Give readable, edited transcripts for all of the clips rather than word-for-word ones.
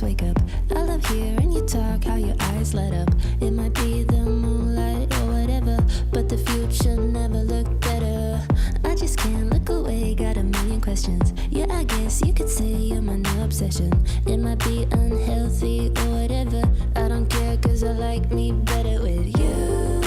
nights wake up. I love hearing you talk, how your eyes light up. It might be the moonlight or whatever, but the future never looked better. I just can't look away, got a million questions. Yeah, I guess you could say you're my new obsession. It might be unhealthy or whatever, I don't care, cause I like me better with you.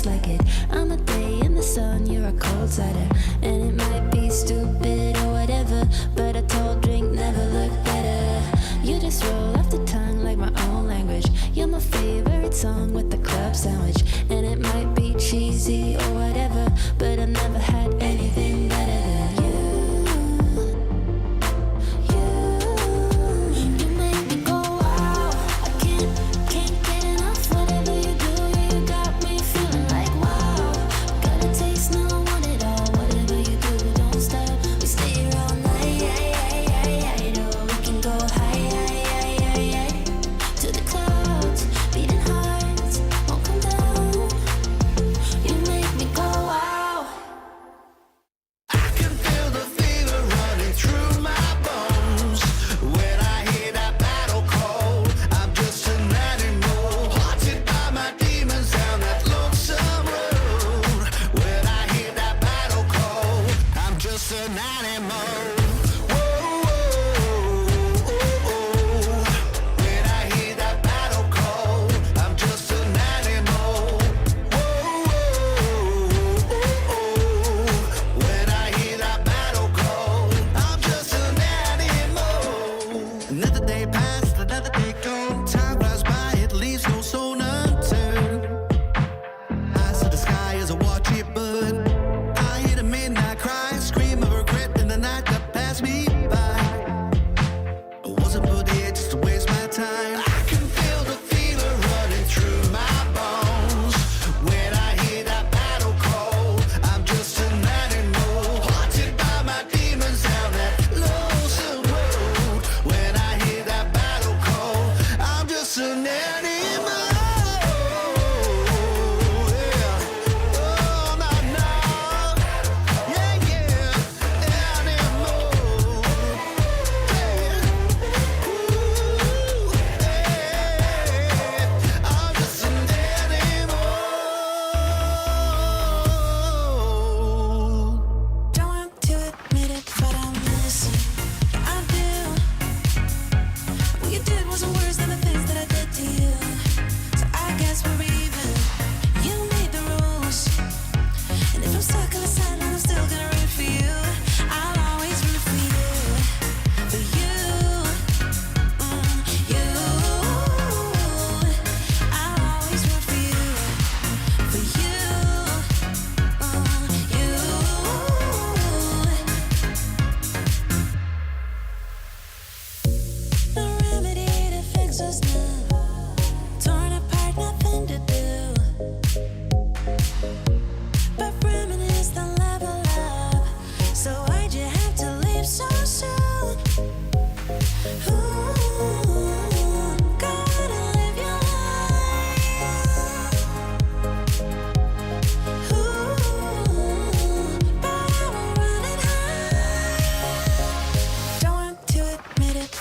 Like it. I'm a day in the sun, you're a cold cider. And it might be stupid or whatever, but a tall drink never looked better. You just roll off the tongue like my own language. You're my favorite song with the club sandwich. And it might be cheesy or whatever, but I never had anything better than you.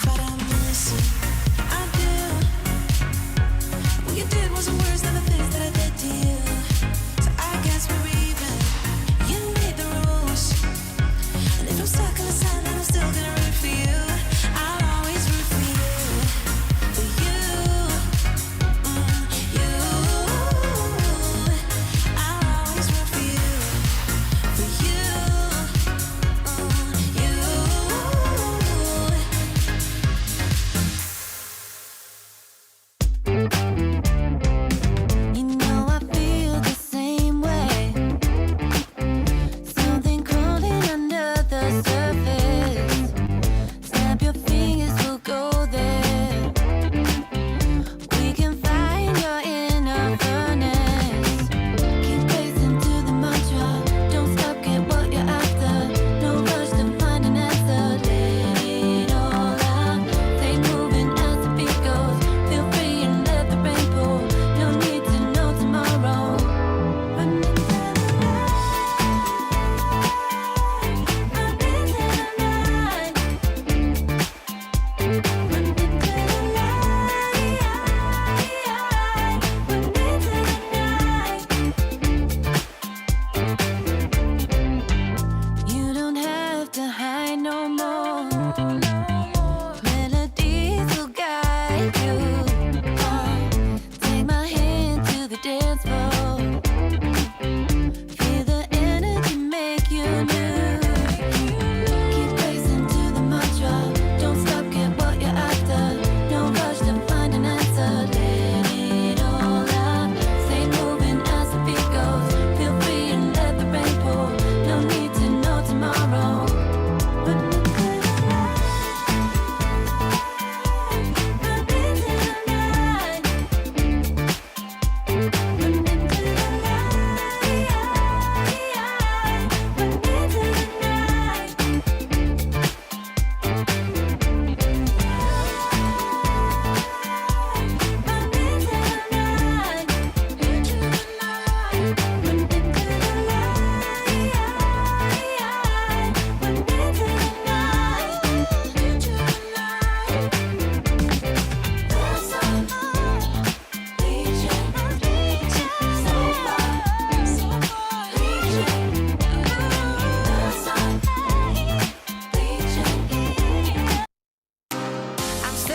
But I miss you. I do.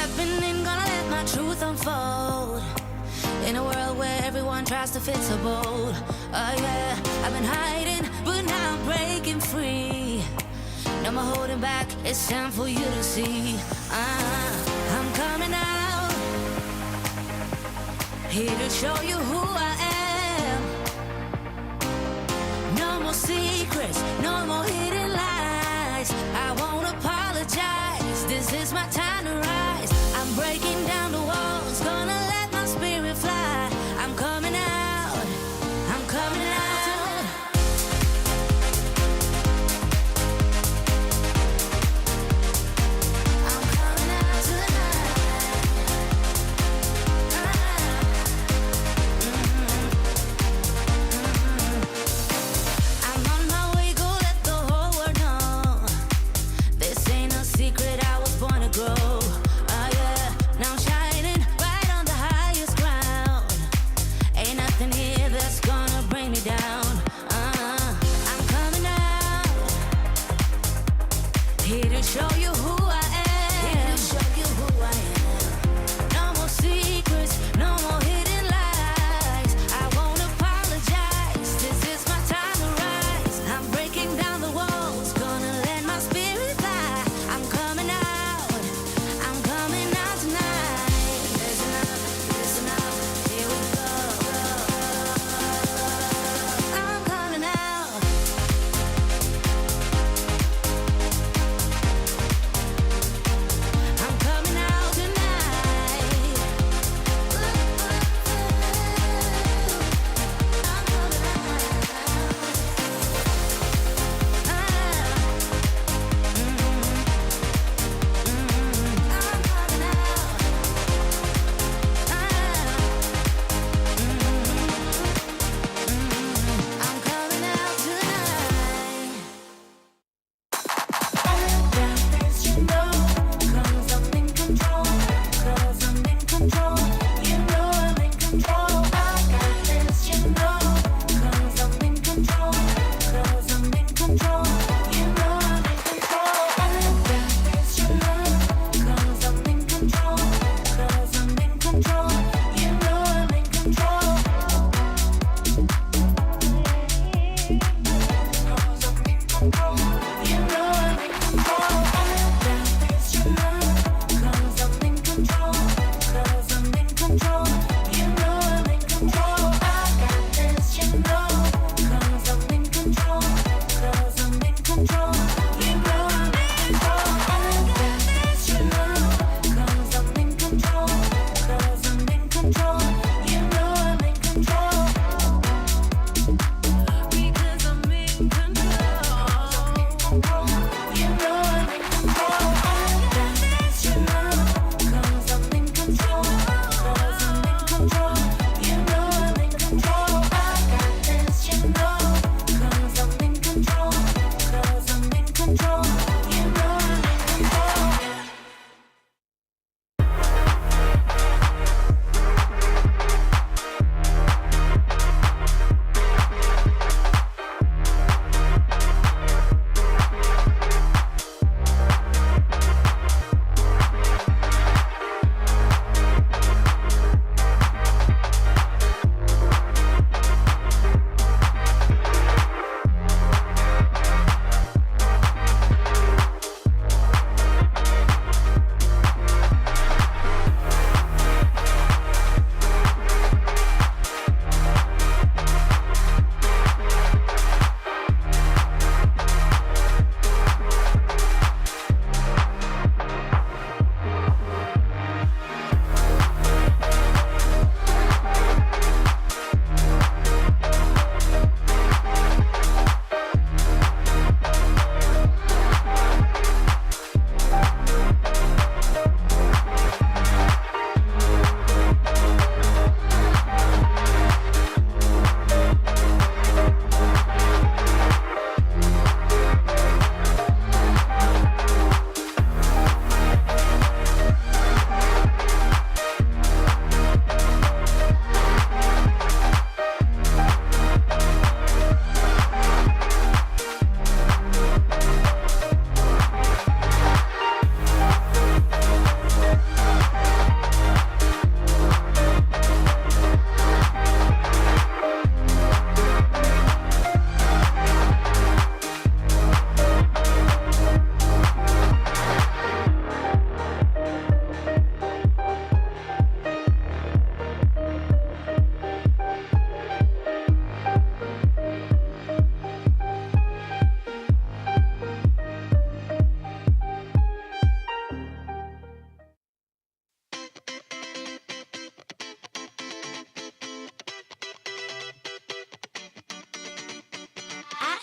Stepping in, gonna let my truth unfold. In a world where everyone tries to fit so bold. Oh yeah, I've been hiding, but now I'm breaking free. No more holding back, it's time for you to see. I'm coming out, here to show you who I am. No more secrets, no more hidden lies. I won't apologize, this is my time to rise. I'm breaking down the walls, gonna let my spirit fly. I'm coming out, I'm coming out. I'm coming out tonight.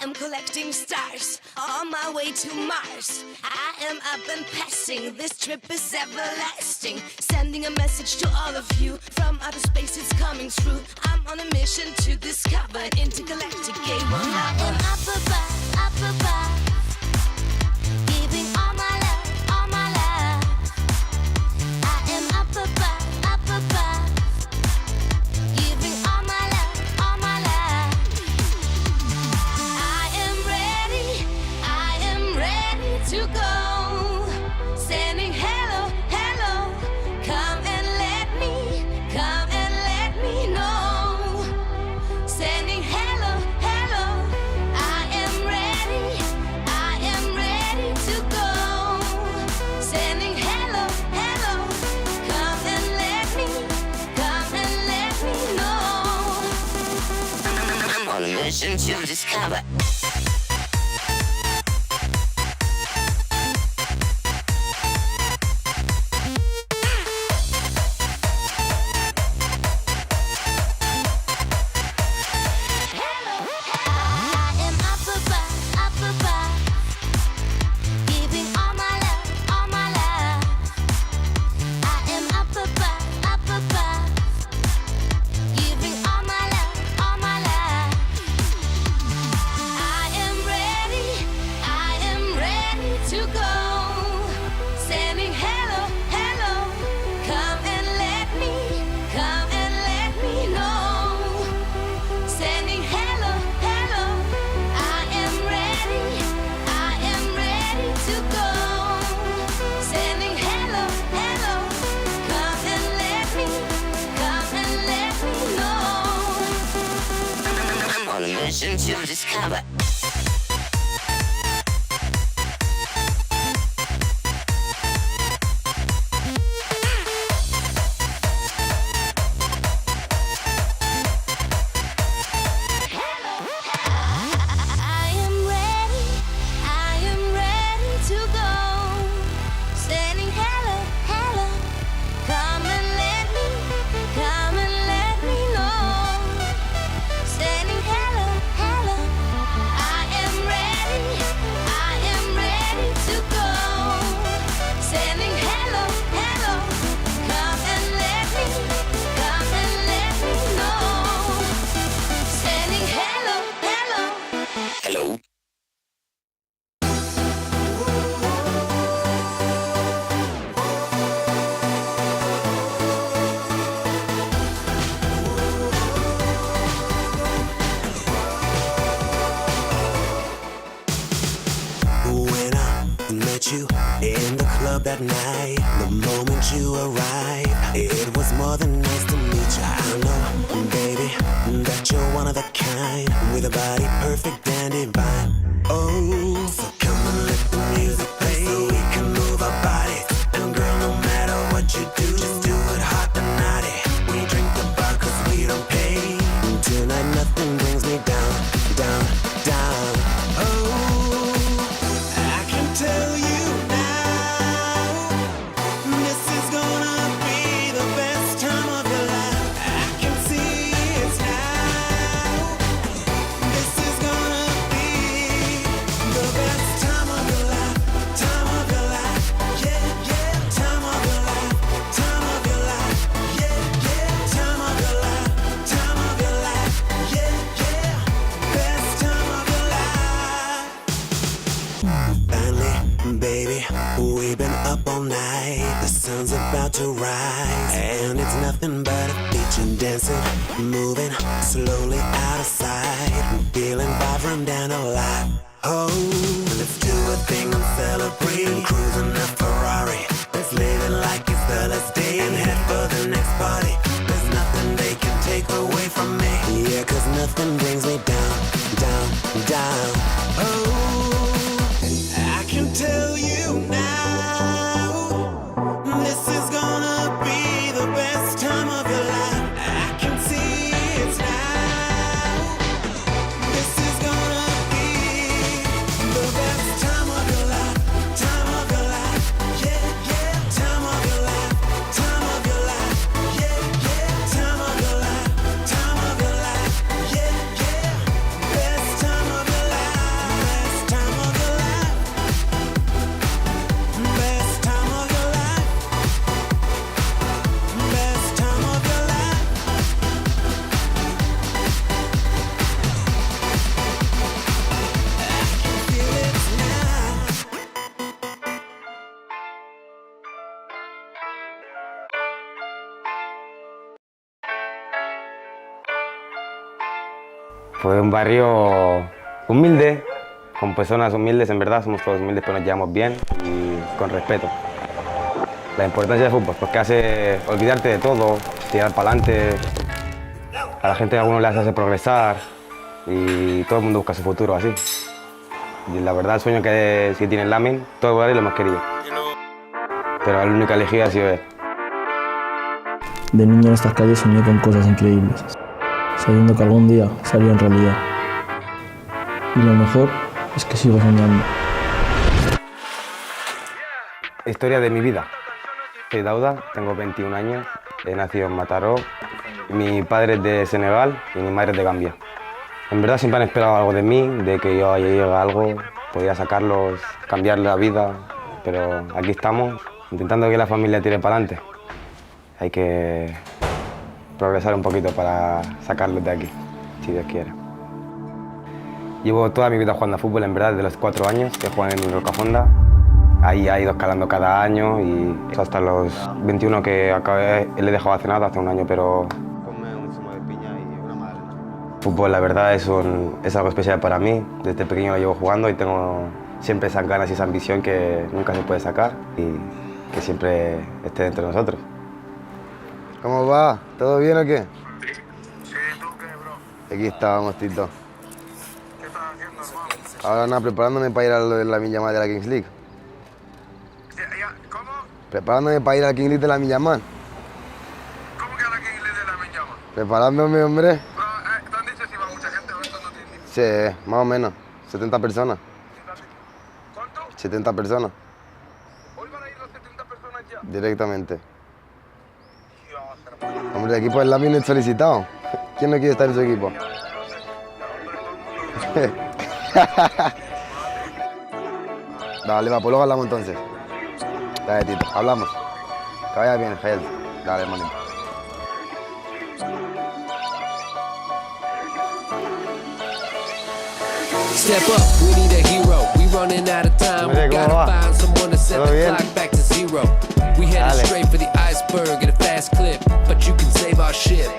am collecting stars on my way to Mars. I am up and passing, this trip is everlasting. Sending a message to all of you, from outer space it's coming through. I'm on a mission to discover intergalactic gay one I am up above, giving all my love, all my love. I am up above, giving all my love, all my love. I am ready to go. Sending hello, hello, come and let me know. Sending hello, hello, I am ready to go. Sending hello, hello, come and let me know. I'm on a mission to discover. I am up above, giving all my love, all my love. I am up above, giving all my love, all my love. I am ready to go. Sending hello, hello, come and let me know. Sending hello, hello, I am ready to go. Sending hello, hello, come and let me know. I'm on a mission to discover. I am ready to go. Sending hello, hello, come and let me know. Sending hello, hello, I am ready to go. Sending hello, hello, come and let me know. Sending hello, hello. Hello. When I met you in the club that night, the moment you arrived, it was more than nice to meet you. I know, baby, that you're one of a kind, with a body perfect and divine. Oh, so come and let the music play, so we can move our bodies. And girl, no matter what you do, just do it hot and naughty. We drink the bar 'cause we don't pay. Tonight nothing brings me down, down, down. Oh, I can tell you now, this is gonna be the best time of your life. I can see it now. This is gonna be the best time of your life, time of your life, yeah, yeah, time of your life, time of your life, yeah, yeah, time of your life, time of your life, yeah, yeah, best time of your life. Finally, baby, we've been up all night. The sun's about to rise, and it's nothing but a feature dancing, moving slowly out of sight. Feeling vibrant and alive. Oh, let's do a thing and celebrate. Cruising a Ferrari, let's live it like it's the last day, and head for the next party. There's nothing they can take away from me. Yeah, 'cause nothing brings me down, down, down. Oh, I can tell you now, this is gonna be the best time of your life. I can see it now. This is gonna be the best time of your life, time of your life, Fue un barrio humilde, con personas humildes, en verdad, somos todos humildes, pero nos llevamos bien y con respeto. La importancia del fútbol, porque hace olvidarte de todo, tirar para adelante. A la gente a alguno le hace progresar y todo el mundo busca su futuro así. Y la verdad, el sueño que tiene el Lamin, todo el barrio lo hemos querido. Pero el único que elegí ha sido él. De niño en estas calles soñé con cosas increíbles, sabiendo que algún día sería en realidad. Y lo mejor es que sigo soñando. Historia de mi vida. Soy Dauda, tengo 21 años, he nacido en Mataró. Mi padre es de Senegal y mi madre es de Gambia. En verdad siempre han esperado algo de mí, de que yo haya llegado a algo, podía sacarlos, cambiarle la vida, pero aquí estamos intentando que la familia tire para adelante. Hay que progresar un poquito para sacarlos de aquí, si Dios quiere. Llevo toda mi vida jugando a fútbol, en verdad, desde los 4 años que juego en Rocafonda. Ahí ha ido escalando cada año y hasta los 21 que acabé, le he dejado hace nada, hace un año, pero... Come un zumo de piña y una madre. Fútbol, la verdad, es algo especial para mí. Desde pequeño lo llevo jugando y tengo siempre esas ganas y esa ambición que nunca se puede sacar y que siempre esté dentro de nosotros. ¿Cómo va? ¿Todo bien o qué? Sí, ¿tú qué, bro? Aquí estábamos, Tito. ¿Qué estás haciendo, hermano? Ahora nada, preparándome para ir a la Millaman de la Kings League. ¿Cómo? Preparándome para ir a la Kings League de la Millaman. ¿Cómo que a la King League de la Miñama? Preparándome, hombre. Bro, ¿te han dicho si va mucha gente o esto no tiene ni... Sí, más o menos. 70 personas. ¿Cuánto? 70 personas, ¿Hoy van a ir los 70 personas ya? directamente. Dios, hermano. Hombre, el equipo del Lamin es solicitado. ¿Quién no quiere estar en su equipo? Dale, va, pues luego hablamos entonces. Dale, Tito, hablamos. Que vaya bien, Gel. Dale, hermanito. Step up, we need a hero. We running out of time. We Hombre, ¿cómo gotta va? find someone to set ¿Todo the bien? clock back to zero. We headed Dale. straight for the iceberg in a fast clip, but you can save our ship.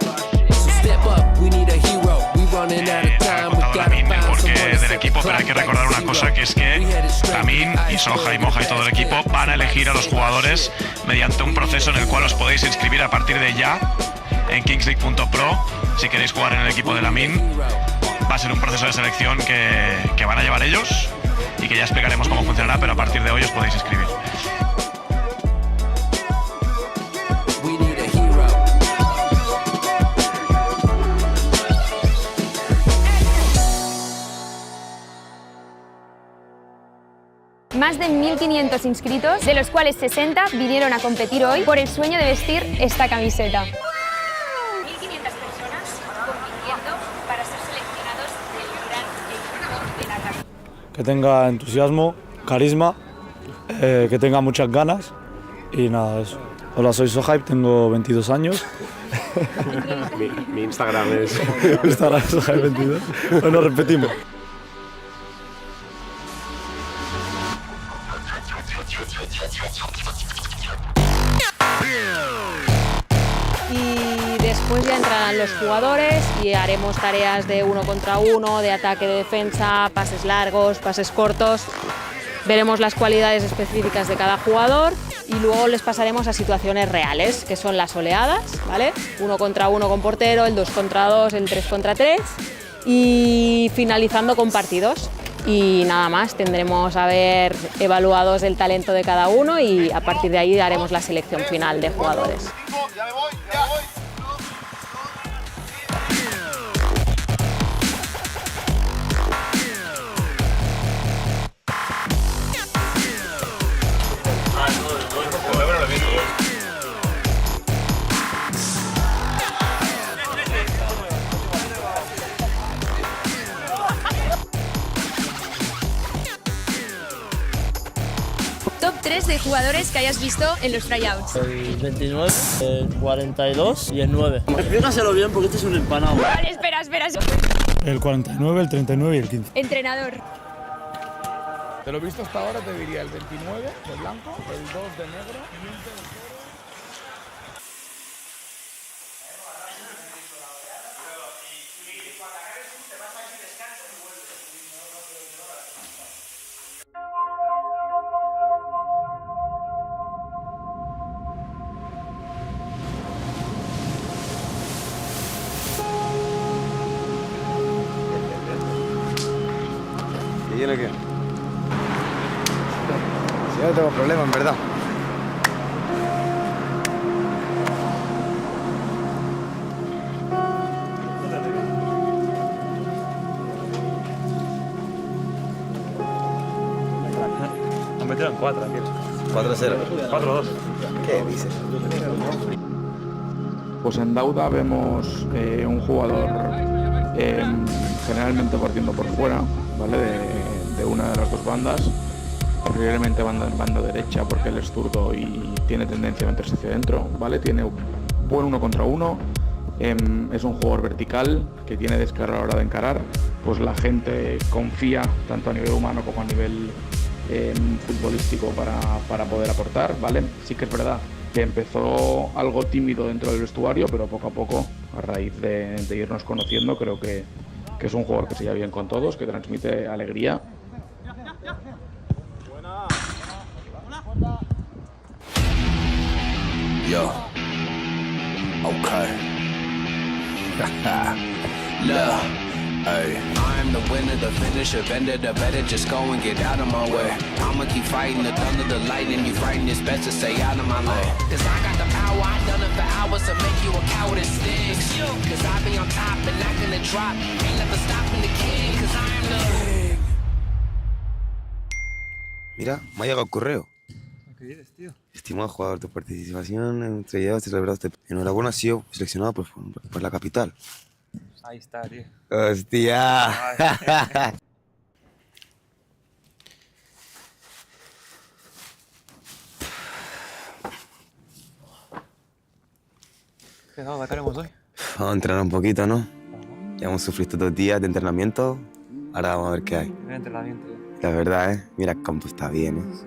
So step up, we need a hero. We running out of time. We Contado gotta Lamin el find porqué someone to del set the equipo, pero hay que clock recordar back una to cosa, zero. que es que We headed straight Lamin for the y Soja y iceberg Moja y in todo el a fast equipo clip. van a elegir a los jugadores mediante un proceso en el cual os podéis inscribir a partir de ya en kingsleague.pro si queréis jugar en el equipo de Lamin. Va a ser un proceso de selección que van a llevar ellos y que ya explicaremos cómo funcionará, pero a partir de hoy os podéis inscribir. We need a hero. Más de 1.500 inscritos, de los cuales 60 vinieron a competir hoy por el sueño de vestir esta camiseta. 1.500 personas compitiendo para ser seleccionados del gran equipo de la camiseta. Que tenga entusiasmo, carisma, que tenga muchas ganas y nada, eso. Hola, soy Sohype, tengo 22 años. Mi Instagram es... Instagram es Sohype22. Bueno, repetimos. Y después ya entrarán los jugadores y haremos tareas de 1 contra 1, de ataque, de defensa, pases largos, pases cortos. Veremos las cualidades específicas de cada jugador y luego les pasaremos a situaciones reales, que son las oleadas, ¿vale? 1 contra 1 con portero, el 2 contra 2, el 3 contra 3 y finalizando con partidos. Y nada más, tendremos a ver evaluados el talento de cada uno y a partir de ahí haremos la selección final de jugadores. Ya me voy, ya voy. Top 3 de jugadores que hayas visto en los tryouts. El 29, el 42 y el 9. Explícaselo bien porque este es un empanado. Vale, espera. El 49, el 39 y el 15. Entrenador. De lo visto hasta ahora te diría el 29 de blanco, el 2 de negro. yo no quiero. Si yo no tengo problema, en verdad. Nos metieron 4 aquí. 4-0. 4-2. ¿Qué dices? Pues en Dauda vemos un jugador generalmente partiendo por fuera, ¿vale? De una de las dos bandas, preferiblemente banda derecha porque él es zurdo y tiene tendencia a meterse hacia adentro, ¿vale? Tiene buen 1 contra 1, es un jugador vertical que tiene descarga a la hora de encarar, pues la gente confía tanto a nivel humano como a nivel futbolístico para poder aportar, ¿vale? Sí que es verdad que empezó algo tímido dentro del vestuario, pero poco a poco, a raíz de irnos conociendo, creo que es un jugador que se lleva bien con todos, que transmite alegría. Yo. Okay. Look. Hey. I'm the winner, the finisher, bender, the better, just go and get out of my way. I'ma keep fighting the thunder, the lightning, you frightened, it's best to stay out of my lane. Cause I got the power, I done it for hours to make you a coward, it stinks. Cause I be on top and not gonna drop, ain't never stopping the king, cause I am the... Mira, me ha llegado el correo. ¿Qué dices, tío? Estimado jugador, tu participación en Estrellados te celebraste. Enhorabuena, has sido seleccionado por la capital. Ahí está, tío. ¡Hostia! ¿Qué tal? ¿Qué haremos hoy? Vamos a entrenar un poquito, ¿no? Ya hemos sufrido 2 días de entrenamiento. Ahora vamos a ver qué hay. El entrenamiento. La verdad, mira, el campo está bien, ¿eh? Sí.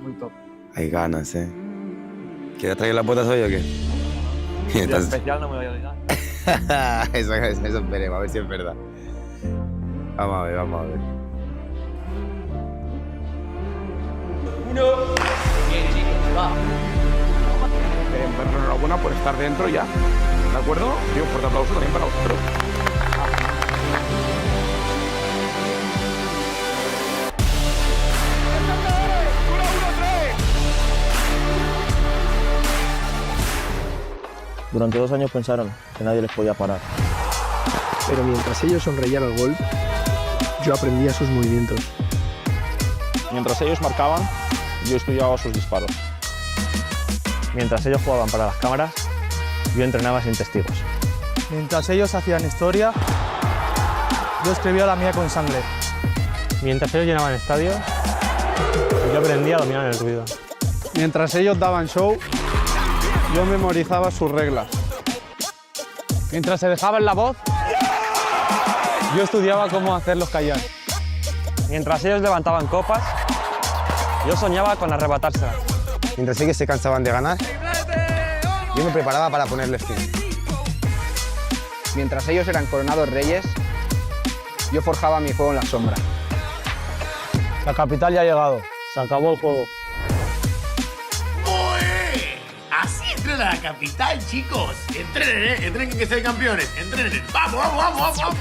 Muy top. Hay ganas, ¿eh? ¿Quieres traer las botas hoy o qué? El especial no me voy a olvidar. eso esperemos, a ver si es verdad. Vamos a ver, vamos a ver. 1. Bien, chicos, va. Enhorabuena por estar dentro ya, ¿de acuerdo? Y un fuerte aplauso también para vosotros. Durante 2 años pensaron que nadie les podía parar. Pero mientras ellos sonreían al gol, yo aprendía sus movimientos. Mientras ellos marcaban, yo estudiaba sus disparos. Mientras ellos jugaban para las cámaras, yo entrenaba sin testigos. Mientras ellos hacían historia, yo escribía la mía con sangre. Mientras ellos llenaban estadios, yo aprendía a dominar el ruido. Mientras ellos daban show, yo memorizaba sus reglas. Mientras se dejaban la voz, yo estudiaba cómo hacerlos callar. Mientras ellos levantaban copas, yo soñaba con arrebatárselas. Mientras ellos se cansaban de ganar, yo me preparaba para ponerles fin. Mientras ellos eran coronados reyes, yo forjaba mi juego en la sombra. La capital ya ha llegado. Se acabó el juego. Así entrena la capital, chicos. Entrenen, entrenen que sean campeones. Entrenen. Vamos, vamos, vamos, vamos.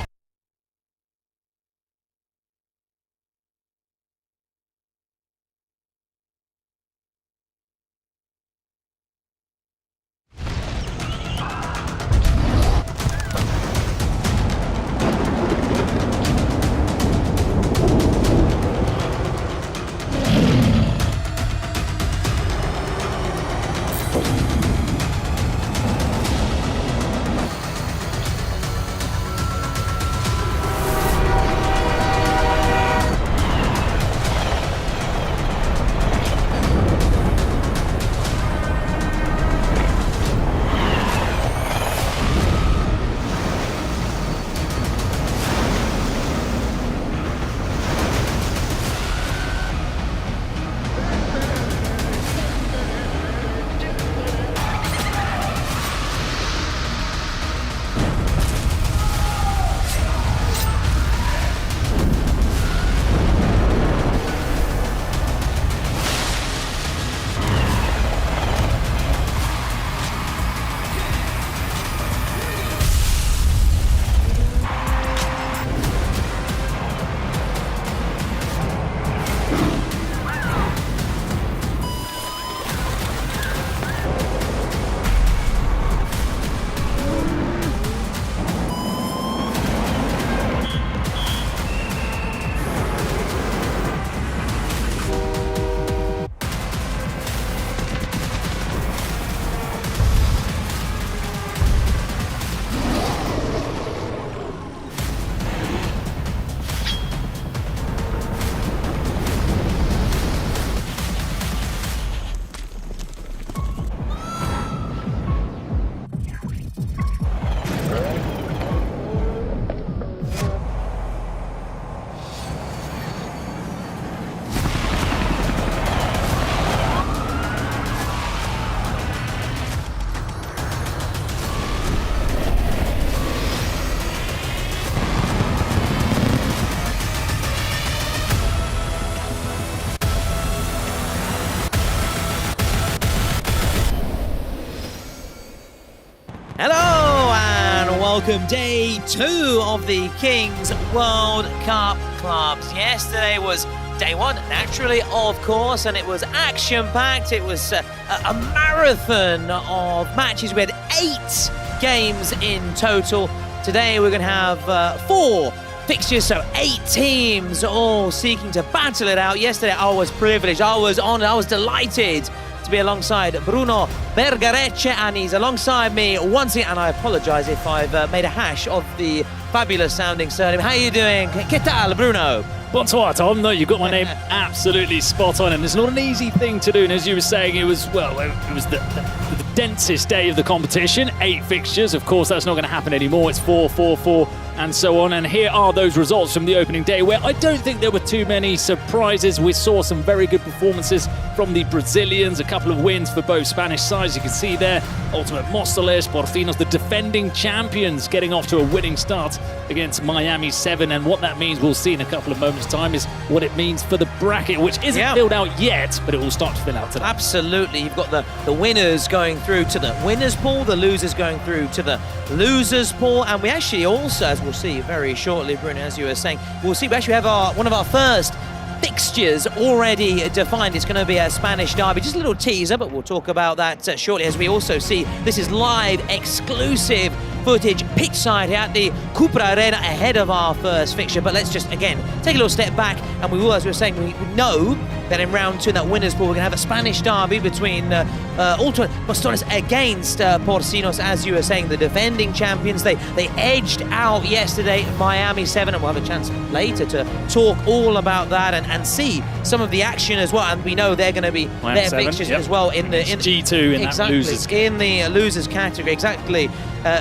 Hello and welcome day 2 of the Kings World Cup Clubs. Yesterday was day 1, naturally, of course, and it was action-packed. It was a marathon of matches. We had 8 games in total. Today we're going to have 4 fixtures, so 8 teams all seeking to battle it out. Yesterday I was privileged, I was honored, I was delighted to be alongside Bruno Bergarecce, and he's alongside me once again, and I apologise if I've made a hash of the fabulous sounding surname. How are you doing? Que tal, Bruno? Bonsoir, Tom. No, you've got my name absolutely spot on, and it's not an easy thing to do. And as you were saying, it was the densest day of the competition. 8 fixtures. Of course, that's not going to happen anymore. It's 4, 4, 4, and so on. And here are those results from the opening day, where I don't think there were too many surprises. We saw some very good performances from the Brazilians. A couple of wins for both Spanish sides. You can see there, Ultimate Móstoles, Porcinos, the defending champions, getting off to a winning start against Miami 7. And what that means, we'll see in a couple of moments' time, is what it means for the bracket, which isn't filled out yet, but it will start to fill out today. Absolutely. You've got the winners going through to the winners pool, the losers going through to the losers pool, and we actually also, as we'll see very shortly, Bruno, as you were saying, we actually have one of our first fixtures already defined. It's going to be a Spanish derby. Just a little teaser, but we'll talk about that shortly, as we also see this is live exclusive footage pitchside at the Cupra Arena ahead of our first fixture. But let's just again take a little step back, and we will, as we were saying, we know that in round 2 in that winners pool we're going to have a Spanish derby between Ultimate Móstoles against Porcinos, as you were saying, the defending champions. They edged out yesterday Miami 7, and we'll have a chance later to talk all about that and see some of the action as well. And we know they're going to be their fixtures as well in G2 in that losers in the losers category. Exactly.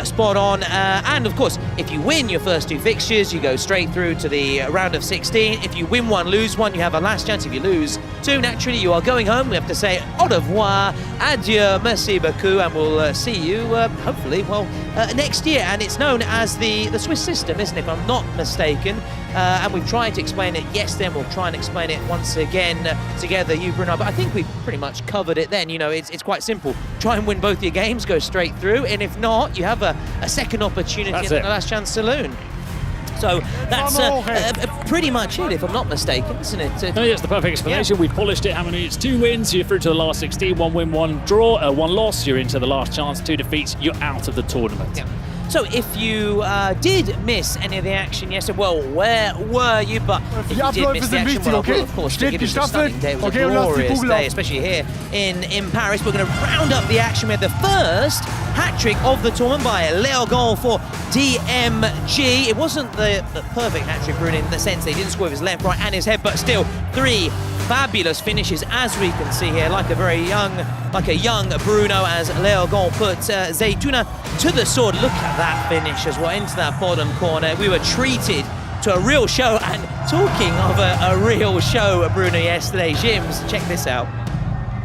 Spot on. And of course, if you win your first 2 fixtures, you go straight through to the round of 16. If you win 1, lose 1, you have a last chance. If you lose 2, naturally you are going home. We have to say au revoir, adieu, merci beaucoup, and we'll see you hopefully next year. And it's known as the Swiss system, isn't it, if I'm not mistaken? And we've tried to explain it yesterday, and we'll try and explain it once again together, you, Bruno. But I think we've pretty much covered it then. You know, it's quite simple. Try and win both your games, go straight through, and if not, you have a second opportunity in the last chance saloon. So that's pretty much it, if I'm not mistaken, isn't it? No, it's the perfect explanation. Yeah. We've polished it. How many? It's 2 wins, you're through to the last 16. 1 win, 1 draw, 1 loss, you're into the last chance. 2 defeats, you're out of the tournament. Yeah. So if you did miss any of the action yesterday, well, where were you? But if you did miss the action, well, of course, to give it a stunning day. It was a glorious day, especially here in Paris. We're going to round up the action with the first hat-trick of the tournament by Leo Goal for DMG. It wasn't the perfect hat-trick, Bruno, in the sense that he didn't score with his left, right and his head, but still 3 fabulous finishes, as we can see here, like a young Bruno, as Leo Goal puts Zaytuna to the sword. Look at that finish as well, into that bottom corner. We were treated to a real show, and talking of a real show, Bruno, yesterday, Jims, check this out.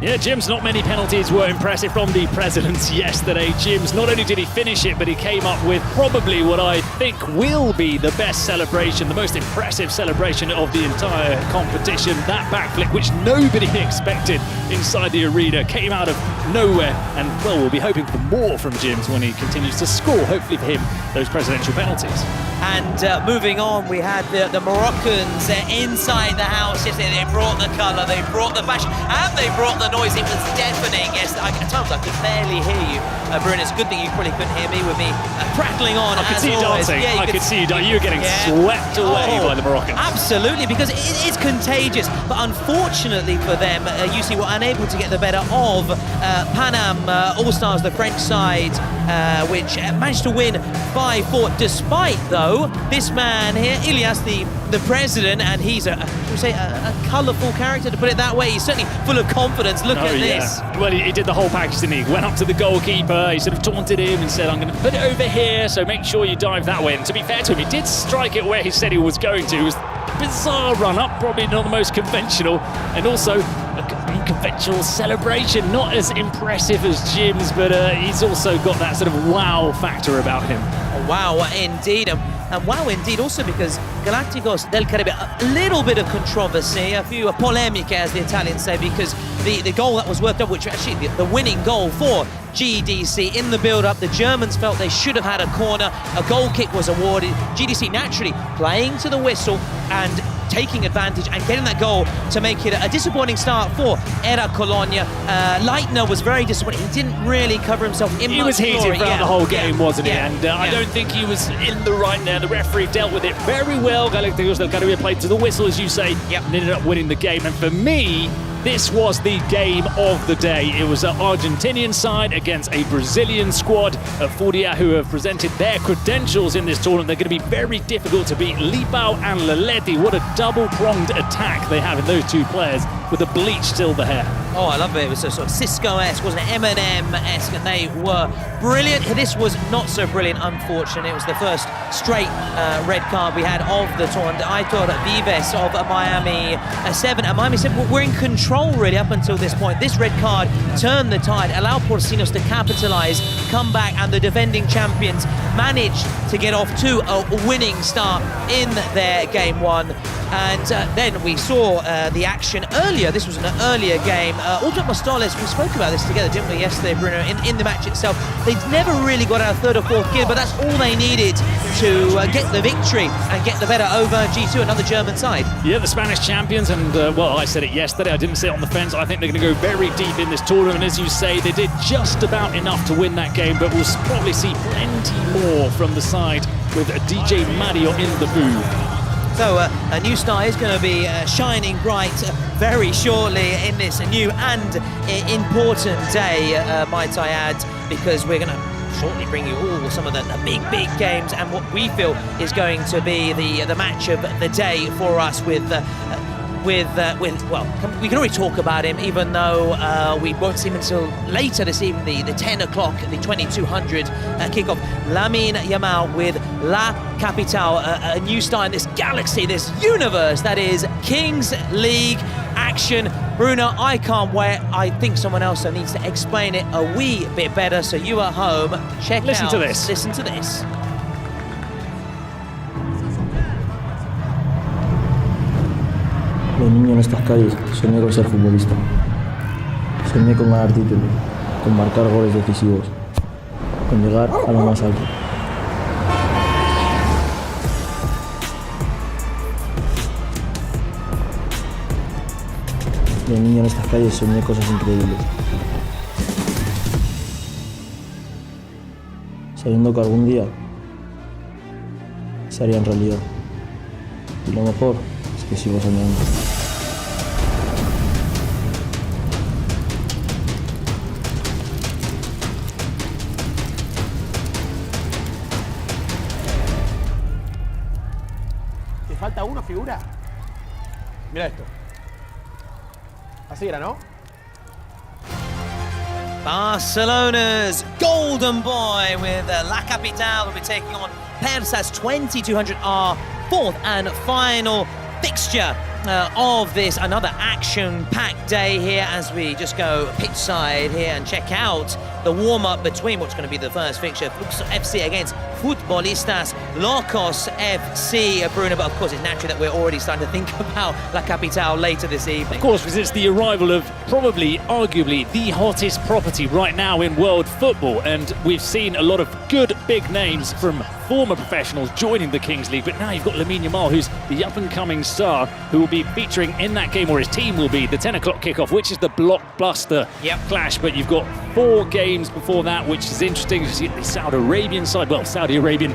Yeah, Jim's, not many penalties were impressive from the Presidents yesterday. Jim's, not only did he finish it, but he came up with probably what I think will be the best celebration, the most impressive celebration of the entire competition. That backflip, which nobody expected inside the arena, came out of nowhere. And, well, we'll be hoping for more from Jim's when he continues to score, hopefully for him, those presidential penalties. And moving on, we had the Moroccans inside the house yesterday. They brought the colour, they brought the fashion, and they brought the noise. It was deafening. Yes, at times I could barely hear you, Bruno. It's a good thing you probably couldn't hear me with me prattling on. I could see you dancing. Yeah, I could see you dancing. You were getting swept away by the Moroccans. Absolutely, because it is contagious. But unfortunately for them, UC were unable to get the better of Panam All-Stars, the French side, which managed to win 5-4, despite, though, this man here, Ilias, the president, and he's a colourful character, to put it that way. He's certainly full of confidence. Look at this. Well, he did the whole package, didn't he? Went up to the goalkeeper, he sort of taunted him and said, I'm going to put it over here, so make sure you dive that way. And to be fair to him, he did strike it where he said he was going to. It was a bizarre run-up, probably not the most conventional, and also unconventional celebration. Not as impressive as Jim's, but he's also got that sort of wow factor about him. Wow, indeed. And wow, indeed, also because Galacticos del Caribe, a little bit of controversy, a few polemiche, as the Italians say, because the goal that was worked up, which actually the winning goal for GDC in the build-up, the Germans felt they should have had a corner, a goal kick was awarded, GDC naturally playing to the whistle and taking advantage and getting that goal to make it a disappointing start for Era Colonia. Leitner was very disappointed. He didn't really cover himself in He much was heated glory. throughout the whole game, wasn't he? Yeah. And I don't think he was in the right there. The referee dealt with it very well. Galacticos del Caribe played to the whistle, as you say, and ended up winning the game. And for me, this was the game of the day. It was an Argentinian side against a Brazilian squad at Fordia, who have presented their credentials in this tournament. They're going to be very difficult to beat. Lipao and Leletti, what a double-pronged attack they have in those two players with the bleached silver hair. Oh, I love it. It was a sort of Cisco-esque, wasn't it? Eminem-esque, and they were brilliant. This was not so brilliant, unfortunately. It was the first straight red card we had of the tournament. Aitor Vives of Miami 7. And Miami 7 were in control, really, up until this point. This red card turned the tide, allowed Porcinos to capitalise, come back, and the defending champions managed to get off to a winning start in their game one. And then we saw the action earlier. This was an earlier game. Ultra Mostoles, we spoke about this together, didn't we, yesterday, Bruno, in the match itself. They never really got out of third or fourth gear, but that's all they needed to get the victory and get the better over G2, another German side. Yeah, the Spanish champions, and well, I said it yesterday, I didn't say it on the fence. I think they're going to go very deep in this tournament. As you say, they did just about enough to win that game, but we'll probably see plenty more from the side with DJ Mario in the booth. So a new star is going to be shining bright very shortly in this new and important day, might I add, because we're going to shortly bring you all some of the big games and what we feel is going to be the match of the day for us with well, we can already talk about him, even though we won't see him until later this evening, the 10 o'clock, the 2200 kickoff. Lamine Yamal with La Capitale, a new star in this galaxy, this universe that is Kings League action. Bruno, I can't wait. I think someone else needs to explain it a wee bit better, so you at home, Listen to this. Listen to this. De niño en estas calles soñé con ser futbolista. Soñé con ganar títulos, con marcar goles decisivos, con llegar a lo más alto. De niño en estas calles soñé cosas increíbles, sabiendo que algún día se harían realidad. Y lo mejor es que sigo soñando. ¿Te falta uno, figura? Mira esto. Así era, ¿no? Barcelona's golden boy with La Capitale will be taking on Persas 2200R, fourth and final fixture of this, another action-packed day here as we just go pitch side here and check out the warm-up between what's going to be the first fixture, Fluxo FC against Futbolistas Locos FC, Bruno, but of course it's natural that we're already starting to think about La Capitale later this evening. Of course, because it's the arrival of probably, arguably, the hottest property right now in world football, and we've seen a lot of good big names from former professionals joining the Kings League, but now you've got Lamine Yamal, who's the up-and-coming star, who will be featuring in that game, or his team will be, the 10 o'clock kickoff, which is the blockbuster clash, but you've got 4 games before that, which is interesting. You see the Saudi Arabian side, well, Saudi Arabian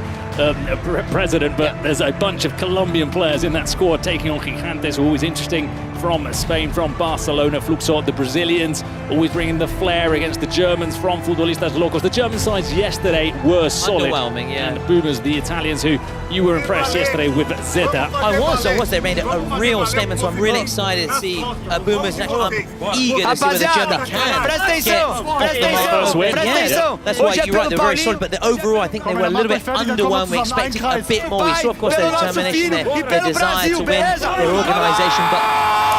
president, but there's a bunch of Colombian players in that squad taking on Gigantes, always interesting, from Spain, from Barcelona, Fluxo, the Brazilians, always bringing the flair against the Germans from Futbolistas Locos. The German sides yesterday were solid. Underwhelming, yeah. And Boomers, the Italians, who you were impressed yesterday with Zeta. I was. They made a real statement, so I'm really excited to see Boomers. I'm eager to see whether Germany can get off the first win. Yeah, that's why you're right, they're very solid, but overall I think they were a little bit underwhelmed. We expected a bit more. We saw, of course, their determination, their desire to win, their organisation, but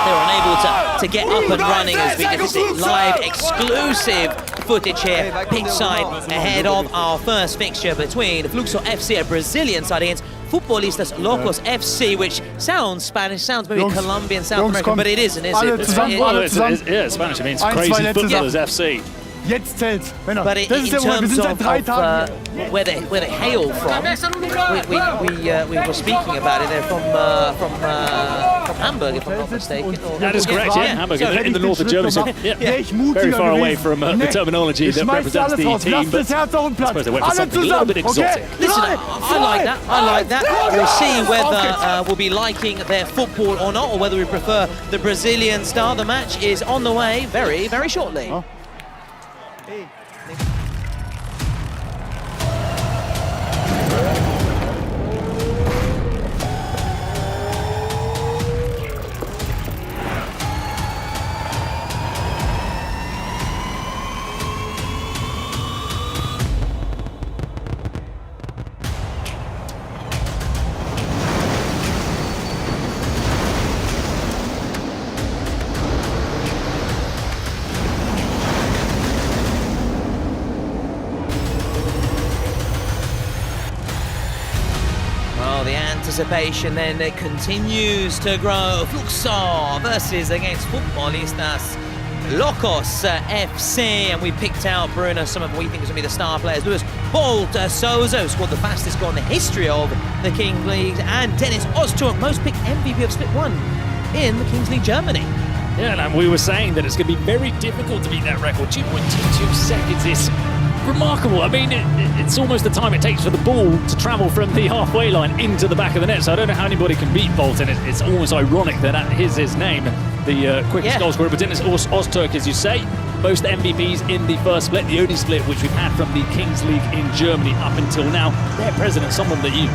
they were unable to get up and running as we get this live exclusive footage here, pitch side ahead of our first fixture between Fluxo FC, a Brazilian side, against Futbolistas Locos FC, which sounds Spanish, sounds maybe Colombian, South American, but it isn't, is it? Yeah, Spanish, it means crazy footballers FC. Jetzt zählt's, Männer. But Das ist der Moment, wir sind seit 3 Tagen hier. Where they hail from, we were speaking about it. They're from Hamburg, if I'm not mistaken. That is correct, yeah. Hamburg, in the north of Germany. So, very far away from the terminology that represents the team, but I suppose they went for something a little bit exotic. Listen, I like that. We'll see whether we'll be liking their football or not, or whether we prefer the Brazilian style. The match is on the way very, very shortly. Anticipation then it continues to grow. Fluxo versus against Futbolistas Locos FC, and we picked out, Bruno, some of what we think is going to be the star players. Luis Bolt Souza, who scored the fastest goal in the history of the Kings League, and Dennis Ozturk, most picked MVP of Split 1 in the Kings League Germany. Yeah, and we were saying that it's going to be very difficult to beat that record. 2.22 seconds is remarkable. I mean, it's almost the time it takes for the ball to travel from the halfway line into the back of the net. So I don't know how anybody can beat Bolton. It's almost ironic that is his name, the quickest goal scorer. But Dennis Ozturk, as you say, most MVPs in the first split, the only split which we've had from the Kings League in Germany up until now. Their president, someone that you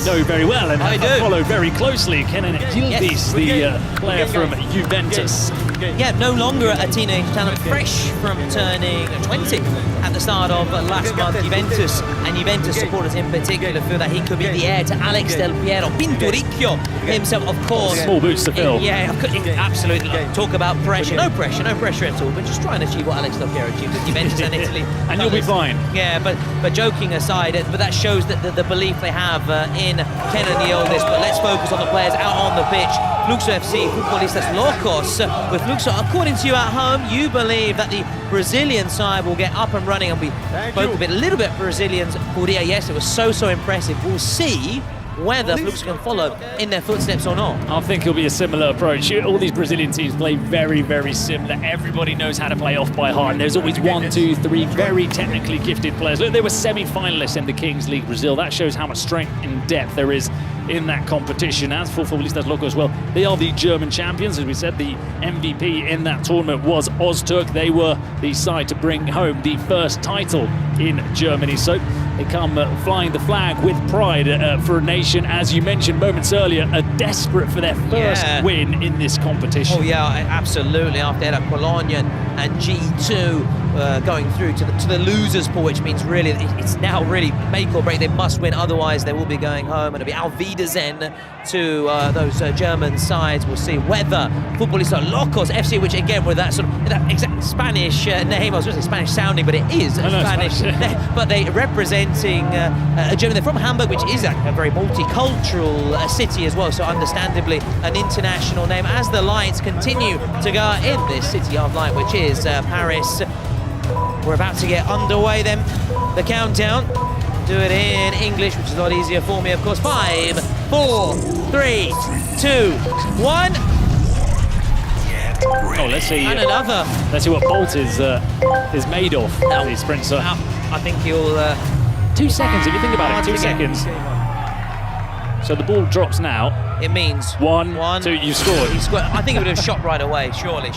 know very well and have followed very closely, Kenan Yildiz, the player from Juventus. Yeah, no longer a teenage talent, fresh from turning 20 at the start of last month. Juventus and Juventus supporters in particular feel that he could be the heir to Alex Del Piero. Pinturicchio himself, of course. Small boots to fill. Yeah, absolutely. Talk about pressure. No pressure at all, but just trying to achieve what Alex Del Piero achieved with Juventus and Italy. And you'll be fine. Yeah, but joking aside, but that shows that the belief they have in Kenan Yildiz. But let's focus on the players out on the pitch. Fluxo FC, Futbolistas Locos. With Fluxo, according to you at home, you believe that the Brazilian side will get up and running, and we spoke a little bit Brazilians. Yes, it was so impressive. We'll see whether Fluxo can follow in their footsteps or not. I think it'll be a similar approach. All these Brazilian teams play very, very similar. Everybody knows how to play off by heart. There's always 1, 2, 3 very technically gifted players. Look, they were semi-finalists in the Kings League Brazil. That shows how much strength and depth there is in that competition. As for Futbolistas Locos as well, they are the German champions. As we said, the MVP in that tournament was Ozturk. They were the side to bring home the first title in Germany. So they come flying the flag with pride for a nation, as you mentioned moments earlier, are desperate for their first win in this competition. Oh yeah, absolutely. After that, Cologne and G2 going through to the losers pool, which means really it's now really make or break. They must win, otherwise they will be going home, and it'll be Auf Wiedersehen to those German sides. We'll see whether Futbolistas Locos FC, which again with that sort of that exact Spanish name, I was going to say Spanish sounding, but it is Spanish. But they representing Germany. They're from Hamburg, which is a very multicultural city as well, so understandably an international name. As the lights continue to go in this city of light, which is Paris, we're about to get underway then. The countdown. Do it in English, which is a lot easier for me, of course. 5, 4, 3, 2, 1. Oh, let's see. And another. Let's see what Bolt is made of. The sprinter. I think he'll. 2 seconds. If you think about it, 2 seconds. So the ball drops now. It means 1, 2. You scored. He scored. I think he would have shot right away. Surely.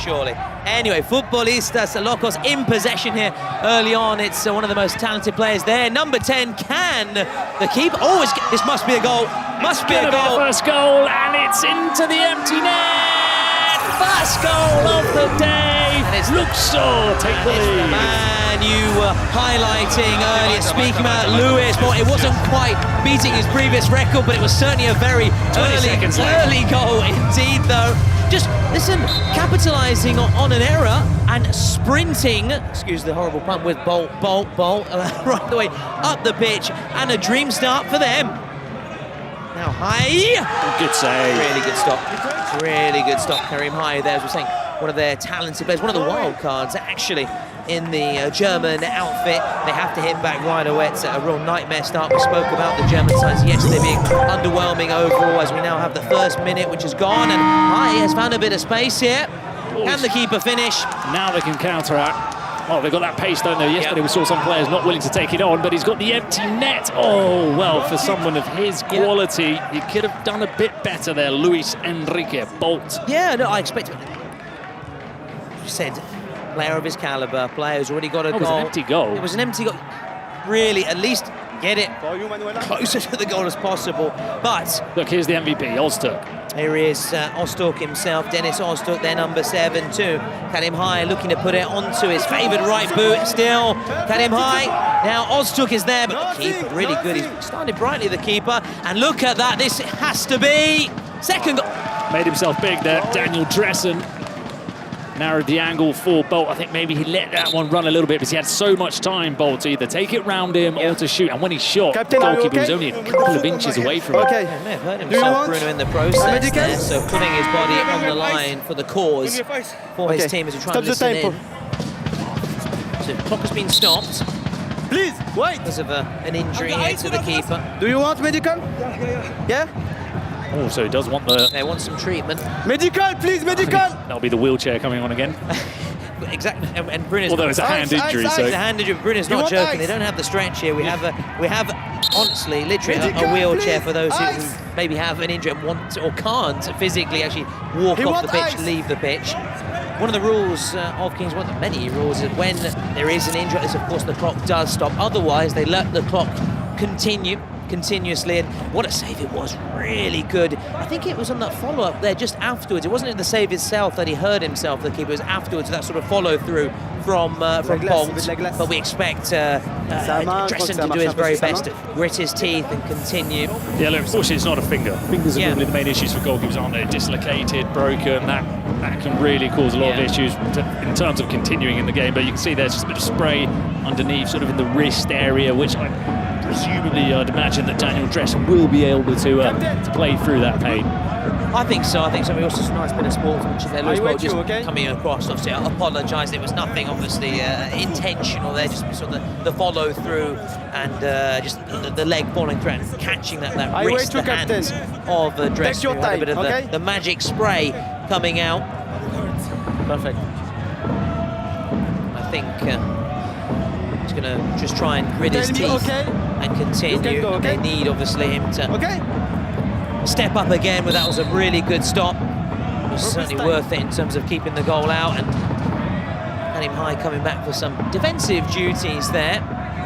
Anyway, Futbolistas Locos in possession here early on. It's one of the most talented players there. Number 10 can the keeper. Oh, this must be a goal. Must be a goal. First goal, and it's into the empty net. First goal of the day. And it's Fluxo take the lead. The man you were highlighting earlier, speaking about Luis. Well, it wasn't quite beating his previous record, but it was certainly a very early goal indeed, though. just, listen, capitalising on an error and sprinting, excuse the horrible pun, with Bolt, right the way up the pitch, and a dream start for them. Now High. Good save. Really good stop. Really good stop. Karim High there, as we're saying, one of their talented players, one of the wild cards actually in the German outfit. They have to hit back right away. It's a real nightmare start. We spoke about the German sides yesterday being underwhelming overall, as we now have the first minute, which is gone, and High has found a bit of space here. Can the keeper finish? Now they can counteract. Oh, they've got that pace, don't they? Yesterday we saw some players not willing to take it on, but he's got the empty net. Oh, well, for someone of his quality, he could have done a bit better there, Luis Enrique Bolt. Yeah, no, I expect it. You said, player of his caliber, player who's already got a goal. It was an empty goal. It was an empty goal. Really, at least get it closer to the goal as possible. But look, here's the MVP, Ozturk. Here is Ozturk himself, Dennis Ozturk, their number 7 too. Karim High looking to put it onto his favoured right boot. Still, Karim High. Now Ozturk is there, but the keeper really good. He's started brightly, the keeper. And look at that, this has to be second goal. Made himself big there, Daniel Dressen. Narrowed the angle for Bolt. I think maybe he let that one run a little bit because he had so much time, Bolt, to either take it round him or to shoot. And when he shot, the goalkeeper was only a couple of inches away from him. Yeah, may have hurt himself, Bruno, in the process there. So putting his body on the line for the cause for his team as we try and listen in. So the clock has been stopped. Please, wait. Because of an injury here to the keeper. Do you want medical? Yeah? Oh, so he does want the... They want some treatment. Medical, please, medical! That'll be the wheelchair coming on again. Exactly, and Bruno's... Although it's a hand injury, so... It's a hand injury, but Bruno's not joking. Ice. They don't have the stretch here. We have, honestly, literally a wheelchair for those who maybe have an injury and want or can't physically actually walk off the pitch, leave the pitch. One of the rules of Kings, one of the many rules, is when there is an injury, is of course the clock does stop. Otherwise, they let the clock continue continuously, and what a save it was, really good. I think it was on that follow-up there just afterwards. It wasn't in the save itself that he hurt himself, the keeper. It was afterwards, that sort of follow-through from Bolt, but we expect Dressen to do his very best to grit his teeth and continue. Yeah, look, unfortunately it's not a finger. Fingers are normally the main issues for goalkeepers, aren't they? Dislocated, broken, that can really cause a lot of issues in terms of continuing in the game, but you can see there's just a bit of spray underneath, sort of in the wrist area, which presumably I'd imagine that Daniel Dressen will be able to play through that pain. I think so. We also saw a nice bit of sportsmanship there. Lewis Bolt just coming across, obviously apologised. It was nothing obviously intentional there, just sort of the follow through and just the leg falling through and catching that wrist, the hands of Dressen. Had a bit of the magic spray coming out. Perfect. I think he's going to just try and grit his teeth and continue. They need obviously him to step up again, but that was a really good stop. It was certainly worth it in terms of keeping the goal out, and Karim High coming back for some defensive duties there.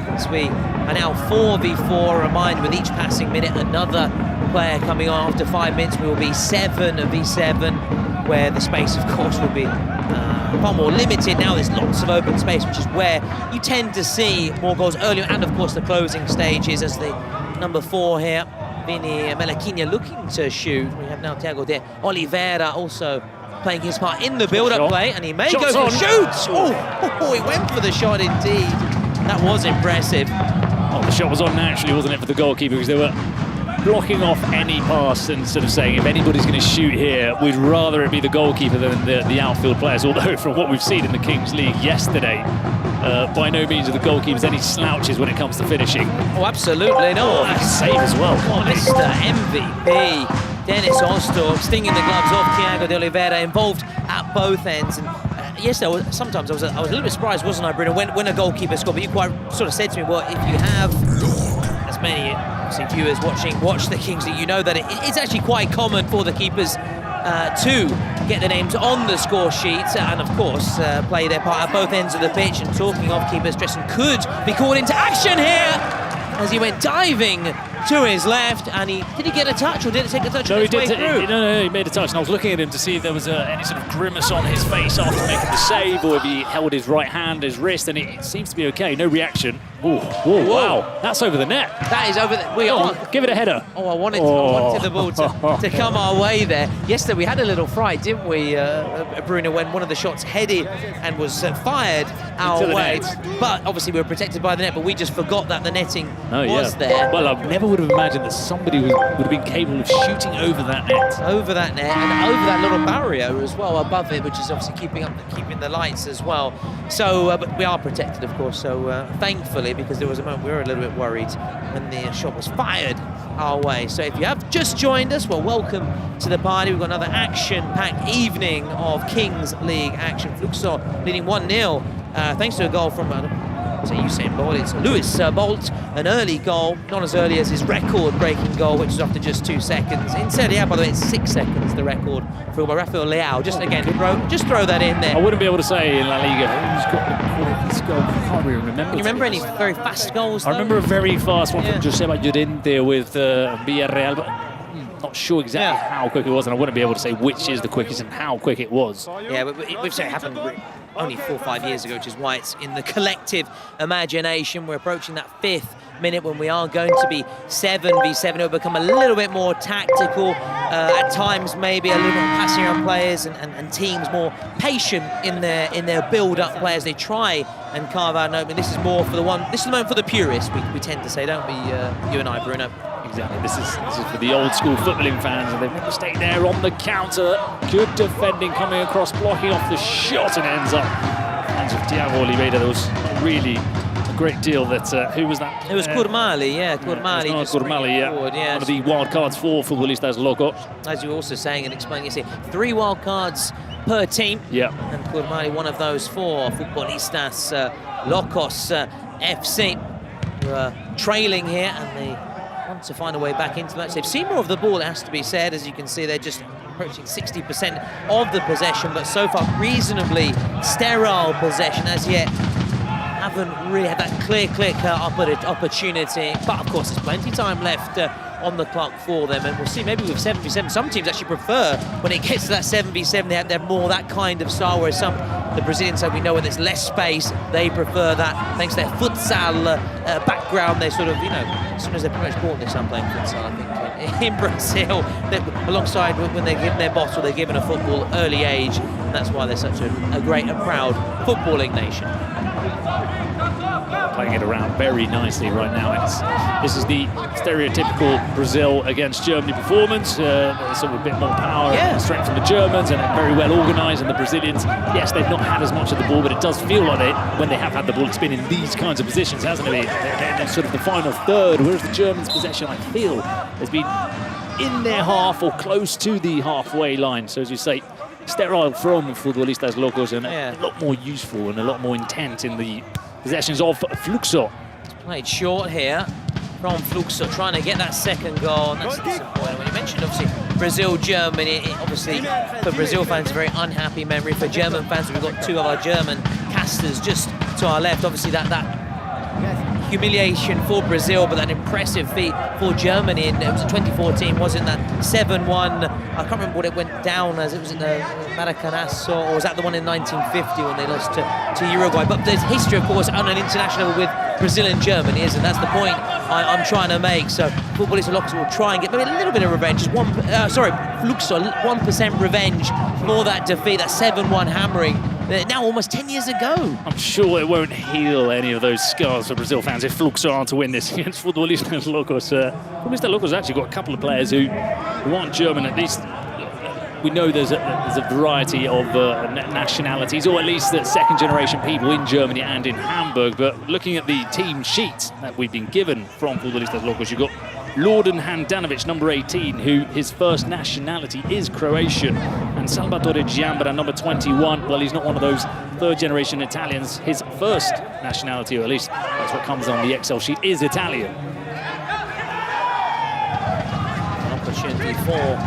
As we are now 4v4, remind with each passing minute another player coming on. After 5 minutes we will be 7v7, where the space of course will be far more limited. Now there's lots of open space, which is where you tend to see more goals earlier, and of course the closing stages, as the number 4 here, Vini Melaquinha, looking to shoot. We have now Thiago de Oliveira also playing his part in the build-up play, and he may go for shoots. Oh, he went for the shot indeed. That was impressive. Oh, the shot was on naturally, wasn't it, for the goalkeeper, because they were blocking off any pass and sort of saying, if anybody's going to shoot here, we'd rather it be the goalkeeper than the outfield players. Although from what we've seen in the Kings League yesterday, by no means are the goalkeepers any slouches when it comes to finishing. Oh, absolutely not. He can save as well. Oh, Mr. MVP, Dennis Ozturk, stinging the gloves off Thiago de Oliveira, involved at both ends. And yes, I was a little bit surprised, wasn't I, Bruno, when a goalkeeper scored? But you quite sort of said to me, well, if you have as many viewers watch the Kings League, you know that it's actually quite common for the keepers to get their names on the score sheet and of course play their part at both ends of the pitch. And talking of keepers, Dressen could be called into action here as he went diving to his left, and did he get a touch, or did it take a touch on his way through? No, he made a touch, and I was looking at him to see if there was any sort of grimace on his face after making the save, or if he held his right hand, his wrist, and it seems to be okay, no reaction. Whoa, wow. That's over the net. That is over the... We are. Give it a header. Oh, I wanted the ball to come our way there. Yesterday we had a little fright, didn't we, Bruno, when one of the shots headed and was fired our way. But obviously we were protected by the net, but we just forgot that the netting was there. Well, I never would have imagined that somebody would have been capable of shooting over that net. Over that net and over that little barrier as well above it, which is obviously keeping the lights as well. So, but we are protected, of course. So, thankfully, because there was a moment we were a little bit worried when the shot was fired our way. So, if you have just joined us, well, welcome to the party. We've got another action-packed evening of Kings League action. Fluxor leading 1-0 thanks to a goal from Usain Bolt. It's Lewis Bolt, an early goal, not as early as his record-breaking goal, which is after just 2 seconds. In Serie A, by the way, it's 6 seconds, the record for Rafael Leao. Just again, throw that in there. I wouldn't be able to say in La Liga who's got the quickest goal. I can't really remember. Can you remember any very fast goals, though? I remember a very fast one from Joseba Llorente with Villarreal, but not sure exactly how quick it was, and I wouldn't be able to say which is the quickest and how quick it was. Yeah, but we've said it happened only 4 or 5 years ago, which is why it's in the collective imagination. We're approaching that 5th minute when we are going to be 7v7. It'll become a little bit more tactical, at times maybe a little bit passing around players and teams more patient in their build-up play as they try and carve out an opening. This is more for the moment for the purists, we tend to say, don't we, you and I, Bruno? Exactly. This is for the old school footballing fans, and they've made a mistake there on the counter. Good defending coming across, blocking off the shot, and ends up hands of Thiago Oliveira. There was really a great deal that who was that? It was Kurmali, Kurmali. Kurmali, forward, yes. One of the wild cards for Futbolistas Locos. As you were also saying and explaining, you see 3 wild cards per team. Yeah. And Kurmali, one of those 4 Futbolistas Locos FC, who are trailing here, and they want to find a way back into the match. They've seen more of the ball, it has to be said. As you can see, they're just approaching 60% of the possession, but so far reasonably sterile possession as yet. Haven't really had that clear-cut opportunity, but of course there's plenty of time left on the clock for them, and we'll see maybe with 7v7. Some teams actually prefer when it gets to that 7v7, they have more that kind of style, whereas the Brazilians say, we know when there's less space, they prefer that thanks to their futsal background. They sort of, as soon as they're pretty much born, they start playing futsal, I think, in Brazil. Alongside when they're given their bottle, they're given a football early age, and that's why they're such a great and proud footballing nation. Playing it around very nicely right now. This is the stereotypical Brazil against Germany performance. Sort of a bit more power and strength from the Germans, and very well organised. And the Brazilians, yes, they've not had as much of the ball, but it does feel like when they have had the ball, it's been in these kinds of positions, hasn't it? They're sort of the final third, whereas the Germans' possession, I feel, has been in their half or close to the halfway line. So as you say, sterile from Futbolistas Locos, and a lot more useful and a lot more intent in the possessions of Fluxor. Played short here from Fluxor, trying to get that second goal. And that's disappointing. When you mentioned, obviously, Brazil-Germany, obviously, for Brazil fans, a very unhappy memory. For German fans, we've got 2 of our German casters just to our left. Obviously, that humiliation for Brazil, but that impressive feat for Germany. And it was in 2014, wasn't that 7-1? I can't remember what it went down as. It was in the Maracanazo, or was that the one in 1950 when they lost to Uruguay? But there's history, of course, on an international with Brazil and Germany, isn't? That's the point I'm trying to make. So Futbolistas Locos will try and get maybe a little bit of revenge. Fluxor, 1% revenge for that defeat, that 7-1 hammering. Now almost 10 years ago. I'm sure it won't heal any of those scars for Brazil fans if Fluxor are to win this against Futbolistas Locos. Futbolistas Locos actually got a couple of players who aren't German. At least we know there's a variety of nationalities, or at least the second-generation people in Germany and in Hamburg. But looking at the team sheet that we've been given from Futbolistas Locos, you've got Lorden Handanovic, number 18, who his first nationality is Croatian, and Salvatore Giambra, number 21. Well, he's not one of those third-generation Italians. His first nationality, or at least that's what comes on the Excel sheet, is Italian. An opportunity for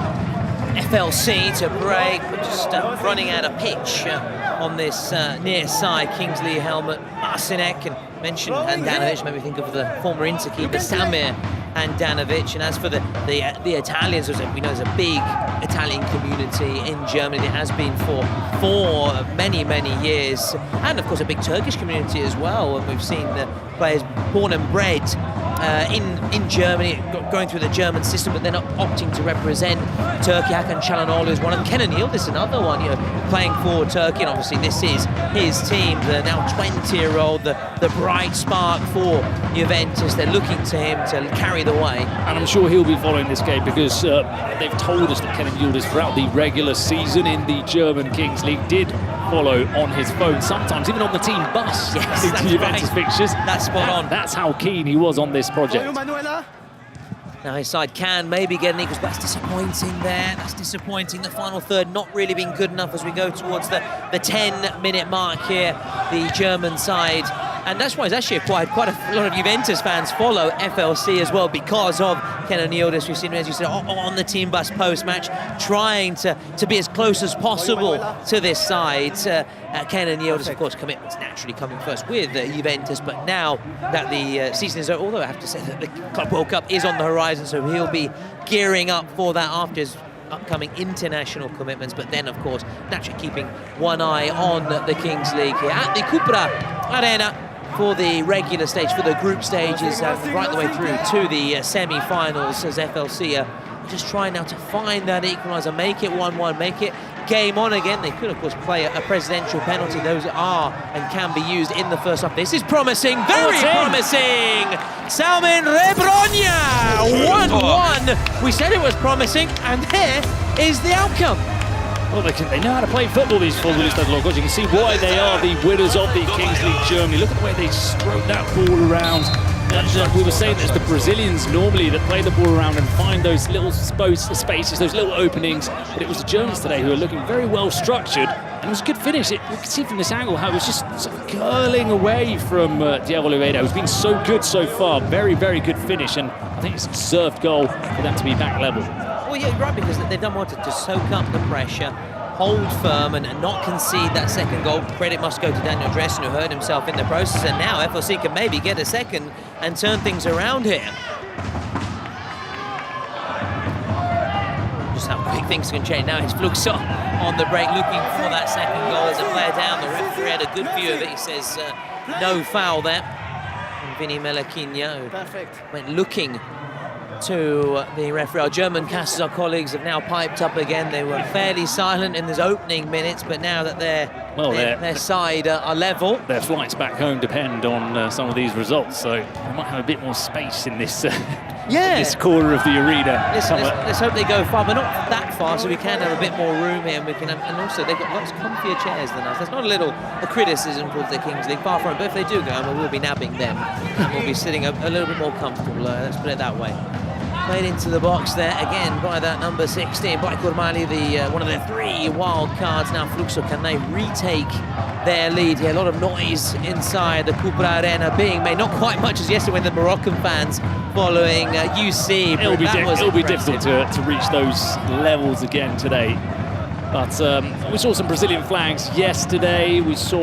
FLC to break, but just running out of pitch on this near side. Kingsley helmet, Marcinek, and mentioned Handanovic, made me think of the former Inter keeper Samir Handanovic. And as for the Italians, we know there's a big Italian community in Germany. It has been for many, many years. And of course a big Turkish community as well. And we've seen the players born and bred in Germany, going through the German system, but they're not opting to represent Turkey. Hakan Çalhanoğlu is one of them. Kenan Yıldız, another one, playing for Turkey. And obviously this is his team, the now 20-year-old, the bright spark for Juventus. They're looking to him to carry the way. And I'm sure he'll be following this game because they've told us that Kenan Yıldız throughout the regular season in the German Kings League did follow on his phone, sometimes even on the team bus. Yes, to that's Juventus right. fixtures. That's spot on. That's how keen he was on this project. Now his side can maybe get an equals, but that's disappointing there. That's disappointing. The final third not really being good enough as we go towards the 10-minute mark here, the German side. And that's why it's actually quite a lot of Juventus fans follow FLC as well, because of Kenan Yıldız. We've seen him, as you said, on the team bus post-match, trying to be as close as possible to this side. Kenan Yıldız, of course, commitments naturally coming first with Juventus, but now that the season is over, although I have to say that the Club World Cup is on the horizon, so he'll be gearing up for that after his upcoming international commitments, but then, of course, naturally keeping one eye on the Kings League here at the Cupra Arena for the regular stage, for the group stages, right the way through to the semi-finals, as FLC are just trying now to find that equaliser, make it 1-1, make it game on again. They could, of course, play a presidential penalty. Those are and can be used in the first half. This is promising, very promising. Salmin Rebronia, 1-1. We said it was promising, and here is the outcome. Well, they know how to play football, these futbolistas locos. You can see why they are the winners of the Kings League Germany. Look at the way they stroke that ball around. And we were saying that it's the Brazilians normally that play the ball around and find those little spaces, those little openings. But it was the Germans today who are looking very well structured. And it was a good finish. You could see from this angle how it was just sort of curling away from Diego Oliveira, who's been so good so far. Very, very good finish. And I think it's a deserved goal for them to be back level. Well, yeah, you're right, because they've done well to soak up the pressure, hold firm and not concede that second goal. Credit must go to Daniel Dresen, who hurt himself in the process, and now FLC can maybe get a second and turn things around here. Just how quick things can change. Now it's Fluxo on the break looking for that second goal. There's a player down. The referee had a good view of it. He says no foul there. And Vinny Melaquinha, who went looking to the referee. Our German casters, our colleagues, have now piped up again. They were fairly silent in those opening minutes, but now that their side are level. Their flights back home depend on some of these results, so they might have a bit more space in this this corner of the arena. Let's hope they go far, but not that far, so we can have a bit more room here, and we can. And also, they've got lots comfier chairs than us. There's not a criticism towards the Kings League, far from it. But if they do go, we'll be nabbing them, and we'll be sitting a little bit more comfortable. Let's put it that way. Played into the box there again by that number 16, by Kurmali, one of their 3 wild cards. Now Fluxo, can they retake their lead here? A lot of noise inside the Cupra Arena being made, not quite much as yesterday when the Moroccan fans following UC. It'll be difficult to reach those levels again today. But we saw some Brazilian flags yesterday. We saw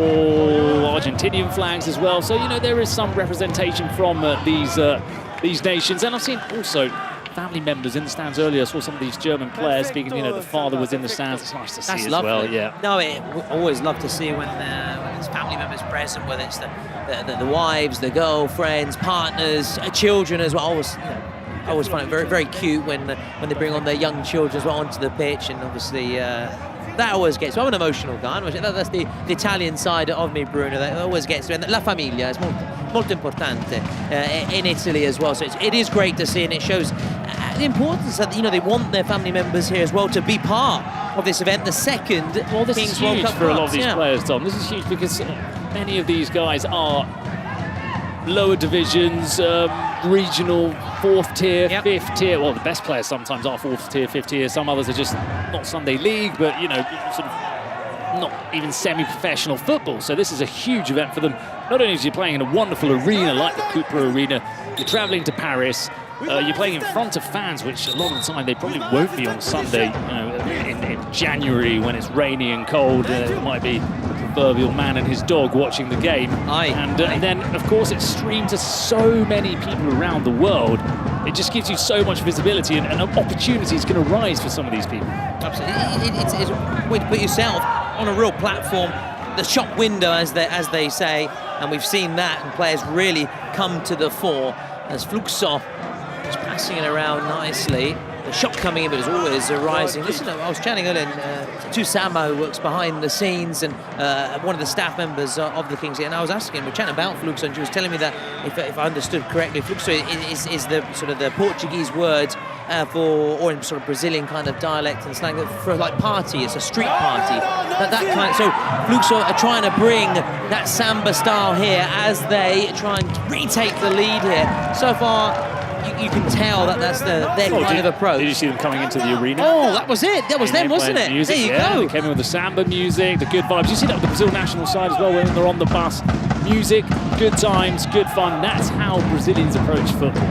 Argentinian flags as well. So, there is some representation from these nations. And I've seen also family members in the stands earlier. I saw some of these German players speaking, the father was in the stands. It's nice to see as well, yeah. No, we always love to see when there's family members present, whether it's the wives, the girlfriends, partners, children as well. I always find it very, very cute when they bring on their young children as well onto the pitch, and obviously that always gets. So I'm an emotional guy. That's the Italian side of me, Bruno. That always gets. And La Famiglia is molto importante in Italy as well. So it is great to see, and it shows the importance that they want their family members here as well to be part of this event. The second this Kings is World huge Cup for a lot of these yeah. players, Tom. This is huge because many of these guys are lower divisions, regional, 4th tier, 5th tier. Well, the best players sometimes are 4th tier, 5th tier. Some others are just not Sunday league, but sort of not even semi-professional football. So this is a huge event for them. Not only is you playing in a wonderful arena like the Cupra Arena, you're traveling to Paris. You're playing in front of fans, which a lot of the time they probably won't be on Sunday. In January when it's rainy and cold, it might be proverbial man and his dog watching the game. And then, of course, it's streamed to so many people around the world. It just gives you so much visibility, and opportunities can arise for some of these people. Absolutely. It's a way to put yourself on a real platform, the shop window, as they say, and we've seen that, and players really come to the fore as Fluxo is passing it around nicely. The shot coming in, but as always, rising. Listen, I was chatting earlier to Samba, who works behind the scenes, and one of the staff members of the Kings League, and I was asking, we're chatting about Fluxo, and she was telling me that, if I understood correctly, Fluxo is the sort of the Portuguese word for, or in sort of Brazilian kind of dialect and slang, for like party. It's a street party. That kind. So Fluxo are trying to bring that Samba style here as they try and retake the lead here. So far, you can tell that that's their kind of approach. Did you see them coming into the arena? Oh, that was it. That was them, wasn't it? Music, there you go. go. They came in with the samba music, the good vibes. You see that with the Brazil national side as well, when they're on the bus. Music, good times, good fun. That's how Brazilians approach football.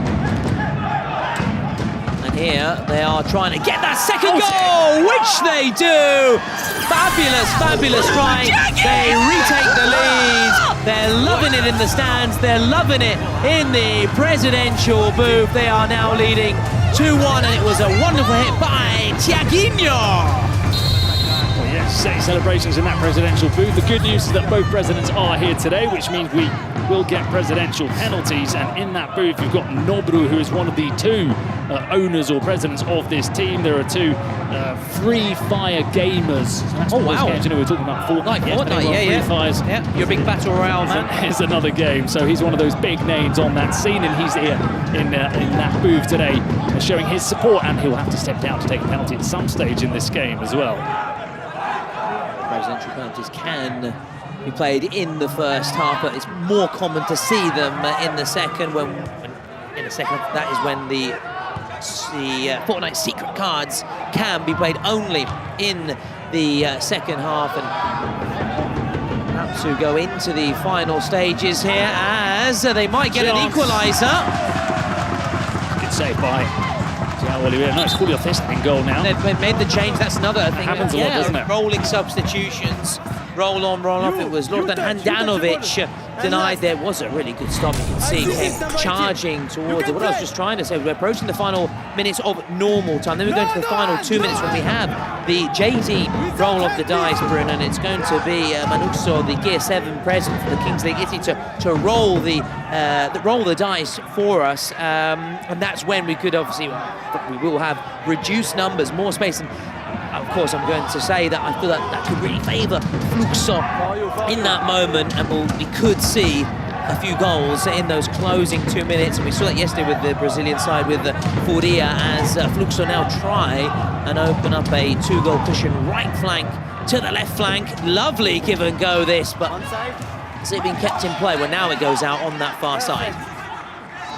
And here they are trying to get that second goal, which they do. Fabulous trying. They retake the lead. They're loving it in the stands. They're loving it in the presidential booth. They are now leading 2-1, and it was a wonderful hit by Thiaguinho. Well, yes, celebrations in that presidential booth. The good news is that both presidents are here today, which means we will get presidential penalties. And in that booth, you've got Nobru, who is one of the two owners or presidents of this team. There are two Free Fire gamers. So that's wow. Games. You know, we're talking about Fortnite. Yeah. Free Fires. Yeah, you're a big battle royale man. Is another game. So he's one of those big names on that scene, and he's here in that booth today, showing his support, and he'll have to step down to take a penalty at some stage in this game as well. Presidential penalties can be played in the first half, but it's more common to see them in the second. That is when the Fortnite secret cards can be played only in the second half, and perhaps to go into the final stages here as they might get an equaliser. Good save by Oliveira. No, it's Julio César in goal now. They've made the change. That's another thing. Happens a lot, doesn't it? Rolling substitutions, roll on, roll off. It was Lordan Handanovic denied. There was a really good stop. You can see him charging towards it. What I was just trying to say, we're approaching the final minutes of normal time. Then we're going to the final 2 minutes when we have the JD roll of the dice, Bruno, and it's going to be Manuxo, the Gear 7 president for the Kings League Italy, to roll the dice for us, and that's when we could obviously, we will have reduced numbers, more space, and of course I'm going to say that I feel that could really favour Fluxo in that moment, and we could see a few goals in those closing 2 minutes, and we saw that yesterday with the Brazilian side with Furia, as Fluxo now try and open up a 2-goal cushion right flank to the left flank. Lovely give and go this, but has it been kept in play? Well, now it goes out on that far side.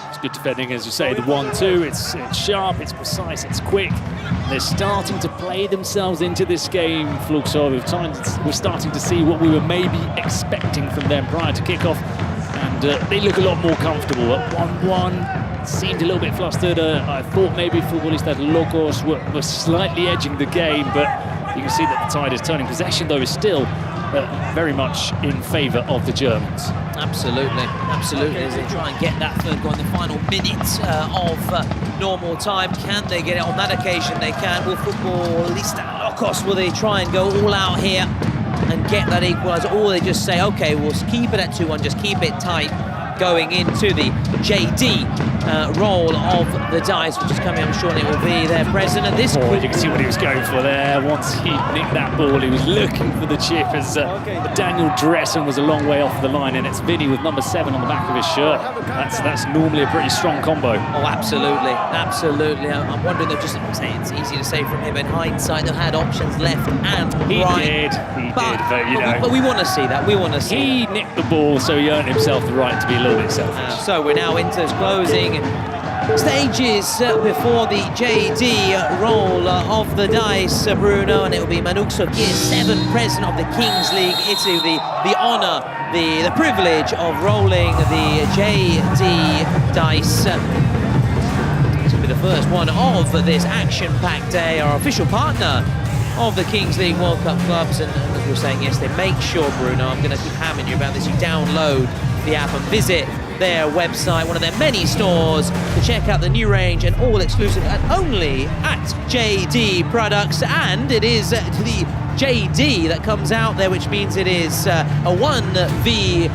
It's good defending, as you say, the 1-2, it's sharp, it's precise, it's quick. They're starting to play themselves into this game, Fluxo. We're starting to see what we were maybe expecting from them prior to kickoff, and they look a lot more comfortable. At 1-1, seemed a little bit flustered. I thought maybe Futbolistas Locos were slightly edging the game, but you can see that the tide is turning. Possession, though, is still very much in favour of the Germans. Absolutely, as they try and get that third goal in the final minutes of normal time. Can they get it on that occasion? They can. Will Futbolistas Locos, will they try and go all out here and get that equaliser, or they just say, okay, we'll keep it at 2-1, just keep it tight, going into the JD roll of the dice, which is coming up shortly. It will be their president. This you can see what he was going for there. Once he nicked that ball, he was looking for the chip, as Daniel Dressen was a long way off the line, and it's Vinny with number 7 on the back of his shirt. That's normally a pretty strong combo. Oh, absolutely. I'm wondering, they're just saying it's easy to say from him. In hindsight, they've had options left and right. He did, but you know. But we want to see that. He nicked the ball, so he earned himself the right to be a little bit selfish. So we're now into those closing stages before the JD roll of the dice, Bruno, and it will be Manuxo, Gear 7, president of the Kings League Italy, the honour, the privilege of rolling the JD dice. It's going to be the first one of this action-packed day. Our official partner of the Kings League World Cup clubs. And as we were saying yesterday, make sure, Bruno, I'm going to keep hammering you about this, you download the app and visit their website, one of their many stores, to check out the new range and all exclusive and only at JD Products. And it is the JD that comes out there, which means it is a 1v1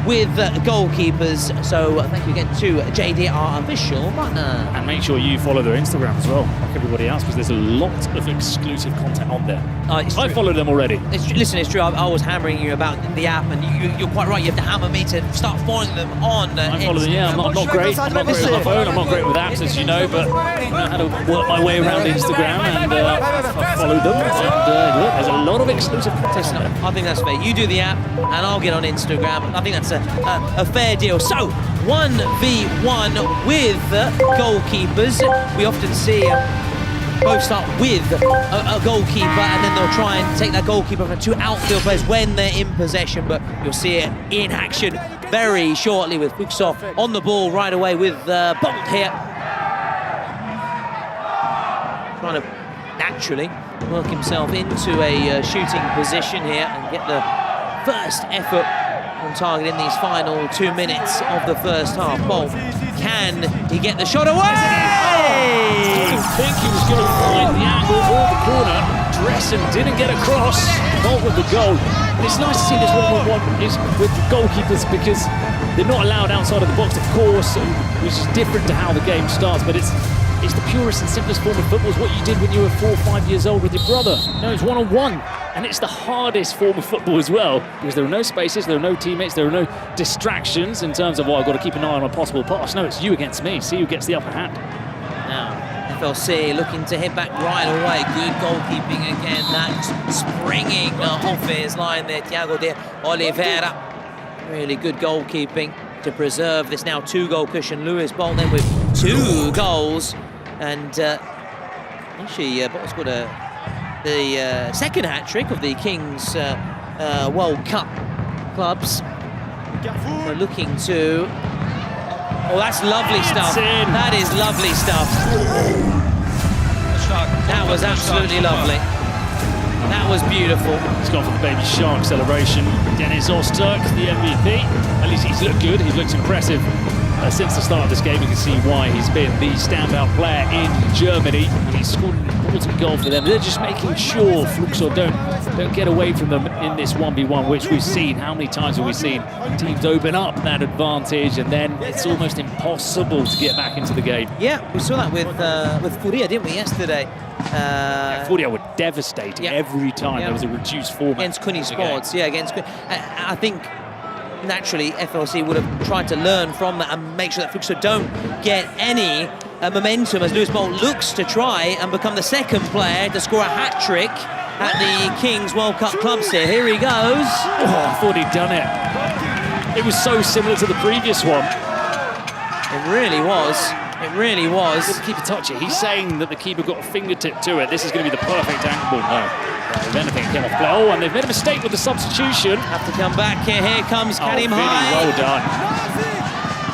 with goalkeepers. So thank you again to JD, our official partner. And make sure you follow their Instagram as well, like everybody else, because there's a lot of exclusive content on there. I follow them already. Listen, it's true. I was hammering you about the app, and you're quite right. You have to hammer me to start following them on. I follow them. Yeah, I'm not great. I'm not great on my phone. I'm not great with apps, as you know, but I know how to work my way around Instagram, and I follow them. And look, there's a lot of exclusive content. I think that's fair. You do the app, and I'll get on Instagram. I think that's a fair deal. So 1v1 with goalkeepers. We often see both start with a goalkeeper, and then they'll try and take that goalkeeper from two outfield players when they're in possession, but you'll see it in action very shortly with Fuxo on the ball right away with Bolt here. Trying to naturally work himself into a shooting position here and get the first effort on target in these final 2 minutes of the first half. Bolt, can he get the shot away? I didn't think he was going to find the angle or the corner. Dressen didn't get across. Bolt with the goal. And it's nice to see this 1-1-1 with the goalkeepers, because they're not allowed outside of the box, of course, which is different to how the game starts. But it's the purest and simplest form of football. It's what you did when you were 4 or 5 years old with your brother. No, it's 1-on-1. And it's the hardest form of football as well, because there are no spaces, there are no teammates, there are no distractions in terms of, well, I've got to keep an eye on a possible pass. No, it's you against me. See who gets the upper hand. Now, FLC looking to hit back right away. Good goalkeeping again. That's springing off his line there, Thiago de Oliveira. Really good goalkeeping to preserve this now 2-goal cushion. Lewis Bolt then with 2 goals. And actually, Bolt's got the second hat-trick of the Kings World Cup clubs. We're looking to... Oh, that's lovely stuff. That is lovely stuff. That was absolutely lovely. That was beautiful. He's gone for the baby shark celebration. Dennis Ozturk, the MVP. At least he's looked good. He's looked impressive. Since the start of this game, you can see why he's been the standout player in Germany, and he's scored an important goal for them. They're just making sure Fuxo don't get away from them in this 1v1, which we've seen. How many times have we seen teams open up that advantage, and then it's almost impossible to get back into the game? Yeah, we saw that with Furia, didn't we, yesterday? Furia were devastating every time there was a reduced format. Against Cunny Sports, against Cunny. I think naturally FLC would have tried to learn from that and make sure that Fuxo don't get any momentum as Lewis Bolt looks to try and become the second player to score a hat-trick at the Kings World Cup clubs here. Here he goes. Oh, I thought he'd done it. It was so similar to the previous one. It really was. It really was. The keeper touch it. He's saying that the keeper got a fingertip to it. This is going to be the perfect angle. No. If anything, it came off play. Oh, and they've made a mistake with the substitution. Have to come back here. Here comes Karim High. Well done.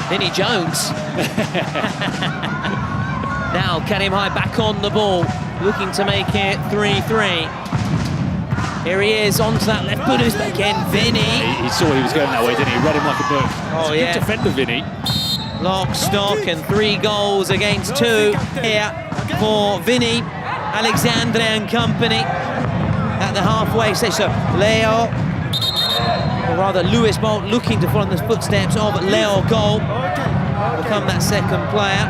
Vinnie Jones. Now Karim High back on the ball, looking to make it 3-3. Here he is, onto that left foot, again, Vinny. He saw he was going that way, didn't he? Read him like a book. Oh, yeah. Good defender, Vinny. Lock, stock, and 3 goals against 2 here for Vinny, Alexandre and company at the halfway stage. So Leo, or rather Lewis Bolt, looking to follow in the footsteps of Leo Goal, become that second player.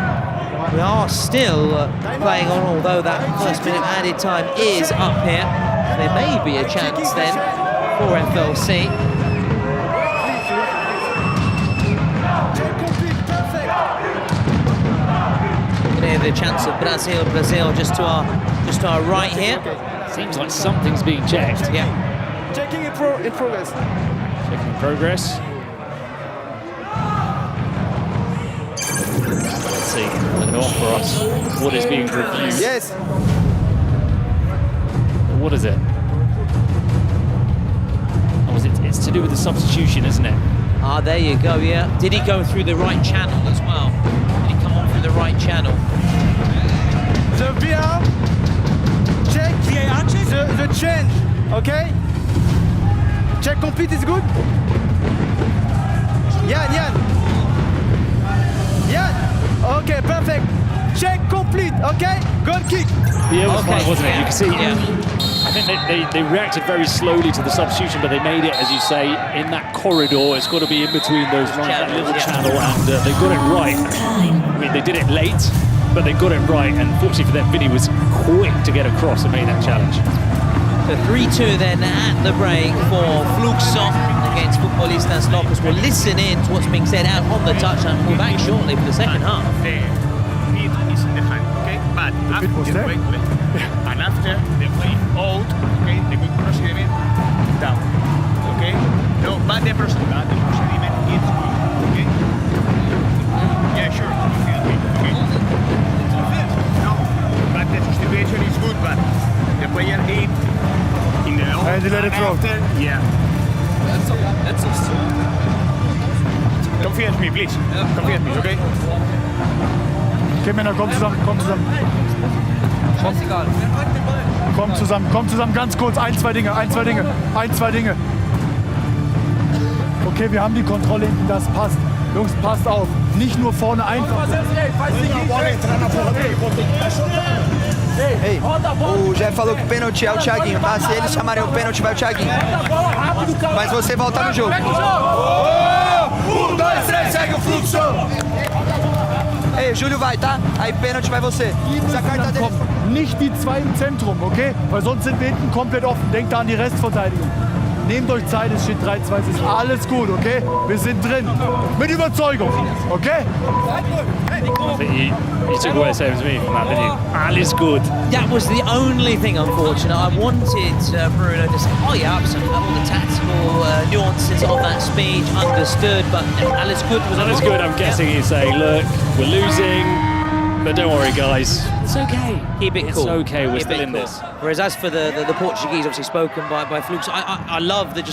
We are still playing on, although that first minute added time is up here. There may be a chance then for FLC. The chance of Brazil just to our right here. Seems like something's being checked. Yeah. Checking in progress. Checking in progress. Let's see. They're going to offer us what is being reviewed. Yes. What is it? Oh, it's to do with the substitution, isn't it? Ah, there you go. Yeah. Did he go through the right channel as well? Did he come on through the right channel? The VR check the change, okay? Check complete is good? Yan. Okay, perfect. Check complete, okay? Goal kick. Yeah, it was fine, wasn't it? You can see, I think they reacted very slowly to the substitution, but they made it, as you say, in that corridor. It's got to be in between those lines, that little channel, and they got it right. I mean, they did it late, but they got it right, and fortunately for them, Vinny was quick to get across and make that challenge. So 3-2 then at the break for Fluxo against Futbolistas Locos. We'll listen in to what's being said out on the touchline. We'll back shortly for the second half. The feet is in the hand, okay? But after the break, and after the play out, okay, the good procedure down, okay? No, but the procedure is good, okay? Yeah, sure, you feel me, okay? No, but the situation is good, but the player ate in the out, And let it throw. after, yeah. That's so Confidence me, please. Confidence me, okay? Okay, Männer, kommt zusammen. Kommt zusammen, ganz kurz. Ein, zwei Dinge. Okay, wir haben die Kontrolle hinten, das passt. Jungs, passt auf. Nicht nur vorne einfach. Ei, o Jeff falou que o pênalti é o Thiaguinho, tá? Se eles chamarem o pênalti, vai o Thiaguinho. Mas você volta no jogo. 1, 2, 3, segue o fluxo! Ei, o Júlio vai, tá? Aí pênalti vai você. Essa carta dele. Nicht die zwei im Zentrum, okay? Weil sonst sind wir hinten komplett offen. Denkt da an die Restverteidigung. Nehmt euch Zeit, es steht 3-2, es ist alles gut, okay? Wir sind drin. Mit Überzeugung, okay? I think you took away the same as me from that, didn't you? Alles good. That was the only thing unfortunate. I wanted Bruno to say, oh yeah, all the tactical nuances of that speech understood, but Alice Good was Alice Good, I'm guessing he's saying, look, we're losing, but don't worry, guys. It's okay. Keep it cool. It's okay, we're Keep still it in cool. this. Whereas as for the Portuguese, obviously spoken by Flukes, I love the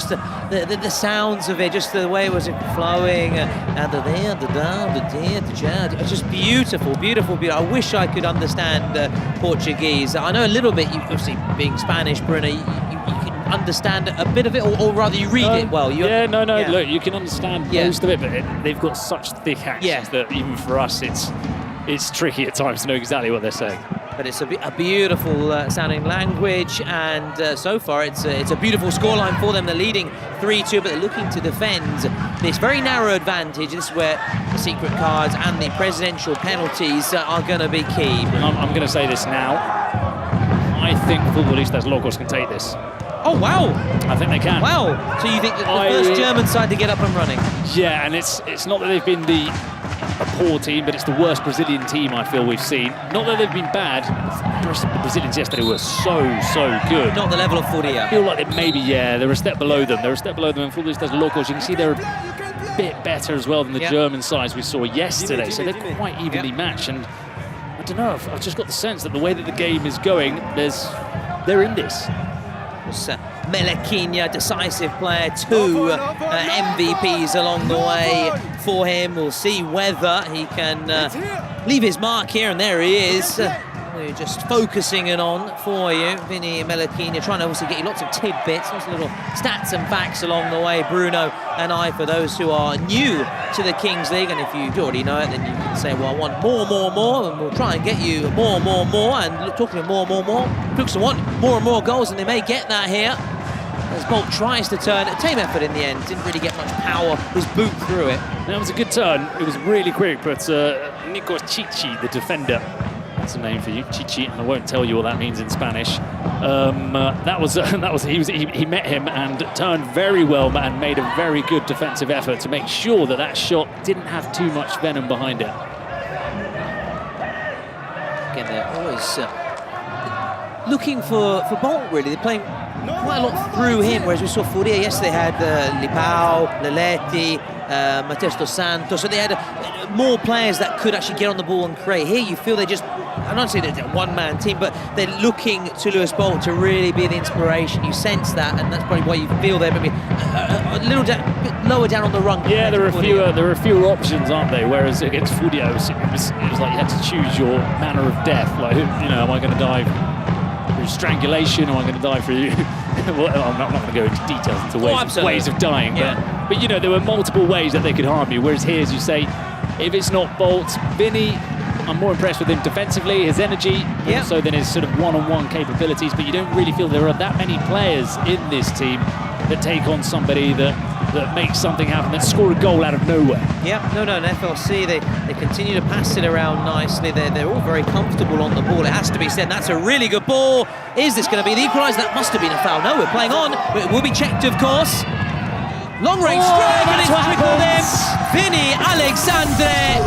sounds of it, just the way it was flowing, and the there, the down, the there, the jab. It's just beautiful. I wish I could understand Portuguese. I know a little bit, obviously being Spanish, Bruno, you can understand a bit of it, or rather you read it well. Yeah, look, you can understand most of it, but they've got such thick accents that even for us, it's tricky at times to know exactly what they're saying. But it's a beautiful sounding language, and so far it's a beautiful scoreline for them. They're leading 3-2, but they're looking to defend this very narrow advantage. This is where the secret cards and the presidential penalties are going to be key. I'm going to say this now. I think Futbolistas Locos can take this. Oh, wow. I think they can. Wow. So you think that the first German side to get up and running? Yeah, and it's not that they've been a poor team, but it's the worst Brazilian team I feel we've seen. Not that they've been bad. The Brazilians yesterday were so good. Not the level of Furia. I feel like they're a step below them. They're a step below them, and Futbolistas Locos, you can see they're a bit better as well than the German sides we saw yesterday. So they're quite evenly matched, and I don't know, I've just got the sense that the way that the game is going, they're in this. Melequinha, decisive player, 2 MVPs along the way for him. We'll see whether he can leave his mark here, and there he is. We're just focusing it on for you, Vinny Melequinha, trying to obviously get you lots of tidbits, lots of little stats and facts along the way. Bruno and I, for those who are new to the Kings League, and if you already know it, then you can say, well, I want more, and we'll try and get you more, and talking of more, Brooks want more and more goals, and they may get that here. As Bolt tries to turn, a tame effort in the end, didn't really get much power, was boot through it. That was a good turn, it was really quick, but Nikos Chichi, the defender, that's a name for you, Chichi, and I won't tell you what that means in Spanish. He met him and turned very well and made a very good defensive effort to make sure that shot didn't have too much venom behind it. Again, they're always looking for Bolt, really. They're playing quite a lot through him, whereas we saw Furia yesterday had Lipao, Leletti, Mateus dos Santos, so they had more players that could actually get on the ball and create. Here you feel I'm not saying they're a one-man team, but they're looking to Lewis Bolt to really be the inspiration. You sense that, and that's probably why you feel they're maybe a little bit lower down on the rung. Yeah, there are fewer options, aren't they? Whereas against Furia, it was like you had to choose your manner of death. Like, am I going to dive through strangulation or I'm going to die through. Well, I'm not going to go into details into ways of dying, but you know, there were multiple ways that they could harm you. Whereas here, as you say, if it's not Bolt, Vinny, I'm more impressed with him defensively, his energy, more so than his sort of one-on-one capabilities. But you don't really feel there are that many players in this team that take on somebody that makes something happen, that score a goal out of nowhere. Yeah, no, in FLC, they continue to pass it around nicely. They're all very comfortable on the ball. It has to be said, that's a really good ball. Is this going to be the equaliser? That must have been a foul. No, we're playing on. It will be checked, of course. Long range strike, and it's trickled in. Vinny Alexandre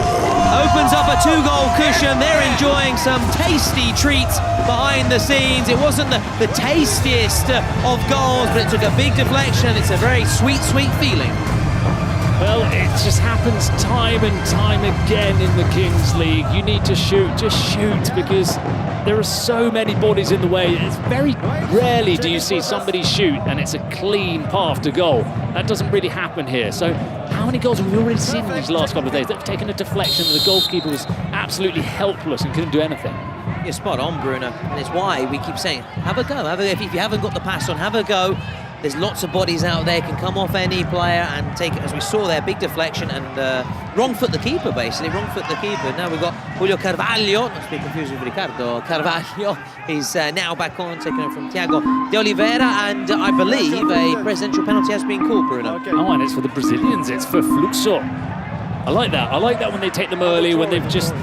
opens up a 2-goal cushion. They're enjoying some tasty treats behind the scenes. It wasn't the tastiest of goals, but it took a big deflection. It's a very sweet, sweet feeling. Well, it just happens time and time again in the Kings League. You need to shoot, just shoot, because there are so many bodies in the way. It's very rarely do you see somebody shoot and it's a clean path to goal. That doesn't really happen here. So how many goals have we already seen in these last couple of days? They've taken a deflection and the goalkeeper was absolutely helpless and couldn't do anything. You're spot on, Bruno, and it's why we keep saying, have a go. If you haven't got the pass on, have a go. There's lots of bodies out there, can come off any player and take it, as we saw there, big deflection and wrong foot the keeper, basically, wrong foot the keeper. Now we've got Julio Carvalho, not to be confused with Ricardo Carvalho. He's now back on, taking it from Thiago de Oliveira, and I believe a presidential penalty has been called, Bruno. Oh, and it's for the Brazilians, it's for Fluxo. I like that when they take them early, when they've just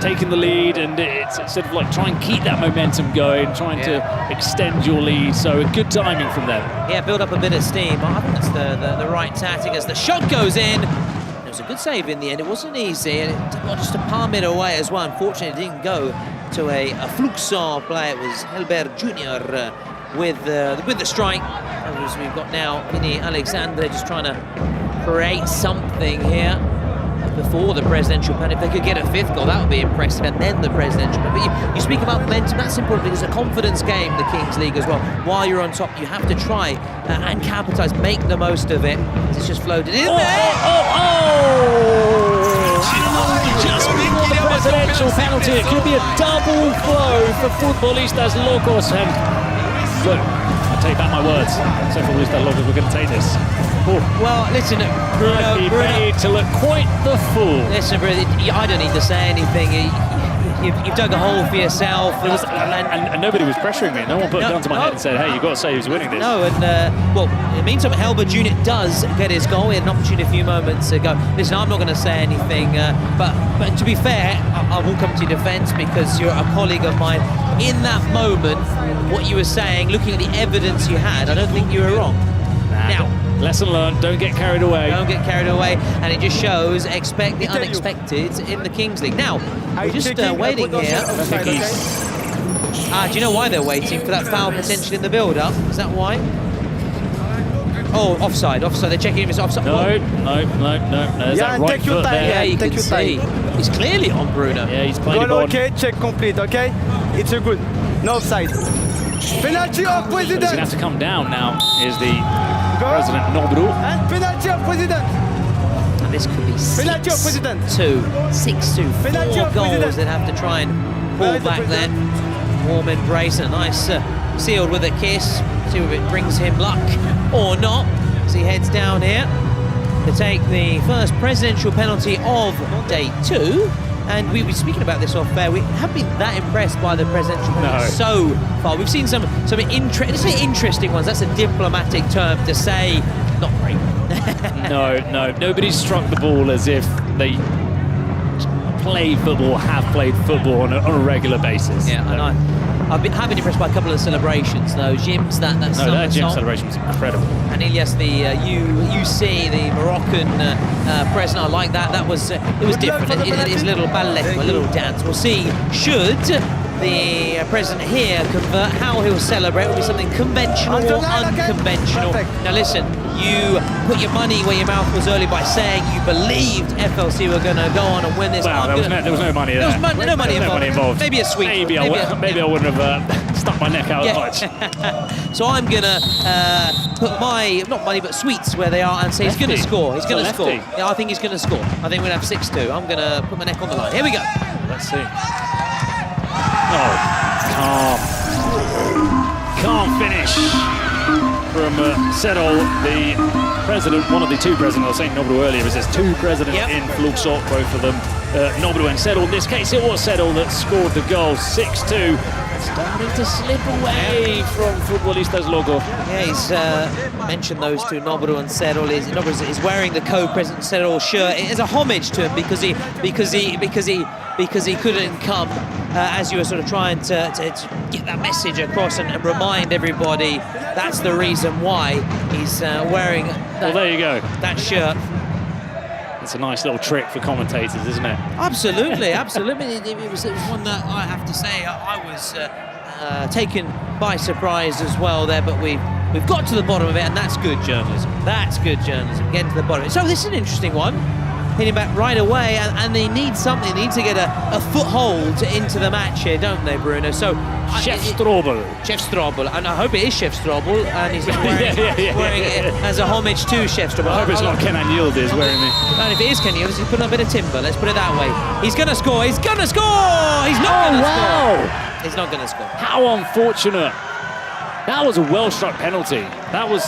taken the lead, and it's sort of like try and keep that momentum going, trying to extend your lead. So good timing from them. Yeah, build up a bit of steam. I think that's the right tactic as the shot goes in. It was a good save in the end. It wasn't easy, and it did not just to palm it away as well. Unfortunately, it didn't go to a Fluxo play. It was Helbert Jr. With the strike. As we've got now Vinny Alexandre just trying to create something here before the presidential penalty. If they could get a 5th goal, that would be impressive, and then the presidential penalty. But you speak about momentum, that's important because it's a confidence game, the Kings League as well. While you're on top, you have to try and capitalise, make the most of it. It's just floated in there. Just before the presidential penalty, it could be a double blow for Futbolistas Locos, and look, I take back my words. So Futbolistas Locos, we're going to take this. Well, listen, Bruno, made to look quite the fool. Listen, Bruno, I don't need to say anything. You've dug a hole for yourself. And nobody was pressuring me. No one put a gun to my head and said, hey, you've got to say who's winning this. No, and, well, it means that Helbert Jr. does get his goal. He had an opportunity a few moments ago. Listen, I'm not going to say anything, but to be fair, I will come to your defence because you're a colleague of mine. In that moment, what you were saying, looking at the evidence you had, I don't think you were wrong. Now, lesson learned, don't get carried away. Don't get carried away, and it just shows expect the unexpected in the Kings League. Now, we're just waiting here. Do you know why they're waiting? For that foul potentially in the build-up? Is that why? Oh, offside. They're checking if it's offside. No. There's that right foot there. Yeah, you can see. He's clearly on, Bruno. Yeah, he's playing it on. Okay, check complete, okay? It's a good. No offside. Penalty of president. He's going to have to come down now, is the President Nobru. And penalty of president. And this could be 6-2. 6-2. 4 goals they'd have to try and pull back then. Warm embrace and a nice sealed with a kiss. See if it brings him luck or not as he heads down here to take the first presidential penalty of day 2. And we were speaking about this off air. We haven't been that impressed by the presidential penalty so far. We've seen some interesting ones. That's a diplomatic term to say not great. No. Nobody's struck the ball as if they play football, have played football on a regular basis. Yeah, and I've been impressed by a couple of the celebrations, though. Jim's that Jim celebration was incredible. And Ilyas, the UC, the Moroccan president, I like that. That was it was different. It's a little ballet, a little dance. We'll see. Should the president here convert, how he'll celebrate will be something conventional or unconventional. Now listen, you put your money where your mouth was early by saying you believed FLC were going to go on and win this. Well, there was no money there. There was no money involved. Maybe a sweet. Maybe I wouldn't have stuck my neck out as much. So I'm going to put my, not money, but sweets where they are and say he's going to score. He's going to score. Yeah, I think he's going to score. I think we're going to have 6-2. I'm going to put my neck on the line. Here we go. Let's see. Oh, calm. can't finish from Serol, the president, one of the two presidents. I was saying Nobru earlier, but there's two presidents in Flugsort, both of them. Nobru and Serol. In this case, it was Serol that scored the goal, 6-2. Starting to slip away from Futbolistas Logo. Yeah, he's mentioned those two, Nobru and Serol. Nobru is wearing the co-president Serol shirt as a homage to him because he couldn't come as you were sort of trying to get that message across and remind everybody that's the reason why he's wearing well, there you go. That shirt. It's a nice little trick for commentators, isn't it? Absolutely, absolutely. It was one that I have to say I was taken by surprise as well there, but we've got to the bottom of it, and that's good journalism. That's good journalism, getting to the bottom of it. So this is an interesting one. Hitting back right away, and they need something. They need to get a foothold into the match here, don't they, Bruno? So Chef Strobel. Chef Strobel, and I hope it is Chef Strobel, and he's wearing it as a homage to Chef Strobel. I hope it's not Kenan Yildiz wearing it. And if it is Kenan Yildiz, he's putting a bit of timber. Let's put it that way. He's going to score. He's going to score. He's not going to score. He's not going to score. How unfortunate. That was a well-struck penalty. That was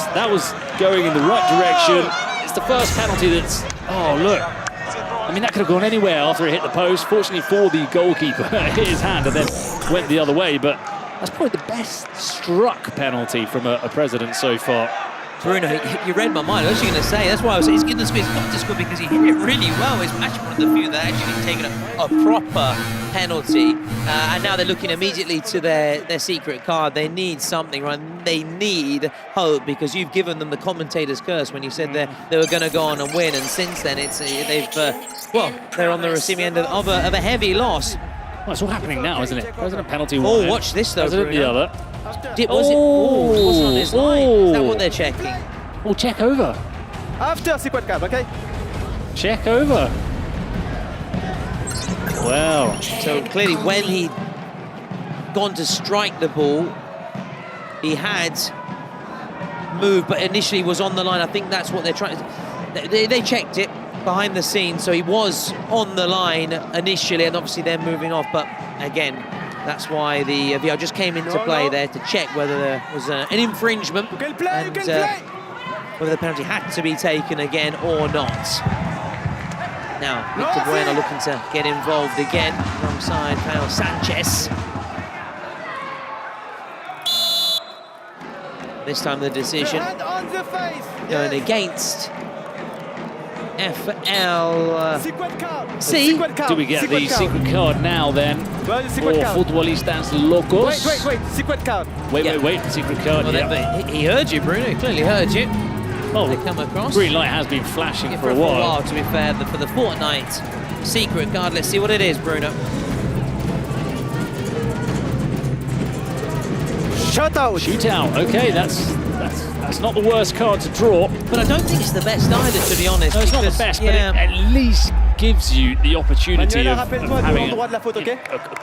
going in the right direction. It's the first penalty that's... Oh, look. I mean, that could have gone anywhere after it hit the post. Fortunately for the goalkeeper, it hit his hand and then went the other way. But that's probably the best struck penalty from a president so far. Bruno, you read my mind. I was actually going to say, that's why I was saying he's got to score because he hit it really well. He's actually one of the few that actually taken a proper penalty. And now they're looking immediately to their secret card. They need something, right? They need hope because you've given them the commentator's curse when you said they were going to go on and win. And since then, they're on the receiving end of a heavy loss. Well, it's all happening now, isn't it? President penalty one. Oh, watch this though, President Bruno. the other. Was it on his line? Is that what they're checking? Oh, check over. After secret card, okay? Check over. Wow. So clearly when he'd gone to strike the ball, he had moved, but initially was on the line. I think that's what they're trying to... They checked it behind the scenes, so he was on the line initially, and obviously they're moving off, but again, that's why the VR just came into play there to check whether there was an infringement and whether the penalty had to be taken again or not. Now, Victor Bueno looking to get involved again alongside Pau Sanchez. This time the decision going against FLC. Do we get the secret card now then for Futbolistas Locos? Wait, secret card. Wait, secret card. Well, he heard you, Bruno, he clearly heard you. Oh, they come across. Green light has been flashing for a while. To be fair, for the Fortnite secret card. Let's see what it is, Bruno. Shootout. Shootout. Okay, that's not the worst card to draw. But I don't think it's the best either, to be honest. No, it's not the best, but it at least gives you the opportunity of having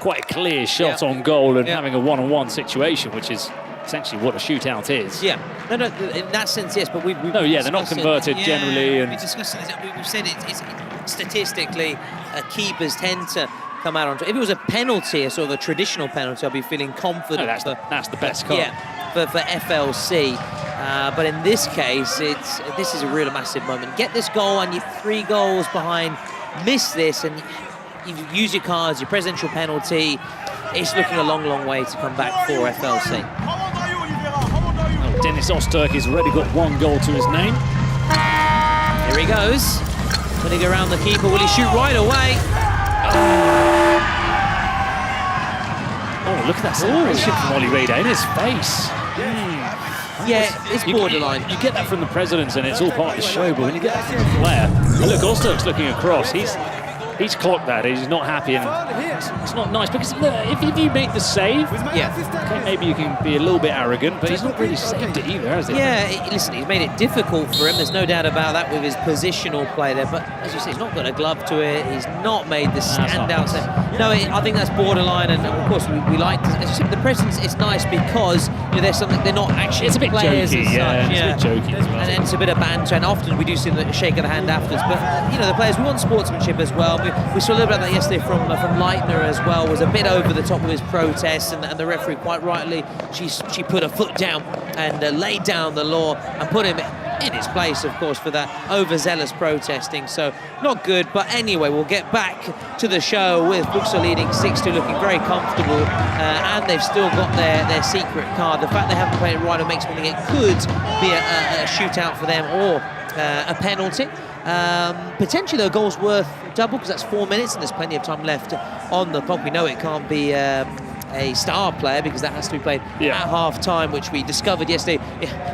quite a clear shot on goal and having a one-on-one situation, which is essentially what a shootout is. Yeah, no, in that sense, yes, but we've they're not converted generally. And we've discussed it. We've said it's statistically, keepers tend to come out on top. If it was a penalty, a sort of a traditional penalty, I'd be feeling confident. No, that's the best card. Yeah, for FLC. But in this case, this is a real massive moment. Get this goal and you're 3 goals behind. Miss this and you use your cards, your presidential penalty. It's looking a long, long way to come back for FLC. Oh, Dennis Öztürk has already got 1 goal to his name. Here he goes. Putting around the keeper. Will he shoot right away? Oh, look at that celebration from Oli Reda in his face. Yeah, it's borderline. You get that from the presidents and it's all part of the show, but when you get that from the player, and look, Öztürk's looking across. He's clocked that. He's not happy, and it's not nice because look, if you make the save, okay, maybe you can be a little bit arrogant, but he's not really saved it either, has he? Yeah, listen, he's made it difficult for him. There's no doubt about that with his positional play there. But as you say, he's not got a glove to it. He's not made the standouts. No, I think that's borderline, and of course we like. As you said, the presence is nice because there's something they're not actually it's a bit players jokey, as such. It's a bit jokey as well. And it's a bit of banter, and often we do see the shake of the hand afterwards. But the players, we want sportsmanship as well. we saw a little bit of that yesterday from Leitner as well. Was a bit over the top of his protest, and the referee quite rightly she put her foot down and laid down the law and put him in his place, of course, for that overzealous protesting. So not good. But anyway, we'll get back to the show with Fluxor leading 6-2, looking very comfortable, and they've still got their secret card. The fact they haven't played it right makes me think it could be a shootout for them or a penalty. Potentially, though, goal's worth double because that's 4 minutes and there's plenty of time left on the clock. We know it can't be a star player because that has to be played at half-time, which we discovered yesterday.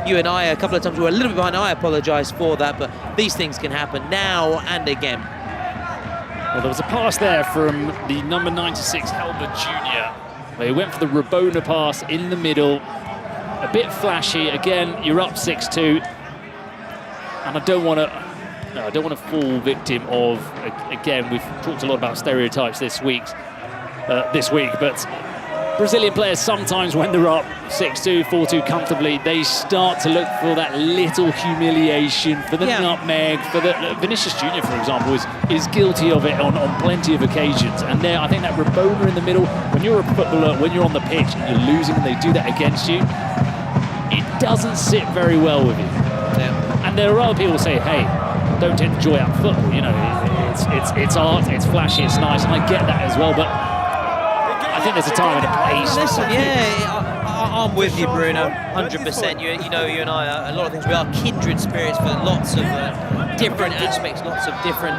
You and I, a couple of times, we were a little bit behind. I apologise for that, but these things can happen now and again. Well, there was a pass there from the number 96, Helber Jr. They went for the Rabona pass in the middle. A bit flashy. Again, you're up 6-2. And I don't want to fall victim of, again, we've talked a lot about stereotypes this week, but Brazilian players sometimes, when they're up 6-2, 4-2 comfortably, they start to look for that little humiliation, for the nutmeg, for the Vinicius Junior, for example, is guilty of it on plenty of occasions. And there, I think that Rabona in the middle, when you're a footballer, when you're on the pitch and you're losing and they do that against you, it doesn't sit very well with you. And there are other people who say, hey, don't enjoy our football, you know, it's art, it's flashy, it's nice, and I get that as well, but I think there's a time and a place. Listen, I'm with you, Bruno, 100%. You know, you and I, a lot of things, we are kindred spirits for lots of different aspects, lots of different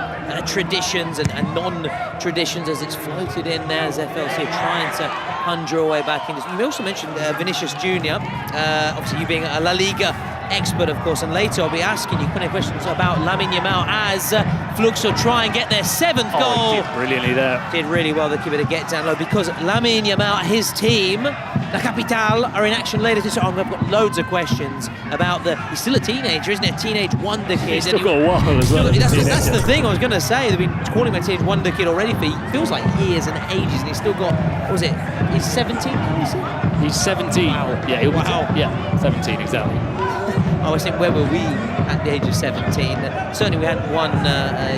traditions and non-traditions as it's floated in there, as FLC are trying to conjure a way back in. You also mentioned Vinicius Junior, obviously you being a La Liga expert, of course, and later I'll be asking you plenty of questions about Lamine Yamal as Fluxor try and get their 7th goal. He did brilliantly there. Did really well to keep it a get down low because Lamine Yamal, his team, La Capitale, are in action later this. I've got loads of questions about he's still a teenager, isn't it? A teenage wonder kid. He's still got a while as well. That's the thing I was going to say. They've been calling him a teenage wonder kid already for feels like years and ages, and he's still got, what was it? He's 17, is he? He's 17. Wow. Yeah, yeah, 17 exactly. I was thinking, where were we at the age of 17? Certainly we hadn't won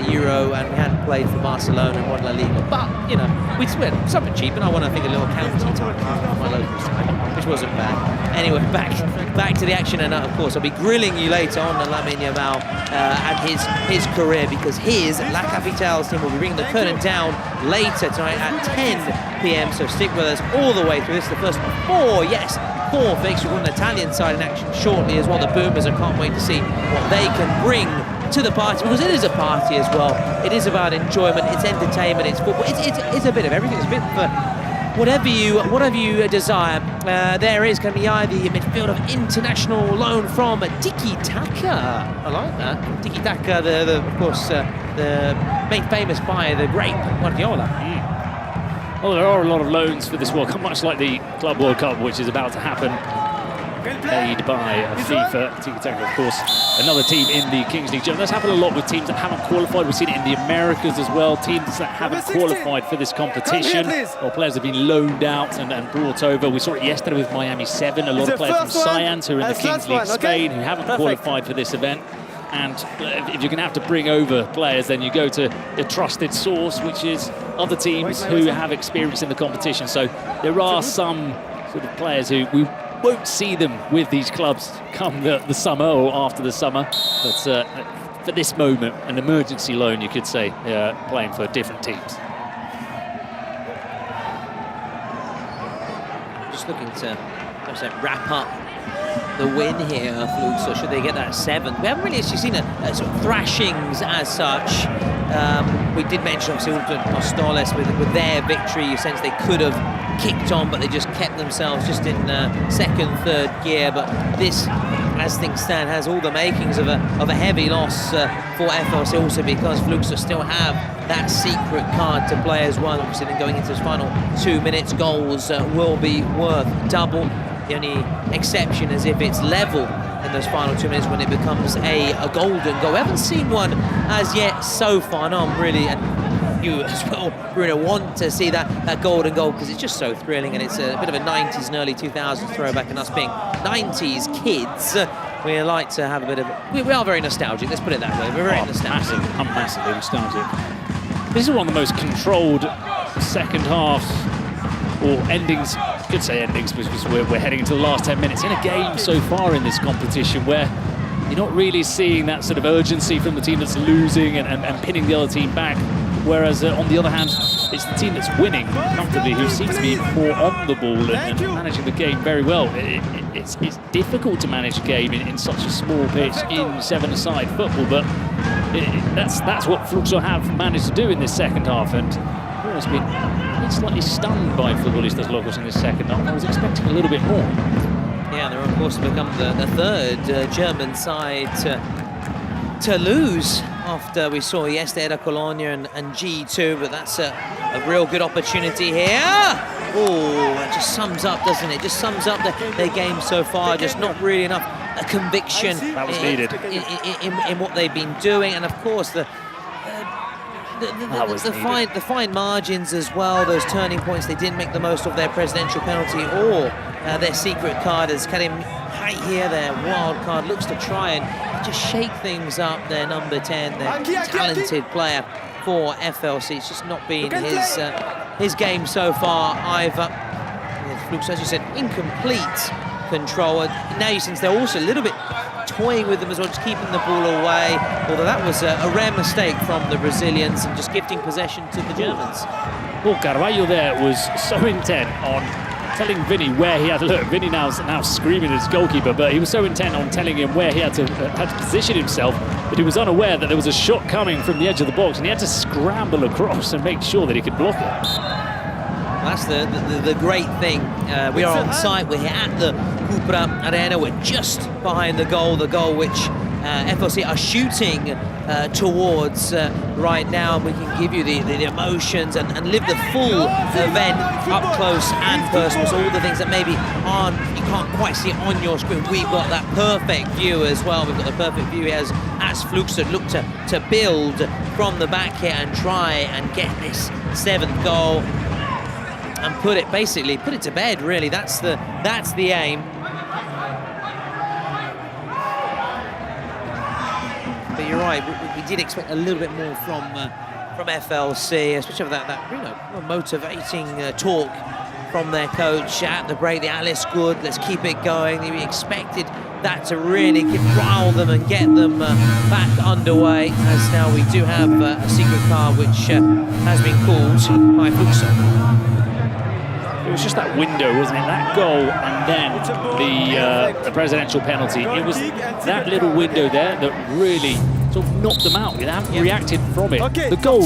Euro and we hadn't played for Barcelona and won La Liga. But, you know, we spent something cheap, and I won, I think, a little county time for my local side, which wasn't bad. Anyway, back to the action, and of course I'll be grilling you later on Lamine Yamal and his career, because his La Capitale's team will be bringing the curtain down later tonight at 10 p.m. So stick with us all the way through. This is the first of 4 fixtures. We've got an Italian side in action shortly as well. The Boomers, I can't wait to see what they can bring to the party, because it is a party as well. It is about enjoyment, it's entertainment, it's football, it's a bit of everything. It's a bit for whatever you desire. There is going to be the midfield of international loan from Tiki Taka. I like that. Tiki Taka, of course, made famous by the great Guardiola. Well, there are a lot of loans for this World Cup, much like the Club World Cup, which is about to happen, paid by FIFA. Tiki Taka, of course, another team in the Kings League. That's happened a lot with teams that haven't qualified. We've seen it in the Americas as well, teams that haven't qualified for this competition, or players have been loaned out and brought over. We saw it yesterday with Miami 7, a lot of players from Cyan who are in the Kings League Spain who haven't qualified for this event. And if you're going to have to bring over players, then you go to a trusted source, which is other teams who have experience in the competition. So there are some sort of players who we won't see them with these clubs come the summer or after the summer. But for this moment, an emergency loan, you could say, playing for different teams. Just looking to wrap up the win here, Fluxor, should they get that 7th. We haven't really actually seen a sort of thrashings as such. We did mention, obviously, Mostoles with their victory. You sense they could have kicked on, but they just kept themselves just in 2nd, 3rd gear. But this, as things stand, has all the makings of a heavy loss for FLC, also because Fluxor still have that secret card to play as well. Obviously, then going into this final 2 minutes, goals will be worth double. The only exception is if it's level in those final 2 minutes when it becomes a golden goal. We haven't seen one as yet so far. No, I'm really, and you as well, Bruno, want to see that golden goal because it's just so thrilling, and it's a bit of a 90s and early 2000s throwback, and us being 90s kids, we like to have a bit of, we are very nostalgic, let's put it that way. We're very nostalgic. I'm massively nostalgic. This is one of the most controlled second halves, or endings, I could say endings, because we're heading into the last 10 minutes in a game so far in this competition where you're not really seeing that sort of urgency from the team that's losing and pinning the other team back. Whereas on the other hand, it's the team that's winning comfortably who seems to be more on the ball and managing the game very well. It's difficult to manage a game in such a small pitch in seven-a-side football, but that's what Fluxo have managed to do in this second half. And has been slightly stunned by Futbolistas Locos in this second half. I was expecting a little bit more. Yeah, they're of course become the third German side to lose after we saw yesterday at Colonia and G2, but that's a real good opportunity here. Oh, it just sums up, doesn't it? Just sums up their game so far. Just not really enough conviction that was needed in what they've been doing, and of course the fine margins as well. Those turning points, they didn't make the most of their presidential penalty or their secret card, as Karim Hay here, their wild card, looks to try and just shake things up. Their number 10, their talented player for FLC. It's just not been his game so far either. Flux, as you said, incomplete control. Now you sense they're also a little bit toying with them as well, just keeping the ball away. Although that was a rare mistake from the Brazilians and just gifting possession to the Germans. Well, Carvalho there was so intent on telling Vinny where he had to look. Vinny now screaming at his goalkeeper, but he was so intent on telling him where he had to position himself that he was unaware that there was a shot coming from the edge of the box, and he had to scramble across and make sure that he could block it. That's the great thing. We are on site. We're here at the Cupra Arena. We're just behind the goal which FLC are shooting towards right now. We can give you the emotions and live the full event up close and personal. So all the things that maybe you can't quite see on your screen, we've got that perfect view as well. We've got the perfect view as Fluxo look to build from the back here and try and get this 7th goal and put it to bed. Really, that's the aim. But you're right, we did expect a little bit more from FLC, especially that motivating talk from their coach at the break. The Alice good, let's keep it going. We expected that to really rile them and get them back underway, as now we do have a secret card which has been called by Fluxo. It was just that window, wasn't it? That goal and then the presidential penalty. It was that little window there that really sort of knocked them out. They haven't reacted from it. The goal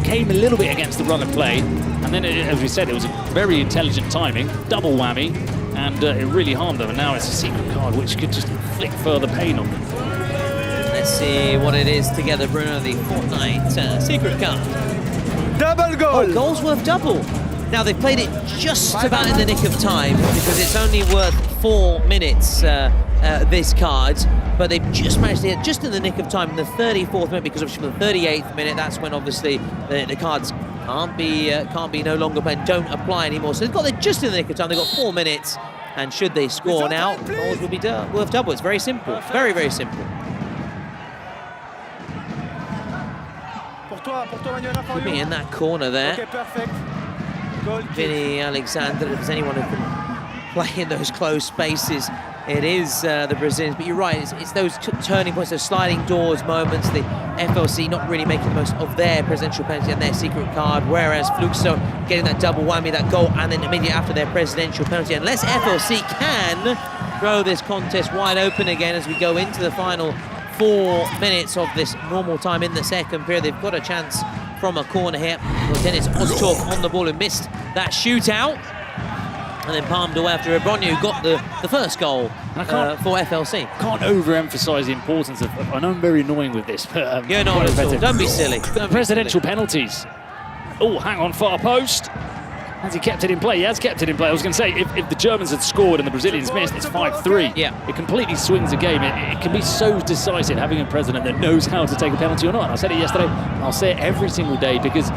came a little bit against the run of play, and then, as we said, it was a very intelligent timing, double whammy, and it really harmed them. And now it's a secret card which could just inflict further pain on them. Let's see what it is together, Bruno. The Fortnite secret card. Double goal. Oh, goals worth double. Now, they played it just about in the nick of time because it's only worth 4 minutes, this card, but they've just managed to hit just in the nick of time in the 34th minute, because obviously from the 38th minute, that's when obviously the cards can't be no longer played, don't apply anymore. So they've got there just in the nick of time. They've got 4 minutes, and should they score now, goals will be worth double. It's very simple, very, very simple. Could be in that corner there. Okay, perfect. Vinny Alexander, if there's anyone who can play in those close spaces, it is the Brazilians. But you're right, it's those turning points, those sliding doors moments, the FLC not really making the most of their presidential penalty and their secret card, whereas Fluxo getting that double whammy, that goal, and then immediately after their presidential penalty. Unless FLC can throw this contest wide open again as we go into the final 4 minutes of this normal time in the second period, they've got a chance from a corner here. Well, Dennis Ozturk on the ball, who missed that shootout, and then palmed away after Ebronio, who got the first goal for FLC. Can't overemphasize the importance of, I know I'm very annoying with this, but you're not at all. Don't be silly. Presidential penalties. Oh, hang on, far post. Has he kept it in play? He has kept it in play. I was going to say, if the Germans had scored and the Brazilians missed, it's 5-3. Yeah. It completely swings a game. It can be so decisive having a president that knows how to take a penalty or not. And I said it yesterday, I'll say it every single day, because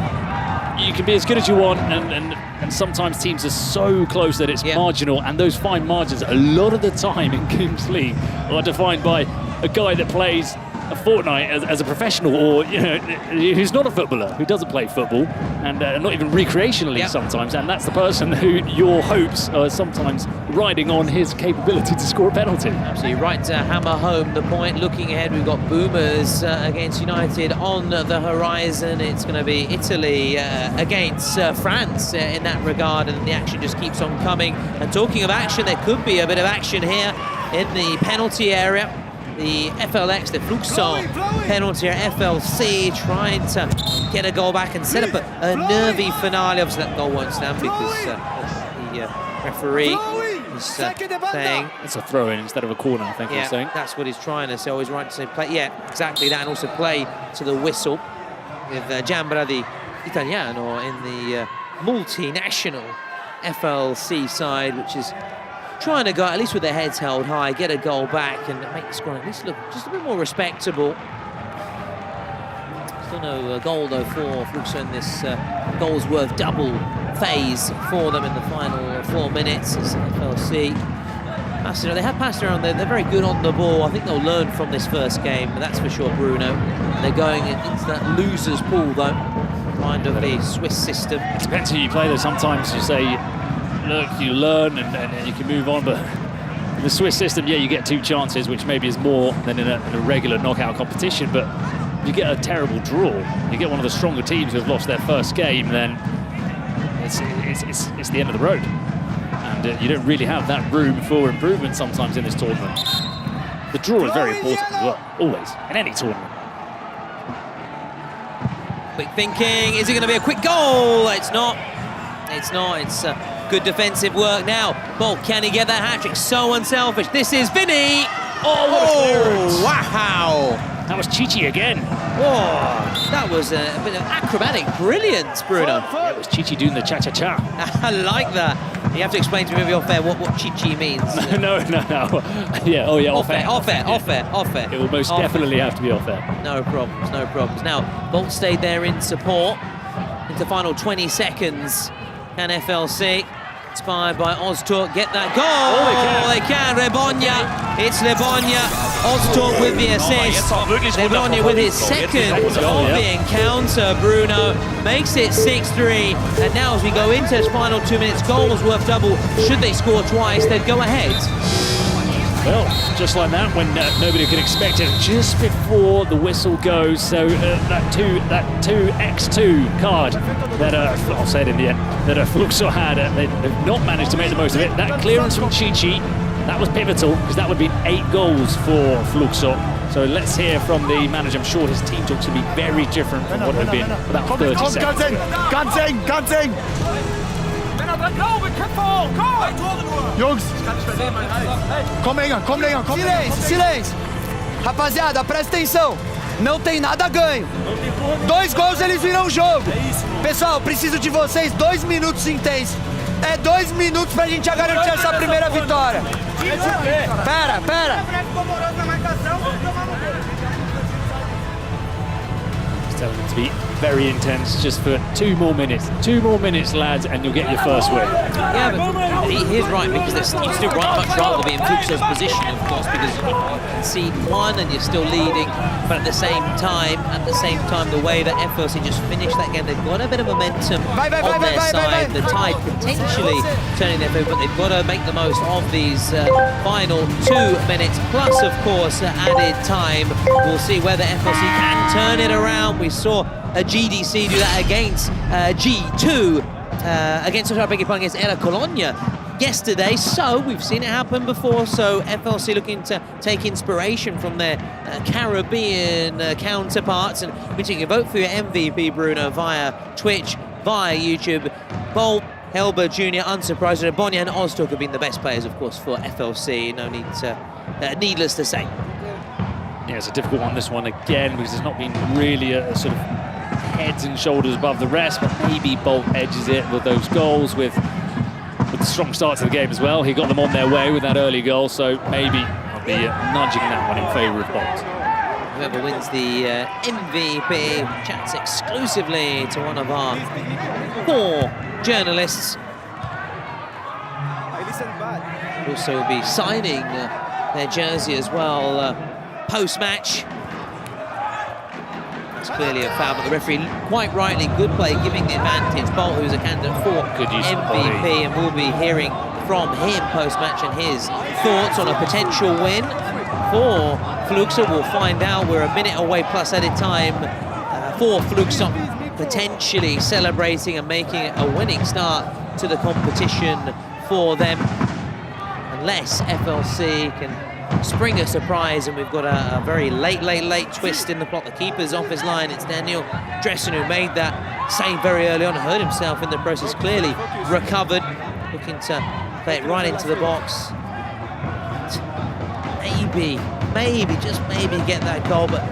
you can be as good as you want, and sometimes teams are so close that it's marginal, and those fine margins, a lot of the time in Kings League, are defined by a guy that plays a fortnight as a professional, or who's not a footballer, who doesn't play football, and not even recreationally sometimes, and that's the person who your hopes are sometimes riding on his capability to score a penalty. Absolutely right to hammer home the point. Looking ahead, we've got Boomers against United on the horizon. It's going to be Italy against France in that regard, and the action just keeps on coming. And talking of action, there could be a bit of action here in the penalty area. The FLX, the Fluxo penalty area, FLC trying to get a goal back and set up a nervy finale. Obviously that goal won't stand because the referee is saying it's a throw-in instead of a corner, I think he's saying. That's what he's trying to say. Always right to say play. Yeah, exactly that, and also play to the whistle with Giambra di Italiano in the multinational FLC side, which is trying to go, at least with their heads held high, get a goal back and make the score at least look just a bit more respectable. Still no goal though for Fluxo in this goals worth double phase for them in the final 4 minutes. As FLC, they have passed around, they're very good on the ball. I think they'll learn from this first game, that's for sure, Bruno. They're going into that losers pool though, kind of the Swiss system. It depends who you play though. Sometimes you say, look, you learn and you can move on, but in the Swiss system, you get 2 chances, which maybe is more than in a regular knockout competition, but you get a terrible draw, you get one of the stronger teams who have lost their first game, then it's the end of the road. And you don't really have that room for improvement sometimes in this tournament. The draw is very important as well, always, in any tournament. Quick thinking, is it going to be a quick goal? It's not. It's not. It's good defensive work now. Bolt, can he get that hat-trick? So unselfish. This is Vinny. Oh, what a clearance. Wow. That was Chichi again. Oh, that was a bit of acrobatic brilliance, Bruno. Yeah, it was Chichi doing the cha-cha-cha. I like that. You have to explain to me maybe off air what Chichi means. No. Yeah, off air. It will most definitely have to be off air. No problems. Now, Bolt stayed there in support. Into the final 20 seconds. Can FLC, inspired by Ozturk, get that goal? Oh, they can. Rebonja. It's Rebonja. Ozturk with the assist. Rebonja with his second of the encounter. Bruno makes it 6-3. And now as we go into this final 2 minutes, goals worth double. Should they score twice, they'd go ahead. Well, just like that, when nobody could expect it, just before the whistle goes. So that 2x2 card that I'll say it in the end, that Fluxo had, they've not managed to make the most of it. That clearance from Chichi, that was pivotal, because that would be 8 goals for Fluxo. So let's hear from the manager. I'm sure his team talks to be very different from what it would have been about 30 seconds. Ganz eng! Jungs, komm enger, komm länger, komm. Silêncio! Rapaziada, presta atenção. Não tem nada ganho. 2 gols, eles viram o jogo. Pessoal, preciso de vocês 2 minutos intensos. É 2 minutos pra gente garantir essa primeira vitória. Pera. Tell them to be very intense, just for 2 more minutes. 2 more minutes, lads, and you'll get your first win. Yeah, but he's right, because you still much rather be in Fluxo's position, of course, because you concede 1 and you're still leading. But at the same time, the way that FLC just finished that game, they've got a bit of momentum on their side. The tide potentially turning their favor, but they've got to make the most of these final 2 minutes, plus, of course, added time. We'll see whether FLC can turn it around. We saw a GDC do that against G2, against Era Colonia yesterday, so we've seen it happen before. So FLC looking to take inspiration from their Caribbean counterparts, and we can vote for your MVP, Bruno, via Twitch, via YouTube. Bolt, Helber Jr., unsurprised, Bonya and Ozturk have been the best players, of course, for FLC. No need to, needless to say. Yeah, it's a difficult one, this one, again, because there's not been really a sort of heads and shoulders above the rest, but maybe Bolt edges it with those goals, with the strong start to the game as well. He got them on their way with that early goal, so maybe I'll be nudging that one in favour of Bolt. Whoever wins the MVP chats exclusively to one of our 4 journalists. Also will be signing their jersey as well post-match. was clearly a foul, but the referee, quite rightly, good play, giving the advantage. Bolt, who's a candidate for MVP, and we'll be hearing from him post-match and his thoughts on a potential win for Fluxo. We'll find out. We're a minute away plus added time for Fluxo, potentially celebrating and making it a winning start to the competition for them, unless FLC can spring a surprise, and we've got a very late twist in the plot. The keeper's off his line. It's Daniel Dressen who made that save very early on, hurt himself in the process, clearly recovered, looking to play it right into the box. Maybe, just maybe get that goal, but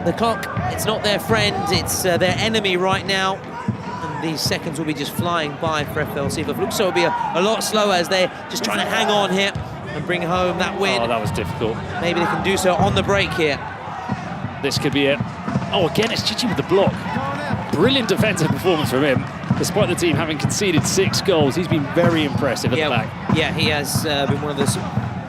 the clock, it's not their friend, it's their enemy right now. And these seconds will be just flying by for FLC. But Fluxo will be a lot slower as they're just trying to hang on here and bring home that win. Oh, that was difficult. Maybe they can do so on the break here. This could be it. Oh, again, it's Chichi with the block. Brilliant defensive performance from him. Despite the team having conceded 6 goals, he's been very impressive at the back. Yeah, he has been one of the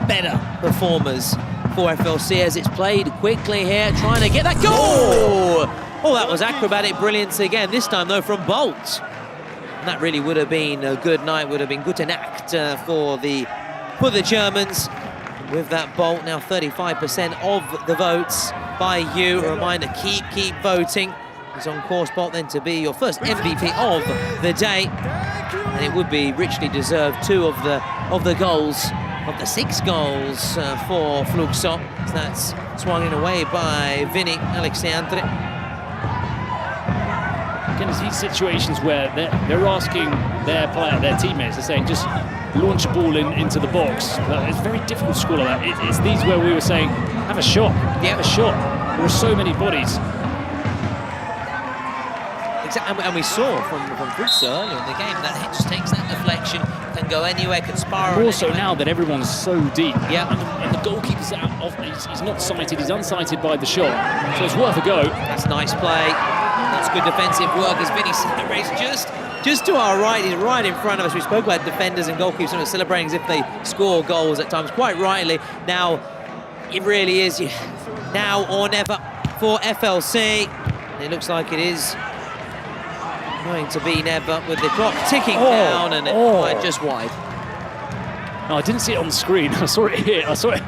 better performers for FLC as it's played quickly here, trying to get that goal! Oh, that was acrobatic brilliance again, this time though from Bolt. And that really would have been a good night, would have been gute Nacht for the Germans. With that Bolt, now 35% of the votes by you. A reminder, keep voting. He's on course, Bolt, then to be your first MVP of the day. And it would be richly deserved, 2 of the goals, of the 6 goals for Fluxo. So that's swung in away by Vinny Alexandre. Again, it's these situations where they're asking their teammates, they're saying just launch a ball into the box. But it's very difficult to score like that. It's these where we were saying, have a shot, have a shot. There are so many bodies. Exactly, and we saw from Fluxo earlier in the game that it just takes that deflection, can go anywhere, can spiral. Also now that everyone's so deep, yeah, and the goalkeeper's out of, he's not sighted, he's unsighted by the shot, so it's worth a go. That's nice play. That's good defensive work as Vinny celebrates just to our right. He's right in front of us. We spoke about defenders and goalkeepers sort of celebrating as if they score goals at times, quite rightly. Now, it really is now or never for FLC. It looks like it is going to be never, with the clock ticking down, and it went just wide. No, I didn't see it on the screen. I saw it here. I saw it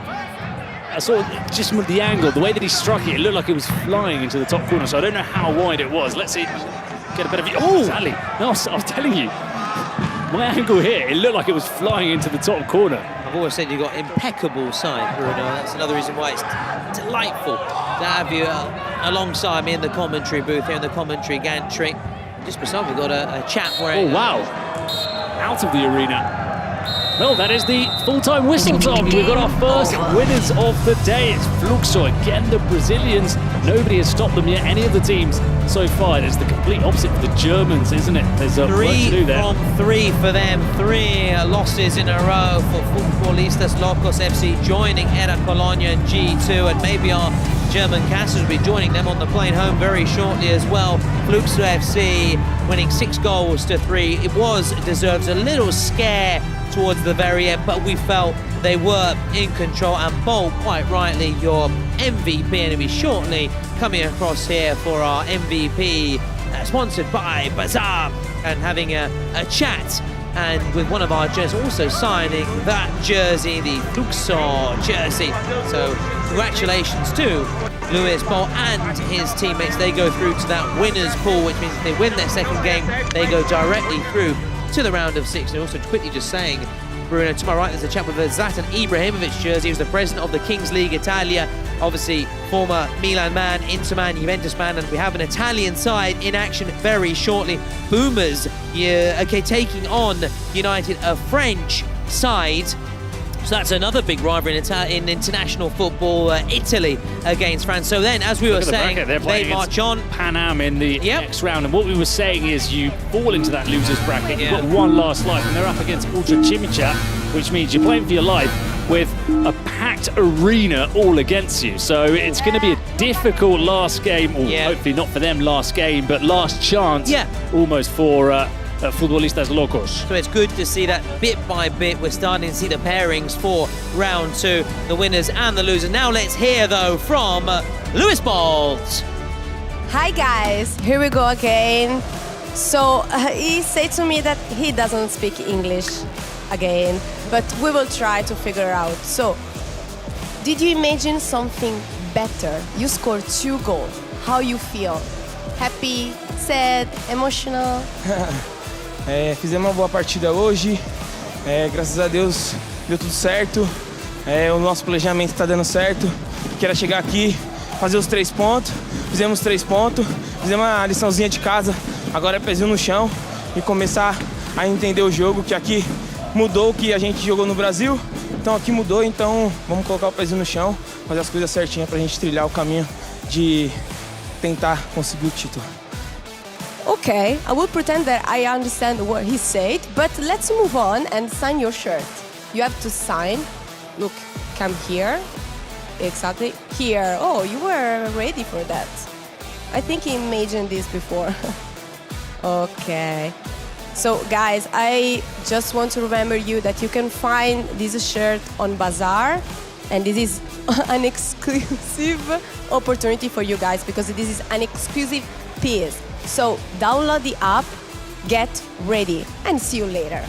just from the angle, the way that he struck it. It looked like it was flying into the top corner. So I don't know how wide it was. Let's see, get a better view. Oh, exactly. No, I was telling you, my angle here, it looked like it was flying into the top corner. I've always said you've got impeccable sight, Bruno. That's another reason why it's delightful to have you alongside me in the commentary booth here in the commentary gantry. Just beside, we've got a chat where... Oh, wow. Out of the arena. Well, that is the full-time whistle, Tom. We've got our first winners of the day. It's Fluxo. Again, the Brazilians. Nobody has stopped them yet. Any of the teams so far. It's the complete opposite for the Germans, isn't it? There's a work to do there. 3 from 3 for them. 3 losses in a row for Futbolistas Locos FC, joining Era Colonia in G2, and maybe our German casters will be joining them on the plane home very shortly as well. Fluxo FC winning 6-3. It deserves a little scare towards the very end, but we felt they were in control, and Bolt, quite rightly, your MVP, and it'll be shortly coming across here for our MVP, sponsored by Bazaar, and having a chat, and with one of our jerseys also signing that jersey, the Fluxo jersey. So congratulations to Luis Bolt and his teammates. They go through to that winners pool, which means if they win their second game, they go directly through to the round of 6. And also quickly just saying, Bruno, to my right there's a chap with a Zlatan Ibrahimovic jersey. He was the president of the Kings League Italia, obviously former Milan man, Inter man, Juventus man, and we have an Italian side in action very shortly. Boomers, taking on United, a French side. So that's another big rivalry in international football, Italy against France. So then, as we were saying, they march on. Pan Am in the next round, and what we were saying is you fall into that loser's bracket, you've got one last life, and they're up against Ultra Chimicha, which means you're playing for your life with a packed arena all against you. So it's going to be a difficult last game, or hopefully not for them last game, but last chance almost for Futbolistas Locos. So it's good to see that bit by bit we're starting to see the pairings for round 2, the winners and the losers. Now let's hear though from Luis Bolt. Hi guys, here we go again. So he said to me that he doesn't speak English again, but we will try to figure out. So, did you imagine something better? You scored 2 goals. How you feel? Happy, sad, emotional? Fizemos uma boa partida hoje. Graças a Deus deu tudo certo. O nosso planejamento está dando certo. Que era chegar aqui, fazer os 3 pontos. Fizemos 3 pontos. Fizemos uma liçãozinha de casa. Agora é pezinho no chão e começar a entender o jogo, que aqui mudou o que a gente jogou no Brasil. Então aqui mudou, então vamos colocar o pezinho no chão, fazer as coisas certinhas pra gente trilhar o caminho de tentar conseguir o título. Okay, I will pretend that I understand what he said, but let's move on and sign your shirt. You have to sign. Look, come here. Exactly here. Oh, you were ready for that. I think he imagined this before. Okay. So guys, I just want to remember you that you can find this shirt on Bazaar, and this is an exclusive opportunity for you guys because this is an exclusive piece. So download the app, get ready, and see you later.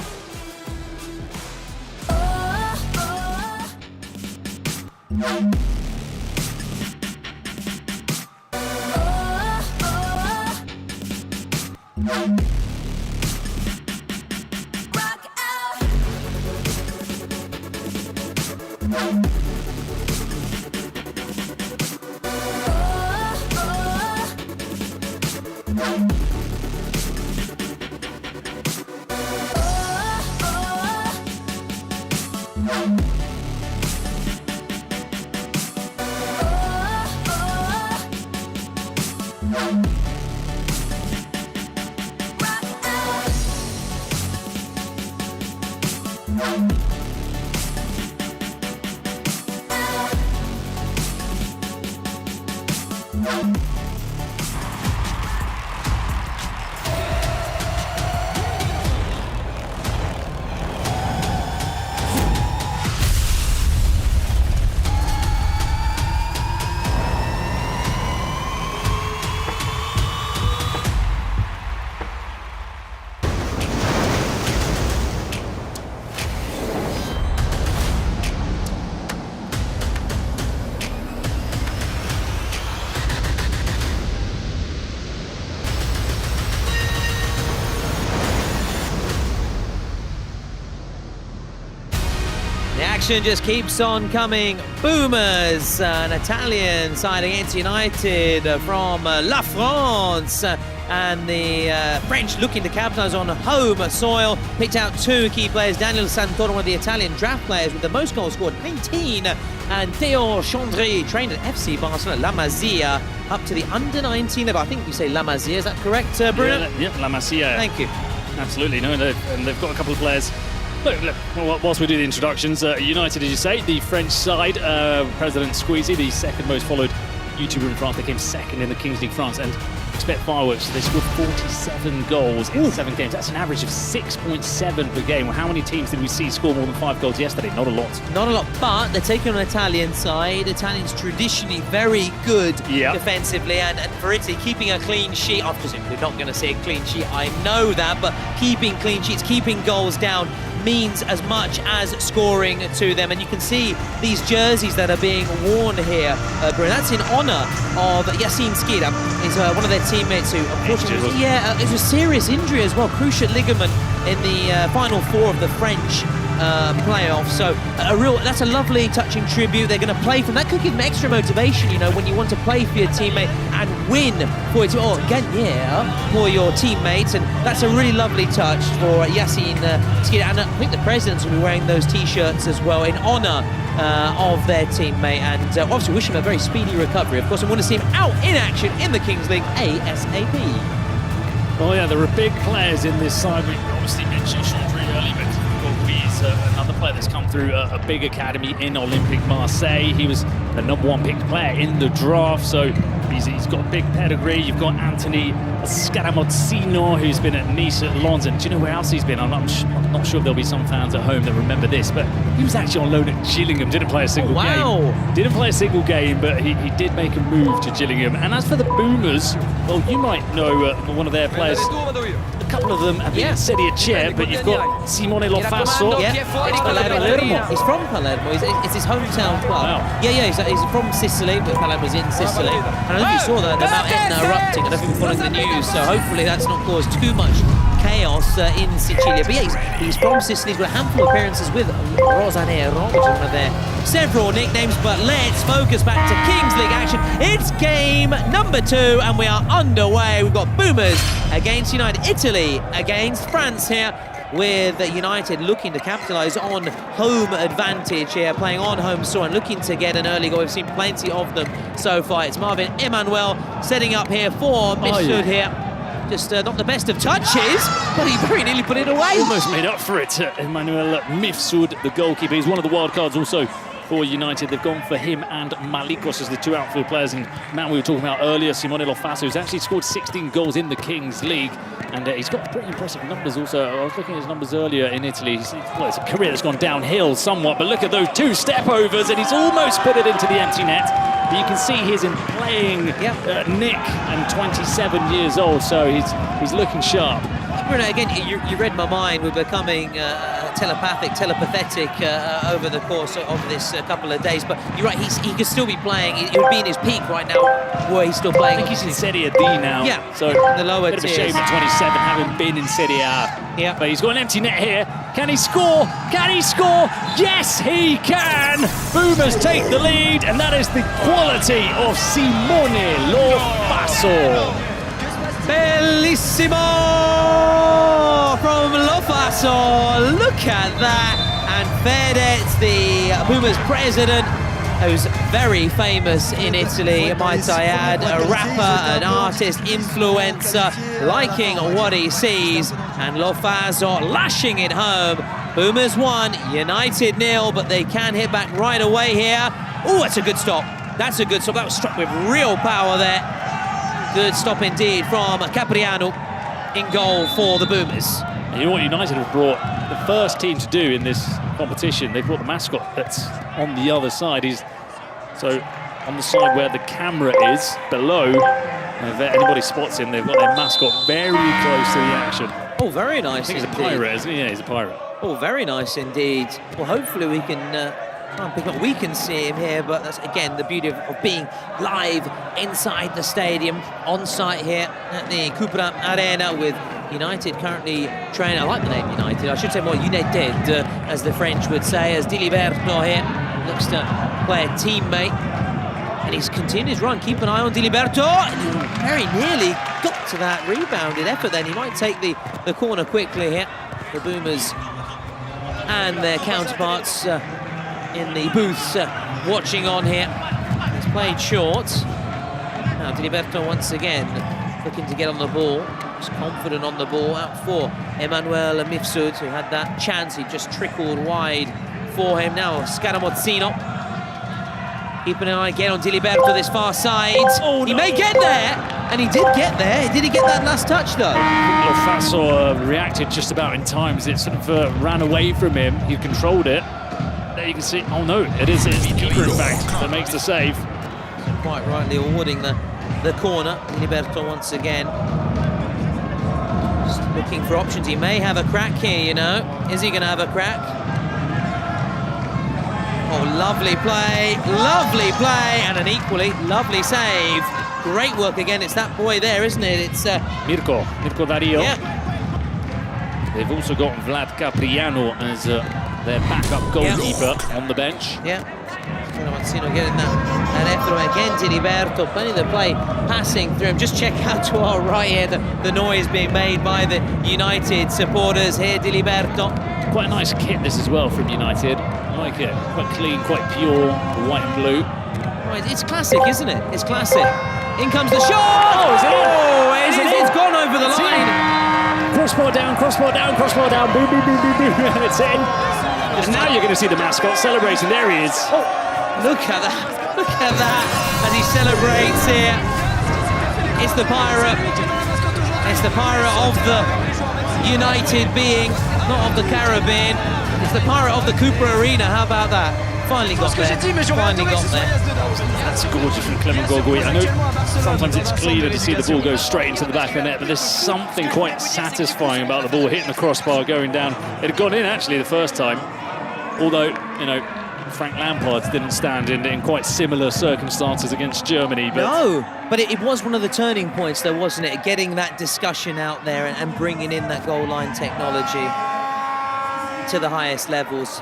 Action just keeps on coming. Boomers, an Italian side against United from La France. And the French looking to capitalise on home soil. Picked out 2 key players. Daniel Santoro, one of the Italian draft players with the most goals scored, 19. And Theo Chandry, trained at FC Barcelona, La Masia, up to the under-19 level. I think you say La Masia, is that correct, Bruno? Yeah, La Masia. Thank you. Absolutely, no, and they've got a couple of players. Look, whilst we do the introductions, United, as you say, the French side, President Squeezie, the second most followed YouTuber in France, they came second in the Kings League France, and expect fireworks. They scored 47 goals in 7 games. That's an average of 6.7 per game. Well, how many teams did we see score more than 5 goals yesterday? Not a lot. Not a lot, but they're taking on an Italian side. Italians traditionally very good defensively, and for Italy, keeping a clean sheet. I'm presumably not going to say a clean sheet, I know that, but keeping clean sheets, keeping goals down means as much as scoring to them. And you can see these jerseys that are being worn here, Bruno. That's in honour of Yacine Skira. He's one of their teammates who unfortunately, it was a serious injury as well, cruciate ligament in the final 4 of the French playoffs. So that's a lovely touching tribute. They're going to play from that. Could give them extra motivation, you know, when you want to play for your teammate and win for it, or gagner for your teammates. And that's a really lovely touch for Yacine Skira. And I think the presidents will be wearing those t-shirts as well in honour of their teammate, and obviously wish him a very speedy recovery. Of course, I want to see him out in action in the Kings League ASAP. Oh yeah, there are big players in this side. We obviously mentioned Chandry early, but Ruiz, another player that's come through a big academy in Olympique Marseille. He was the #1 picked player in the draft, so He's got a big pedigree. You've got Anthony Scaramozzino, who's been at Nice, at Lens, and do you know where else he's been? I'm not sure if there'll be some fans at home that remember this, but he was actually on loan at Gillingham. Didn't play a single game. Didn't play a single game, but he did make a move to Gillingham. And as for the Boomers, well, you might know one of their players. A couple of them have been Serie C, but you've got Simone Lofaso. Palermo. He's from Palermo. It's his hometown club. Wow. Yeah, he's from Sicily, but Palermo's in Sicily. And I don't know if you saw that, the Mount Etna erupting. I don't know if you've been following the news, so hopefully that's not caused too much chaos in Sicilia. But yeah, he's from Sicily. He's got a handful of appearances with Rosanero, which is one of their several nicknames. But let's focus back to Kings League action. It's game number 2, and we are underway. We've got Boomers against United, Italy against France here, with United looking to capitalise on home advantage here, playing on home soil and looking to get an early goal. We've seen plenty of them so far. It's Marvin Emmanuel setting up here for Mifsud here. Just not the best of touches, but he very nearly put it away. Almost made up for it. Emmanuel Mifsud, the goalkeeper. He's one of the wild cards also for United. They've gone for him and Malikos as the two outfield players. And man, we were talking about earlier, Simone Lofaso, who's actually scored 16 goals in the Kings League. And he's got pretty impressive numbers also. I was looking at his numbers earlier in Italy. It's a career that's gone downhill somewhat, but look at those 2 step-overs, and he's almost put it into the empty net. But you can see he's in playing Nick, and 27 years old, so he's looking sharp. Bruno, again, you read my mind. We're becoming telepathetic over the course of this couple of days. But you're right, he could still be playing. He would be in his peak right now, where he's still playing. I think he's in Serie D now. Yeah, so the lower bit of a tiers. shame at 27, having been in Serie A. Yeah, but he's got an empty net here. Can he score? Can he score? Yes, he can! Boomers take the lead, and that is the quality of Simone Lofaso. Bellissimo from Lofaso. Look at that. And Fedez, the Boomers president, who's very famous in Italy, might I add, a rapper, an artist, influencer, liking what he sees. And Lofaso lashing it home. Boomers 1, United 0, but they can hit back right away here. Oh, that's a good stop. That's a good stop. That was struck with real power there. Good stop indeed from Capriano in goal for the Boomers. And you know what United have brought the first team to do in this competition? They've brought the mascot that's on the other side. So on the side where the camera is, below, if anybody spots him, they've got their mascot very close to the action. Oh, very nice. I think he's a pirate, isn't he? Yeah, he's a pirate. Oh, very nice indeed. Well, hopefully we can try and pick up. We can see him here, but that's, again, the beauty of being live inside the stadium, on site here at the Cupra Arena with United currently training. I like the name United. I should say more United, as the French would say, as Diliberto here looks to play a teammate. And he's continued his run. Keep an eye on Diliberto. And he very nearly got to that rebounded effort then. He might take the corner quickly here. The Boomers and their counterparts in the booths watching on here. He's played short. Now Diliberto once again looking to get on the ball. He's confident on the ball, out for Emmanuel Mifsud, who had that chance. He just trickled wide for him. Now Scaramozzino. Keeping an eye again on Diliberto this far side. Oh, no. He may get there, and he did get there. Did he get that last touch though? Lofaso reacted just about in time as it sort of ran away from him. He controlled it. There you can see, oh no, it's the keeper in fact that makes the save. So quite rightly awarding the corner. Diliberto once again. Just looking for options. He may have a crack here, you know. Is he going to have a crack? Oh, lovely play, and an equally lovely save. Great work again. It's that boy there, isn't it? It's Mirko Dario. Yeah. They've also got Vlad Capriano as their backup goalkeeper on the bench. Yeah. Mazzino getting that effort again. Diliberto, plenty of the play passing through him. Just check out to our right here the noise being made by the United supporters here. Diliberto. Quite a nice kit this as well from United. I like it. Quite clean, quite pure, white and blue. Right, it's classic, isn't it? It's classic. In comes the shot! Oh, is it in? It's gone over the line. Crossbar down, crossbar down, crossbar down. Boom, boom, boom, boom, boom. And it's in. And now you're going to see the mascot celebrating. There he is. Oh, look at that. Look at that as he celebrates here. It's the pirate. It's the pirate of the United being, not of the Caribbean. It's the pirate of the Cooper Arena. How about that? Finally got there. Finally got there. That's gorgeous from Clement Gogui. I know sometimes it's cleaner to see the ball go straight into the back of the net, but there's something quite satisfying about the ball hitting the crossbar, going down. It had gone in actually the first time, although, you know, Frank Lampard didn't stand in quite similar circumstances against Germany. But no, but it was one of the turning points though, wasn't it? Getting that discussion out there and bringing in that goal line technology to the highest levels,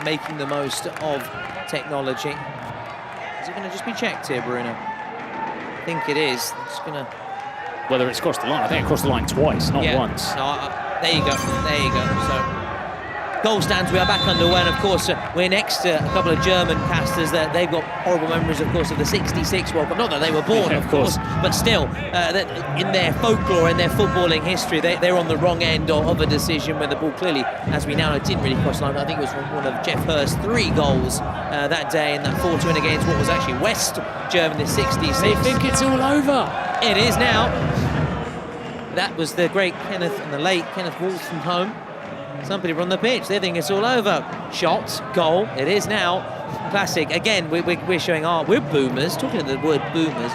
making the most of technology. Is it going to just be checked here, Bruno? I think it is. It's going to... Whether it's crossed the line, I think it crossed the line twice, not once. No, there you go, there you go. So, goal stands, we are back underway, and of course we're next to a couple of German casters that they've got horrible memories, of course, of the '66 World Cup. Not that they were born, of course, but still, in their folklore, in their footballing history, they're on the wrong end of a decision where the ball clearly, as we now know, didn't really cross the line. I think it was one of Geoff Hurst's 3 goals that day in that 4-2 against what was actually West Germany, 66. They think it's all over. It is now. That was the great Kenneth and the late Kenneth Walton home. Some people on the pitch, they think it's all over. Shot, goal, it is now. Classic. Again, we're showing, we're boomers. Talking of the word boomers,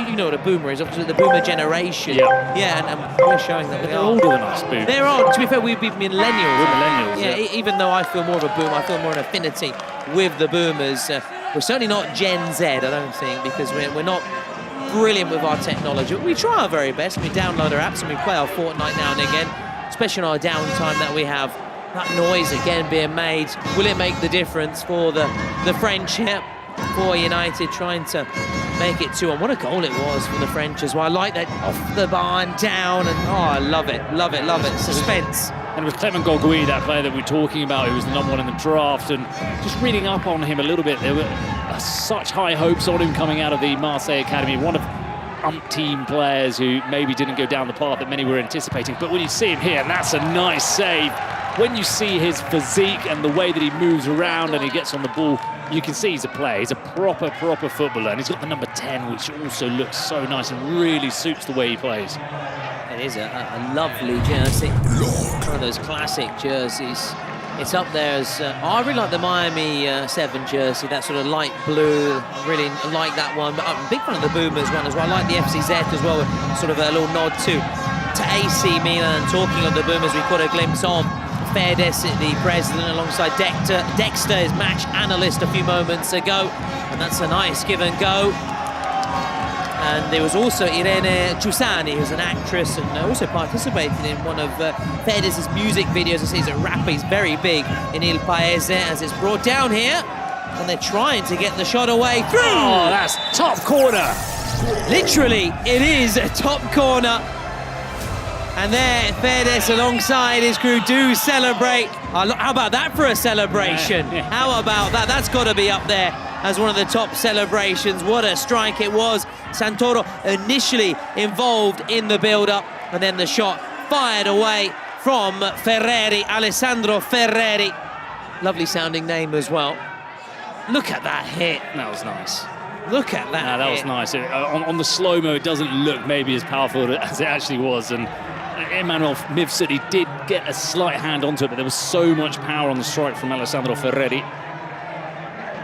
you know what a boomer is, obviously the boomer generation. Yeah, and we're showing that they're older than us, boomers. They're old. To be fair, we'd be millennials. We're millennials, yeah. Even though I feel more of a boomer, I feel more an affinity with the boomers. We're certainly not Gen Z, I don't think, because we're not brilliant with our technology. We try our very best. We download our apps and we play our Fortnite now and again, especially on our downtime that we have. That noise again being made, will it make the difference for the French here? For United trying to make it 2-1. What a goal it was from the French as well. I like that off the bar and down, and I love it, love it, love it. Suspense. And it was Clement Gogui, that player that we're talking about, who was the #1 in the draft, and just reading up on him a little bit, there were such high hopes on him coming out of the Marseille Academy. One of umpteen players who maybe didn't go down the path that many were anticipating. But when you see him here, and that's a nice save, when you see his physique and the way that he moves around and he gets on the ball, you can see he's a player. He's a proper footballer, and he's got the number 10, which also looks so nice and really suits the way he plays. It is a lovely jersey. One of those classic jerseys. It's up there as, I really like the Miami 7 jersey, that sort of light blue. Really like that one. But I'm a big fan of the Boomers one as well. I like the FCZ as well, with sort of a little nod to AC Milan. Talking of the Boomers, we caught a glimpse of Fernandes, the president, alongside Dexter, his match analyst, a few moments ago. And that's a nice give and go. And there was also Irene Giussani, who's an actress and also participated in one of Fernandes' music videos. I see he's a rapper, he's very big in Il Paese, as it's brought down here. And they're trying to get the shot away through. Oh, that's top corner. Literally, it is a top corner. And there, Fernandes alongside his crew do celebrate. How about that for a celebration? How about that? That's got to be up there as one of the top celebrations. What a strike it was. Santoro initially involved in the build-up, and then the shot fired away from Ferreri, Alessandro Ferreri. Lovely sounding name as well. Look at that hit. That was nice. Look at that. That was nice. On the slow-mo, it doesn't look maybe as powerful as it actually was. And Emmanuel Mivsudi did get a slight hand onto it, but there was so much power on the strike from Alessandro Ferreri.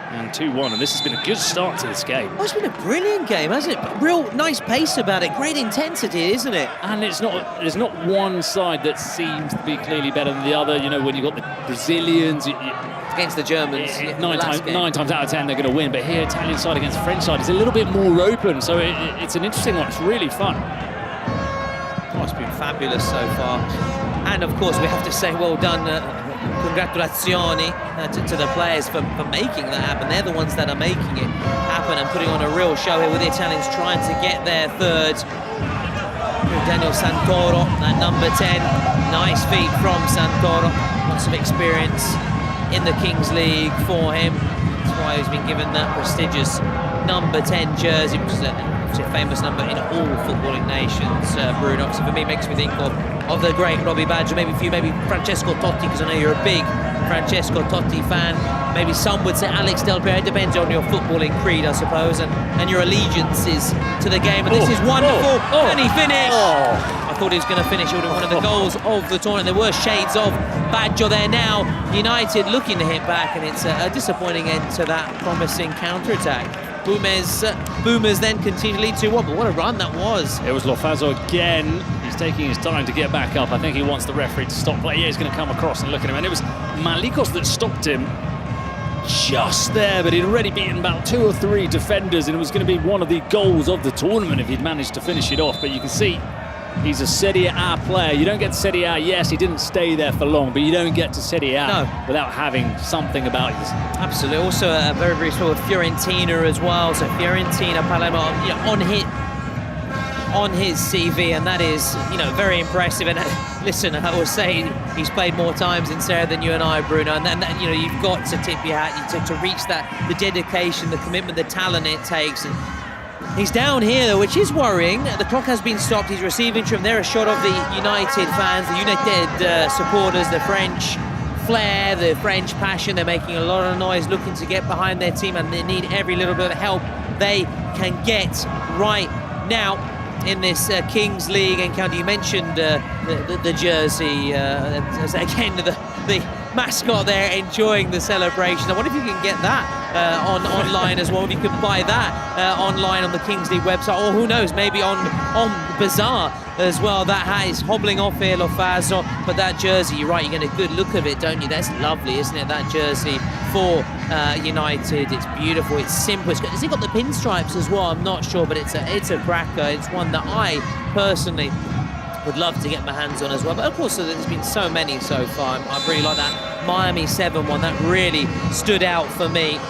And 2-1, and this has been a good start to this game. Oh, it's been a brilliant game, hasn't it? Real nice pace about it, great intensity, isn't it? And there's not one side that seems to be clearly better than the other. You know, when you've got the Brazilians... against the Germans. Nine times out of 10 they're going to win, but here, Italian side against the French side is a little bit more open, so it's an interesting one. It's really fun. Oh, it's been fabulous so far. And of course, we have to say well done, congratulazioni to the players for making that happen. They're the ones that are making it happen and putting on a real show here with the Italians trying to get their third. Daniel Santoro, that number 10. Nice feat from Santoro. Lots of experience in the Kings League for him. That's why he's been given that prestigious number 10 jersey, which is a famous number in all footballing nations, Bruno. So for me, it makes me think of the great Robbie Baggio, maybe for you, maybe Francesco Totti, because I know you're a big Francesco Totti fan. Maybe some would say Alex Del Piero. It depends on your footballing creed, I suppose, and your allegiances to the game. And this is wonderful. And he finished. I thought he was going to finish. It would have been one of the goals of the tournament. There were shades of Baggio there now. United looking to hit back, and it's a disappointing end to that promising counter-attack. Boomers then continue to lead 2-1, but what a run that was. It was Lofaso again. He's taking his time to get back up. I think he wants the referee to stop play. Yeah, he's going to come across and look at him. And it was Malikos that stopped him just there, but he'd already beaten about 2 or 3 defenders, and it was going to be one of the goals of the tournament if he'd managed to finish it off. But you can see he's a Serie A player. You don't get to Serie A, yes, he didn't stay there for long, but you don't get to Serie A without having something about you. Absolutely. Also a very, very small Fiorentina as well. So Fiorentina, Palermo, on his CV, and that is, very impressive. And listen, I will say he's played more times in Serie A than you and I, Bruno. And then, you've got to tip your hat to reach that, the dedication, the commitment, the talent it takes. And he's down here, though, which is worrying. The clock has been stopped. He's receiving from there a shot of the United fans, the United supporters, the French flair, the French passion. They're making a lot of noise, looking to get behind their team, and they need every little bit of help they can get right now in this Kings League encounter. You mentioned the jersey, again, the mascot there enjoying the celebration. I wonder if you can get that online as well, if you can buy that online on the Kings League website, or who knows, maybe on Bazaar as well. That hat is hobbling off here, Lofaso, but that jersey, you're right, you get a good look of it, don't you? That's lovely, isn't it, that jersey for United. It's beautiful, it's simple. Has it got the pinstripes as well? I'm not sure, but it's a cracker. It's one that I personally would love to get my hands on as well. But of course, there's been so many so far. I really like that Miami 7 one. That really stood out for me.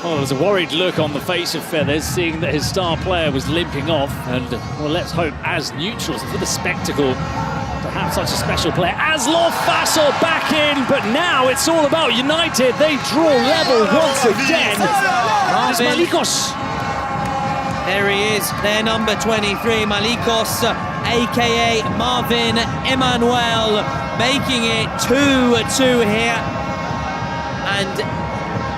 Well, there was a worried look on the face of Feathers, seeing that his star player was limping off. And, well, let's hope, as neutrals, for the spectacle, to have such a special player as Lofaso back in. But now it's all about United. They draw level once again. It's Malikos. There he is, their number 23, Malikos, a.k.a. Marvin Emmanuel, making it 2-2 here. And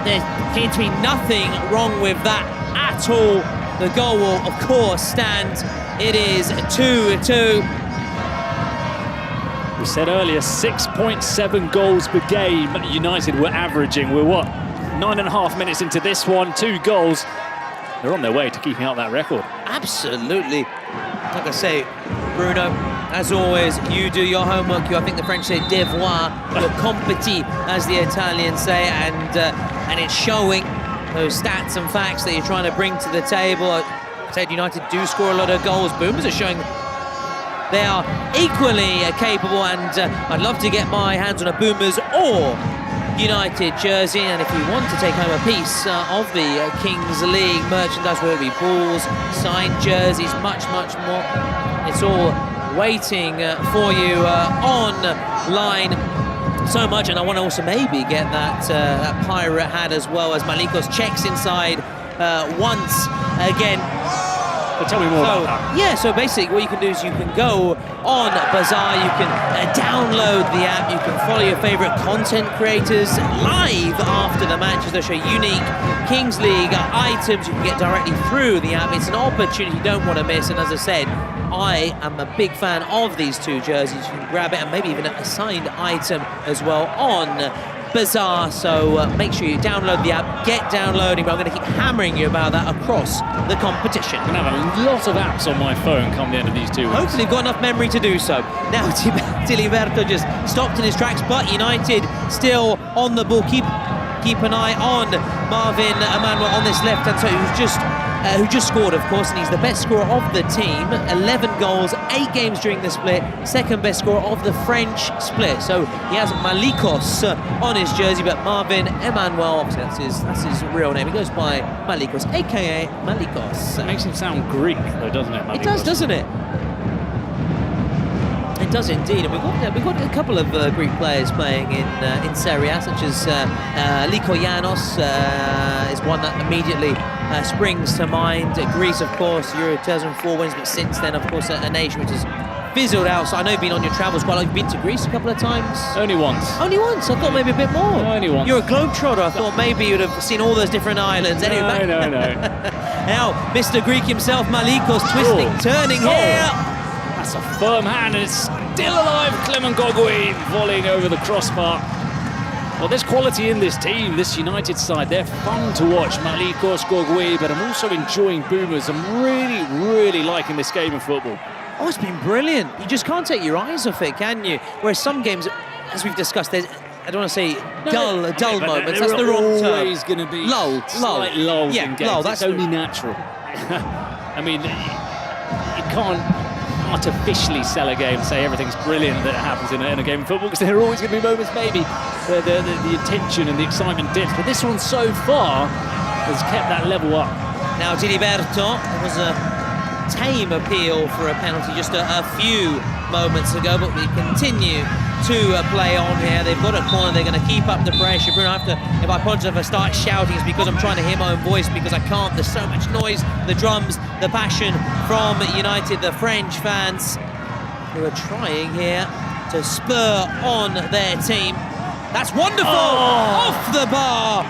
there appeared to be nothing wrong with that at all. The goal will, of course, stand. It is 2-2. We said earlier, 6.7 goals per game United were averaging. We're, 9.5 minutes into this one, 2 goals. They're on their way to keeping up that record. Absolutely. Like I say, Bruno, as always, you do your homework. I think the French say devoir, your compiti, as the Italians say, and it's showing those stats and facts that you're trying to bring to the table. I said United do score a lot of goals. Boomers are showing they are equally capable, and I'd love to get my hands on a Boomers or United jersey. And if you want to take home a piece of the Kings League merchandise, whether it be balls, signed jerseys, much more, it's all waiting for you online. So much, and I want to also maybe get that pirate hat as well, as Malikos checks inside once again. But tell me more about that. Yeah, so basically what you can do is you can go on Bazaar, you can download the app, you can follow your favourite content creators live after the matches. They'll show unique Kings League items you can get directly through the app. It's an opportunity you don't want to miss, and as I said, I am a big fan of these 2 jerseys. You can grab it, and maybe even a signed item as well on Bazaar. So make sure you download the app, get downloading, but I'm going to keep hammering you about that across the competition. I'm going to have a lot of apps on my phone come the end of these 2 weeks. Hopefully you've got enough memory to do so. Now Tiliberto just stopped in his tracks, but United still on the ball. Keep an eye on Marvin Emmanuel on this left-hand side, who just scored, of course, and he's the best scorer of the team. 11 goals, 8 games during the split, second best scorer of the French split. So he has Malikos on his jersey, but Marvin Emmanuel, obviously that's his real name. He goes by Malikos, aka Malikos. It makes him sound Greek, though, doesn't it, Malikos? It does, doesn't it? It does indeed, and we've got a couple of Greek players playing in Serie A, such as Lykoyanos is one that immediately springs to mind. Greece, of course, Euro 2004 wins, but since then, of course, a nation which has fizzled out. So I know you've been on your travels quite a lot. You've been to Greece a couple of times? Only once. Only once? I thought maybe a bit more. No, only once. You're a globetrotter. I thought maybe you'd have seen all those different islands. Anyway, No. Now, Mr. Greek himself, Malikos, twisting, turning here. That's a firm hand, and it's still alive. Clement Gogui volleying over the crossbar. Well, there's quality in this team, this United side. They're fun to watch, Malikos, Gogui, but I'm also enjoying Boomers. I'm really liking this game of football. Oh, it's been brilliant. You just can't take your eyes off it, can you? Whereas some games, as we've discussed, there's, I don't want to say dull moments. That's the wrong term. Always going to be slight lulls yeah, in games. lull, That's only natural. I mean, you can't artificially sell a game and say everything's brilliant that happens in a game of football, because there are always going to be moments maybe where the attention and the excitement dips. But this one so far has kept that level up. Now Giliberto, it was a tame appeal for a penalty just a few moments ago, but we continue to play on here. They've got a corner, they're going to keep up the pressure. Bruno, if I apologize if I start shouting, it's because I'm trying to hear my own voice, because I can't. There's so much noise, the drums, the passion from United, the French fans who are trying here to spur on their team. That's wonderful! Off the bar!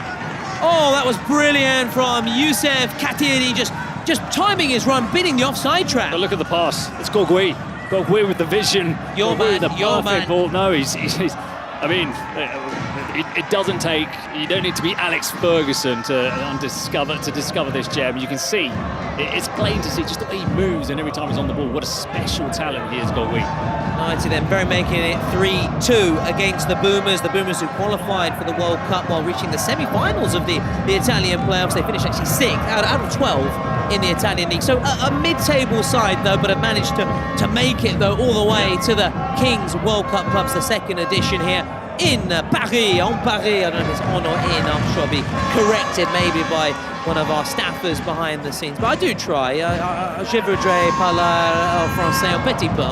Oh, that was brilliant from Youssef Katiri, just timing his run, beating the offside trap. But look at the pass. It's Gogui. Gogui with the vision. Your man, the your perfect man. ball. No, he's I mean, it doesn't take. You don't need to be Alex Ferguson to discover this gem. You can see. It's plain to see just the way he moves, and every time he's on the ball, what a special talent he is, Gogui. United then very making it 3-2 against the Boomers who qualified for the World Cup while reaching the semi-finals of the Italian playoffs. They finished actually 6th out of 12 in the Italian league. So a mid-table side though, but have managed to make it though all the way to the Kings World Cup Clubs, the second edition here in Paris, en Paris. I don't know if it's on or in, I'm sure I'll be corrected maybe by one of our staffers behind the scenes, but I do try. Je voudrais parler français un petit peu,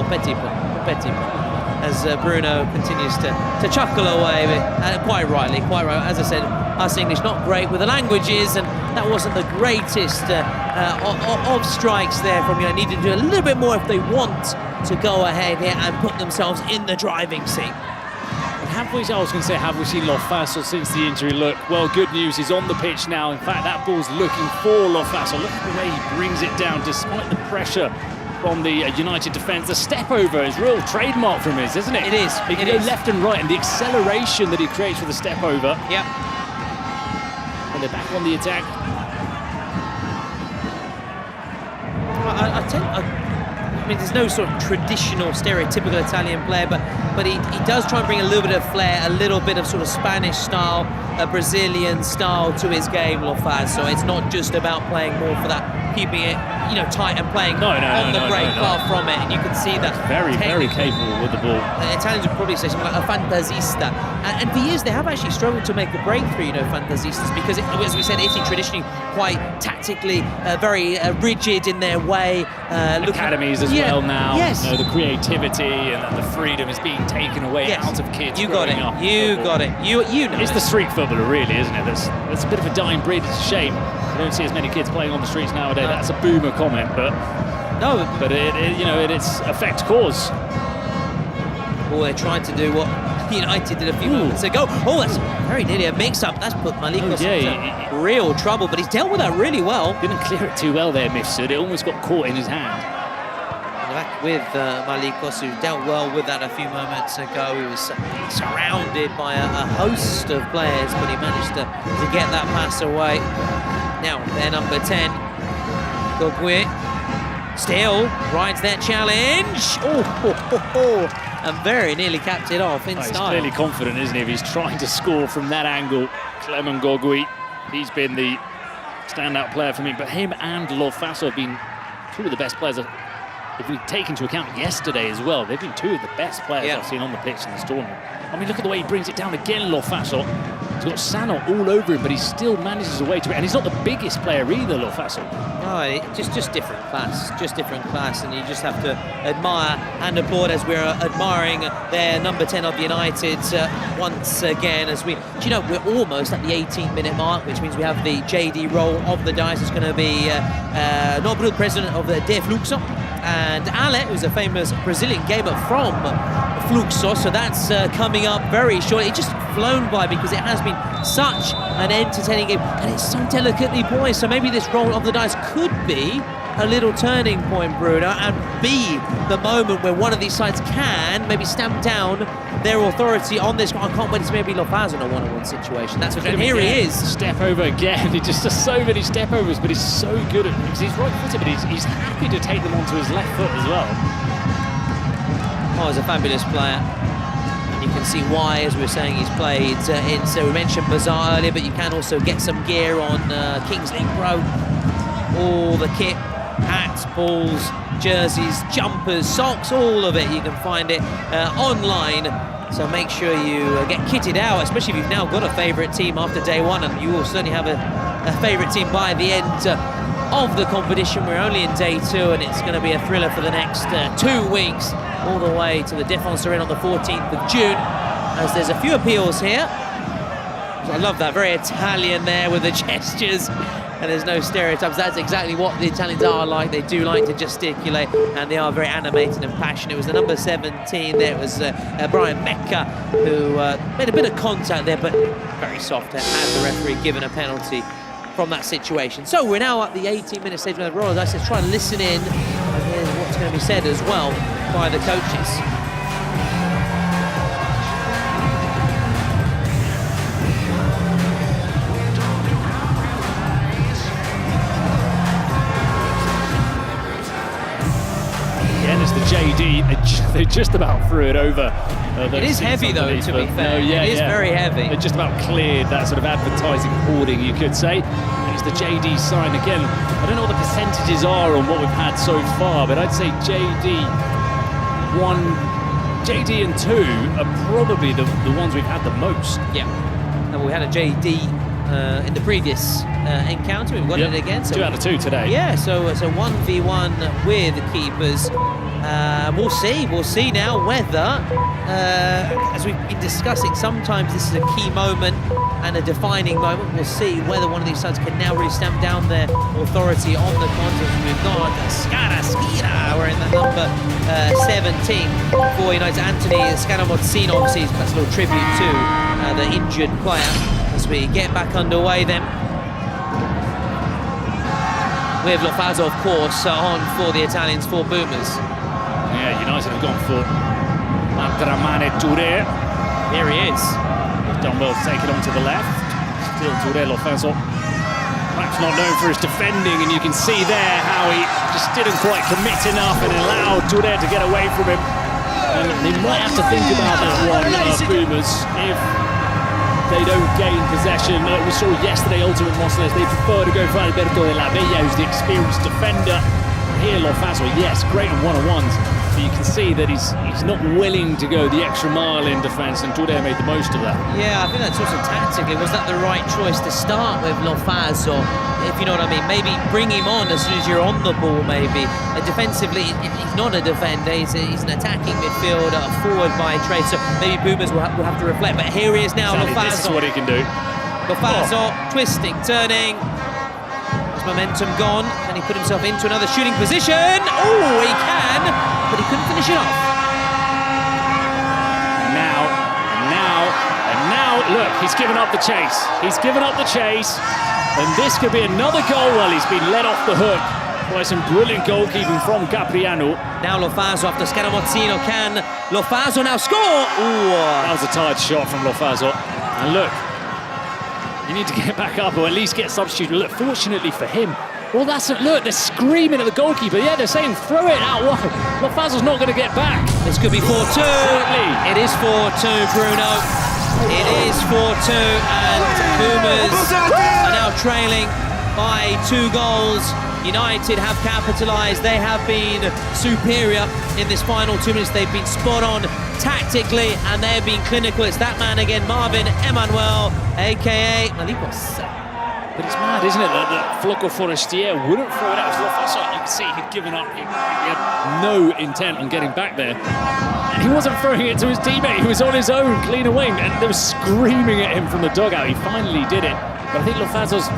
as Bruno continues to chuckle away, but quite right. As I said, us English not great with the languages, and that wasn't the greatest of strikes there from Need to do a little bit more if they want to go ahead here and put themselves in the driving seat. Have we seen Lofaso since the injury? Look, well, good news, he's on the pitch now. In fact, that ball's looking for Lofaso. Look at the way he brings it down, despite the pressure from the United defence. The step over is real trademark from his, isn't it? It is. He can go left and right, and the acceleration that he creates with the step over. Yep. And they're back on the attack. I mean, there's no sort of traditional, stereotypical Italian player, but he does try and bring a little bit of flair, a little bit of sort of Spanish style, a Brazilian style to his game, Lofaso. It's not just about playing more for that, keeping it, tight and playing on the break, far from it, and you can see that. Very capable with the ball. Italians would probably say something like a fantasista. And for years, they have actually struggled to make a breakthrough, fantasistas, because, as we said, Italy traditionally quite tactically, very rigid in their way. Academies as well now. Yes. The creativity and the freedom is being taken away out of kids. You got it. You got it. You know. It's the street footballer, really, isn't it? That's a bit of a dying breed. It's a shame. You don't see as many kids playing on the streets nowadays. That's a Boomer comment, but it's effect cause. Oh, they're trying to do what United did a few moments ago. Oh, that's very nearly a mix-up. That's put Malikos into real trouble, but he's dealt with that really well. Didn't clear it too well there, Mifsud. It almost got caught in his hand. Back with Malikos, who dealt well with that a few moments ago. He was surrounded by a host of players, but he managed to get that pass away. Now, their number 10, Gogui, still rides that challenge. And very nearly capped it off in style. He's clearly confident, isn't he? If he's trying to score from that angle. Clement Gogui, he's been the standout player for me, but him and Lofaso have been two of the best players. If we take into account yesterday as well, they've been two of the best players I've seen on the pitch in this tournament. I mean, look at the way he brings it down again, Lofaso. He's got Sano all over him, but he still manages a way to it. And he's not the biggest player either, Lofaso. No, just different class, and you just have to admire and applaud as we're admiring their number 10 of United once again. As we're almost at the 18-minute mark, which means we have the JD roll of the dice. It's going to be Nobrul, president of the De Fluxo, and Ale, who's a famous Brazilian gamer from Fluxo, so that's coming up very shortly. It's just flown by because it has been such an entertaining game, and it's so delicately poised, so maybe this roll of the dice could be a little turning point, Bruno, and be the moment where one of these sides can maybe stamp down their authority on this. I can't wait to see maybe Lofazo in a one-on-one situation. That's what, and here he is. Step over again. He just does so many step overs, but he's so good at it because he's right-footed, but he's happy to take them onto his left foot as well. Oh, he's a fabulous player. And you can see why, as we were saying, he's played in, so we mentioned Bazaar earlier, but you can also get some gear on Kings League Pro. All the kit, hats, balls, jerseys, jumpers, socks, all of it. You can find it online. So make sure you get kitted out, especially if you've now got a favourite team after day one, and you will certainly have a favourite team by the end of the competition. We're only in day two, and it's going to be a thriller for the next 2 weeks, all the way to the Défense Arena on the 14th of June, as there's a few appeals here. I love that, very Italian there with the gestures, and there's no stereotypes. That's exactly what the Italians are like. They do like to gesticulate, and they are very animated and passionate. It was the number 17 there. It was Brian Mecca who made a bit of contact there, but very soft, and had the referee given a penalty from that situation. So we're now at the 18-minute stage where the Royal Dice is trying to listen in and hear what's going to be said as well by the coaches. Again, it's the JD. They just about threw it over. It is heavy though, to be fair. No, yeah, it is very heavy. They just about cleared that sort of advertising hoarding, you could say. And it's the JD sign again. I don't know what the percentages are on what we've had so far, but I'd say JD and 2 are probably the ones we've had the most. Yeah. And we had a JD in the previous encounter. We've got it again. So 2 out of 2 today. Yeah, so 1v1 with the keepers. We'll see now whether, as we've been discussing, sometimes this is a key moment and a defining moment. We'll see whether one of these sides can now really stamp down their authority on the contest. We've got Skira wearing the number 17 for United. Anthony Scaramozzino, obviously, that's a little tribute to the injured player as we get back underway then. With Lofazo, of course, on for the Italians, for Boomers. Yeah, United have gone for Abderrahmane Touré. Here he is. Dumbbells take it onto the left. Still Touré, Lofazo. Perhaps not known for his defending, and you can see there how he just didn't quite commit enough and allowed Touré to get away from him. And they might have to think about that one, Boomers, if they don't gain possession. We saw yesterday Ultimate Mosles, they prefer to go for Alberto de la Bella, who's the experienced defender. Here Lofazo, yes, great in one-on-ones, but you can see that he's not willing to go the extra mile in defence, and Touré made the most of that. Yeah, I think that's also tactically, was that the right choice to start with Lofazo, if you know what I mean? Maybe bring him on as soon as you're on the ball, maybe. Defensively, he's not a defender, he's an attacking midfielder, a forward by trade, so maybe Boomers will have to reflect, but here he is now, Lofazo. This is what he can do. Lofazo, twisting, turning. Momentum gone. Can he put himself into another shooting position? Oh, he can, but he couldn't finish it off. Now, look, he's given up the chase. He's given up the chase, and this could be another goal. Well, he's been let off the hook by some brilliant goalkeeping from Capriano. Now Lofazo after Scaramozzino. Can Lofazo now score? Ooh. That was a tired shot from Lofazo. And look, you need to get back up or at least get substituted. Look, fortunately for him, well, look, they're screaming at the goalkeeper. Yeah, they're saying throw it out wide. Lofazo's not going to get back. This could be 4-2. It is 4-2, Bruno. It is 4-2, and Boomers are now trailing by 2 goals. United have capitalised. They have been superior in this final 2 minutes. They've been spot on tactically, and they've been clinical. It's that man again, Marvin Emmanuel, aka Malikos. But it's mad, isn't it, that Floco Forestier wouldn't throw it out. You can see he'd given up. He had no intent on getting back there. And he wasn't throwing it to his teammate. He was on his own, clean away, and they were screaming at him from the dugout. He finally did it. But I think Lofazo's,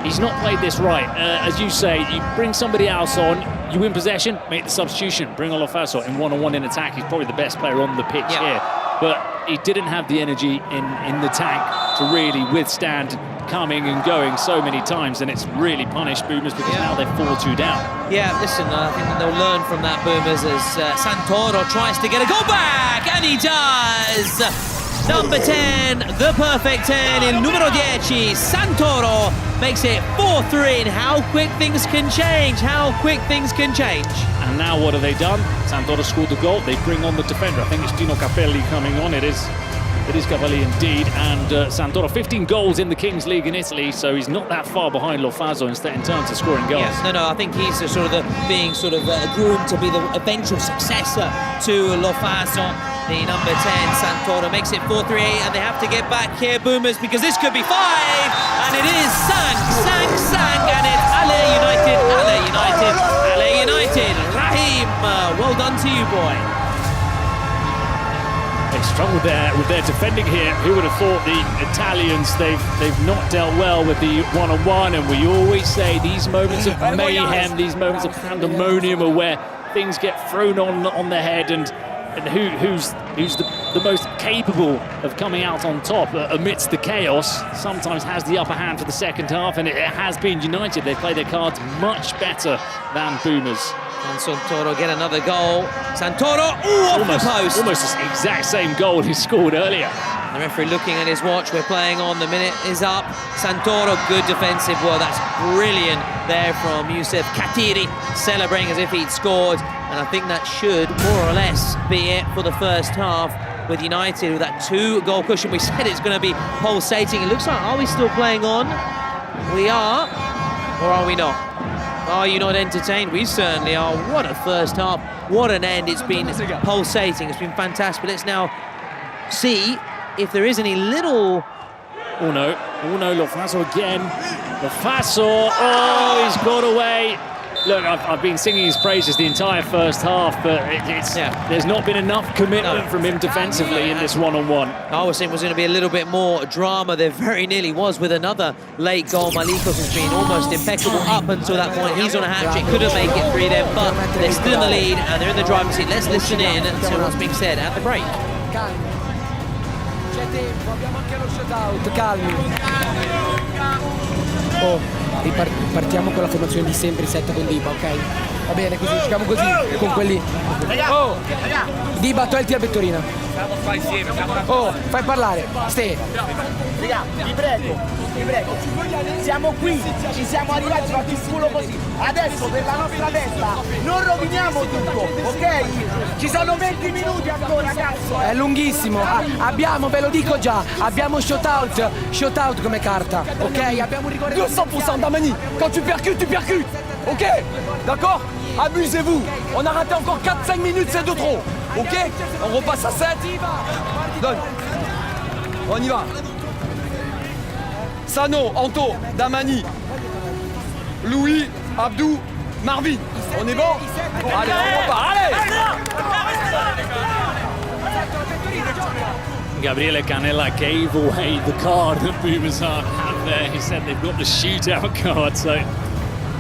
he's not played this right. As you say, you bring somebody else on, you win possession, make the substitution, bring on Lofaso in one-on-one in attack. He's probably the best player on the pitch here. But he didn't have the energy in the tank to really withstand coming and going so many times, and it's really punished Boomers because now they're 4-2 down. Yeah, listen, I think that they'll learn from that, Boomers, as Santoro tries to get a goal back, and he does! Number 10, the perfect 10, il numero 10, Santoro makes it 4-3, and how quick things can change, And now what have they done? Santoro scored the goal, they bring on the defender. I think it's Dino Capelli coming on, it is Capelli indeed, and Santoro, 15 goals in the Kings League in Italy, so he's not that far behind Lofaso in terms of scoring goals. Yes, no, I think he's being groomed to be the eventual successor to Lofaso. The number 10, Santoro, makes it 4-3, and they have to get back here, Boomers, because this could be 5, and it is Sang, and it's Ale United. Raheem, well done to you, boy. They struggled there with their defending here. Who would have thought the Italians, they've not dealt well with the one-on-one, and we always say these moments of mayhem, these moments of pandemonium are where things get thrown on their head, and who's the most capable of coming out on top amidst the chaos sometimes has the upper hand for the second half, and it has been United. They play their cards much better than Boomers. And Santoro get another goal. Santoro, off the post. Almost the exact same goal he scored earlier. The referee looking at his watch, we're playing on, the minute is up. Santoro, good defensive work, that's brilliant there from Youssef Katiri, celebrating as if he'd scored. And I think that should more or less be it for the first half with United with that 2-goal cushion. We said it's going to be pulsating. It looks like, are we still playing on? We are, or are we not? Are you not entertained? We certainly are. What a first half, what an end. It's been pulsating, it's been fantastic. Let's now see if there is any little... Oh no, Lofaso again. Lofaso, oh, he's got away. Look, I've been singing his praises the entire first half, but there's not been enough commitment from him defensively in this one-on-one. I was saying it was going to be a little bit more drama. There very nearly was with another late goal. Malikos has been almost impeccable up until that point. He's on a hat-trick, couldn't make it 3 then, but they're still in the lead and they're in the driving seat. Let's listen in to what's being said at the break. C'è tempo, abbiamo anche lo shootout, calmi. Partiamo con la formazione di sempre, 7 con Diba, ok? Va bene, così, giochiamo così, con quelli. Oh! Diba, togliti la pettorina. Oh, fai parlare. Ste. Raga, vi prego. Siamo qui, ci siamo arrivati fatti il culo così. Adesso per la nostra testa non roviniamo tutto, ok? Ci sono 20 minuti ancora, cazzo! È lunghissimo. Abbiamo, ve lo dico già, abbiamo shootout come carta, ok? Abbiamo un rigore 200% Damani. Quand tu percutes, ok? D'accord? Amusez-vous. On a raté encore 4-5 minutes, c'est de trop. Ok? On repasse à 7. Donne. On y va. Sano, Anto, Damani, Louis, Abdou, Marvin. On est bon? Allez, on repart. Allez! Gabriele Canella gave away the card that Boomers have there. He said they've got the shootout card, so...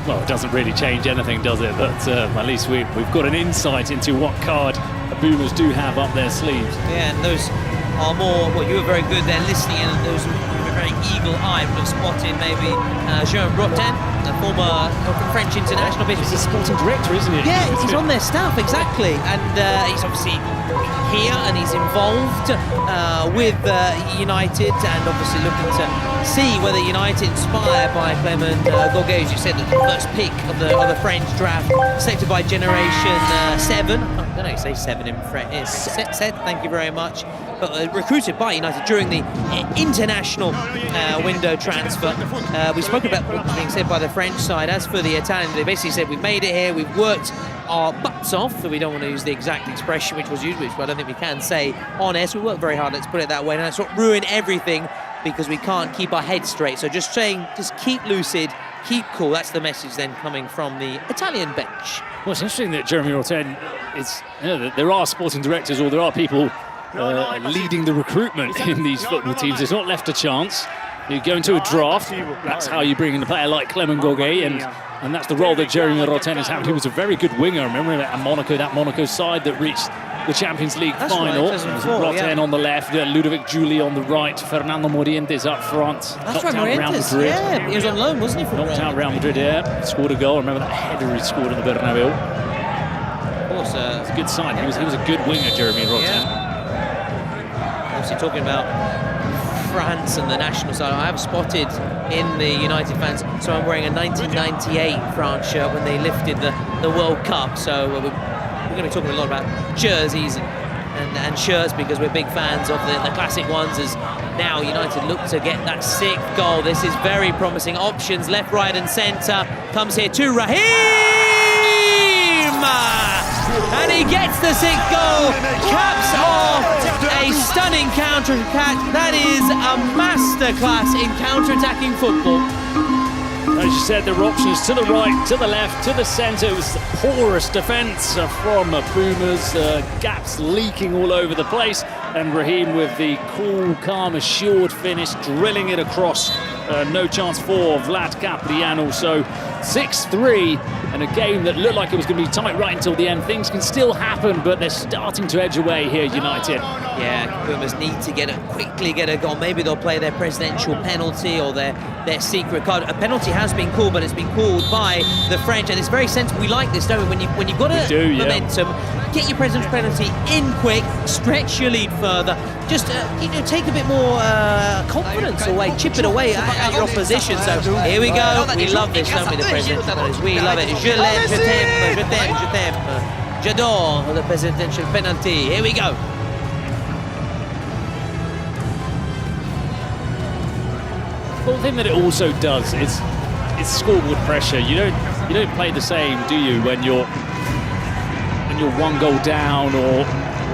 Well, it doesn't really change anything, does it? But at least we've got an insight into what card the Boomers do have up their sleeves. Yeah, and those are more... Well, you were very good there listening, and those were very eagle-eyed, would have spotted maybe Jérôme Brocten, a former French international. He's a sporting director, isn't he? Yeah, he's on their staff, exactly. And he's obviously here and he's involved with United, and obviously looking to see whether United, inspired by Clement Goguet, as you said, the first pick of the French draft, selected by Generation 7. I don't know, you say 7 in French. Said, thank you very much. But recruited by United during the international window transfer. We spoke about what was being said by the French side. As for the Italian, they basically said, we've made it here, we've worked our butts off, so we don't want to use the exact expression which was used, which I don't think we can say on air, so we worked very hard, let's put it that way, and that's what ruined everything because we can't keep our heads straight. So just saying, just keep lucid, keep cool, that's the message then coming from the Italian bench. Well, it's interesting that Jeremy Roten, there are sporting directors or there are people leading the recruitment in these football teams. It's not left a chance. You go into a draft, that's how you bring in a player like Clement Goguet, and that's the role that Jeremy Roten has had. He was a very good winger, remember, at Monaco, that Monaco side that reached the Champions League final. Right, Roten on the left, Ludovic Giuli on the right, Fernando Morientes up front. That's right, Morientes, yeah. He was on loan, wasn't he? Knocked out Real Madrid, yeah. Scored a goal. Remember that header he scored in the Bernabeu. Of course. It's a good sign. He was a good winger, Jeremy Roten. Yeah. Obviously talking about France and the national side, I have spotted in the United fans, so I'm wearing a 1998 France shirt when they lifted the World Cup, so we're going to be talking a lot about jerseys and shirts because we're big fans of the classic ones, as now United look to get that 6th goal. This is very promising. Options left, right and centre. Comes here to Raheem! And he gets the 6th goal, caps off a stunning counter-attack. That is a masterclass in counter-attacking football. As you said, there were options to the right, to the left, to the centre. It was the poorest defence from Pumas, gaps leaking all over the place. And Raheem with the cool, calm, assured finish, drilling it across. No chance for Vlad Capriano. So 6-3, and a game that looked like it was going to be tight right until the end. Things can still happen, but they're starting to edge away here, United. Yeah, Pumas need to quickly get a goal. Maybe they'll play their presidential penalty or their secret card. A penalty has been called, but it's been called by the French, and it's very sensible. We like this, don't we? When you've got momentum, get your presidential penalty in quick, stretch your lead further. Just take a bit more confidence away, chip it away at your opposition. So here we go. We love this, don't we? The presidential penalties. We love it. Je l'aime, je t'aime, je t'aime, je t'aime. J'adore the presidential penalty. Here we go. Well, the thing that it also does is it's scoreboard pressure. You don't play the same, do you, when you're 1 goal down or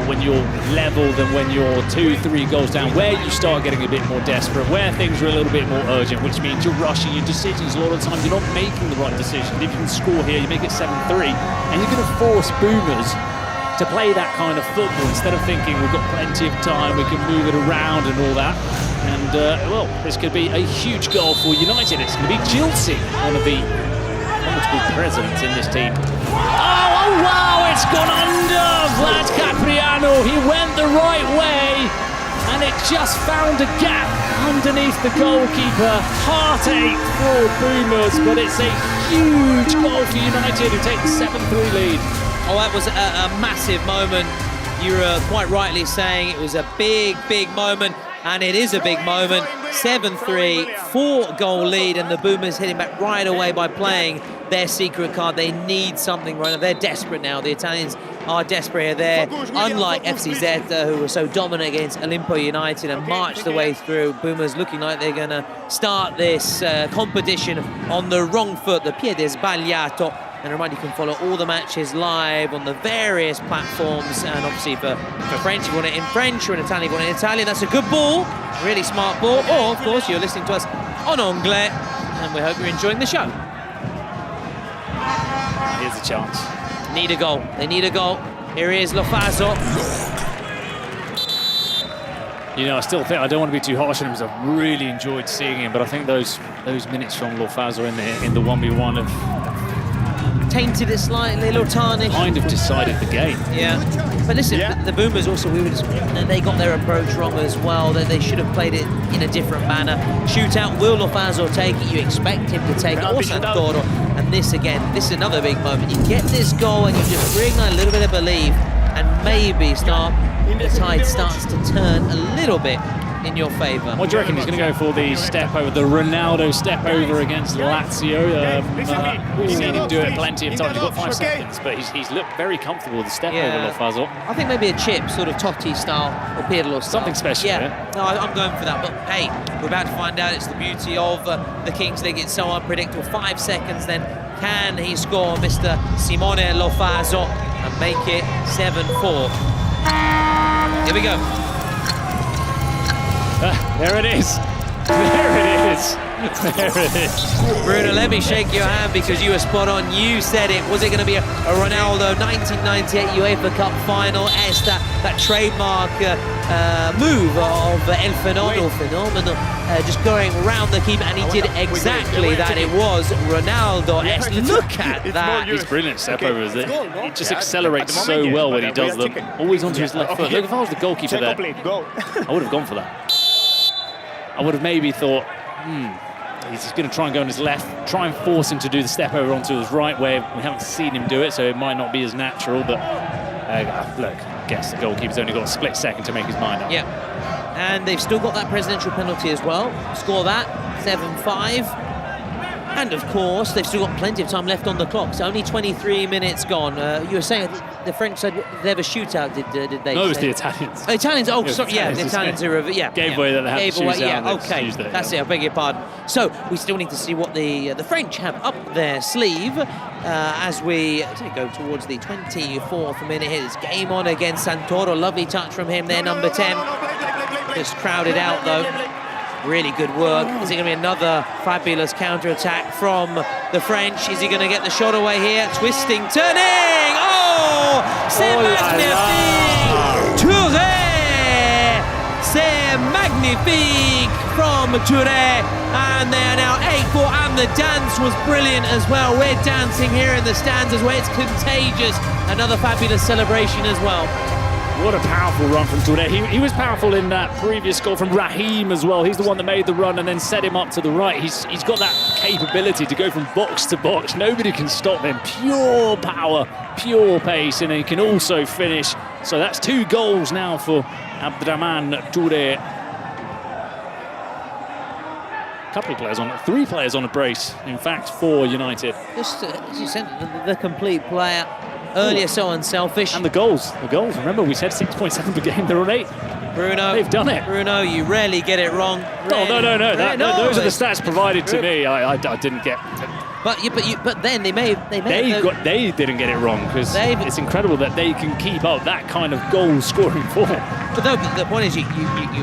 when you're level than when you're 2-3 goals down, where you start getting a bit more desperate, where things are a little bit more urgent, which means you're rushing your decisions. A lot of the time you're not making the right decision. If you can score here, you make it 7-3, and you're going to force Boomers to play that kind of football instead of thinking we've got plenty of time, we can move it around and all that. And well, this could be a huge goal for United. It's going to be Gilsey, one of the multiple presidents in this team. Oh wow, it's gone under Vlad Capriano. He went the right way and it just found a gap underneath the goalkeeper. Heartache for Boomers, but it's a huge goal for United, who take the 7-3 lead. Oh, that was a massive moment. You were quite rightly saying it was a big, big moment, and it is a big moment. 7-3, 4-goal lead, and the Boomers hitting back right away by playing their secret card. They need something right now. They're desperate now. The Italians are desperate. They're unlike FC Zeta, who were so dominant against Olimpo United and marched the way through. Boomers looking like they're going to start this competition on the wrong foot, the piede sbagliato. And a reminder, you can follow all the matches live on the various platforms. And obviously for French, if you want it in French, or in Italian, if you want it in Italian. That's a good ball, really smart ball. Or, of course, you're listening to us on Anglais. And we hope you're enjoying the show. Here's a chance. Need a goal. They need a goal. Here is Lofaso. You know, I still think I don't want to be too harsh on him because I've really enjoyed seeing him, but I think those minutes from Lofaso in the 1v1 have tainted it slightly, a little tarnished. Kind of decided the game. Yeah, but listen, the Boomers also, they got their approach wrong as well. They should have played it in a different manner. Shootout, will Lofaso take it? You expect him to take it, or Santoro. And this again, this is another big moment. You get this goal and you just bring a little bit of belief, and maybe the tide starts to turn a little bit in your favour. What do you reckon? He's going to go for the step over, the Ronaldo step over against Lazio. We've seen him do it plenty of times. He's got 5 seconds, but he's looked very comfortable with the step over Lofaso. I think maybe a chip, sort of Totti style or Pirlo style. Something special, yeah. No, I'm going for that. But hey, we're about to find out. It's the beauty of the Kings League. It's so unpredictable. 5 seconds then. Can he score, Mr. Simone Lofaso, and make it 7-4? Here we go. There it is. There it is. is. There it is. Bruno, let me shake your hand because you were spot on. You said it. Was it going to be a Ronaldo 1998 UEFA Cup final? It's that trademark move of El Phenomenal, just going round the keeper, and he did exactly that. It was Ronaldo. Look at that. He's brilliant step overs. He just accelerates so well when he does them. Always onto his left foot. Look, if I was the goalkeeper there, I would have gone for that. I would have maybe thought, he's going to try and go on his left, try and force him to do the step over onto his right, where we haven't seen him do it, so it might not be as natural. But look, I guess the goalkeeper's only got a split second to make his mind up. Yeah, and they've still got that presidential penalty as well. Score that, 7-5. And of course, they've still got plenty of time left on the clock. So only 23 minutes gone. You were saying the French said they have a shootout, did they? No, it was the Italians. Oh, Italians, oh, Yeah, sorry, yeah, the Italians are, gave away that they had to choose yeah, out, okay, that's it, I beg your pardon. So we still need to see what the French have up their sleeve as we go towards the 24th minute here. It's game on against Santoro. Lovely touch from him there, number 10. Just crowded out though. Really good work. Is it going to be another fabulous counter-attack from the French? Is he going to get the shot away here? Twisting, turning! Oh! C'est magnifique! Touré! C'est magnifique from Touré! And they are now 8-4, and the dance was brilliant as well. We're dancing here in the stands as well. It's contagious. Another fabulous celebration as well. What a powerful run from Touré. He was powerful in that previous goal from Raheem as well. He's the one that made the run and then set him up to the right. He's got that capability to go from box to box. Nobody can stop him. Pure power, pure pace, and he can also finish. So that's 2 goals now for Abdraman Touré. Couple of players on, 3 players on a brace, in fact, for United. Just, as you said, the complete player. Earlier, so unselfish. And the goals. Remember, we said 6.7 per game. They're on 8. Bruno, they've done it. Bruno, you rarely get it wrong. Oh, no. Those are the stats provided to me. I didn't get. But then they didn't get it wrong, because it's incredible that they can keep up that kind of goal scoring form. But the point is, you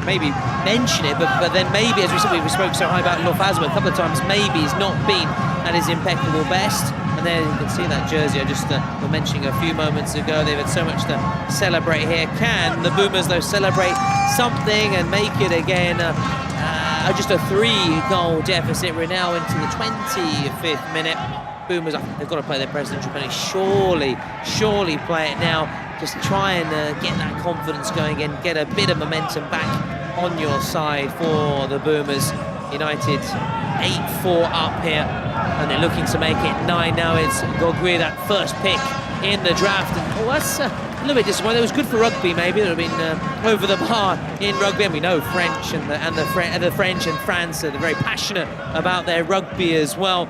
maybe mention it, but then maybe, as we said, we spoke so high about Lofazma a couple of times, maybe he's not been at his impeccable best. And there you can see that jersey I just were mentioning a few moments ago. They've had so much to celebrate here. Can the Boomers, though, celebrate something and make it again just a 3-goal deficit? We're now into the 25th minute. Boomers, they've got to play their presidential penalty. Surely play it now. Just try and get that confidence going again, get a bit of momentum back on your side for the Boomers. United 8-4 up here, and they're looking to make it 9 now. It's Gogui, that first pick in the draft, and that's a little bit disappointing. It was good for rugby, maybe. It would have been over the bar in rugby, and we know French the French and France are very passionate about their rugby as well,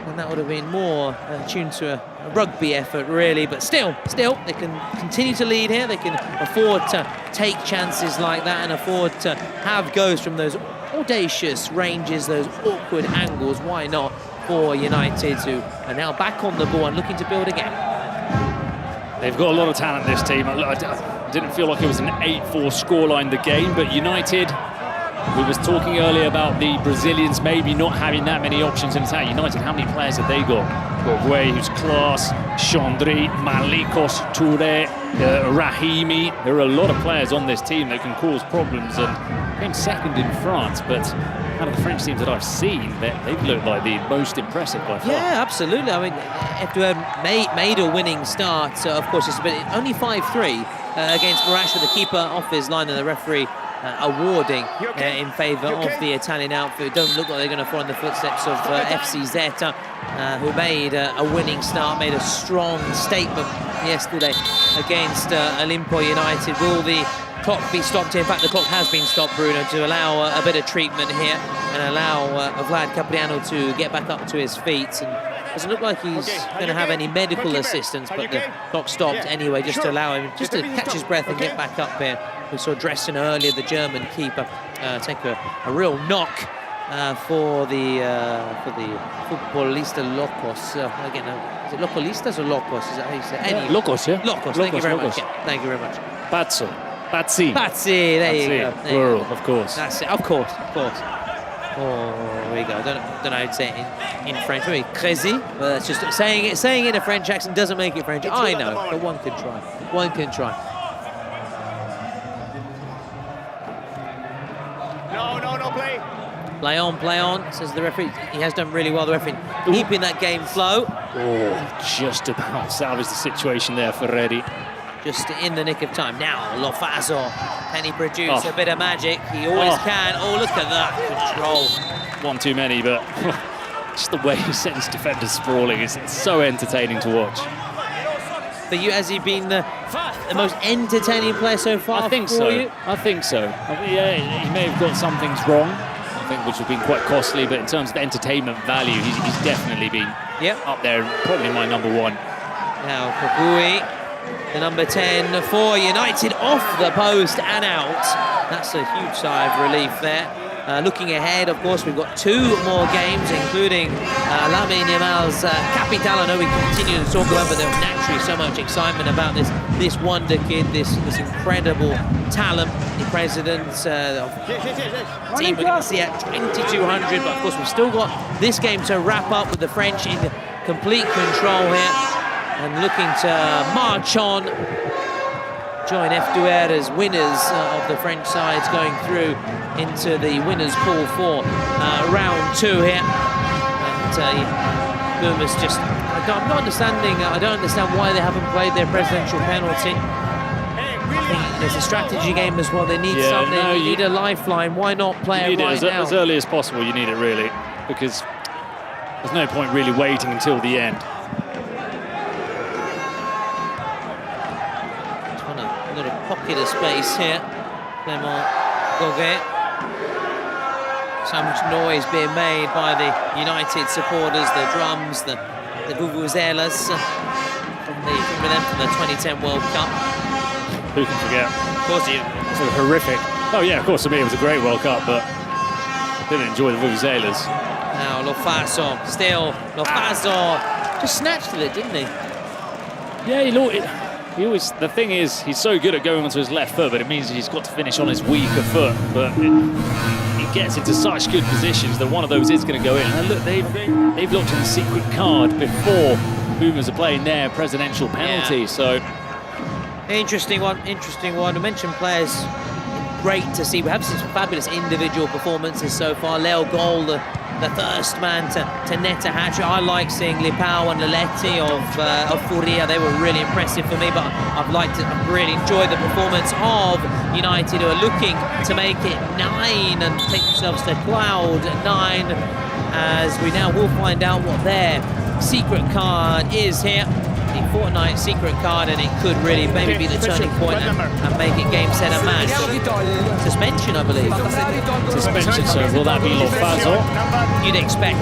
and that would have been more tuned to a rugby effort, really. But still, they can continue to lead here. They can afford to take chances like that and afford to have goes from those audacious ranges, those awkward angles. Why not for United, who are now back on the ball and looking to build again? They've got a lot of talent, this team. I didn't feel like it was an 8-4 scoreline, the game, but United, we was talking earlier about the Brazilians maybe not having that many options in attack. United, how many players have they got? Gogui, who's class, Chandri, Malikos, Touré, Rahimi. There are a lot of players on this team that can cause problems, and came second in France, but out of the French teams that I've seen, they've looked like the most impressive by far. Yeah, absolutely. I mean, if to have made a winning start, of course, it's only 5-3 against Marash, with the keeper off his line and the referee awarding in favour of the Italian outfit. Don't look like they're going to follow in the footsteps of FC Zeta, who made a winning start, made a strong statement yesterday against Olimpo United. Will the clock be stopped here? In fact, the clock has been stopped, Bruno, to allow a bit of treatment here and allow Vlad Capriano to get back up to his feet. And doesn't look like he's going to have any medical assistance, but the clock stopped anyway, just to allow him just to catch his breath and get back up here. We saw Dressen earlier, the German keeper, take a real knock for the Futbolista Locos. Again, is it Locolistas or Locos? Is that how you say it? Yeah, Locos, yeah. Locos, thank you very much. Yeah, thank you very much. Pazzi, there you go. plural, of course. That's it, of course. Oh, here we go. Don't know how to say it in French. Maybe crazy, but that's just saying it in a French accent doesn't make it French. I know, but one can try. One can try. No, play. Play on, says the referee. He has done really well, the referee, keeping that game flow. Oh, just about salvaged the situation there for Reddy. Just in the nick of time. Now, Lofaso, can he produce a bit of magic? He always can. Oh, look at that control. One too many, but just the way he sends defenders sprawling is so entertaining to watch. For you, has he been the most entertaining player so far? I think so. I think so. I mean, yeah, he may have got some things wrong, I think, which have been quite costly, but in terms of entertainment value, he's definitely been up there, probably my number one. Now, Kukui, the number 10 for United, off the post and out. That's a huge sigh of relief there. Looking ahead, of course, we've got 2 more games, including Lamine Yamal's capital. I know we continue to talk about, but there's naturally so much excitement about this wonder kid, this incredible talent. The president of the team we're going to see at 2,200, but of course we've still got this game to wrap up with the French in complete control here and looking to march on. Join F2R as winners of the French sides going through into the winners pool for round 2 here. And Boomers just, I'm not understanding, I don't understand why they haven't played their presidential penalty. I think there's a strategy game as well. They need something, they need a lifeline. Why not play it right now? As early as possible, you need it really, because there's no point really waiting until the end. Pocket of space here. Clément Goguet. So much noise being made by the United supporters, the drums, the vuvuzelas from the 2010 World Cup. Who can forget? Of course, it's horrific. Oh yeah, of course, for me it was a great World Cup, but I didn't enjoy the vuvuzelas. Now Lofaso, still Lofaso, just snatched at it, didn't he? Yeah, he always, the thing is, he's so good at going onto his left foot, but it means he's got to finish on his weaker foot. But he gets into such good positions that one of those is going to go in. And look, they've looked at the secret card before Boomers are playing their presidential penalty. So interesting one. We mentioned players. Great to see. We have seen some fabulous individual performances so far. Leo Gol, the first man to net a hat-trick. I like seeing Lipao and Leletti of Furia. They were really impressive for me, but I've really enjoyed the performance of United, who are looking to make it 9 and take themselves to cloud 9, as we now will find out what their secret card is here. The Fortnite secret card, and it could really maybe be the turning point and make it game, set, and match. Suspension, I believe. Suspension, so will that be Lofaso? You'd expect.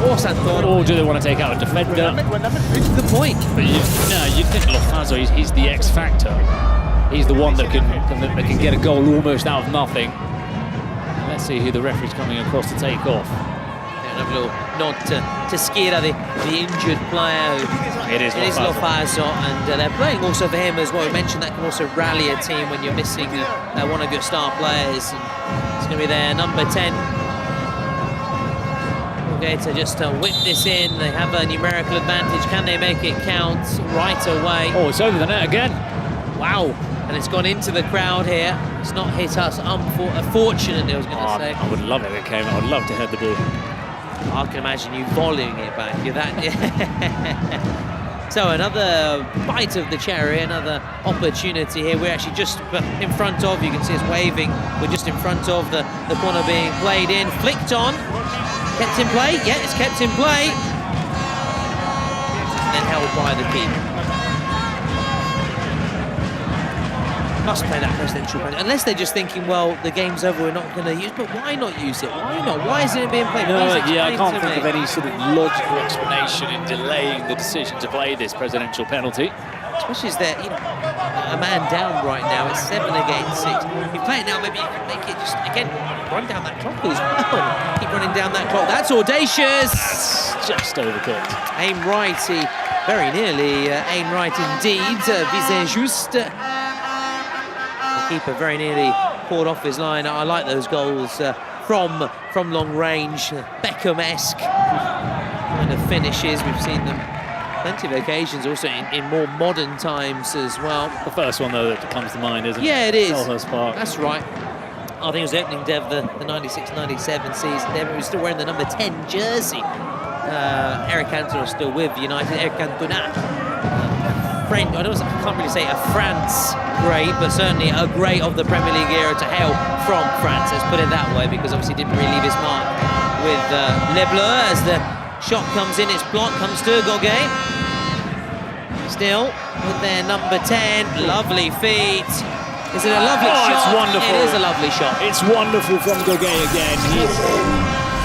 Or Santoro. Or do they want to take out a defender? Good point. But you'd think Lofaso, he's the X factor. He's the one that can get a goal almost out of nothing. Let's see who the referee's coming across to take off. Another little nod to Skira, the injured player. It is Lofaso, and they're playing also for him as well. We mentioned that can also rally a team when you're missing one of your star players. And it's going to be their number 10. Okay, to just whip this in. They have a numerical advantage. Can they make it count right away? Oh, it's over the net again. Wow. And it's gone into the crowd here. It's not hit us, unfortunately, I was going to say. I would love it if it came. I would love to head the ball. I can imagine you volleying it back. You're that. So another bite of the cherry, another opportunity here. We're actually just in front of, you can see us waving. We're just in front of the corner being played in. Flicked on. Kept in play. Yeah, it's kept in play. And then held by the keeper. Must play that presidential penalty, unless they're just thinking, well, the game's over, we're not going to use. But why not use it? Why not? Why isn't it being played? Yeah, I can't think of any sort of logical explanation in delaying the decision to play this presidential penalty. Especially as they're, a man down right now. It's 7 against 6. If you play it now, maybe you can make it just again run down that clock as well. Keep running down that clock. That's audacious. That's just overcooked. Aim righty, very nearly aim right indeed. Visé juste. Keeper very nearly caught off his line. I like those goals from long range, Beckham-esque kind of finishes. We've seen them plenty of occasions, also in more modern times as well. The first one, though, that comes to mind, isn't it? Yeah, it is. Selhurst Park. That's right. I think it was the opening day of the 96-97 season. Dev was still wearing the number 10 jersey. Eric Cantona still with United. Eric Cantona, French, I can't really say a France great, but certainly a great of the Premier League era to hail from France. Let's put it that way, because obviously didn't really leave his mark with Les Bleus as the shot comes in. It's blocked, comes to Goguet. Still with their number 10. Lovely feet. Is it a lovely shot? It's wonderful. It is a lovely shot. It's wonderful from Goguet again.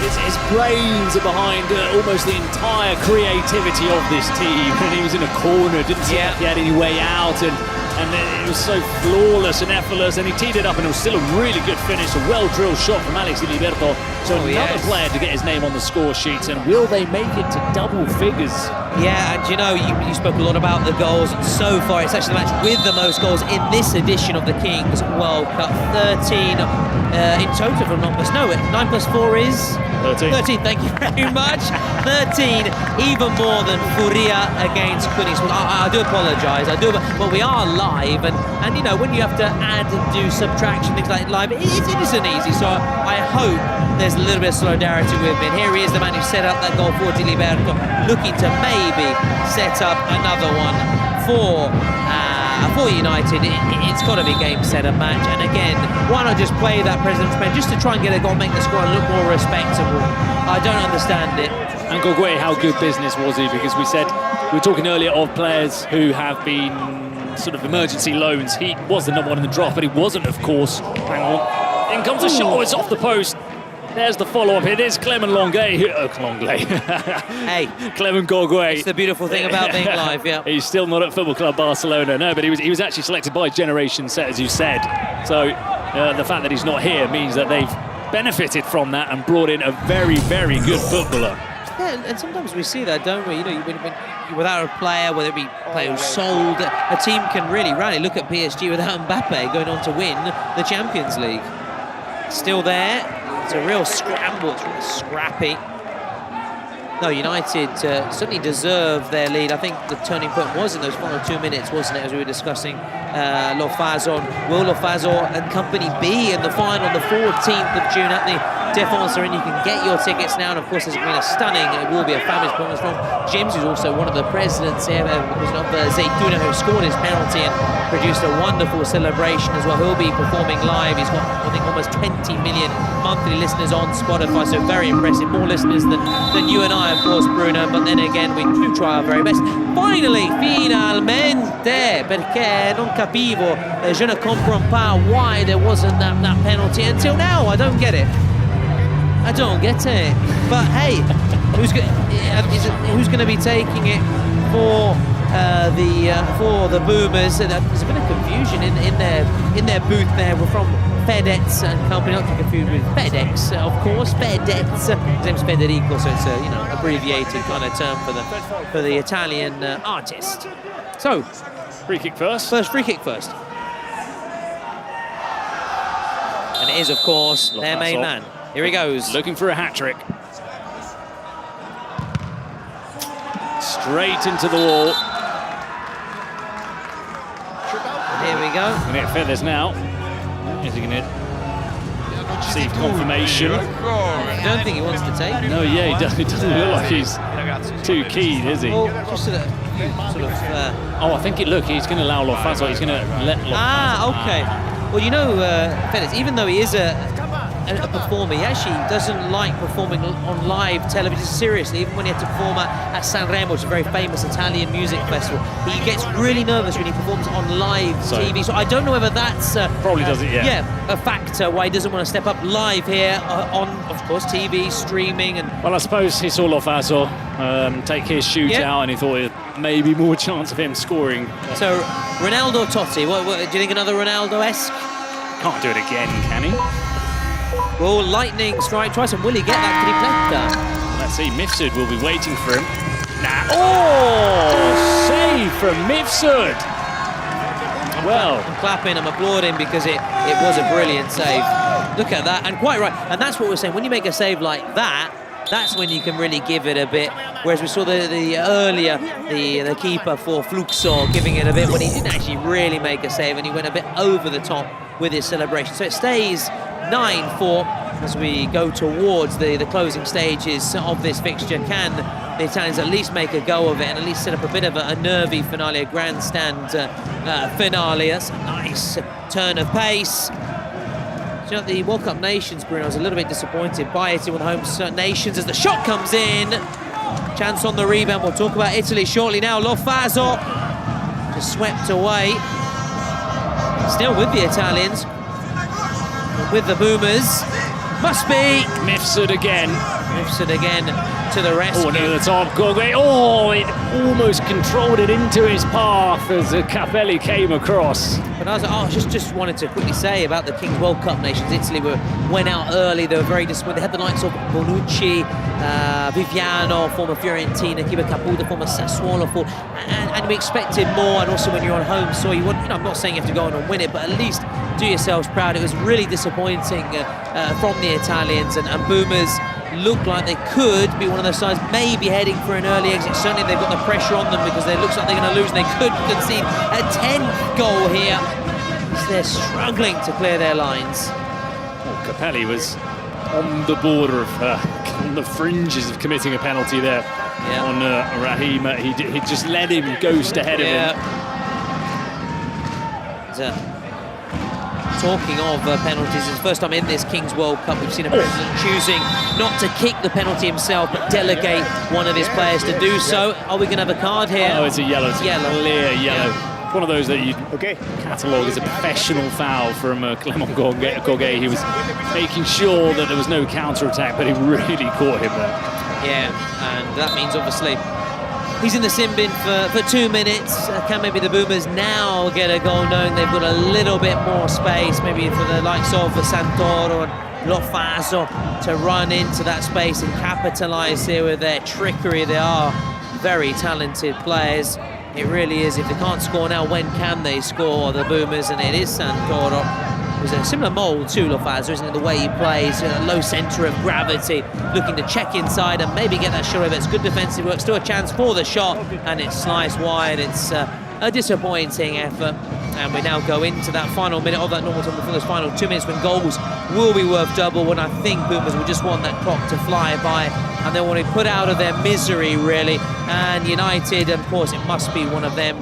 His brains are behind almost the entire creativity of this team. And he was in a corner, didn't seem like he had any way out, and it was so flawless and effortless, and he teed it up, and it was still a really good finish, a well-drilled shot from Alex Iliberto. So another player to get his name on the score sheets, and will they make it to double figures? Yeah, and you know, you spoke a lot about the goals. So far, it's actually the match with the most goals in this edition of the Kings World Cup. 13 in total, if I'm not mistaken. No, 9 plus 4 is... 13. 13, thank you very much. 13, even more than Furia against Königsberg. I do apologise, but we are live, and you know, when you have to add and do subtraction, things like live, it isn't easy, so I hope there's a little bit of solidarity with me. And here he is, the man who set up that goal for Diliberto, looking to maybe set up another one for United. It's got to be game, set, and match. And again, why not just play that President's Pen just to try and get a goal, make the score look more respectable? I don't understand it. And Goguet, how good business was he? Because we were talking earlier of players who have been sort of emergency loans. He was the number 1 in the draft, but he wasn't, of course. Hang on. In comes the shot. Oh, it's off the post. There's the follow-up. It is Clement Lenglet. Hey, Clement Goguet. It's the beautiful thing about being live, yeah. He's still not at Football Club Barcelona, no, but he was actually selected by Generation Set, as you said. So the fact that he's not here means that they've benefited from that and brought in a very, very good footballer. Yeah, and sometimes we see that, don't we? You know, when without a player, whether it be a player who's sold, a team can really rally. Look at PSG without Mbappe going on to win the Champions League. Still there. It's a real scramble. It's really scrappy. No, United certainly deserve their lead. I think the turning point was in those final 2 minutes, wasn't it, as we were discussing Lofazon. Will Lofazon and company be in the final on the 14th of June at the Défense Arena? You can get your tickets now, and of course, there's been a stunning, it will be a fabulous performance from James, who's also one of the presidents here, of Zeytuna, who scored his penalty and produced a wonderful celebration as well. He'll be performing live. He's got, I think, almost 20 million monthly listeners on Spotify, so very impressive. More listeners than you and I, of course, Bruno, but then again, we do try our very best. Finally, finalmente, perché non capivo, je ne comprends pas why there wasn't that penalty until now. I don't get it. I don't get it. But hey, who's going to be taking it for the Boomers? There's a bit of confusion in their booth there. We're from FedEx and company, not to confuse with FedEx, of course. FedEx. His name's Federico, so it's a abbreviated kind of term for the Italian artist. So, free kick first. Free kick first. And it is, of course, their main man. Here he goes. Looking for a hat-trick. Straight into the wall. And here we go. Going to get Feathers now. Is he going to receive confirmation? I don't think he wants to take. No, yeah, it doesn't look like he's too keen, is he? Well, just sort of oh, I think he's going to allow Lofazon. He's going to let Lofazon. Okay. Well, you know, Feathers, even though he is a performer, he actually doesn't like performing on live television seriously. Even when he had to perform at Sanremo, which is a very famous Italian music festival, he gets really nervous when he performs on live TV. So I don't know whether that's probably doesn't. Yeah, a factor why he doesn't want to step up live here on, of course, TV streaming. And well, I suppose he saw Lofazon take his shoot out, and he thought it maybe more chance of him scoring. So Ronaldo Totti, what do you think? Another Ronaldo-esque? Can't do it again, can he? Well, lightning strike twice, and will he get that tripleta? Let's see, Mifsud will be waiting for him. Oh, save from Mifsud. well. I'm clapping, I'm applauding because it was a brilliant save. Look at that, and quite right. And that's what we're saying. When you make a save like that, that's when you can really give it a bit. Whereas we saw the earlier, the keeper for Fluxo giving it a bit when he didn't actually really make a save and he went a bit over the top with his celebration. So it stays 9-4 as we go towards the closing stages of this fixture. Can the Italians at least make a go of it and at least set up a bit of a nervy finale, a grandstand finale? That's a nice turn of pace. You know, the World Cup Nations, Bruno, was a little bit disappointed by Italy with home nations as the shot comes in. Chance on the rebound. We'll talk about Italy shortly now. Lo Faso just swept away. Still with the Italians, with the Boomers. Must be. Mifsud again. Mifsud again to the rescue. Oh, no, the top. Gorgui. Oh, it almost controlled it into his path as Capelli came across. But I just wanted to quickly say about the Kings World Cup nations. Italy went out early. They were very disappointed. They had the likes of Bonucci, Viviano, former Fiorentina, Kiba Caputo, former Sassuolo, and we expected more. And also when you're on home soil, you want, I'm not saying you have to go on and win it, but at least do yourselves proud. It was really disappointing from the Italians, and Boomers looked like they could be one of those sides maybe heading for an early exit. Certainly they've got the pressure on them because it looks like they're going to lose and they could concede a 10th goal here. So they're struggling to clear their lines. Oh, Capelli was on the border of, on the fringes of committing a penalty there on Raheem. He just let him ghost ahead of him. Talking of penalties, it's the first time in this Kings World Cup we've seen a president choosing not to kick the penalty himself, but delegate one of his players to do so. Are we going to have a card here? Oh, it's a yellow. It's yellow. Clear yellow. Yeah. One of those that you catalogue as a professional foul from Clement Gorgui. He was making sure that there was no counter-attack, but he really caught him there. Yeah, and that means obviously he's in the sin bin for 2 minutes. Can maybe the Boomers now get a goal, knowing they've got a little bit more space, maybe for the likes of Santoro and Lo Faso to run into that space and capitalise here with their trickery. They are very talented players. It really is. If they can't score now, when can they score, the Boomers? And it is Santoro. It was a similar mould to Lo Faso, isn't it? The way he plays, a low centre of gravity, looking to check inside and maybe get that shot over. It's good defensive work, still a chance for the shot, and it's sliced wide. It's a disappointing effort. And we now go into that final minute of that normal time before those final 2 minutes when goals will be worth double, when I think Boomers will just want that clock to fly by and they want to be put out of their misery, really. And United, of course, it must be one of them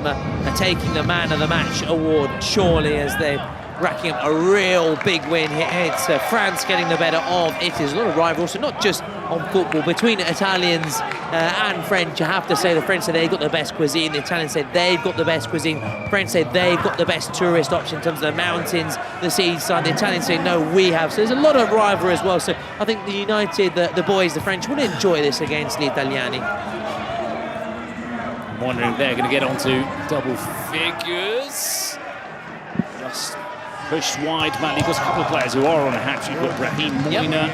taking the Man of the Match award, surely, as they racking up a real big win here. It's France getting the better of Italy. There's a lot of rivalry, so not just on football, between Italians and French. I have to say the French say they've got the best cuisine, the Italians say they've got the best cuisine, French say they've got the best tourist option in terms of the mountains, the seaside, the Italians say no, we have. So there's a lot of rivalry as well. So I think the United, the boys, the French will enjoy this against the Italiani. I'm wondering if they're going to get onto double figures. Just pushed wide. Malikos, a couple of players who are on a hat-trick. You've got Raheem Moina,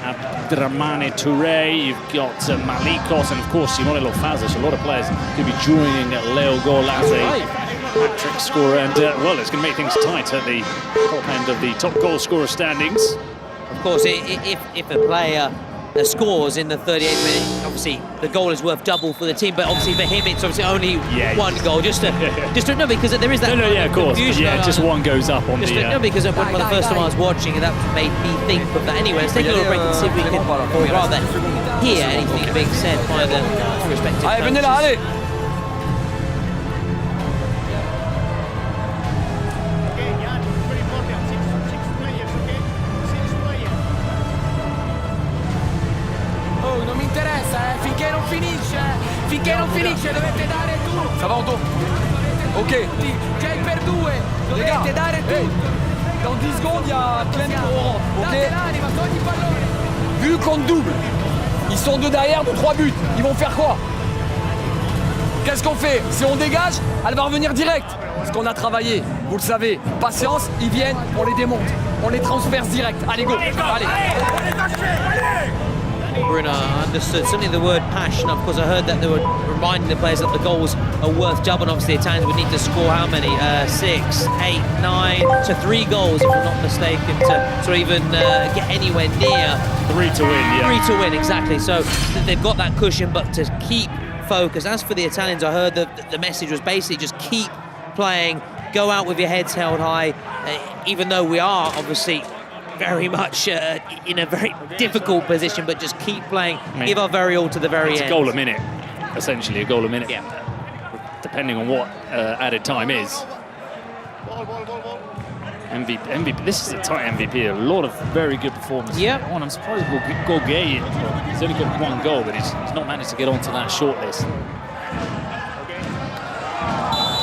Abdramane Touré, you've got Malikos, and of course Simone Lo Faso. So a lot of players could be joining Leo Gol as a hat-trick scorer, and well, it's going to make things tight at the top end of the top goal scorer standings. Of course, if a player scores in the 38th minute, obviously the goal is worth double for the team, but obviously for him it's obviously only one goal, just to no, because there is that of course, confusion. Just one goes up on no, because when the first time I was watching it, that made me think of that. Anyway, let's take a little break and see if we can, or rather hear anything being said by the respective coaches. Finché non finisce dovete dare tutto. Ça va Anto? Ok. C'è il per due, dovete dare tutto. Dans 10 secondes, il y a Clem pour ok. Vu qu'on double, ils sont deux derrière, de 3 buts. Ils vont faire quoi? Qu'est-ce qu'on fait? Si on dégage, elle va revenir direct. Ce qu'on a travaillé, vous le savez, patience, ils viennent, on les démonte. On les transperce direct. Allez, go. Allez. Bruno, I understood certainly the word passion. Of course, I heard that they were reminding the players that the goals are worth double. Obviously, the Italians would need to score how many? 6, 8, 9, so 3 goals, if I'm not mistaken, to even get anywhere near 3 to win. Yeah, 3 to win, exactly. So they've got that cushion, but to keep focus. As for the Italians, I heard that the message was basically just keep playing, go out with your heads held high, even though we are obviously very much in a very difficult position, but just keep playing, give our very all to the very end. It's a goal a minute, essentially, a goal a minute. Yeah. Depending on what added time is. MVP, this is a tight MVP, a lot of very good performances. Yeah. Oh, and I'm surprised Gorgay, he's only got 1 goal, but he's not managed to get onto that shortlist.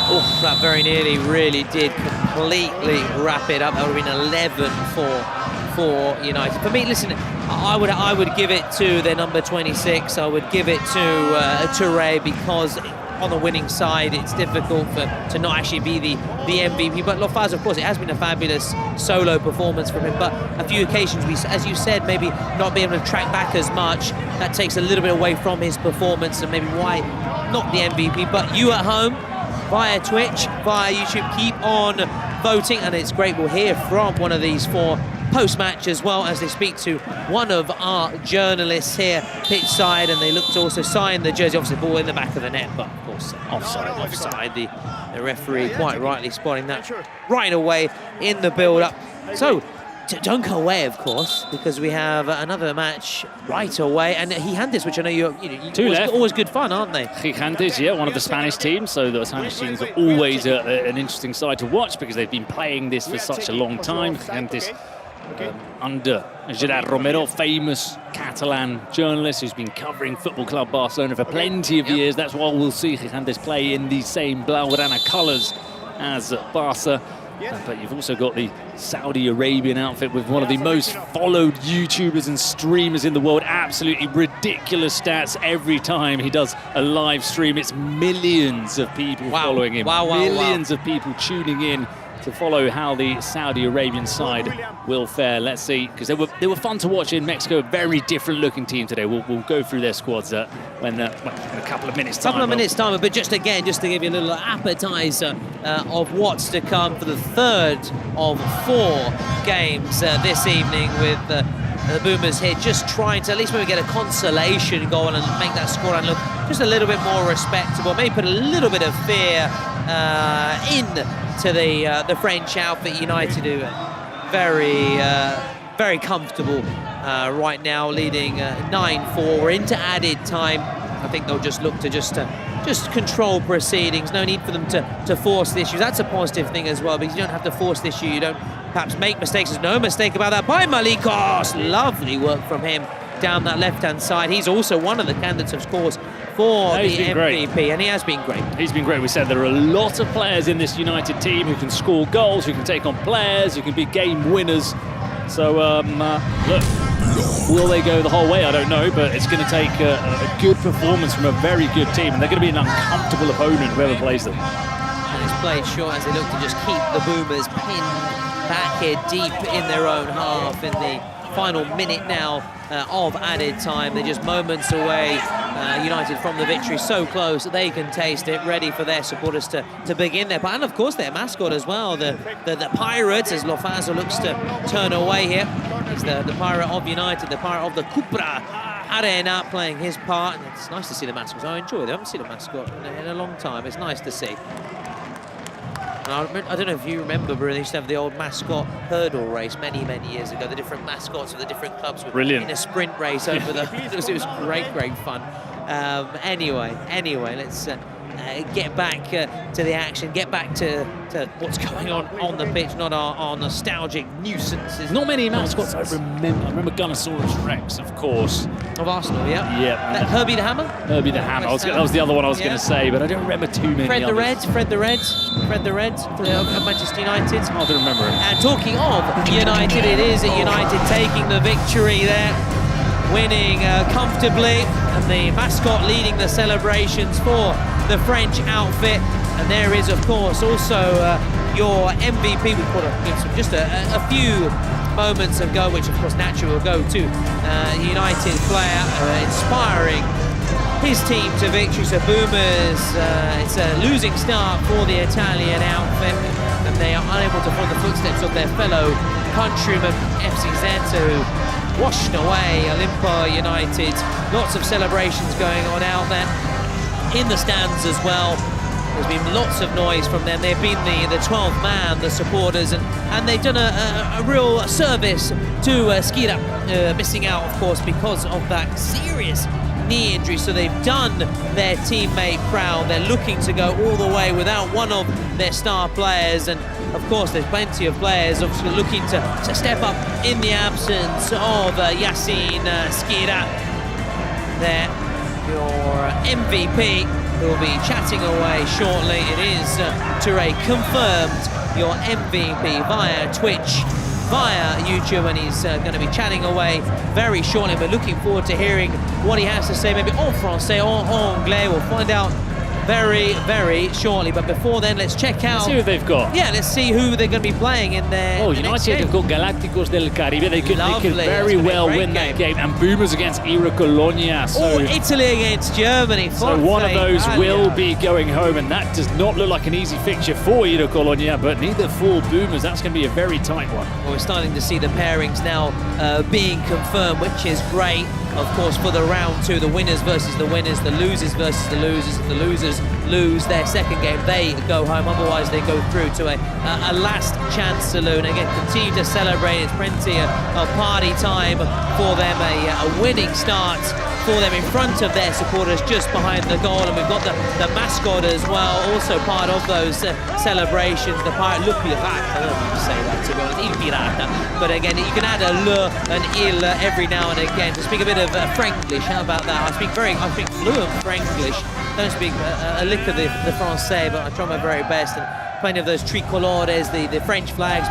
Oh, that very nearly really did completely wrap it up. That would have been 11 for United. For me, listen, I would give it to their number 26. I would give it to Touré, because on the winning side, it's difficult to not actually be the MVP. But Lofaz, of course, it has been a fabulous solo performance from him. But a few occasions, as you said, maybe not being able to track back as much, that takes a little bit away from his performance, and maybe why not the MVP. But you at home, via Twitch, via YouTube, keep on voting, and it's great. We'll hear from one of these 4 post-match as well, as they speak to one of our journalists here pitch side, and they look to also sign the jersey. Obviously, ball in the back of the net, but of course offside. The referee quite rightly spotting that right away in the build-up. So don't go away, of course, because we have another match right away, and Gigantes, which I know you 2 left. Always good fun, aren't they? Gigantes, yeah, one of the Spanish teams, so the Spanish teams are always an interesting side to watch, because they've been playing this for such a long time. Gigantes under Gerard Romero, famous Catalan journalist who's been covering Football Club Barcelona for plenty of years. That's why we'll see Gigantes play in the same Blaugrana colours as Barca. But you've also got the Saudi Arabian outfit with one of the most followed YouTubers and streamers in the world. Absolutely ridiculous stats every time he does a live stream. It's millions of people following him. Millions of people tuning in to follow how the Saudi Arabian side will fare. Let's see, because they were fun to watch in Mexico. A very different looking team today. We'll go through their squads in a couple of minutes time. But just to give you a little appetizer of what's to come for the 3rd of 4 games this evening, with the Boomers here just trying to at least maybe get a consolation goal and make that scoreline look just a little bit more respectable. Maybe put a little bit of fear into the French outfit. United do very comfortable right now, leading 9-4. We're into added time. I think they'll just look to just control proceedings. No need for them to force the issues. That's a positive thing as well, because you don't have to force the issue. You don't perhaps make mistakes. There's no mistake about that by Malikos. Lovely work from him down that left-hand side. He's also one of the candidates, of course, for the MVP, and he has been great. He's been great. We said there are a lot of players in this United team who can score goals, who can take on players, who can be game winners. So, look, will they go the whole way? I don't know, but it's going to take a good performance from a very good team, and they're going to be an uncomfortable opponent, whoever plays them. And it's played short as they look to just keep the Boomers pinned back here deep in their own half in the final minute now of added time. They're just moments away, United, from the victory. So close that they can taste it, ready for their supporters to begin their part. And of course their mascot as well, the Pirates, as Lofazo looks to turn away here. He's the Pirate of United, the Pirate of the Cupra Arena, playing his part. And it's nice to see the mascots. I enjoy it. I haven't seen a mascot in a long time. It's nice to see. And I don't know if you remember, Bruno, they used to have the old mascot hurdle race many years ago. The different mascots of the different clubs were in a sprint race over the. it was great fun. Anyway, let's get back to the action. Get back to what's going on the pitch, not our nostalgic nuisances. Not many mascots I remember Gunnosaurus Rex, of course. Of Arsenal, yeah. Yeah. Herbie the Hammer. Herbie the Hammer. That was the other one I was going to say, but I don't remember too many. Fred the Red of Manchester United. It's hard to remember him. And talking of United, it is United taking the victory there, winning comfortably, and the mascot leading the celebrations for the French outfit. And there is, of course, also your MVP. We've got just a few moments ago, which of course naturally will go to United player inspiring his team to victory. So Boomers, it's a losing start for the Italian outfit, and they are unable to follow the footsteps of their fellow countrymen FCZ, who washed away Olimpo United. Lots of celebrations going on out there in the stands as well. There's been lots of noise from them. They've been the 12th man, the supporters, and they've done a real service to Skira, missing out, of course, because of that serious knee injury. So they've done their teammate proud. They're looking to go all the way without one of their star players, and of course there's plenty of players obviously looking to step up in the absence of Yassine Skira. There, your MVP, who will be chatting away shortly. It is Touré confirmed, your MVP via Twitch, via YouTube, and he's going to be chatting away very shortly. We're looking forward to hearing what he has to say, maybe en français, en anglais. We'll find out very, very shortly. But before then, let's check out... Let's see who they've got. Yeah, let's see who they're going to be playing in their United have got Galácticos del Caribe. They could very well win that game. And Boomers against Ira Colonia. So, Italy against Germany. So one of those will be going home, and that does not look like an easy fixture for Ira Colonia, but neither for Boomers. That's going to be a very tight one. Well, we're starting to see the pairings now being confirmed, which is great. Of course, for the round two, the winners versus the winners, the losers versus the losers. If the losers lose their second game, they go home. Otherwise, they go through to a last chance saloon. Again, continue to celebrate. It's plenty of party time for them. A winning start for them in front of their supporters, just behind the goal. And we've got the mascot as well, also part of those celebrations. The pirate, Le Pirate, I don't know if you say that, to be honest, Il Pirata. But again, you can add a le and il every now and again to speak a bit of Franglish. How about that? I speak fluent Franglish. Don't speak a lick of the Francais, but I try my very best. And plenty of those tricolores, the French flags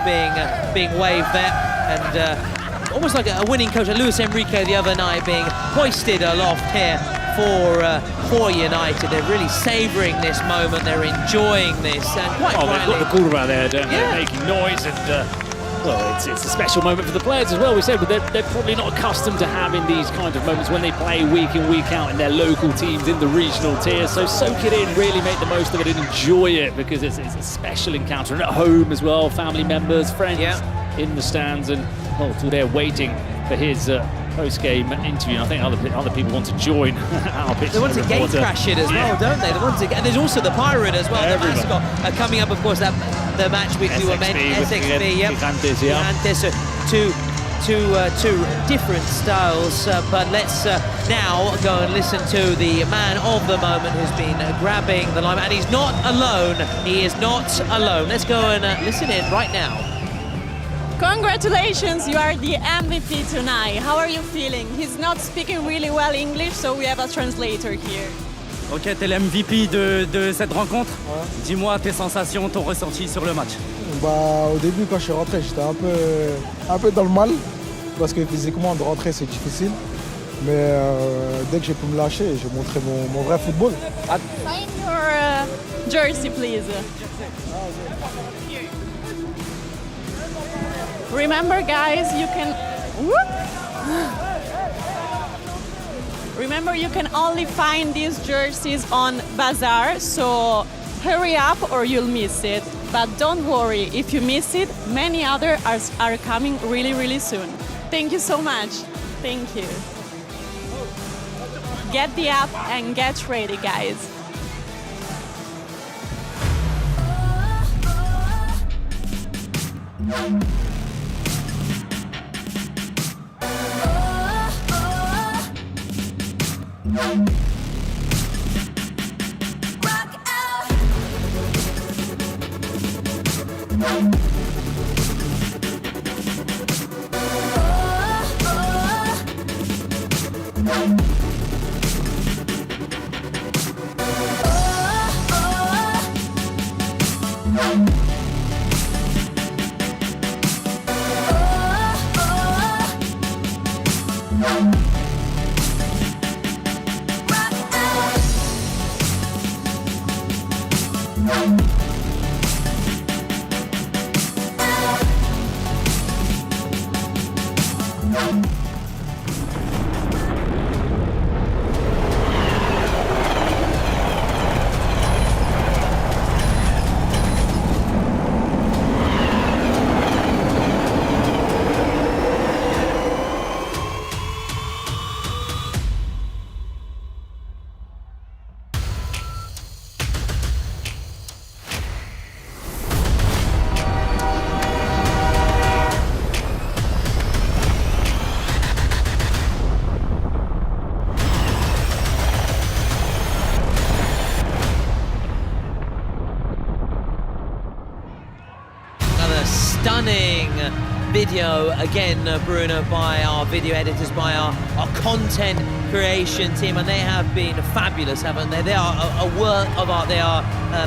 being waved there, and almost like a winning coach, like Luis Enrique the other night, being hoisted aloft here for United. They're really savouring this moment. They're enjoying this, and quite they've got the curva there, don't they? They're making noise, and well, it's a special moment for the players as well. We said, but they're probably not accustomed to having these kind of moments when they play week in, week out in their local teams in the regional tier. So soak it in, really make the most of it and enjoy it, because it's a special encounter. And at home as well, family members, friends in the stands, and well, they're waiting for his post-game interview. And I think other people want to join our pitch. They want to gate crash it as well, don't they? They want to, and there's also the pirate as well, the mascot coming up, of course. The match week we were mentioning, SXB, Gigantes, two different styles. But let's now go and listen to the man of the moment who's been grabbing the line, and he's not alone. He is not alone. Let's go and listen in right now. Congratulations, you are the MVP tonight. How are you feeling? He's not speaking really well English, so we have a translator here. Ok, t'es l'MVP de cette rencontre. Dis-moi tes sensations, ton ressenti sur le match. Au début, quand je suis rentré, j'étais un peu dans le mal, parce que physiquement, de rentrer, c'est difficile. Mais dès que j'ai pu me lâcher, j'ai montré mon vrai football. Sign your jersey, please. Remember, guys, you can... Remember, you can only find these jerseys on Bazaar, so hurry up or you'll miss it. But don't worry, if you miss it, many others are coming really, really soon. Thank you so much. Thank you. Get the app and get ready, guys. Stunning video again, Bruno, by our video editors, by our content creation team, and they have been fabulous, haven't they? They are a work of art. They are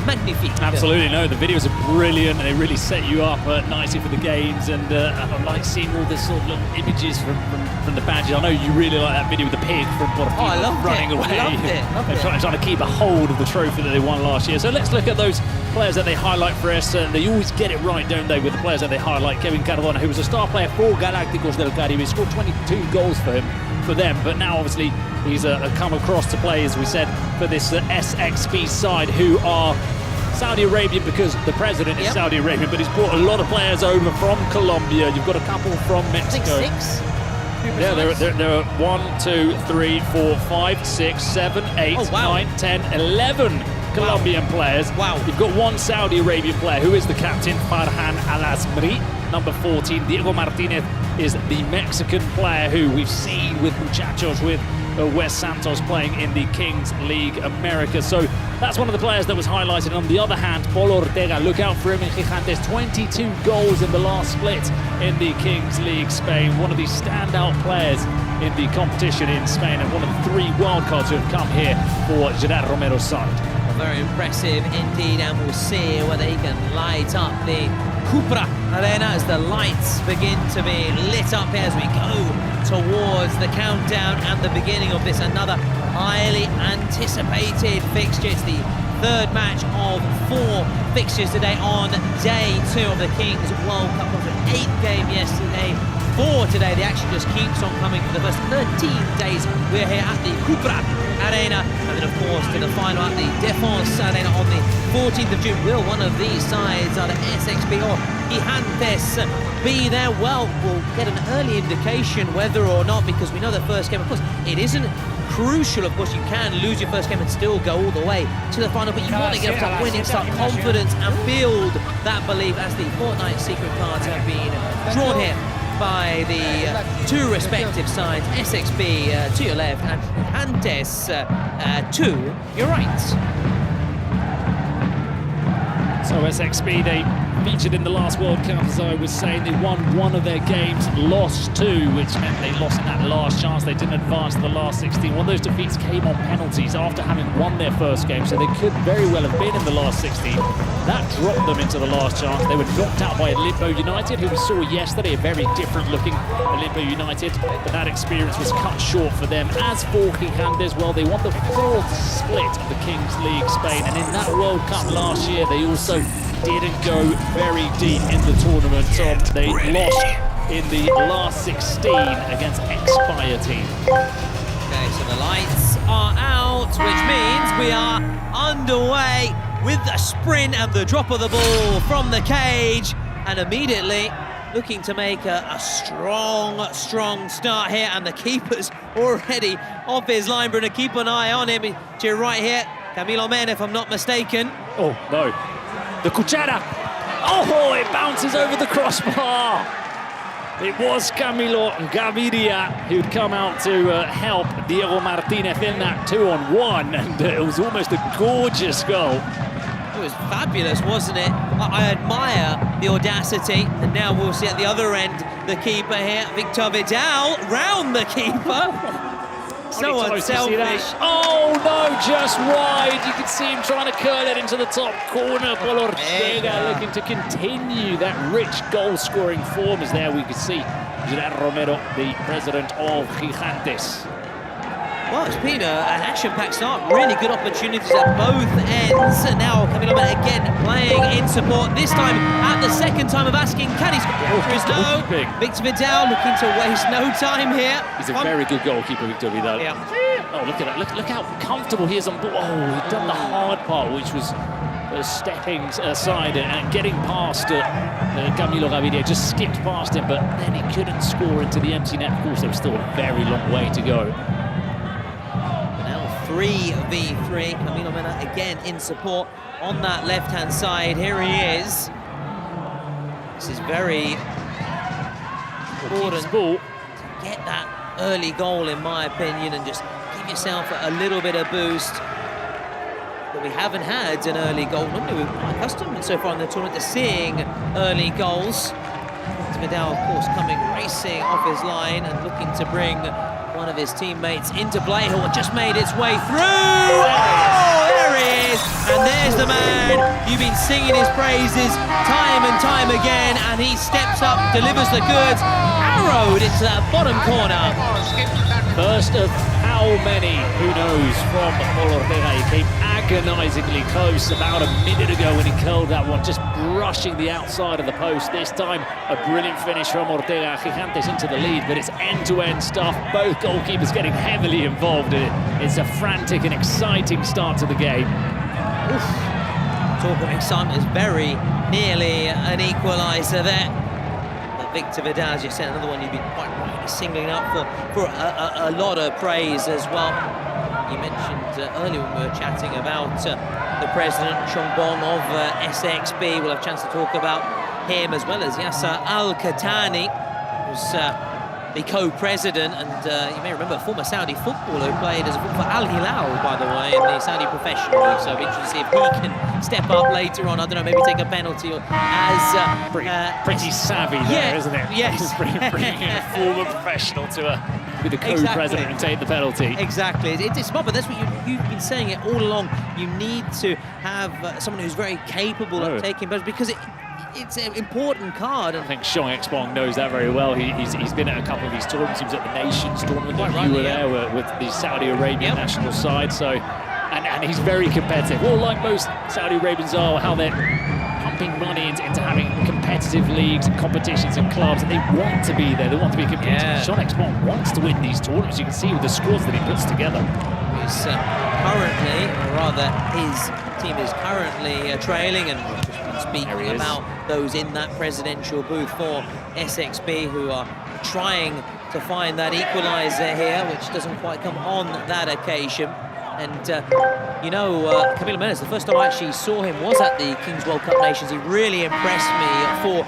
magnifique. Absolutely, no, the videos are brilliant. They really set you up nicely for the games, and I like seeing all this sort of little images from the badges. I know you really like that video with the pig from running away. I loved it. They're trying to keep a hold of the trophy that they won last year. So let's look at those players that they highlight for us. They always get it right, don't they, with the players that they highlight. Kevin Cardona, who was a star player for Galácticos del Caribe, scored 22 goals for them, but now obviously he's come across to play, as we said, for this SXP side, who are Saudi Arabian because the president is Saudi Arabian, but he's brought a lot of players over from Colombia. You've got a couple from Mexico. I think 6. Yeah, there are 1, 2, 3, 4, 5, 6, 7, 8, 9, 10, 11 Colombian players. Wow. You've got one Saudi Arabian player who is the captain, Farhan Al-Asmri. Number 14, Diego Martinez, is the Mexican player who we've seen with Muchachos, with Wes Santos playing in the Kings League America. So that's one of the players that was highlighted. On the other hand, Paul Ortega, look out for him in Gigantes. 22 goals in the last split in the Kings League Spain. One of the standout players in the competition in Spain, and one of the 3 wildcards who have come here for Gerard Romero's side. Very impressive indeed, and we'll see whether he can light up the Cupra Arena as the lights begin to be lit up here as we go towards the countdown and the beginning of this, another highly anticipated fixture. It's the 3rd match of 4 fixtures today on day 2 of the Kings World Cup. It was an 8th game yesterday, 4 today. The action just keeps on coming for the first 13 days. We're here at the Cupra Arena, and then of course to the final at the Defense Arena on the 14th of June. Will one of these sides, either SXP or Gigantes, be there? Well, we'll get an early indication whether or not, because we know the first game, of course, it isn't crucial. Of course, you can lose your first game and still go all the way to the final, but you want to get up to winning, start confidence and build that belief, as the Fortnite secret cards have been drawn here by the 2 respective sides, SXP to your left and Gigantes to your right. So SXP, they featured in the last World Cup, as I was saying. They won 1 of their games, lost 2, which meant they lost in that last chance. They didn't advance to the last 16. One of those defeats came on penalties after having won their first game, so they could very well have been in the last 16. That dropped them into the last chance. They were knocked out by Olimpo United, who we saw yesterday, a very different looking Olimpo United, but that experience was cut short for them. As for Gigantes, well, they won the 4th split of the Kings League Spain, and in that World Cup last year, they also didn't go very deep in the tournament. They lost in the last 16 against Expire team. Okay, so the lights are out, which means we are underway with the sprint and the drop of the ball from the cage, and immediately looking to make a strong start here, and the keeper's already off his line. Bruno, keep an eye on him. To your right here, Camilo Mena, if I'm not mistaken. Oh, no. The Cuchara. Oh, it bounces over the crossbar. It was Camilo Gaviria who'd come out to help Diego Martinez in that 2-on-1, and it was almost a gorgeous goal. It was fabulous, wasn't it? I admire the audacity, and now we'll see at the other end the keeper here, Victor Vidal, round the keeper. So unselfish. Oh no, just wide. You can see him trying to curl it into the top corner. Paul Ortega looking to continue that rich goal-scoring form, as there we can see Gerard Romero, the president of Gigantes. Well, it's been an action-packed start. Really good opportunities at both ends. And now Camilo Mena again playing in support. This time at the second time of asking, can he score? The answer is no. Victor Vidal looking to waste no time here. He's a very good goalkeeper, Victor Vidal. Yeah. Oh, look at that. Look how comfortable he is on ball. Oh, he'd done the hard part, which was stepping aside and getting past Camilo Gaviria. Just skipped past him, but then he couldn't score into the empty net. Of course, there was still a very long way to go. 3v3, Camilo Mena again in support on that left-hand side. Here he is. This is very important to get that early goal, in my opinion, and just give yourself a little bit of boost. But we haven't had an early goal. Normally we're quite accustomed so far in the tournament to seeing early goals. Vidal, of course, coming racing off his line and looking to bring one of his teammates into play, who had just made its way through. Oh, there he is, and there's the man you've been singing his praises time and time again, and he steps up, delivers the goods, arrowed into that bottom corner. First of how many, who knows, from Pol Ortega. He came agonisingly close about a minute ago when he curled that one, just brushing the outside of the post. This time, a brilliant finish from Ortega. Gigantes into the lead, but it's end-to-end stuff. Both goalkeepers getting heavily involved in it. It's a frantic and exciting start to the game. Oof. Talk of excitement, is very nearly an equaliser there. Victor Vidal, as you said, another one you've been quite rightly singling up for a lot of praise as well. You mentioned earlier when we were chatting about the president, Chongbon of SXB. We'll have a chance to talk about him, as well as Yasser Al-Khattani, who's the co-president, and you may remember a former Saudi footballer who played as a footballer for Al Hilal, by the way, in the Saudi professional league. So I'm interested to see if he can step up later on. I don't know, maybe take a penalty, or as pretty savvy there, isn't it? Yes. Bringing a former professional to be the co-president and take the penalty. Exactly. It's smart, but that's what you've been saying it all along. You need to have someone who's very capable of taking penalties, because it's an important card. I think Xiong Expong knows that very well. He's been at a couple of these tournaments. He was at the Nations tournament. You were there with the Saudi Arabian national side. So, and he's very competitive. Well, like most Saudi Arabians are, how they're pumping money into having competitive leagues and competitions and clubs, and they want to be there. They want to be competitive. Yeah. Xiong Expong wants to win these tournaments. You can see with the squads that he puts together. He's currently, or rather, his team is currently trailing, and speaking about those in that presidential booth for SXB, who are trying to find that equaliser here, which doesn't quite come on that occasion. And you know, Camilo Mena, the first time I actually saw him was at the Kings World Cup Nations. He really impressed me for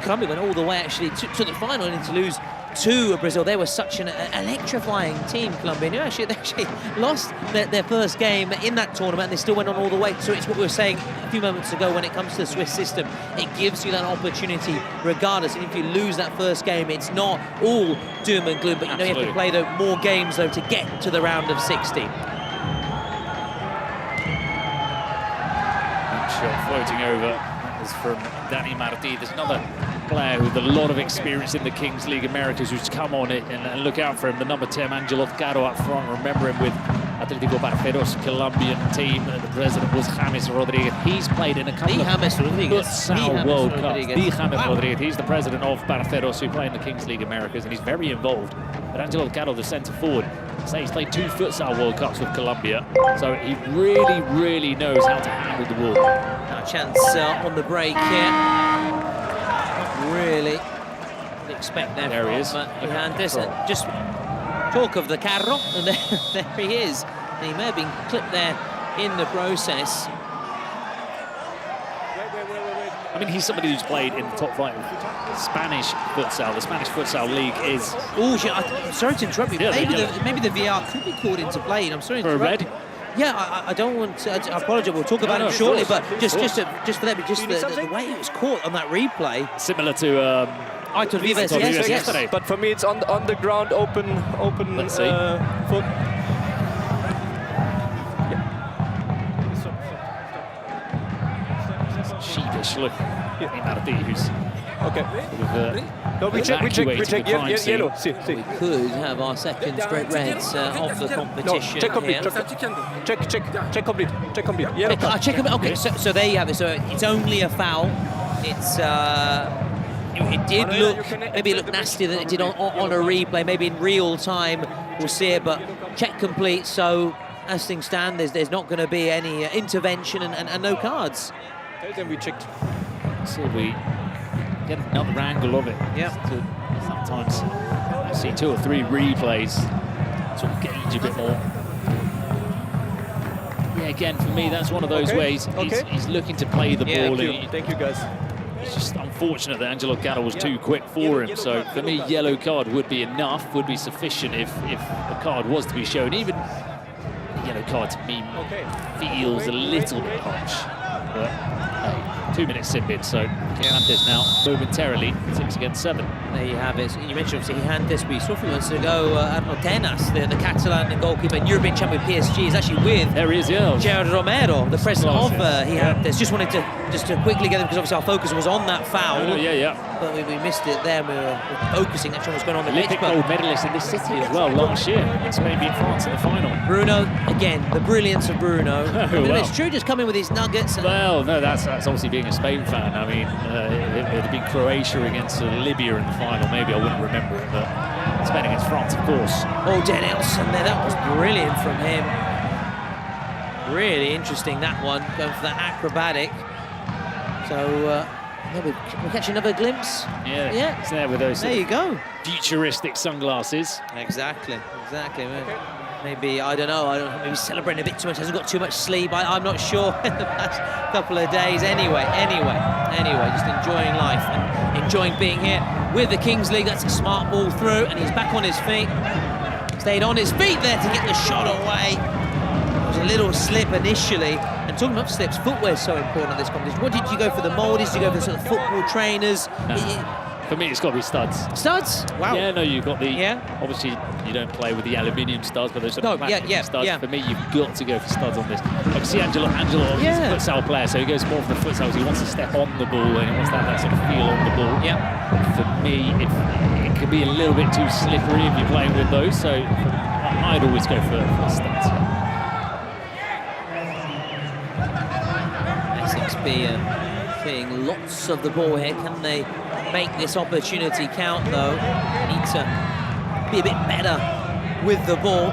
Colombia went all the way actually to the final, and to lose to Brazil. They were such an electrifying team, Colombia. They actually lost their first game in that tournament, and they still went on all the way. So it's what we were saying a few moments ago when it comes to the Swiss system. It gives you that opportunity regardless. And if you lose that first game, it's not all doom and gloom, but you know you have to play more games though to get to the round of 16. Shot floating over. That was from Dani Martí. There's another player with a lot of experience in the Kings League Americas who's come on it, and look out for him. The number 10, Angelo Caro up front. Remember him with Atlético Barcelos, Colombian team. The president was James Rodriguez. He's played in a couple of futsal World Cups. The James Rodriguez. He's the president of Barcelos, who play in the Kings League Americas, and he's very involved. But Angelo Caro, the centre forward, he's played 2 futsal World Cups with Colombia, so he really, really knows how to handle the ball. Now a chance on the break here. Really expect that there he is. Hernandez. Just talk of the Carro, and there he is. And he may have been clipped there in the process. I mean, he's somebody who's played in the top flight of Spanish futsal. The Spanish futsal league is... Oh, I'm sorry to interrupt you. Yeah, maybe the VR could be called into play. I'm sorry to interrupt. For a red? Yeah, I don't want to... I apologise, we'll talk about him shortly, but just for that, but just the way it was caught on that replay. Similar to... Aitor Vives, yes. Yesterday. But for me, it's on the ground, open foot. Sheepish look. Martí, who's Okay. No, we check yellow. We could have our second straight reds of the competition. Check complete. here. Check complete. Yellow card. Check complete. Okay, so there you have it. So it's only a foul. It's it did look, maybe it looked nastier than it did on a replay. Maybe in real time we'll see it, but check complete. So as things stand, there's not going to be any intervention and no cards. Okay, then we checked. See if we get another angle of it. Yeah. Sometimes I see 2 or 3 replays to gauge a bit more. Yeah, again, for me, that's one of those ways he's looking to play the ball. Thank you, guys. It's just unfortunate that Angelo Gatto was too quick for him. So for me, yellow card would be enough, would be sufficient if a card was to be shown. Even a yellow card to me feels a little bit harsh. But hey, 2 minutes sin bin, so Gigantes now momentarily 6 against 7. There you have it. You mentioned obviously Gigantes. We saw a few months ago Arnaud Tenas, the Catalan goalkeeper and European champion with PSG, is actually with Gerard Romero, the president of Gigantes. Just wanted to quickly get them, because obviously our focus was on that foul. But we missed it there. We were focusing actually on what's going on in the pitch. Olympic gold medalist in this city as well last year. Spain beat France in the final. Bruno, again, the brilliance of Bruno. It's true, just coming with his nuggets. Well, no, that's obviously being a Spain fan. I mean, it had been Croatia against Libya in the final. Maybe I wouldn't remember it, but Spain against France, of course. Oh, Denilson there, that was brilliant from him. Really interesting, that one, going for that acrobatic. So, we'll catch another glimpse. Yeah, it's there with those. There you go. Futuristic sunglasses. Exactly. Maybe, I don't know, maybe celebrating a bit too much, hasn't got too much sleep, I'm not sure in the past couple of days. Anyway, just enjoying life and enjoying being here with the Kings League. That's a smart ball through, and he's back on his feet. Stayed on his feet there to get the shot away. It was a little slip initially. And talking about slips, footwear is so important in this competition. What did you go for, the moldies? Did you go for the sort of football trainers? For me, it's got to be studs. Studs? Wow. Yeah, no, you've got the... Obviously, you don't play with the aluminium studs, but those sort of plastic studs. For me, you've got to go for studs on this. I can see Angelo is a futsal player, so he goes more for the futsal. He wants to step on the ball and he wants to have that sort of feel on the ball. For me, it can be a little bit too slippery if you're playing with those, so I'd always go for studs. SXB seeing lots of the ball here. Can they make this opportunity count, though? Need to be a bit better with the ball.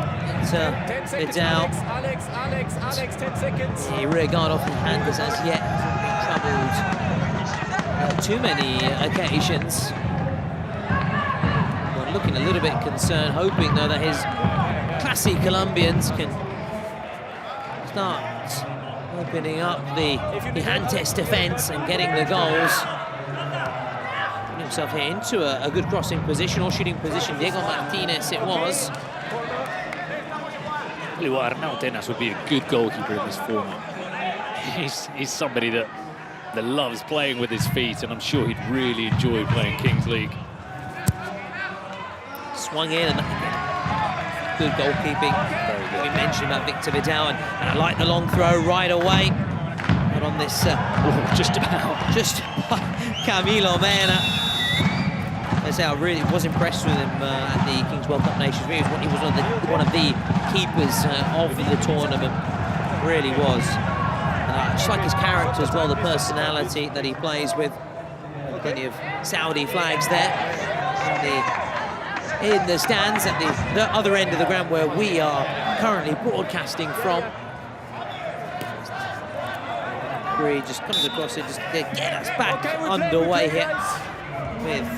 Vidal. Alex, 10 seconds. Regard Gigantes as yet troubled too many occasions. Well, looking a little bit concerned, hoping though that his classy Colombians can start opening up the Gigantes defense and getting the goals. Putting himself here into a good crossing position or shooting position. Diego Martinez it was. Tell you what, Arnaud Tenas would be a good goalkeeper in this format. He's somebody that loves playing with his feet, and I'm sure he'd really enjoy playing Kings League. Swung in, and good goalkeeping. We mentioned about Victor Vidal, and I like the long throw right away. But on this, just about Camilo Mena. I say I really was impressed with him at the Kings World Cup Nations League. He was one of the keepers of the tournament. Really was. Just like his character as well, the personality that he plays with. Plenty of Saudi flags there in the stands at the other end of the ground where we are currently broadcasting from. Bree just comes across it, just to get us back underway here with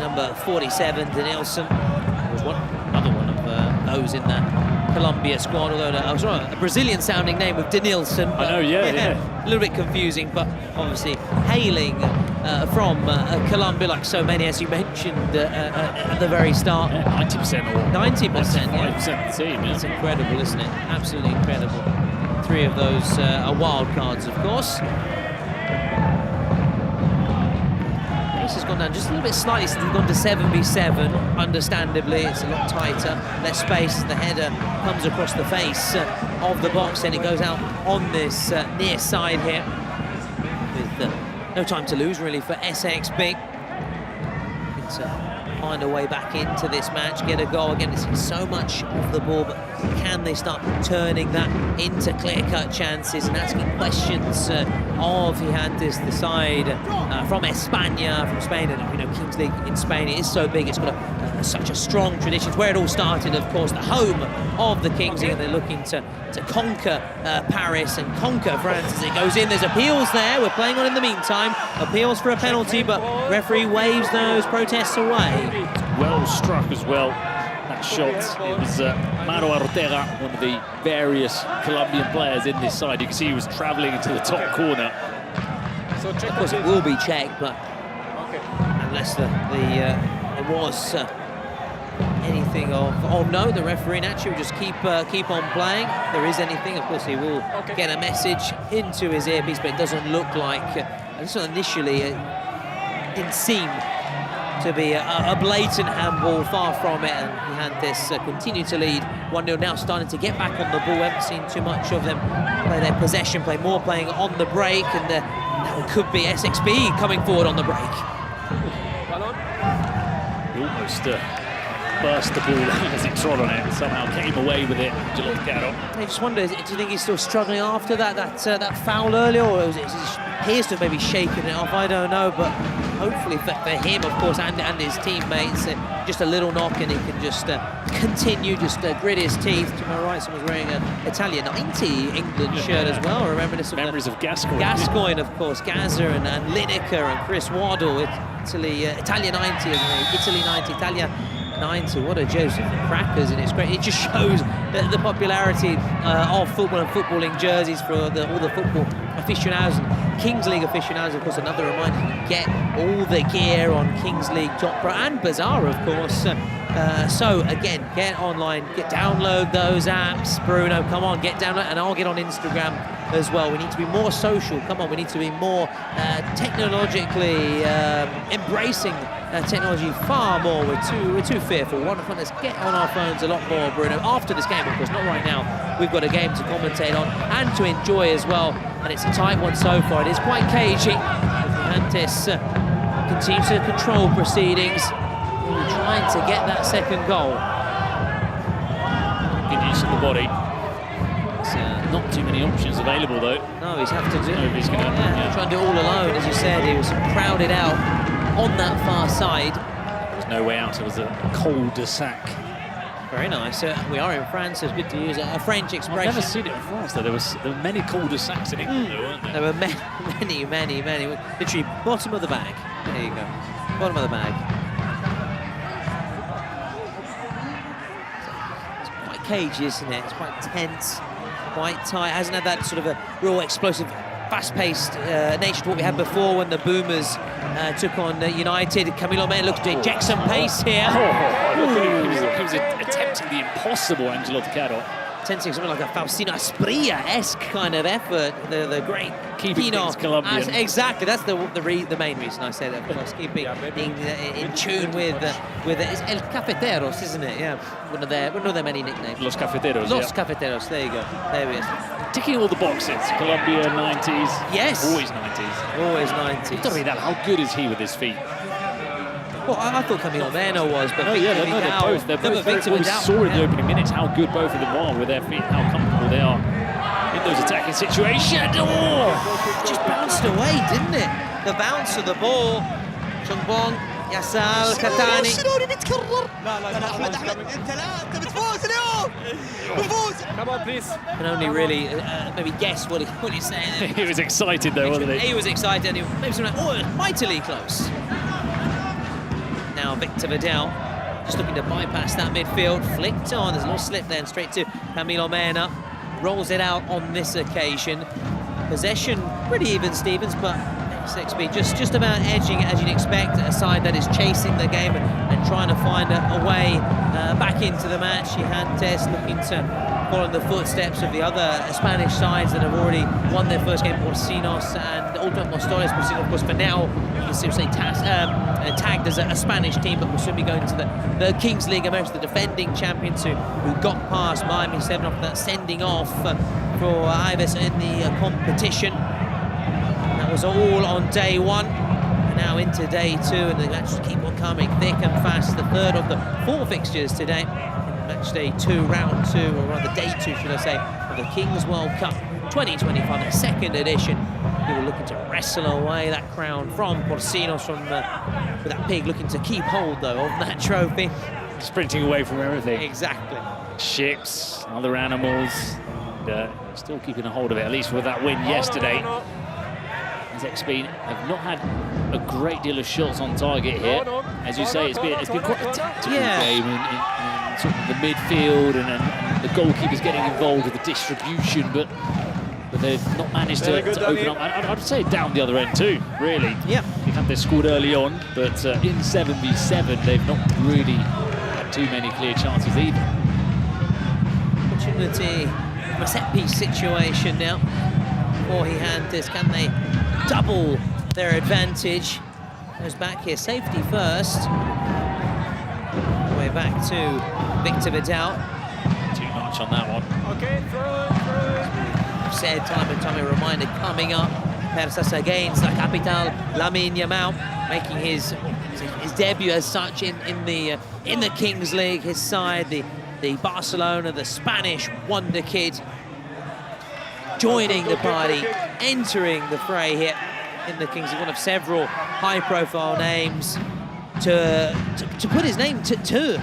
number 47, Denilson. There's another one of those in that Colombia squad, although a Brazilian-sounding name of Denilson. I know, yeah. A little bit confusing, but obviously hailing from Colombia, like so many, as you mentioned at the very start. 90% or 90%, 5% of the team. It's incredible, isn't it? Absolutely incredible. 3 of those are wild cards, of course. Pace has gone down just a little bit slightly since we've gone to 7v7. Understandably, it's a lot tighter, less space as the header comes across the face of the box, and it goes out on this near side here with no time to lose really for SXB. Find a way back into this match, get a goal. Again, it's so much off the ball, but can they start turning that into clear-cut chances and asking questions of Gigantes, the side from España, from Spain? And you know, Kings League in Spain, it is so big, it's got such a strong tradition. It's where it all started, of course, the home of the Kings League, and they're looking to conquer Paris and conquer France as it goes in. There's appeals there, we're playing on in the meantime. Appeals for a penalty, but referee waves those protests away. Well struck as well, that shot. It was Maro Ortega, one of the various Colombian players in this side. You can see he was travelling into the top corner. So of course it will be checked, but unless there was anything of note, the referee naturally will just keep on playing. If there is anything, of course he will get a message into his earpiece, but it doesn't look like, initially it didn't seem to be a blatant handball, far from it, and Gigantes continue to lead 1-0, now starting to get back on the ball. We haven't seen too much of them play their possession play, more playing on the break, and now it could be SXB coming forward on the break. He almost burst the ball as he trod on it, somehow came away with it. I just wonder, do you think he's still struggling after that foul earlier, or it appears to have maybe shaken it off? I don't know, but hopefully for him, of course, and his teammates, just a little knock and he can just continue, grit his teeth. To my right, someone's wearing an Italia 90 England shirt as well. Reminiscent of memories of Gascoigne. Gascoigne, of course, Gaza and Lineker and Chris Waddle. Italia 90, Italy 90, Italia 90. What a Joseph crackers, and it's great. It just shows the popularity of football and footballing jerseys for all the football aficionados and Kings League aficionados. Of course, another reminder, you can get all the gear on Kings League Top Pro and Bazaar, of course. So again, get online, download those apps. Bruno, come on, get download, and I'll get on Instagram as well. We need to be more social. Come on, we need to be more technologically embracing technology far more. We're too fearful. Wonderful. Let's get on our phones a lot more, Bruno. After this game, of course, not right now. We've got a game to commentate on and to enjoy as well. And it's a tight one so far. It is quite cagey. Gigantes continues to control proceedings. We're trying to get that second goal. Good use of the body. Not too many options available, though. No, he's have to do. He's going to try and do it all alone, as you said. He was crowded out on that far side. There's no way out. It was a cul-de-sac. Very nice. We are in France, so it's good to use a French expression. I've never seen it in France, though. There were many cul-de-sacs in England, though, weren't there? There were many. Literally, bottom of the bag. There you go. Bottom of the bag. It's quite cagey, isn't it? It's quite tense, quite tight. Hasn't had that sort of a real explosive, fast-paced nature to what we had before when the Boomers took on United. Camilo Mena looks to inject some pace here. He was attempting the impossible, Angelo Tocado. Attempting something like a Faustino Asprilla-esque kind of effort. The great keeping things Colombian. Exactly, that's the main reason I say that. Of course, keeping in tune with it's El Cafeteros, isn't it? Yeah, one of their many nicknames. Los Cafeteros. Los Cafeteros. There you go. There he is. Ticking all the boxes. Colombia 90s. Yes. Always 90s. Always 90s. How good is he with his feet? Well, I thought Camilo Mena was, but they're both we saw in the opening minutes how good both of them are with their feet, how comfortable they are in those attacking situations. Oh! Just bounced away, didn't it? The bounce of the ball. Chongbong, Yassal, Katani. Come on, please. Can only really maybe guess what he's saying. He was excited though, wasn't he? He was excited. He maybe something like, mightily close. Now Victor Vidal just looking to bypass that midfield, flicked on, there's a little slip there, and straight to Camilo Mena. Rolls it out on this occasion. Possession pretty even, Stevens, but SXB just about edging it, as you'd expect, a side that is chasing the game and trying to find a way back into the match. Gigantes looking to follow in the footsteps of the other Spanish sides that have already won their first game, Porcinos and Ultimate Mostores. Porcinos, of course, for now, you can still say tagged as a Spanish team, but will soon be going to the Kings League Americas, the defending champions who got past Miami 7 after that sending off for Ives in the competition. That That was all on day one. And now into day two, and the matches keep on coming thick and fast. The third of the 4 fixtures today. Match day 2, round 2, or rather day 2, should I say, of the Kings World Cup 2025, the second edition. We were looking to wrestle away that crown from Porcinos, with that pig looking to keep hold, though, of that trophy. Sprinting away from everything. Exactly. Ships, other animals, and still keeping a hold of it, at least with that win yesterday. XP have not had a great deal of shots on target here. As you say, it's been quite a tactical game in sort of the midfield, and the goalkeepers getting involved with the distribution, but they've not managed to open up. I'd say down the other end too, really. Yeah. They've had their scored early on, but in 7v7, they've not really had too many clear chances either. Opportunity, a set-piece situation now for Gigantes. Can they double their advantage? Goes back here, safety first. Way back to Victor Vidal. Too much on that one. Okay, said time and time, a reminder coming up. Persas against La Capital, Lamine Yamal, making his debut as such in the Kings League. His side, the Barcelona, the Spanish wonder kid, joining the party, entering the fray here in the Kings League. One of several high-profile names to put his name to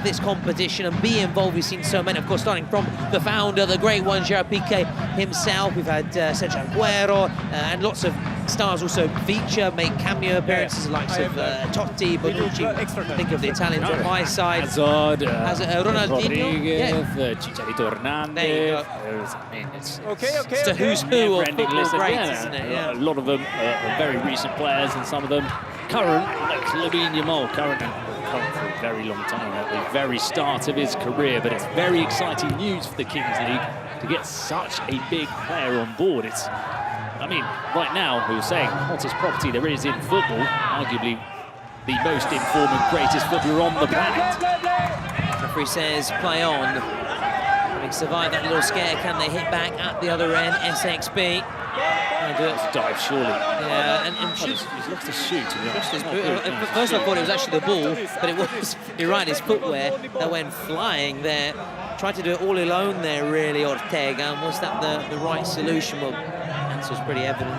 this competition and be involved. We've seen so many, of course, starting from the founder, the great one, Gerard Piqué himself. We've had Sergio Aguero, and lots of stars also feature, make cameo appearances, the likes of Totti, Bonucci. Think of the Italians on my side. Hazard, Ronaldinho, Chicharito Hernandez. It's a who's who of football greats, isn't it? A lot of them are very recent players, and some of them current, like Lamine Yamal, current for a very long time, at the very start of his career. But it's very exciting news for the Kings League to get such a big player on board. I mean, right now, we were saying, hottest property there is in football, arguably the most informed and greatest footballer on the planet. Referee says, play on. Having survived that little scare, can they hit back at the other end? SXB. It's dive, surely. Yeah, and he's lost his shoe, to be honest. First I thought it was actually the ball, but it was, you're right, his footwear that went flying there. Tried to do it all alone there, really, Ortega. And was that the right solution? Well, the answer was pretty evident.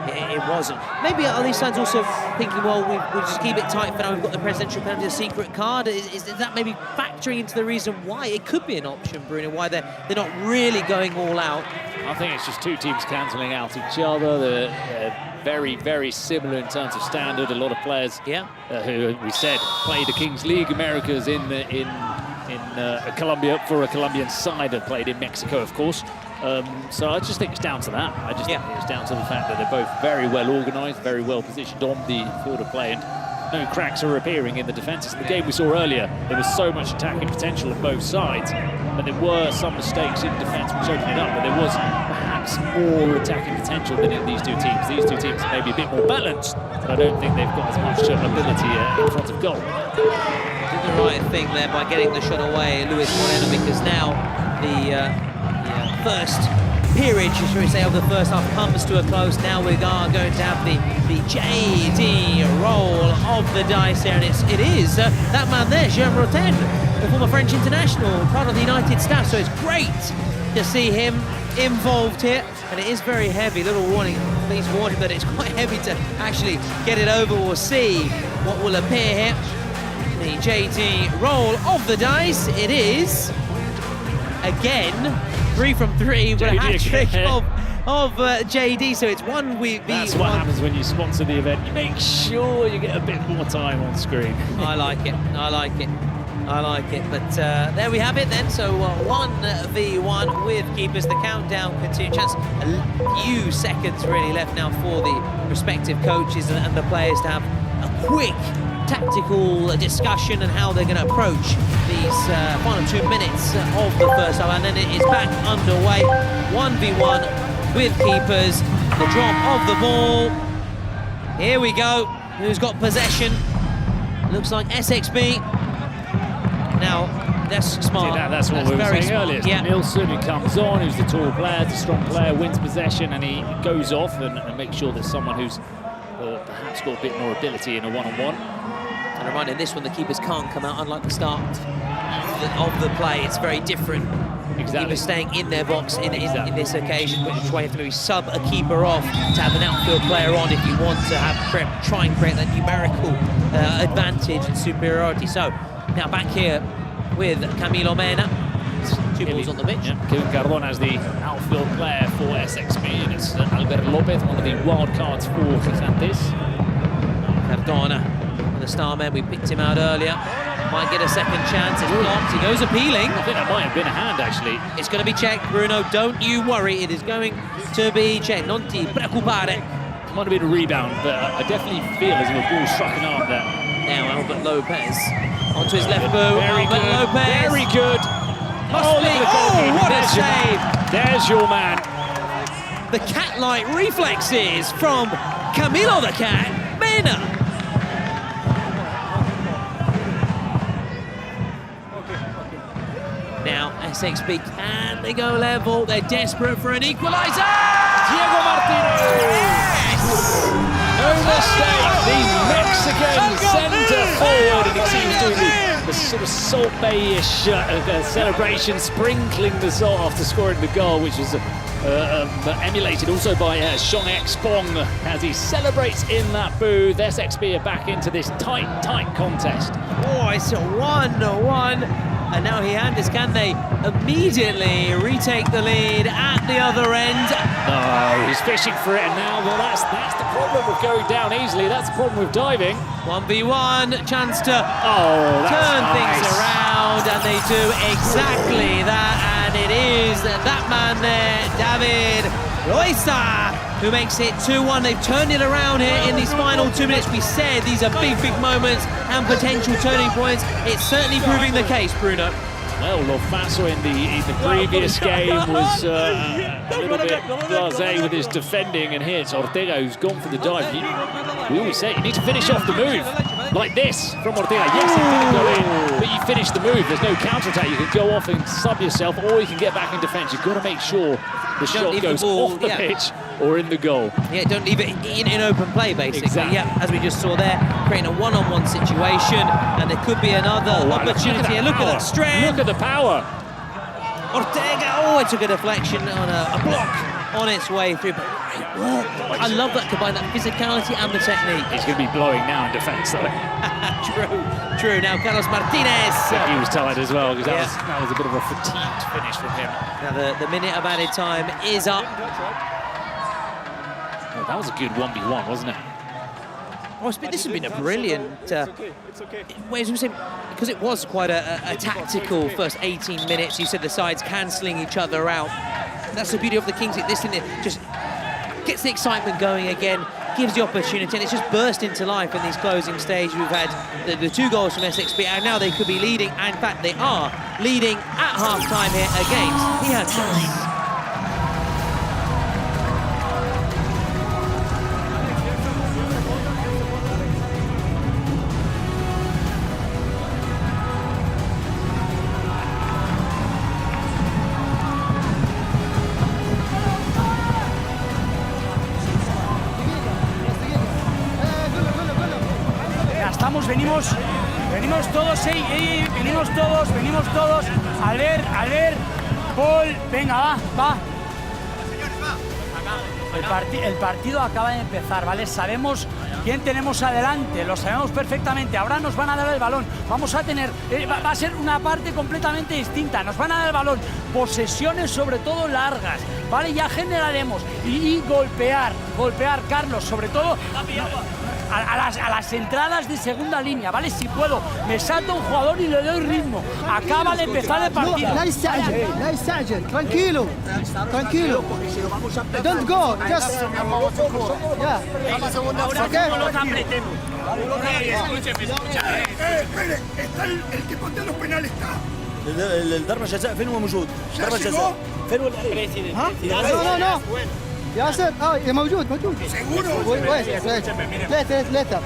It wasn't. Maybe are these sides also thinking, well, we'll just keep it tight for now. We've got the presidential penalty, the secret card. Is that maybe factoring into the reason why it could be an option, Bruno? Why they're not really going all out? I think it's just two teams cancelling out each other. They're very, very similar in terms of standard. A lot of players who we said play the Kings League Americas in Colombia for a Colombian side, and played in Mexico, of course. So I just think it's down to that. I just think it's down to the fact that they're both very well organised, very well positioned on the field of play, and no cracks are appearing in the defences. In the game we saw earlier, there was so much attacking potential on both sides, but there were some mistakes in defence which opened it up, but there was perhaps more attacking potential than in these two teams. These two teams may be a bit more balanced, but I don't think they've got as much ability in front of goal. Did the right thing there by getting the shot away, Luis Moreno, because now the first period, shall we say, of the first half comes to a close. Now we are going to have the JD roll of the dice here, and it is that man there, Jérôme Roten, the former French international, part of the United staff. So it's great to see him involved here, and it is very heavy. Little warning, please warn him that it's quite heavy to actually get it over. We'll see what will appear here. The JD roll of the dice. It is again 3 from 3, but a hat-trick of JD, so it's 1v1. That's what happens when you sponsor the event. You make sure you get a bit more time on screen. I like it, I like it, I like it. But there we have it then, so 1v1 with keepers. The countdown continues. Chance, a few seconds really left now for the respective coaches and the players to have a quick tactical discussion and how they're going to approach these final 2 minutes of the first half, and then it is back underway. 1v1 with keepers. The drop of the ball. Here we go. Who's got possession? Looks like SXB. Now That's smart. That's what we were very saying smart. earlier. It's Yeah. Nilsson who comes on, who's the tall player, the strong player, wins possession, and he goes off and makes sure there's someone who's perhaps got a bit more ability in a one-on-one. And reminding this one, the keepers can't come out, unlike the start of the play. It's very different. Exactly. Keepers staying in their box in this occasion, which is why you have to maybe sub a keeper off to have an outfield player on if you want to try and create that numerical advantage and superiority. So now back here with Camilo Mena. 2 balls on the pitch. Yeah. Kevin Cardona as the outfield player for SXP, and it's Albert Lopez, one of the wild cards for Gigantes. Cardona, the star man, we picked him out earlier. Might get a second chance. It's blocked. He goes appealing. I think that might have been a hand, actually. It's going to be checked, Bruno. Don't you worry. It is going to be checked. Non ti preoccupare. Might have been a rebound, but I definitely feel as if a ball struck an arm there. Now Albert Lopez onto his left boot. Albert Lopez. Very good. Must be. Oh, what a save. There's your man. The cat-like reflexes from Camilo the Cat Mena. Now SXP, can they go level? They're desperate for an equaliser. Diego Martinez. Yes! No mistake. The Mexican centre forward, and it seems to be the sort of Salt Bay-ish celebration, sprinkling the salt after scoring the goal, which was emulated also by Xiong Expong as he celebrates in that booth. SXP are back into this tight contest. Oh, it's a 1-1. And now Gigantes, can they immediately retake the lead at the other end? No, he's fishing for it, and now, well, that's the problem with going down easily. That's the problem with diving. 1v1, chance to turn things around, and they do exactly that, and it is that man there, David Loaiza, who makes it 2-1. They've turned it around here in these final 2 minutes. We said these are big moments and potential turning points. It's certainly proving the case, Bruno. Well, Lofaso in the previous game was a little bit blasé with his defending, and here it's Ortega who's gone for the dive. We always say you need to finish off the move, like this from Ortega. Yes, it didn't go in, but you finish the move. There's no counter-attack. You can go off and sub yourself, or you can get back in defence. You've got to make sure the shot goes off the pitch or in the goal. Yeah, don't leave it in open play, basically. Exactly. Yeah, as we just saw there, creating a one-on-one situation, and there could be another opportunity. Look at that strength. Look at the power. Ortega, it took a deflection on a block on its way through. But I love that, combine that physicality and the technique. He's going to be blowing now in defence, though. True. Now Carlos Martinez. He was tired as well, because that was a bit of a fatigued finish from him. Now the minute of added time is up. Oh, that was a good 1v1, wasn't it? Oh, this has been a brilliant because it was quite a tactical first 18 minutes. You said the sides cancelling each other out. That's the beauty of the Kings. This thing just gets the excitement going again, gives the opportunity, and it's just burst into life in these closing stages. We've had the 2 goals from SXP, and now they could be leading. And in fact, they are leading at half-time here against Gigantes. venimos todos, al ver, Paul, venga, va. El partido acaba de empezar, ¿vale? Sabemos quién tenemos adelante, lo sabemos perfectamente. Ahora nos van a dar el balón, vamos a tener, va a ser una parte completamente distinta. Nos van a dar el balón, posesiones sobre todo largas, ¿vale? Ya generaremos y golpear, Carlos, sobre todo a las entradas de segunda línea, ¿vale? Si puedo, me salto un jugador y le doy ritmo. Acaba de empezar el partido. لا يستعجل, tranquilo. Don't go, just... Yeah. Okay. No los apretemos. Espere, está el que patea los penales, está. ضربة جزاء فين هو موجود؟ ضربة جزاء فين هو البريسيدنت؟ No. ياسر موجود seguro ثلاثة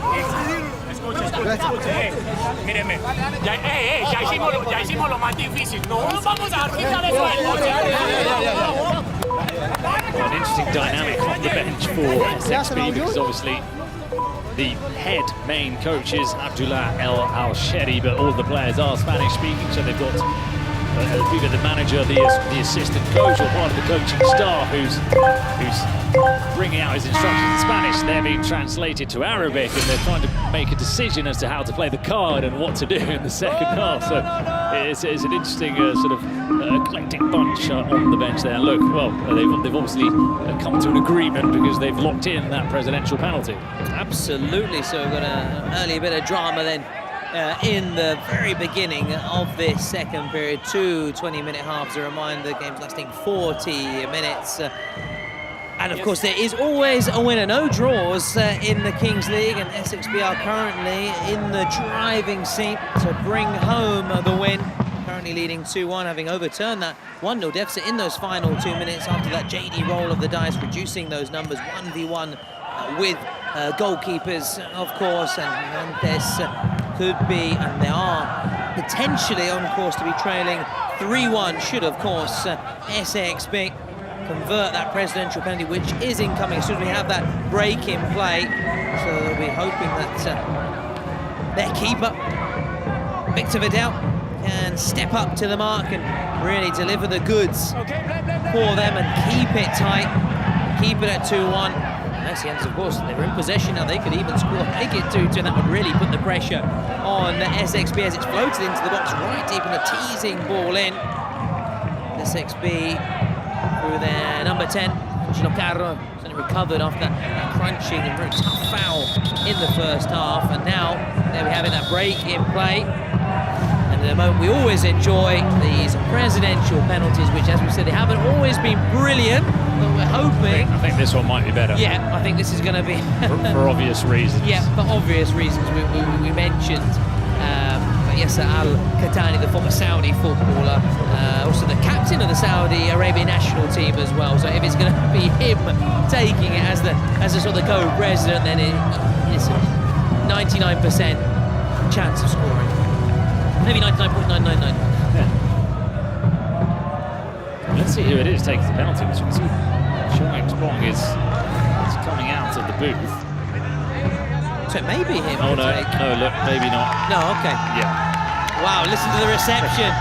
Mírenme. Ya hicimos lo más difícil. No vamos a quitar eso. An interesting dynamic on the bench for SXB because obviously the head main coach is Abdullah El Al-Sheri, but all of the players are Spanish speaking, so they've got either the manager, the assistant coach, or part of the coaching staff who's bringing out his instructions in Spanish. They're being translated to Arabic, and they're trying to make a decision as to how to play the card and what to do in the second half. So it's an interesting sort of eclectic bunch on the bench there. Look, well, they've obviously come to an agreement because they've locked in that presidential penalty. Absolutely. So we've got an early bit of drama then in the very beginning of this second period. 2 20-minute halves. A reminder, the game's lasting 40 minutes. And of course, there is always a winner. No draws in the Kings League, and SXB are currently in the driving seat to bring home the win. Currently leading 2-1, having overturned that 1-0 deficit in those final 2 minutes after that JD roll of the dice, reducing those numbers 1v1 with goalkeepers, of course, and Nantes could be, and they are potentially on course to be trailing 3-1, should, of course, SXB convert that presidential penalty, which is incoming as soon as we have that break in play. So they'll be hoping that their keeper, Victor Vidal, can step up to the mark and really deliver the goods for them and keep it tight, keep it at 2-1. Messians, of course, they were in possession now. They could even score, make it 2-2, and that would really put the pressure on the SXB as it's floated into the box right deep and a teasing ball in. SXB through their number 10, Angelo Carro, certainly recovered after that crunching and very tough foul in the first half. And now, there we have it, that break in play. And at the moment, we always enjoy these presidential penalties, which, as we said, they haven't always been brilliant, but we're hoping... I think this one might be better. Yeah, I think this is going to be... for obvious reasons. Yeah, for obvious reasons we mentioned. Yasser Al-Khatani, the former Saudi footballer, also the captain of the Saudi Arabian national team as well. So if it's going to be him taking it as the sort of co-president, then it's a 99% chance of scoring. Maybe 99.999. Yeah. Let's see who it is taking the penalty. As you can see, Xiong Xpong is coming out of the booth. So it may be him. Oh no, no, look, maybe not. No, okay. Yeah. Wow, listen to the reception.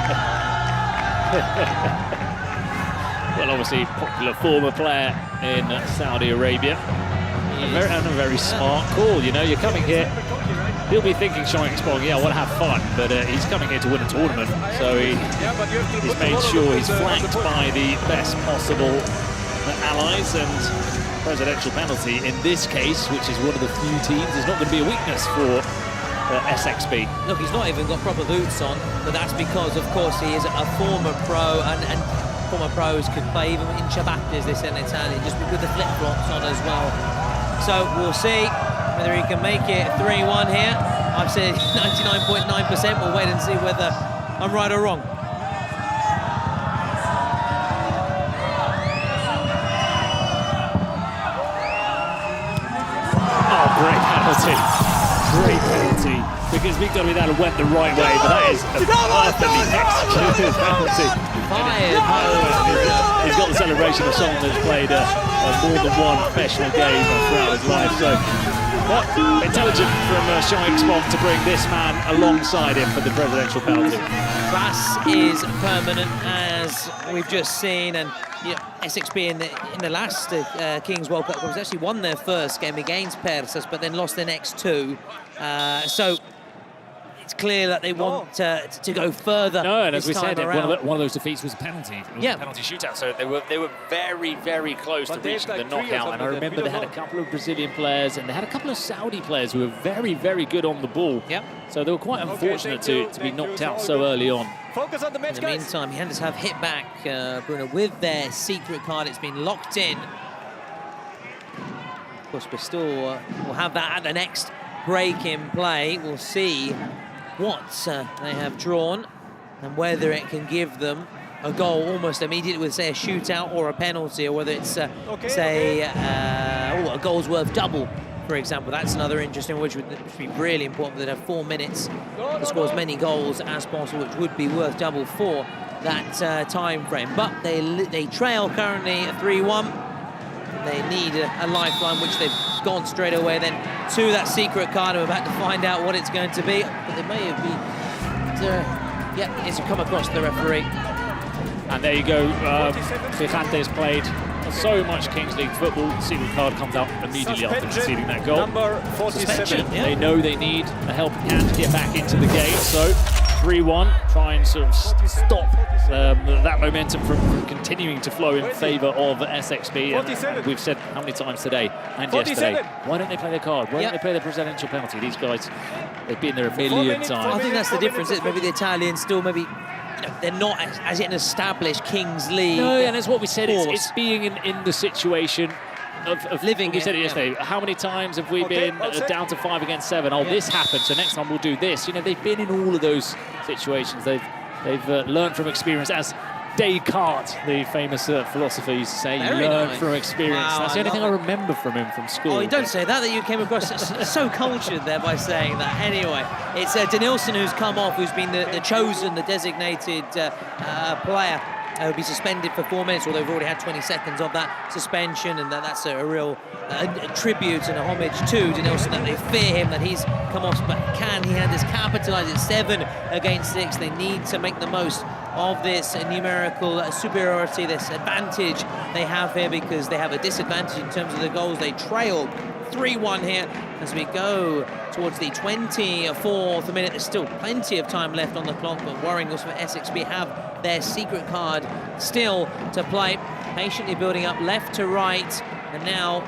Well, obviously, popular former player in Saudi Arabia. And a very smart call, you know, you're coming here. He'll be thinking, Xiong Xpong, yeah, I want to have fun, but he's coming here to win a tournament. So he's made sure he's flanked by the best possible allies, and presidential penalty in this case, which is one of the few teams, is not going to be a weakness for SXB. Look, he's not even got proper boots on, but that's because, of course, he is a former pro, and former pros can play even in ciabatte, as they say in Italian, just with the flip-flops on as well. So we'll see whether he can make it 3-1 here. I've said 99.9%. We'll wait and see whether I'm right or wrong. Great penalty. Great penalty. Because Victor Vidal went the right way, but that is a perfectly executed penalty. He's got the celebration of someone that's played more than one professional game throughout his life. So, intelligent from Xiong Xpong to bring this man alongside him for the presidential penalty. Class is permanent, as we've just seen, and you know, SXB in the last Kings World Cup was actually won their first game against Persas, but then lost their next two. So it's clear that they want to go further. No, and as we said, around. one of those defeats was a penalty. It was a penalty shootout, so they were very, very close to reaching the knockout. And I remember they had a couple of Brazilian players and they had a couple of Saudi players who were very, very good on the ball. Yep. So they were quite unfortunate to be knocked out so early on. Focus on the match, in the meantime, Hienders have hit back, Bruno, with their secret card. It's been locked in. Of course, Bristol will have that at the next break in play. We'll see what they have drawn and whether it can give them a goal almost immediately with, say, a shootout or a penalty, or whether it's, a goal's worth double for example. That's another interesting one, which would be really important. They'd have 4 minutes to score as many goals as possible, which would be worth double for that time frame. But they trail currently 3-1. They need a lifeline, which they've gone straight away then to that secret card. We're about to find out what it's going to be. But they may have been, yeah, it's come across the referee. And there you go, Gigantes played so much Kings League football. Secret card comes out immediately after conceding that goal. Number 47. Yeah. They know they need a helping hand to get back into the game, so 3-1, try and sort of stop that momentum from continuing to flow in favour of SXB. And we've said how many times today and yesterday, why don't they play their card? Why don't they play their presidential penalty? These guys, they've been there a million times. I think that's the difference. Maybe the Italians still maybe, they're not as yet an established Kings League. No, and that's what we said. It's being in the situation of living. We said it yesterday. How many times have we been down to 5 against 7? Oh, this happened, so next time we'll do this. You know, they've been in all of those situations. They've learned from experience, as Descartes, the famous philosopher, used to say. You learn from experience. Wow, that's the only thing I remember from him from school. Oh, you don't say that you came across so cultured there by saying that. Anyway, it's Denilson who's come off, who's been the chosen, the designated player. Will be suspended for 4 minutes, although they've already had 20 seconds of that suspension, and that's a real tribute and a homage to Denilson, that they fear him, that he's come off, but can he has capitalised? It's 7 against 6. They need to make the most of this numerical superiority, this advantage they have here, because they have a disadvantage in terms of the goals. They trail 3-1 here as we go towards the 24th minute. There's still plenty of time left on the clock, but worrying also for SXB have their secret card still to play. Patiently building up left to right, and now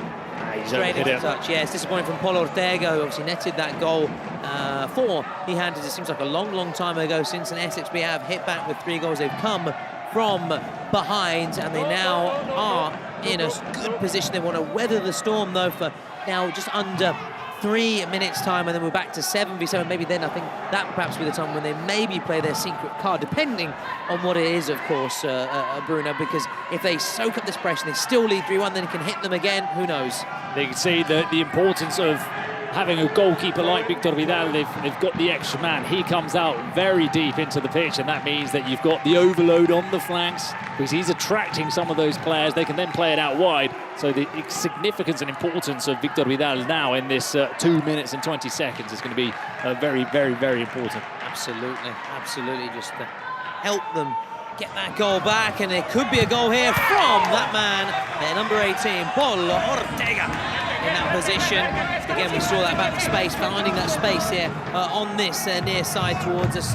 straight into touch. Yeah, it's disappointing from Paul Ortega, who obviously netted that goal for Gigantes. It seems like a long time ago since an SXB have hit back with 3 goals. They've come from behind, and they now are in a good position. They want to weather the storm, though, for now just under 3 minutes time, and then we're back to 7v7. Maybe then I think that perhaps will be the time when they maybe play their secret card, depending on what it is, of course, Bruno, because if they soak up this pressure and they still lead 3-1, then it can hit them again. Who knows? They can see the importance of having a goalkeeper like Victor Vidal. They've got the extra man. He comes out very deep into the pitch, and that means that you've got the overload on the flanks, because he's attracting some of those players. They can then play it out wide. So the significance and importance of Victor Vidal now in this 2 minutes and 20 seconds is going to be very, very, very important. Absolutely, just to help them get that goal back, and there could be a goal here from that man, number 18, Paul Ortega, in that position. Again, we saw that back space, finding that space here on this near side towards us.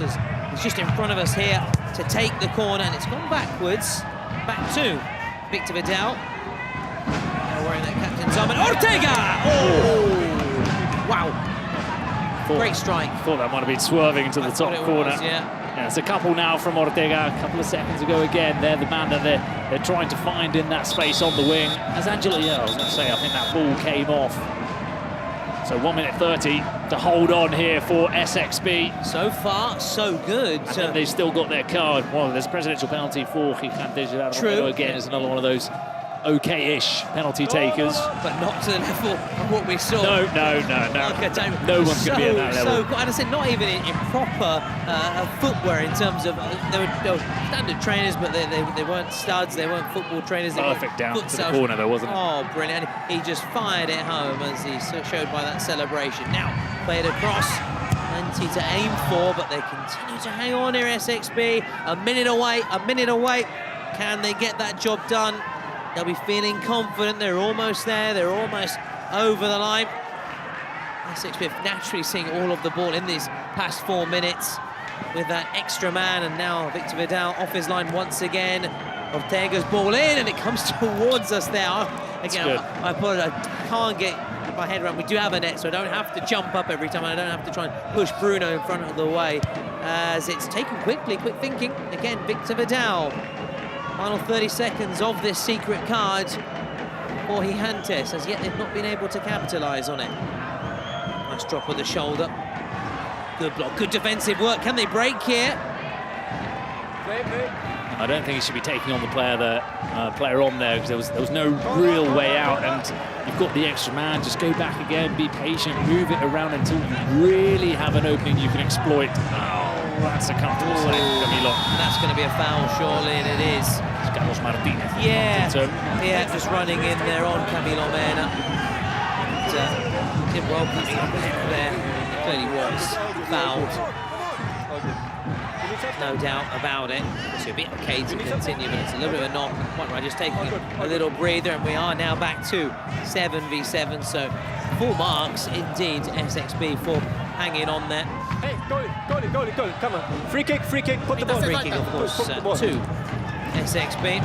It's just in front of us here to take the corner, and it's gone backwards, back to Victor Vidal. Now wearing that captain's armband, Ortega! Oh! Wow. Great strike. Thought that might have been swerving into the top corner. Yeah, it's a couple now from Ortega. A couple of seconds ago again. They're the man that they're trying to find in that space on the wing. As Angelo, I was going to say, I think that ball came off. So 1 minute 30 to hold on here for SXB. So far, so good. And then they've still got their card. Well, there's a presidential penalty for Gigantes. True. Again, is another one of those okay-ish penalty takers. But not to the level of what we saw. No. No one's going to be at that level. And I said, not even in proper footwear in terms of, they were standard trainers, but they weren't studs, they weren't football trainers. Perfect down to the corner though, wasn't it? Oh, brilliant. He just fired it home, as he showed by that celebration. Now, played across. Plenty to aim for, but they continue to hang on here, SXB. A minute away. Can they get that job done? They'll be feeling confident. They're almost there. They're almost over the line. SXB naturally seeing all of the ball in these past 4 minutes with that extra man, and now Victor Vidal off his line once again. Ortega's ball in, and it comes towards us there. Again, I apologize. I can't get my head around. We do have a net, so I don't have to jump up every time. I don't have to try and push Bruno in front of the way, as it's taken quickly. Quick thinking. Again, Victor Vidal. Final 30 seconds of this secret card for Gigantes. As yet, they've not been able to capitalise on it. Nice drop of the shoulder. Good block, good defensive work. Can they break here? I don't think he should be taking on the player on there, because there was no real way out, and you've got the extra man. Just go back again, be patient, move it around until you really have an opening you can exploit. Oh, that's a comfortable save, Camilo. That's going to be a foul, surely, and it is. It's Carlos Martinez. Yeah, just running in there on Camilo Mena. Did well picking up there. He clearly was fouled. No doubt about it. It's a bit okay to continue, but it's a little bit of a knock. Quite right, just taking a little breather, and we are now back to 7v7. So full marks indeed, SXB, for hanging on there. Hey, goalie, come on. Free kick, put the ball. Free kick, of course, to SXB.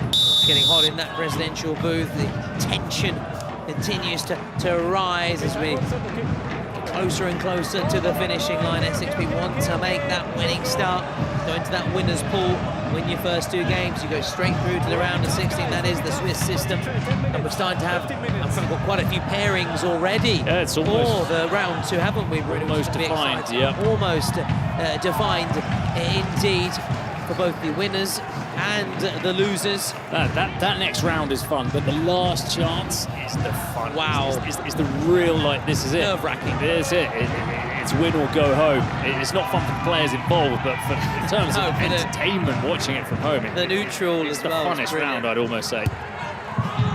It's getting hot in that presidential booth. The tension continues to rise as we get closer and closer to the finishing line. SXB want to make that winning start, go into that winner's pool, win your first 2 games, you go straight through to the round of 16. That is the Swiss system, and we're starting to have, I've got quite a few pairings already it's almost for the round 2, haven't we, Bruno? Almost defined, yeah. Almost defined indeed, for both the winners and the losers. That next round is fun, but the last chance is the fun. Wow. It's the real, like, this is it. Nerve-wracking. It's it. It's win or go home. It's not fun for the players involved, but in terms of entertainment, watching it from home, the neutral it's as the well. funnest round, I'd almost say.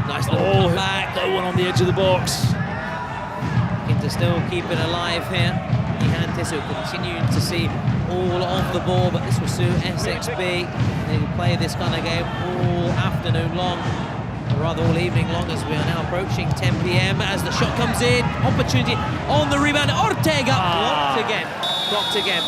Nice little back. No one on the edge of the box. Looking to still keep it alive here. Gigantes will continue to see all of the ball, but this will suit SXB. They will play this kind of game all afternoon long, or rather all evening long, as we are now approaching 10 p.m. as the shot comes in. Opportunity on the rebound. Ortega blocked again.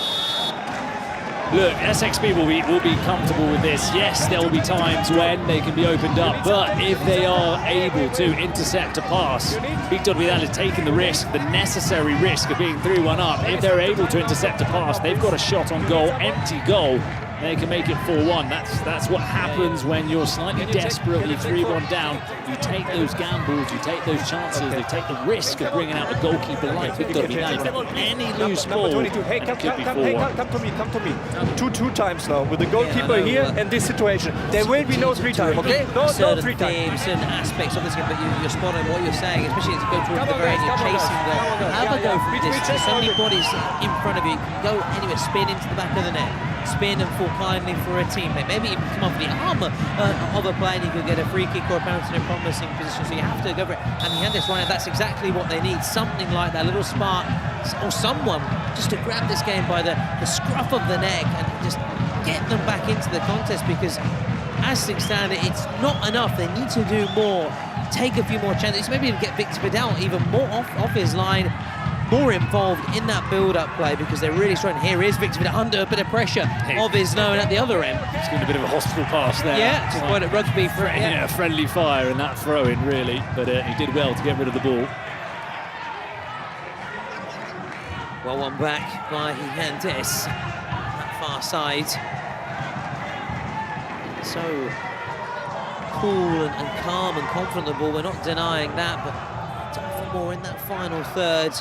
Look, SXB will be comfortable with this. Yes, there will be times when they can be opened up, but if they are able to intercept a pass, Victor Vidal is taking the risk, the necessary risk of being 3-1 up. If they're able to intercept a pass, they've got a shot on goal, empty goal. They can make it 4-1. That's what happens when you're slightly desperately 3-1 down. You take those gambles, you take those chances, they take the risk of bringing out a goalkeeper like Victor Vidal. Any loose ball, and it could be 4-1. Come to me. Two times now with the goalkeeper here and this situation. There will be no 3 time, okay? No 3 time. Certain aspects of this game, but you're spot on what you're saying, especially as you go towards the very end, you're chasing the. Have a go from distance. So many bodies in front of you. Go anywhere, spin into the back of the net. Spin and fall kindly for a teammate. Maybe even come off the arm of a player, and you could get a free kick or a penalty in a promising position. So you have to go for it. And Gigantes right now, that's exactly what they need. Something like that, a little spark, or someone just to grab this game by the scruff of the neck and just get them back into the contest, because as things stand, it's not enough. They need to do more, take a few more chances, maybe even get Victor Vidal even more off his line, more involved in that build-up play, because they're really struggling. Here is Victor Vidal under a bit of pressure of his own at the other end. It's been a bit of a hospital pass there. Yeah, it's quite a rugby. Yeah, friendly fire in that throw-in, really, but he did well to get rid of the ball. Well, one back by Gigantes, that far side. So cool and calm and confident the ball. We're not denying that, but to offer more in that final third.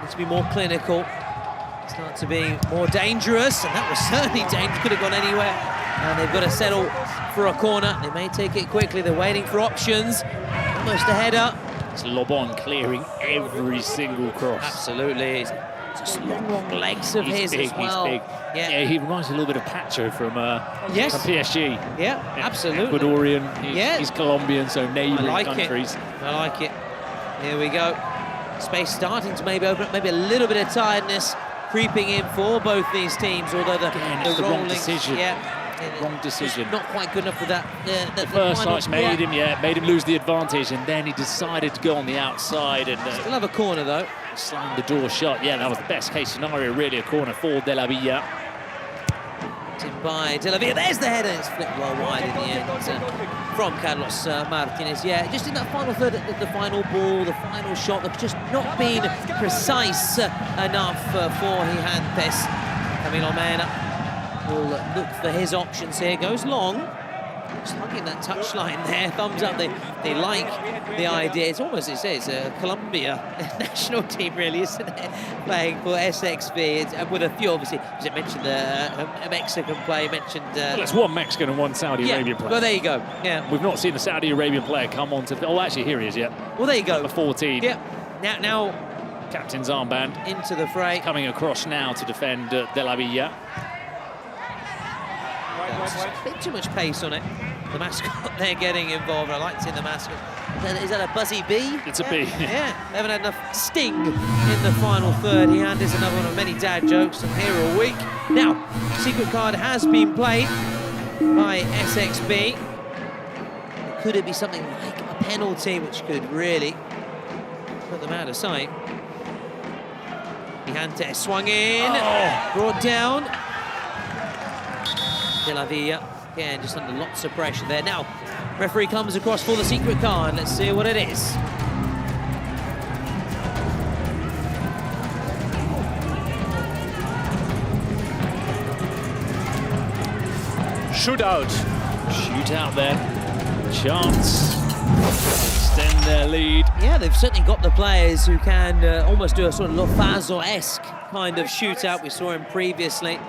Need to be more clinical, start to be more dangerous, and that was certainly dangerous, could have gone anywhere. And they've got to settle for a corner. They may take it quickly, they're waiting for options. Almost a header. It's Lobon clearing every single cross. Absolutely. It's just long legs of his as well. He's big. Yeah, he reminds me a little bit of Pacho from PSG. Yeah, absolutely. Ecuadorian, he's Colombian, so neighbouring countries. I like it. Here we go. Space starting to maybe open up, maybe a little bit of tiredness creeping in for both these teams, although the wrong decision. Wrong decision. Not quite good enough for that. The first touch made him lose the advantage, and then he decided to go on the outside and still have a corner though. Slammed the door shut. Yeah, that was the best case scenario, really, a corner for De La Villa. By De La Villa, there's the header. It's flipped well wide in the end from Carlos Martinez. Yeah, just in that final third, the final ball, the final shot, they've just not been precise enough for Gigantes. Camilo Mena will look for his options here. Goes long. just hugging that touchline there. Thumbs up. They like the idea. It's almost, it says, Colombia national team, really, isn't it? Playing for SXV. It's, with a few, obviously, as it mentioned, a Mexican player mentioned. Well, it's one Mexican and one Saudi Arabian player. Well, there you go. Yeah. We've not seen the Saudi Arabian player come on to. Oh, actually, here he is. Yeah. Well, there you go. Number 14. Yeah. Now. Captain's armband. Into the fray. Coming across now to defend De La Villa. A bit too much pace on it. The mascot, they're getting involved. I like seeing the mascot. Is that a Buzzy B? It's a B. Yeah, they haven't had enough sting in the final third. He had this another one of many dad jokes. I'm here all week. Now, secret card has been played by SXB. Could it be something like a penalty, which could really put them out of sight? Gigantes swung in, brought down. De La Villa, again, just under lots of pressure there. Now, referee comes across for the secret card. Let's see what it is. Shootout. Shootout there. Chance. Extend their lead. Yeah, they've certainly got the players who can almost do a sort of Lofazo-esque kind of shootout. We saw him previously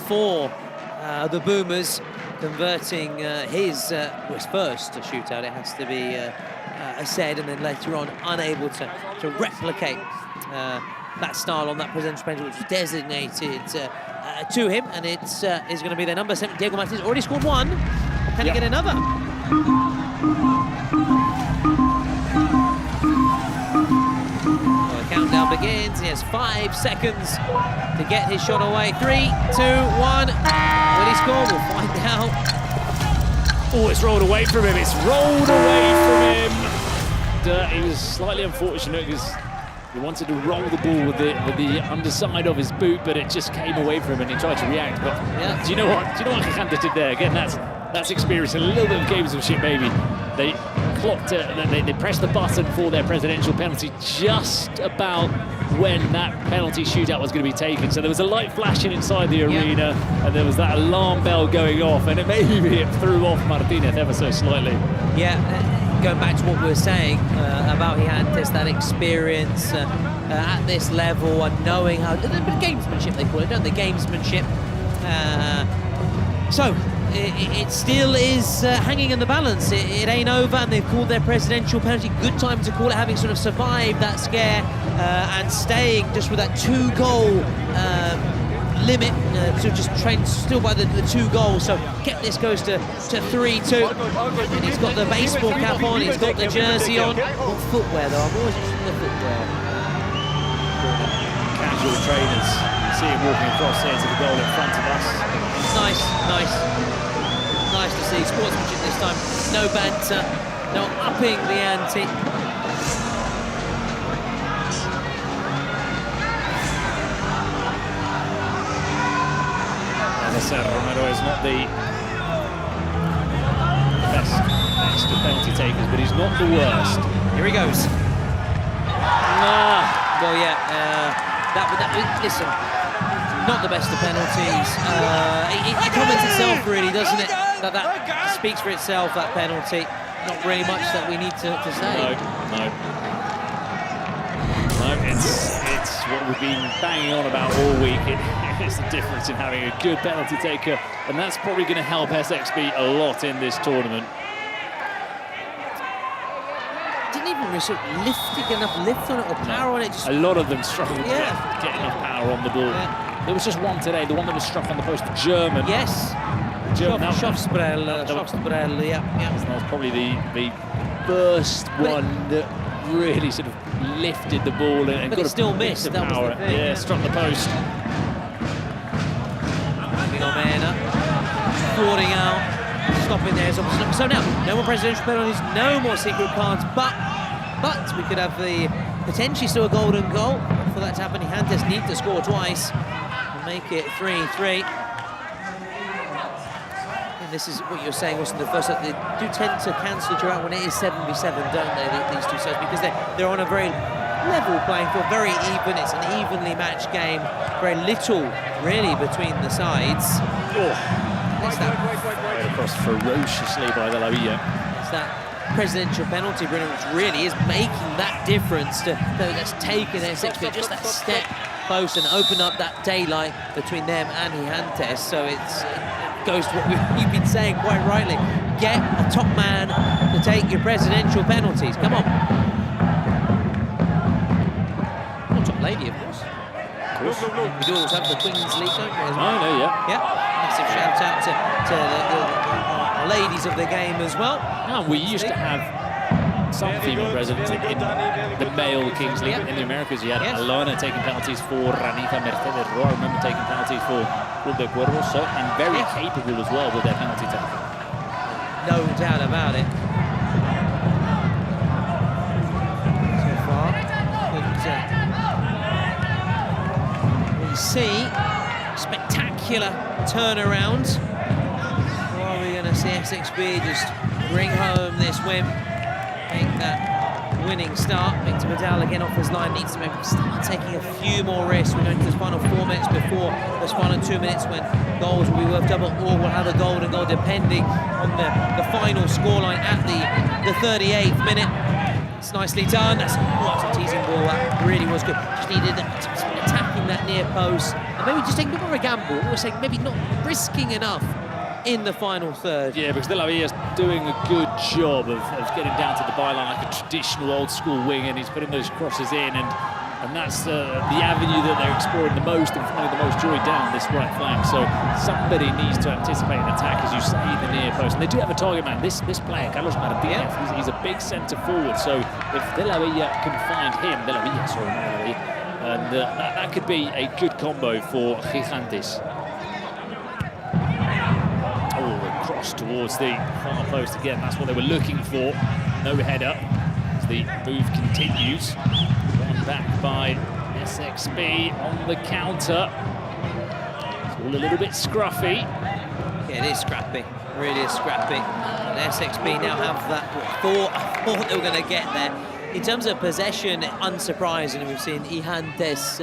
for the Boomers, converting his first shootout, it has to be said, and then later on unable to replicate that style on that presidential penalty, which was designated to him, and it is going to be their number 7. Diego Martinez already scored one. Can he get another? Well, the countdown begins. He has 5 seconds to get his shot away. 3, 2, 1. Will he score? We'll find out. Oh, it's rolled away from him. It's rolled away from him. And, he was slightly unfortunate because he wanted to roll the ball with the underside of his boot, but it just came away from him and he tried to react. But yeah. Do you know what Quijante did there? Again, that's experience, a little bit of gamesmanship maybe. They clocked it and then they pressed the button for their presidential penalty just about when that penalty shootout was going to be taken. So there was a light flashing inside the arena, and there was that alarm bell going off, and it threw off Martinez ever so slightly. Yeah, going back to what we were saying about Gigantes, that experience at this level and knowing how, a bit of gamesmanship they call it, don't they? Gamesmanship. So it still is hanging in the balance. It ain't over, and they've called their presidential penalty. Good time to call it, having sort of survived that scare and staying just with that 2-goal limit. So just trained still by the 2 goals. So this goes to 3-2. And he's got the baseball cap on. He's got the jersey on. What footwear though? I'm always interested in the footwear. Casual trainers. See him walking across here to the goal in front of us. Nice to see. Sportsmanship this time. No banter, no upping the ante. As I said, Romero is not the best of penalty takers, but he's not the worst. Here he goes. Well, yeah, listen, not the best of penalties. It comments itself, really, doesn't it? That speaks for itself, that penalty. Not really much that we need to say. No, it's what we've been banging on about all week. It's the difference in having a good penalty taker, and that's probably going to help SXB a lot in this tournament. Didn't even get enough lift on it or power on it. A lot of them struggled to get enough power on the ball. Yeah. There was just one today, the one that was struck on the post, the German. Yes. Schaffsbrell, yeah. That was probably the first one that really sort of lifted the ball and got it still missed. That power. Was the thing, yeah, struck the post. Moving on, thwarting out, stopping there. So now, no more presidential penalties, no more secret cards, but we could have the potentially still a golden goal. For that to happen, Gigantes need to score twice and make it 3-3. And this is what you're saying, wasn't the first? They do tend to cancel each other out when it is 7v7, don't they? These two sides, because they're on a very level playing field, very even. It's an evenly matched game. Very little really between the sides. Played across ferociously by De La Villa. It's that presidential penalty, Bruno, which really is making that difference that's taken SXP just that step close and opened up that daylight between them and Gigantes. So it goes to what we've been saying quite rightly. Get a top man to take your presidential penalties. Come on. Or top lady, of course. We do also have the Queen's League, don't we? Oh, no, yeah. Yeah. Massive shout out to the ladies of the game as well. No, we used to have some female presidents in the male Kings League in the Americas. You had Alana taking penalties for Ranita Mercedes Roa. I remember taking penalties for Club de Cuervos, and very capable as well with their penalty tackle. No doubt about it. So far, but we see spectacular turnaround. Or are we going to see SXP just bring home this win? Make that winning start. Victor Vidal again off his line, needs to maybe start taking a few more risks. We're going to the final 4 minutes before those final 2 minutes when goals will be worth double, or we'll have a golden goal depending on the final scoreline at the 38th minute. It's nicely done. That's a teasing ball. That really was good. Just needed attacking that near post and maybe just taking a bit more of a gamble. We're saying maybe not risking enough in the final third. Yeah, because De La Villa's doing a good job of getting down to the byline like a traditional old school wing, and he's putting those crosses in, and that's the avenue that they're exploring the most and finding the most joy down this right flank. So somebody needs to anticipate an attack, as you say, the near post. And they do have a target man. This player, Carlos Martinez, he's a big centre forward. So if De La Villa can find him, and that could be a good combo for Gigantes. Cross towards the far post again. That's what they were looking for. No header. As the move continues. Run back by SXP on the counter. It's all a little bit scruffy. Yeah, it is scrappy. Really is scrappy. And SXP now have that thought. I thought they were going to get there. In terms of possession, unsurprising. We've seen Gigantes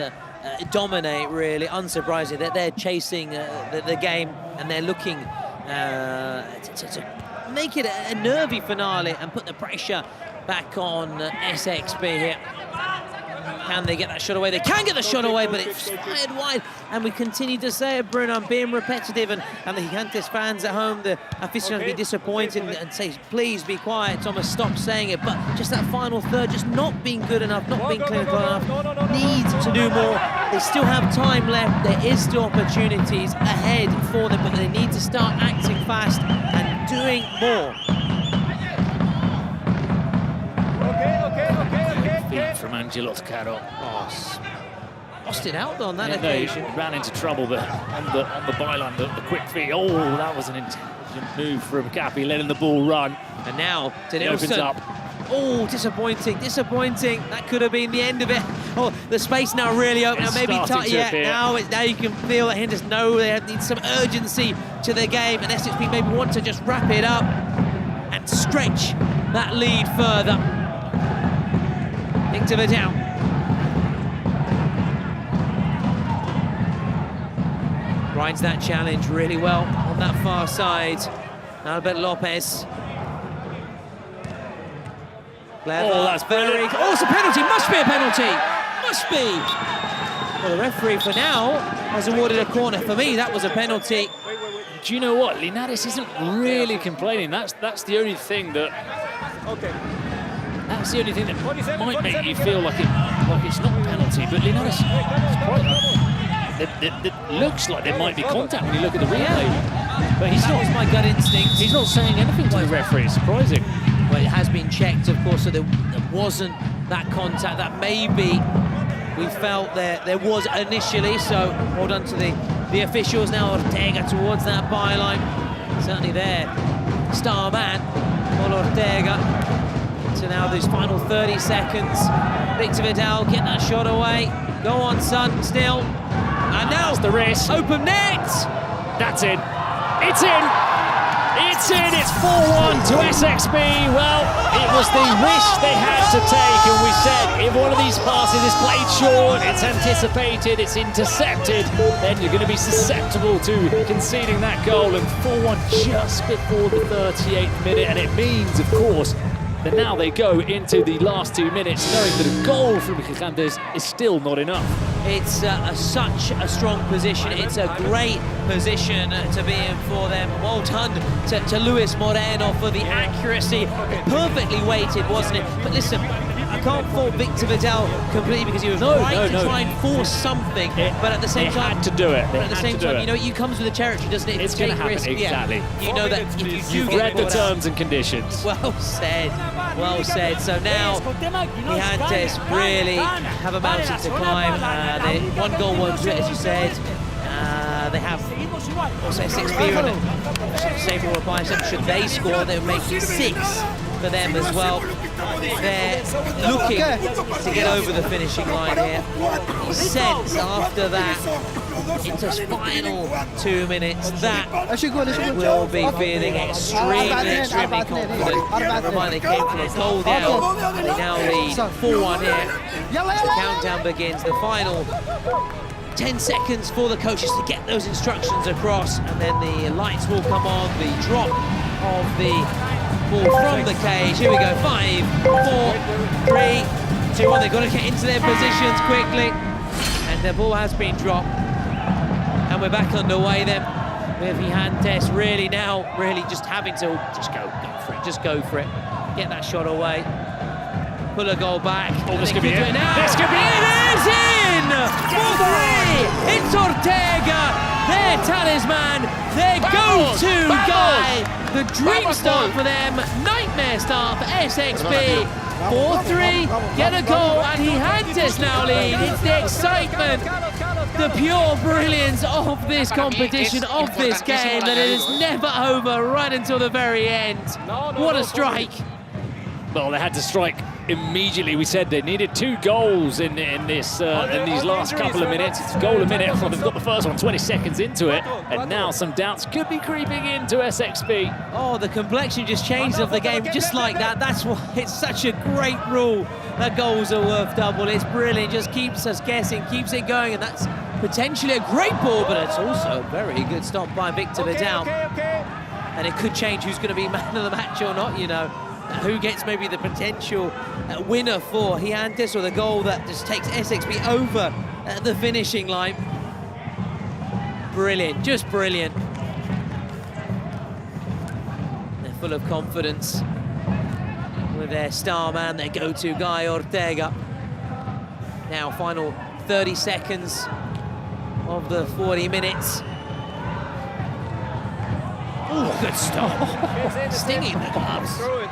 dominate, really. Unsurprising that they're chasing the game and they're looking to make it a nervy finale and put the pressure back on SXP here. Can they get that shot away? They can get the shot away, but it's fired wide. And we continue to say it, Bruno, I'm being repetitive, and the Gigantes fans at home, the aficionados be disappointed and say, please be quiet, Thomas, stop saying it. But just that final third, just not being good enough, not being clinical enough, need to do more. They still have time left, there is still opportunities ahead for them, but they need to start acting fast and doing more. From Angelot Caro. Lost it out on that occasion. He ran into trouble there on the byline, the quick feet. Oh, that was an intelligent move from Capi, letting the ball run. And now it opens up. Oh, disappointing. That could have been the end of it. Oh, the space now really open. Now maybe tight. Yeah, now you can feel that Hinders know they need some urgency to their game, and SXP maybe want to just wrap it up and stretch that lead further. Victor Vidal. Rides that challenge really well on that far side. Albert Lopez. Clever. Oh, that's very... Oh, it's a penalty. Must be a penalty. Must be. Well, the referee for now has awarded a corner. For me, that was a penalty. Do you know what? Linares isn't really complaining. That's the only thing that... That's the only thing that might make you feel like it's not a penalty, but Linares it looks like there might be contact when you look at the replay. But he's not. My gut instinct. He's not saying anything to the referee. It's surprising. But it has been checked, of course, so there wasn't that contact that maybe we felt there was initially. So well done to the officials. Now Ortega towards that byline. Certainly there, star man, Paul Ortega. So now these final 30 seconds. Victor Vidal, get that shot away. Go on, son, still. And now the race. Open net. That's it. It's in. It's in, it's 4-1 to SXB. Well, it was the risk they had to take, and we said if one of these passes is played short, it's anticipated, it's intercepted, then you're going to be susceptible to conceding that goal. And 4-1 just before the 38th minute, and it means, of course, that now they go into the last 2 minutes knowing that a goal from Gigantes is still not enough. It's such a strong position. It's a great position to be in for them. Well done to Luis Moreno for the accuracy. Perfectly weighted, wasn't it? But listen, I can't fault Victor Vidal completely because he was trying to try and force something, but at the same time, had to do it. But at the same time, you know, it comes with the territory, doesn't it? It's going to happen, exactly. Yeah. You know that if you do You've read the terms and conditions. Well said, well said. So now Gigantes really have a mountain to climb. They 1 goal, 1 threat, as you said. They have also 6 beer and save or by them. Should they score, they would make it 6 for them as well. They're looking to get over the finishing line here. You sense after that, into final 2 minutes, that will be feeling extremely confident. Remind they came from a goal down, and they now lead 4-1 here. As the countdown begins, the final 10 seconds for the coaches to get those instructions across, and then the lights will come on, the drop of the ball from the cage. Here we go, 5, 4, 3, 2, 1. They've got to get into their positions quickly, and the ball has been dropped. And we're back underway then, with Gigantes really now, just having to just go for it, get that shot away, pull a goal back. Oh, this could be it. This could be it. It is in for 3. It's Ortega, their talisman, their go-to guy. The dream start for them, nightmare start for SXB. 4-3, get a goal, and Gigantes now lead. It's the excitement, the pure brilliance of this competition, of this game, that it is never over right until the very end. What a strike. Well, they had to strike immediately. We said they needed 2 goals in these last couple of minutes. It's a goal a minute. Well, they've got the first one 20 seconds into it, and now some doubts could be creeping into SXB. Oh, the complexion just changed of the game just like that. That's why it's such a great rule that goals are worth double. It's brilliant, just keeps us guessing, keeps it going, and that's potentially a great ball, but it's also a very good stop by Victor Vidal. And it could change who's going to be man of the match or not, you know. Who gets maybe the potential winner for Gigantes, or the goal that just takes SXB over the finishing line. Brilliant, just brilliant. They're full of confidence with their star man, their go-to guy, Ortega. Now, final 30 seconds of the 40 minutes. Oh, good stop. Stinging the gloves. Throw in.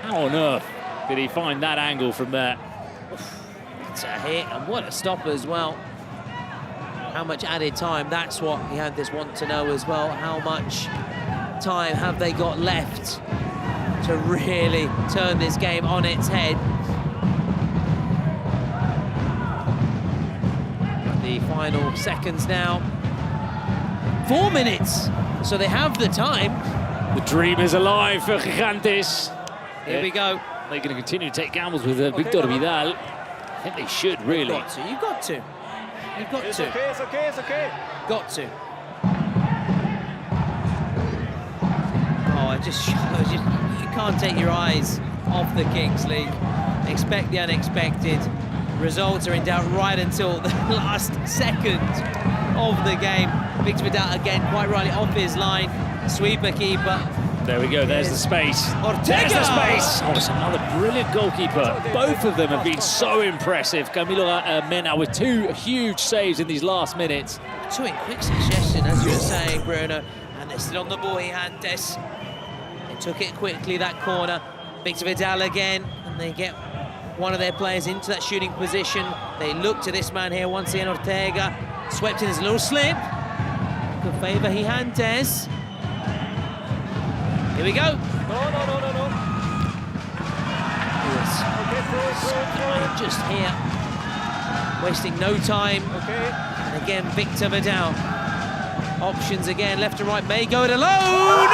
How on earth did he find that angle from there? It's a hit, and what a stop as well. How much added time? That's what Gigantes want to know as well. How much time have they got left to really turn this game on its head? The final seconds now. 4 minutes. So they have the time. The dream is alive for Gigantes. Here we go. They're going to continue to take gambles with Victor Vidal. I think they should, really. You've got to. It's okay. Got to. Oh, it just shows you can't take your eyes off the Kings League. Expect the unexpected. Results are in doubt right until the last second of the game. Victor Vidal again, quite rightly off his line. Sweeper keeper. There we go, there's the space. Ortega! There's the space! Oh, it's another brilliant goalkeeper. Both of them have been so impressive. Camilo Mena with 2 huge saves in these last minutes. 2 in quick succession, as you were saying, Bruno. And they're still on the ball, Gigantes. They took it quickly, that corner. Victor Vidal again, and they get one of their players into that shooting position. They look to this man here, once again, Ortega. Swept in, there's a little slip. Could favour Gigantes. Here we go. No. Just here, wasting no time. Okay. And again, Victor Vidal. Options again, left and right, may go it alone.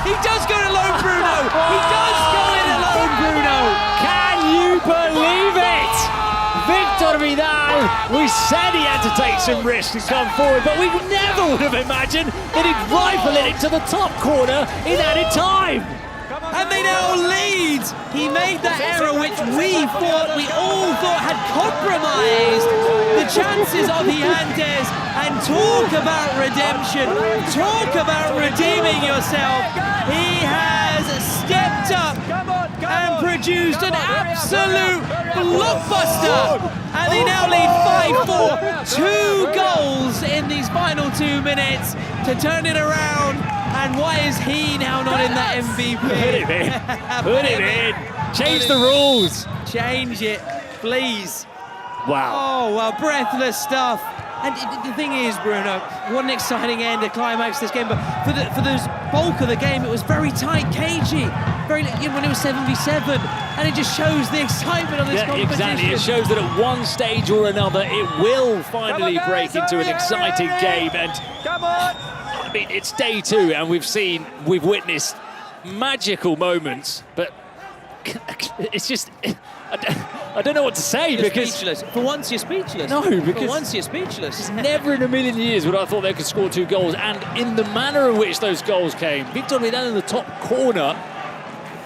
He does go it alone, Bruno. He does go it alone, Bruno. Can you believe it? Victor Vidal, we said he had to take some risks to come forward, but we never would have imagined that he'd rifle it into the top corner in added time. And they now lead. He made that error which we all thought had compromised the chances of Gigantes. And talk about redemption, talk about redeeming yourself. He has stepped up and produced an absolute blockbuster. And they now lead 5-4, 2 goals in these final 2 minutes to turn it around. And why is he now not in that MVP? Put him in. Put him in. Change the rules. Change it, please. Wow. Oh, well, breathless stuff. And the thing is, Bruno, what an exciting end, a climax to this game. But for the bulk of the game, it was very tight, cagey. Very, when it was 7v7. And it just shows the excitement of this competition. Exactly. It shows that at one stage or another, it will finally break into an exciting game. And Come on! I mean, it's day 2, and we've witnessed magical moments, but it's just, I don't know what to say. You're because speechless. For once, you're speechless. No, because for once you're speechless. Never in a million years would I thought they could score 2 goals, and in the manner in which those goals came, Victor Vidal in the top corner.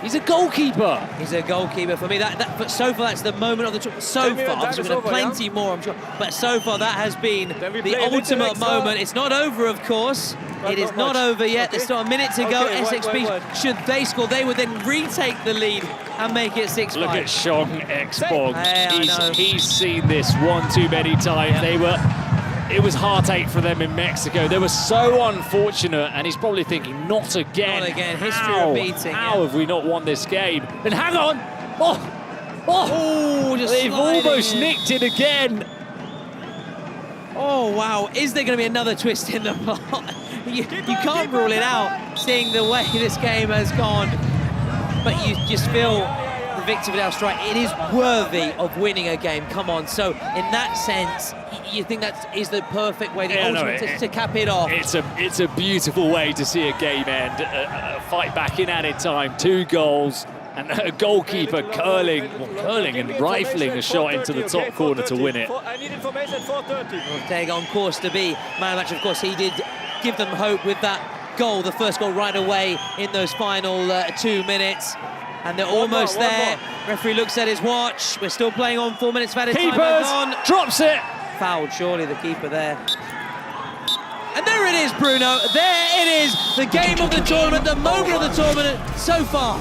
He's a goalkeeper. He's a goalkeeper for me. But so far, that's the moment of the so far. There's been plenty more, I'm sure. But so far, that has been the ultimate moment. It's not over, of course. It is not over yet. There's still a minute to go. SXP, should they score, they would then retake the lead and make it 6-5. Look at Sean Expong. He's seen this one too many times. It was heartache for them in Mexico. They were so unfortunate, and he's probably thinking, not again. Not again. History repeating. How have we not won this game? And hang on! They've almost nicked it again. Oh, wow. Is there going to be another twist in the plot? You can't rule it out, seeing the way this game has gone. But you just feel the Victor Vidal strike, it is worthy of winning a game. Come on. So, in that sense, you think that is the perfect way to cap it off? It's a beautiful way to see a game end. A fight back in added time, 2 goals, and a goalkeeper curling and rifling a shot into the top corner to win it. I need information at 4:30. Ortega on course to be man of the match. Of course, he did give them hope with that goal, the first goal right away in those final 2 minutes. And they're almost there. Referee looks at his watch. We're still playing on 4 minutes of added time. Keepers drops it. Fouled, surely, the keeper there. And there it is, Bruno. There it is. The game of the tournament, the moment of the tournament so far.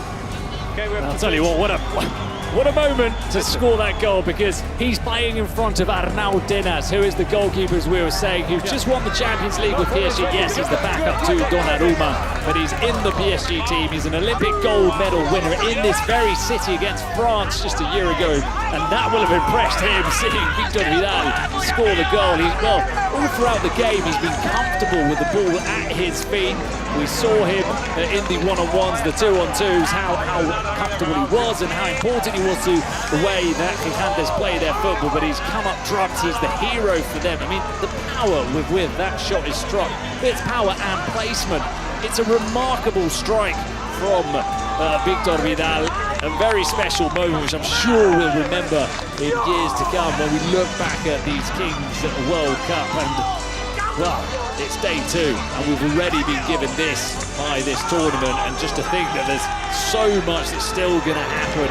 I'll tell you what a moment to score that goal, because he's playing in front of Arnau Dinas, who is the goalkeeper, as we were saying, who's just won the Champions League with PSG. Yes, he's the backup to Donnarumma, but he's in the PSG team. He's an Olympic gold medal winner in this very city against France just a year ago, and that will have impressed him, seeing Victor Vidal score the goal. All throughout the game, he's been comfortable with the ball at his feet. We saw him in the one-on-ones, the 2-on-2s, how comfortable he was and how important he was to the way that Gigantes play their football, but he's come up trumps. He's the hero for them. I mean, the power with that shot is struck. It's power and placement. It's a remarkable strike from Victor Vidal. A very special moment, which I'm sure we'll remember in years to come when we look back at these Kings at the World Cup. And, well, it's day 2, and we've already been given this by this tournament. And just to think that there's so much that's still going to happen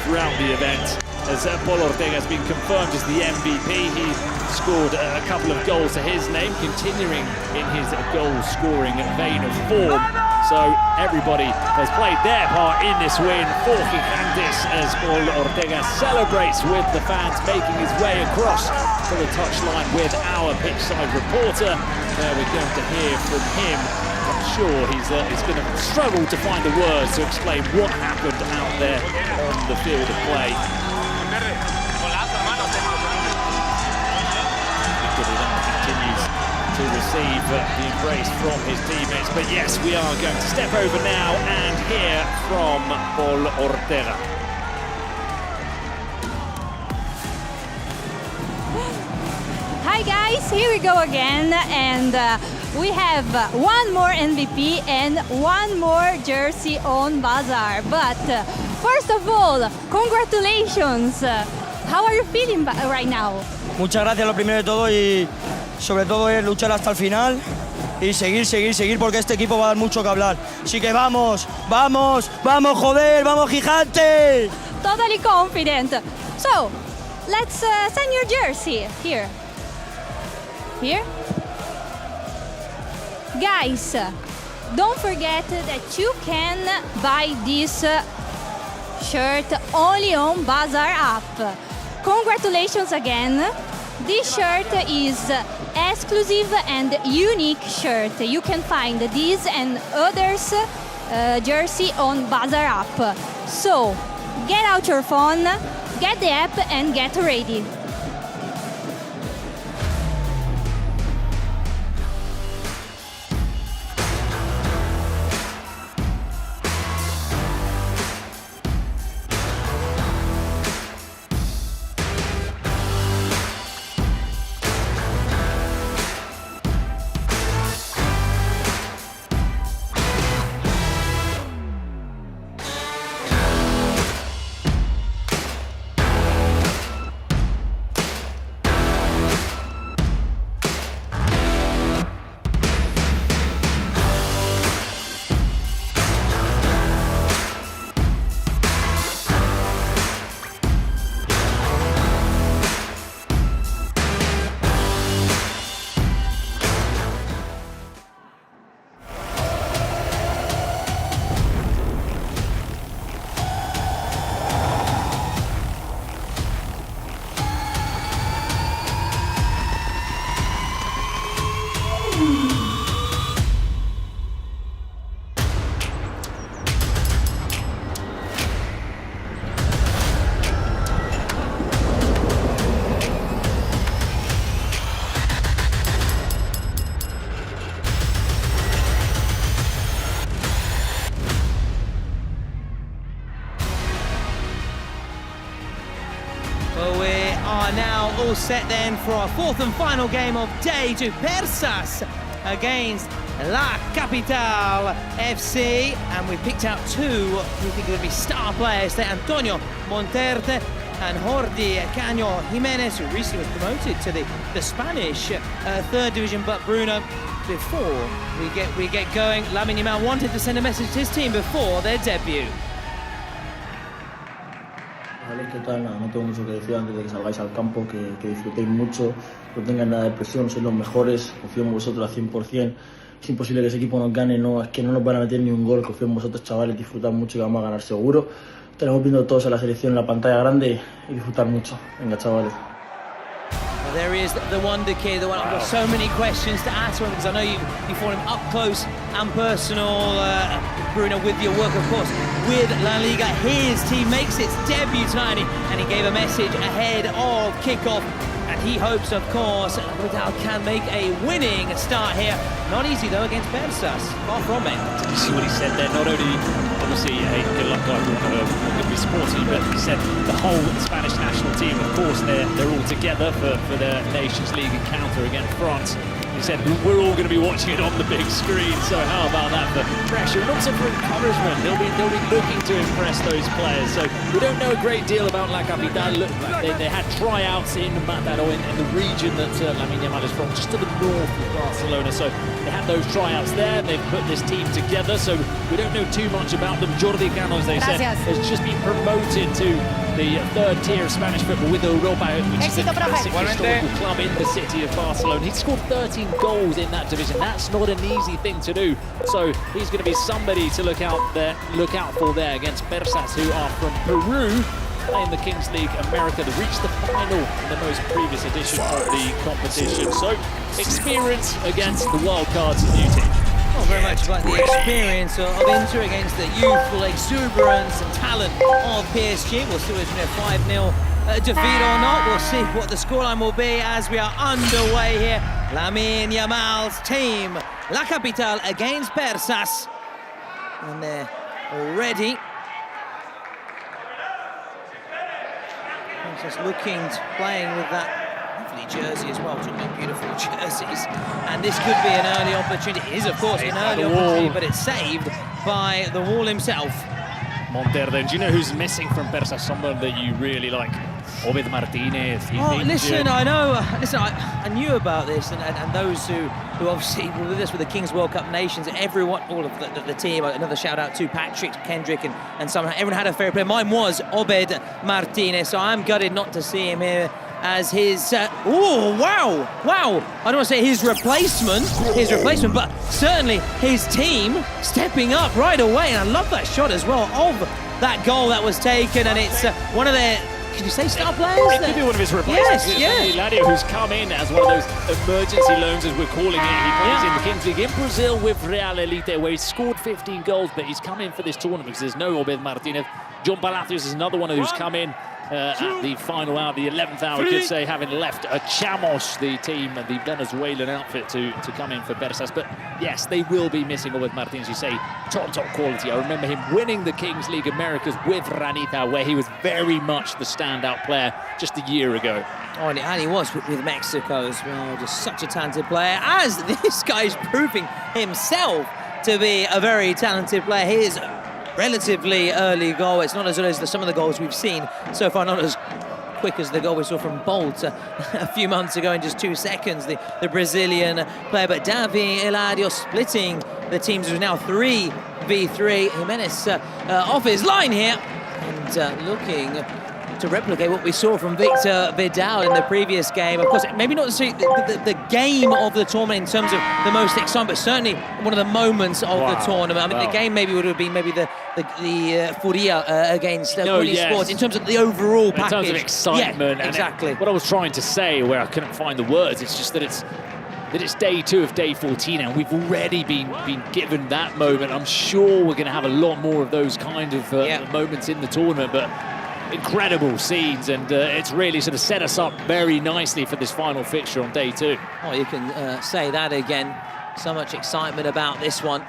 throughout the event. As Pol Ortega has been confirmed as the MVP, he scored a couple of goals to his name, continuing in his goal-scoring vein of form. So everybody has played their part in this win for Gigantes, as Pol Ortega celebrates with the fans, making his way across to the touchline with our pitchside reporter. We're going to hear from him. I'm sure he's going to struggle to find the words to explain what happened out there on the field of play. Continues to receive the embrace from his teammates, but yes, we are going to step over now and hear from Pol Ortega. Hi guys, here we go again, and we have one more MVP and one more jersey on Bazaar. But first of all, congratulations! How are you feeling right now? Muchas gracias lo primero de todo y sobre todo es luchar hasta el final y seguir porque este equipo va a dar mucho que hablar. Así que vamos, joder, vamos Gigantes! Totally confident. So, let's sign your jersey here. Here. Guys, don't forget that you can buy this shirt only on Bazaar app. Congratulations again. This shirt is exclusive and unique shirt. You can find this and others jersey on Bazaar app. So, get out your phone, get the app and get ready. Well, we are now all set then for our fourth and final game of day two. Persas against La Capital FC. And we picked out two who think are going to be star players. They're Antonio Monterte and Jordi Caño Jimenez, who recently was promoted to the Spanish third division. But Bruno, before we get going, Lamine Yamal wanted to send a message to his team before their debut. ¿Qué tal? Nada, no tengo mucho que decir antes de que salgáis al campo, que disfrutéis mucho, no tengáis nada de presión, sois los mejores, confío en vosotros al 100%. Es imposible que ese equipo nos gane, no, es que no nos van a meter ni un gol, confío en vosotros chavales, disfrutad mucho y vamos a ganar seguro. Estaremos viendo todos a la selección en la pantalla grande y disfrutar mucho. Venga chavales. Well, there is the wonder kid, the one I've got so many questions to ask him, because I know you follow him up close and personal, Bruno, with your work, of course, with La Liga. His team makes its debut tonight, and he gave a message ahead of kickoff, and he hopes, of course, Vidal can make a winning start here. Not easy, though, against Persas. Far from it. Did you see what he said there? Not only, obviously, a good luck guy going to be supporting, but he said the whole Spanish national team, of course, they're all together for the Nations League encounter against France. He said, we're all going to be watching it on the big screen, so how about that for pressure and also for encouragement? They'll be looking to impress those players. So we don't know a great deal about La Capital. Look, they had tryouts in Mataró, in the region that Lamine Yamal is from, just to the north of Barcelona. So they had those tryouts there, and they've put this team together, so we don't know too much about them. Jordi Caño, as they said, has just been promoted to the third tier of Spanish football with Europa, which is a classic historical club in the city of Barcelona. He scored 13 goals in that division. That's not an easy thing to do. So he's going to be somebody to look out for there against Persas, who are from Peru, playing the Kings League America. They reached the final in the most previous edition of the competition. So experience against the wildcards new team. Not very much about the experience of Inter against the youthful exuberance and talent of PSG. We'll see whether it's a 5-0 defeat or not. We'll see what the scoreline will be as we are underway here. Lamine Yamal's team, La Capital against Persas. And they're already just looking, playing with that Lovely jersey as well, talking about beautiful jerseys. And this could be an early opportunity. It is, of course, an early opportunity, but it's saved by the wall himself. Monterde, do you know who's missing from Persas? Someone that you really like? Obed Martinez. Oh, listen, I know. Listen, I knew about this, and those who obviously were with us with the Kings World Cup nations, everyone, all of the team. Another shout out to Patrick, Kendrick, and somehow everyone had a fair play. Mine was Obed Martinez, so I'm gutted not to see him here as his. Oh, wow! I don't want to say his replacement, but certainly his team stepping up right away. And I love that shot as well of that goal that was taken, and it's one of their. Can you say star players? It could be one of his replacements. Yes, yeah. Eladio, who's come in as one of those emergency loans, as we're calling it. He plays in the Kings League in Brazil with Real Elite, where he's scored 15 goals, but he's come in for this tournament because there's no Obed Martinez. John Palacios is another one who's come in at the final hour, the 11th hour, I could say, having left Chamos, the team, the Venezuelan outfit, to come in for Persas. But yes, they will be missing Obed Martinez. You say top quality. I remember him winning the Kings League Americas with Ranita, where he was very much the standout player just a year ago. Oh, and he was with Mexico as well. Just such a talented player, as this guy is proving himself to be a very talented player. His relatively early goal, it's not as good as some of the goals we've seen so far, not as quick as the goal we saw from Bolt a few months ago in just 2 seconds, the Brazilian player. But Davi Eladio splitting the teams. There's now 3v3. Jimenez off his line here and looking to replicate what we saw from Victor Vidal in the previous game. Of course, maybe not the game of the tournament in terms of the most exciting, but certainly one of the moments of the tournament. I mean, the game maybe would have been the Furia against Sports in terms of the overall package. In terms of excitement. Yeah, exactly. What I was trying to say, where I couldn't find the words, it's just that it's day 2 of day 14, and we've already been given that moment. I'm sure we're going to have a lot more of those kind of moments in the tournament, but incredible scenes, and it's really sort of set us up very nicely for this final fixture on day 2. Oh, you can say that again. So much excitement about this one.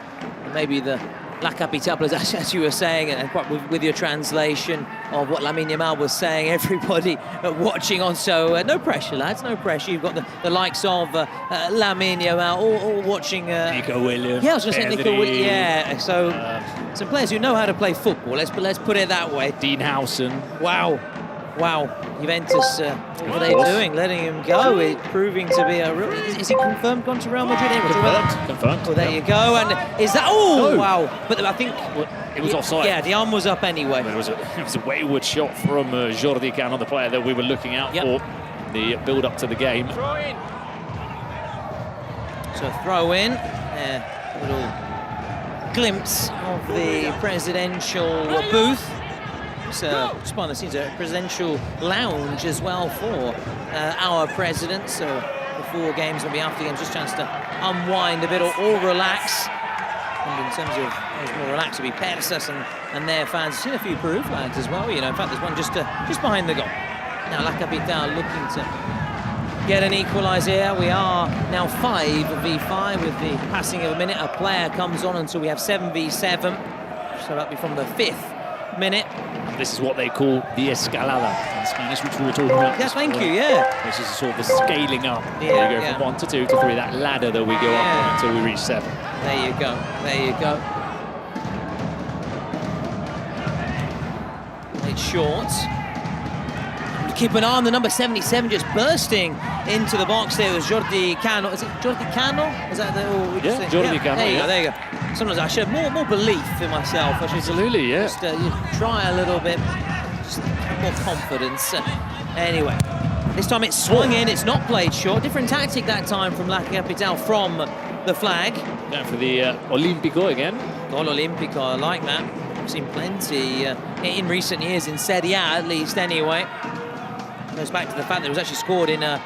And maybe the La Capitale, as you were saying, and quite with your translation of what Lamine Yamal was saying, everybody watching on. So no pressure, lads, no pressure. You've got the likes of Lamine Yamal all watching. Nico Williams. Yeah, I was going to say Nico Williams. Yeah, so some players who know how to play football. Let's put it that way. Dean Howson. Wow. Juventus, what are they doing? Letting him go. It's proving to be a real. Is he confirmed gone to Real Madrid? Confirmed. Well, there you go. And is that? Oh, no. Wow! But I think it was offside. Yeah, the arm was up anyway. But it was a wayward shot from Jordi Cano, the player that we were looking out for the build-up to the game. So throw in. A little glimpse of the presidential booth. So just behind the scenes, a presidential lounge as well for our president. So before games and after games, just a chance to unwind a bit or relax. And in terms of those more relaxed, to be Persas and their fans. I've seen a few Peru flags as well. You know, in fact, there's one just behind the goal. Now La Capitale looking to get an equaliser here. We are now 5v5 with the passing of a minute. A player comes on until we have 7v7. So that'll be from the 5th minute. This is what they call the escalada in Spanish, which we were talking about. Yes, thank you, yeah. This is sort of the scaling up. We go from 1 to 2 to 3, that ladder that we go up on until we reach 7. There you go. It's short. Keep an eye on the number 77 just bursting into the box there. It was Jordi Cano. Is it Jordi Cano? Is that Jordi Cano. There you go. Sometimes I should have more belief in myself. I should Absolutely, just try a little bit, just more confidence. Anyway, this time it's swung in. It's not played short. Different tactic that time from La Capitale from the flag. Going for the Olímpico again. Gol Olímpico, I like that. I've seen plenty in recent years in Serie A, at least anyway. Goes back to the fact that it was actually scored in a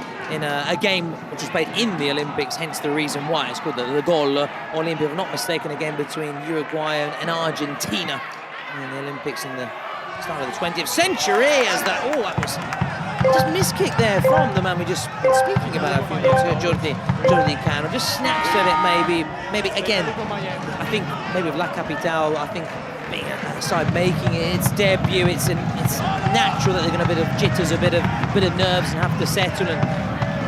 game which was played in the Olympics, hence the reason why it's called the Gol Olímpico. If I'm not mistaken, a game between Uruguay and Argentina in the Olympics in the start of the 20th century. As that was just miskick there from the man we just been speaking about a few minutes ago, Jordi Cano. Just snaps at it, maybe again. I think maybe with La Capitale, I think being a side making its debut, it's natural that they're going to have a bit of jitters, a bit of nerves, and have to settle. And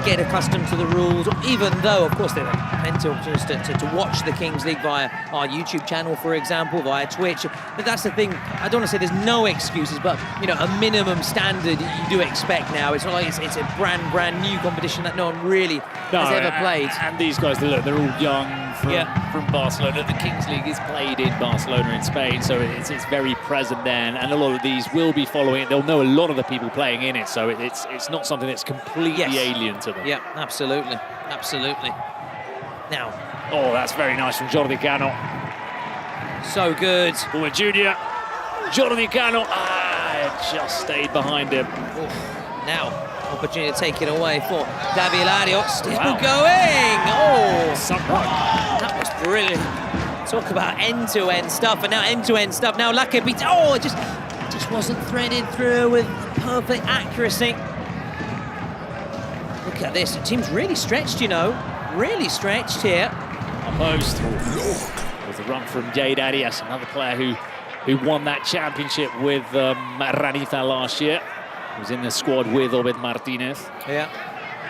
get accustomed to the rules, even though, of course, there are plenty of opportunities to watch the Kings League via our YouTube channel, for example, via Twitch. But that's the thing, I don't want to say there's no excuses, but, you know, a minimum standard you do expect now. It's not like it's a brand new competition that no one really has ever played. And these guys, look, they're all young from Barcelona. The Kings League is played in Barcelona in Spain, so it's very present there, and a lot of these will be following it. They'll know a lot of the people playing in it, so it's not something that's completely alien to them. Yeah, absolutely, absolutely. Now, oh, that's very nice from Jordi Cano. So good. Former junior, Jordi Cano, just stayed behind him. Oof. Now, opportunity to take it away for Davi Eladio, still going. Oh, that was brilliant. Talk about end-to-end stuff, and now end-to-end stuff. Now Laka beats. Oh, it just wasn't threaded through with perfect accuracy. Look at this. The team's really stretched, you know. Really stretched here. Post with a run from Jade Arias, another player who won that championship with Raniza last year. He was in the squad with Obed Martinez. Yeah.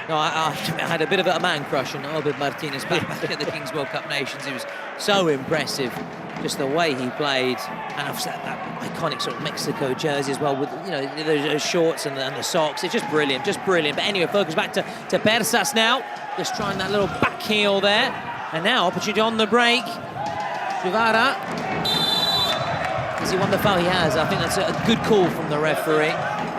No, I had a bit of a man crush on Obed Martinez back at the Kings World Cup Nations. He was so impressive, just the way he played, and obviously that iconic sort of Mexico jersey as well, with, you know, those shorts and the socks. It's just brilliant, just brilliant. But anyway, focus back to Persas now, just trying that little back heel there, and now opportunity on the break. Guevara, has he won the foul? He has. I think that's a good call from the referee.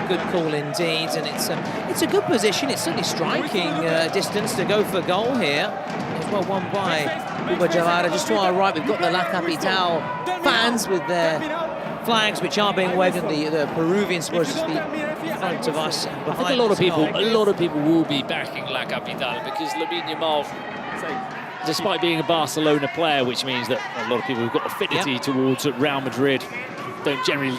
Good call indeed, and it's a good position. It's certainly striking distance to go for goal here. It's well won by Cuba Javara. Just to our right, we've got the La Capital fans with their flags, which are being waved, and the Peruvian supporters in front of us. I think a lot of people will be backing La Capital because Lamine Yamal, despite being a Barcelona player, which means that a lot of people who've got affinity towards Real Madrid don't generally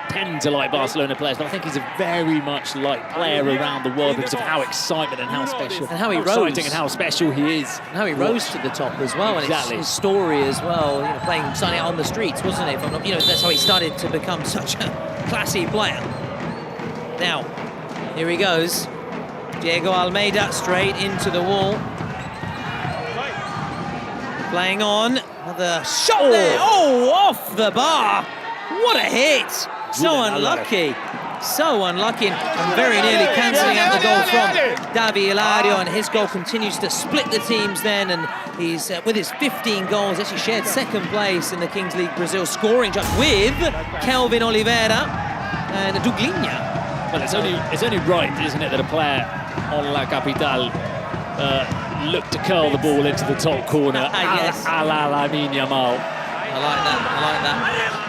tend to like Barcelona players, but I think he's a very much liked player around the world because of how excitement and how special, and how he exciting rose, and how special he is, and how he rose to the top as well. Exactly. And his story as well. You know, starting out on the streets, wasn't it? If I'm not, you know, that's how he started to become such a classy player. Now, here he goes, Diego Almeida straight into the wall, playing on another shot there. Oh, off the bar! What a hit! So unlucky, and very nearly cancelling out the goal from Davi Eladio, and his goal continues to split the teams then, and he's, with his 15 goals, actually shared second place in the Kings League Brazil scoring just with Kelvin Oliveira and Duglinha. Well, it's only right, isn't it, that a player on La Capital look to curl the ball into the top corner, yes. a la Lamine Yamal. I like that.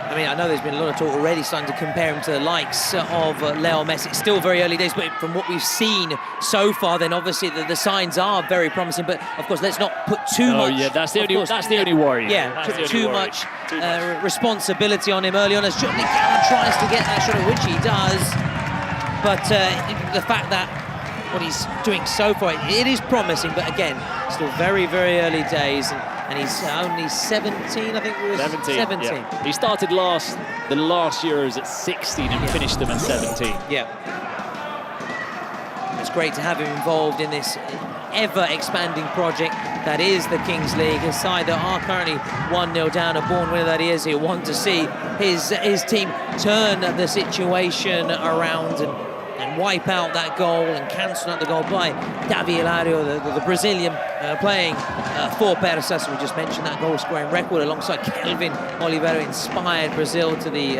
I mean, I know there's been a lot of talk already starting to compare him to the likes of Leo Messi. It's still very early days, but from what we've seen so far, then obviously the signs are very promising. But of course, let's not put too much. Yeah, that's the only worry. Yeah, too much responsibility on him early on, as Jordi Cano tries to get that shot, which he does. But the fact that what he's doing so far, it is promising. But again, still very, very early days. And he's only 17, I think it was 17. Yeah. He started the last Euros at 16 and finished them at 17. Yeah. It's great to have him involved in this ever-expanding project that is the Kings League. A side that are currently 1-0 down, a born winner that he is. He'll want to see his team turn the situation around and wipe out that goal and cancel out the goal by Davi Eladio, the Brazilian, playing for Persas. We just mentioned that goal-scoring record alongside Kelvin Oliveira inspired Brazil to the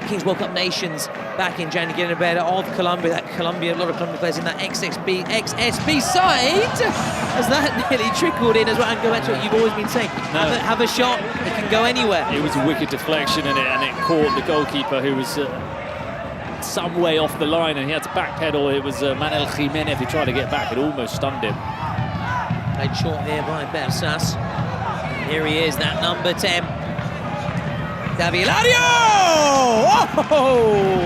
Kings World Cup Nations back in January, getting better of Colombia. A lot of Colombia players in that XSB side, as that nearly trickled in as well. And go back to what you've always been saying, have a shot, it can go anywhere. It was a wicked deflection and it caught the goalkeeper, who was some way off the line, and he had to backpedal. It was Manuel Jimenez who tried to get back. It almost stunned him. Played short here by Persas. Here he is, that number 10. Davi Eladio! Oh!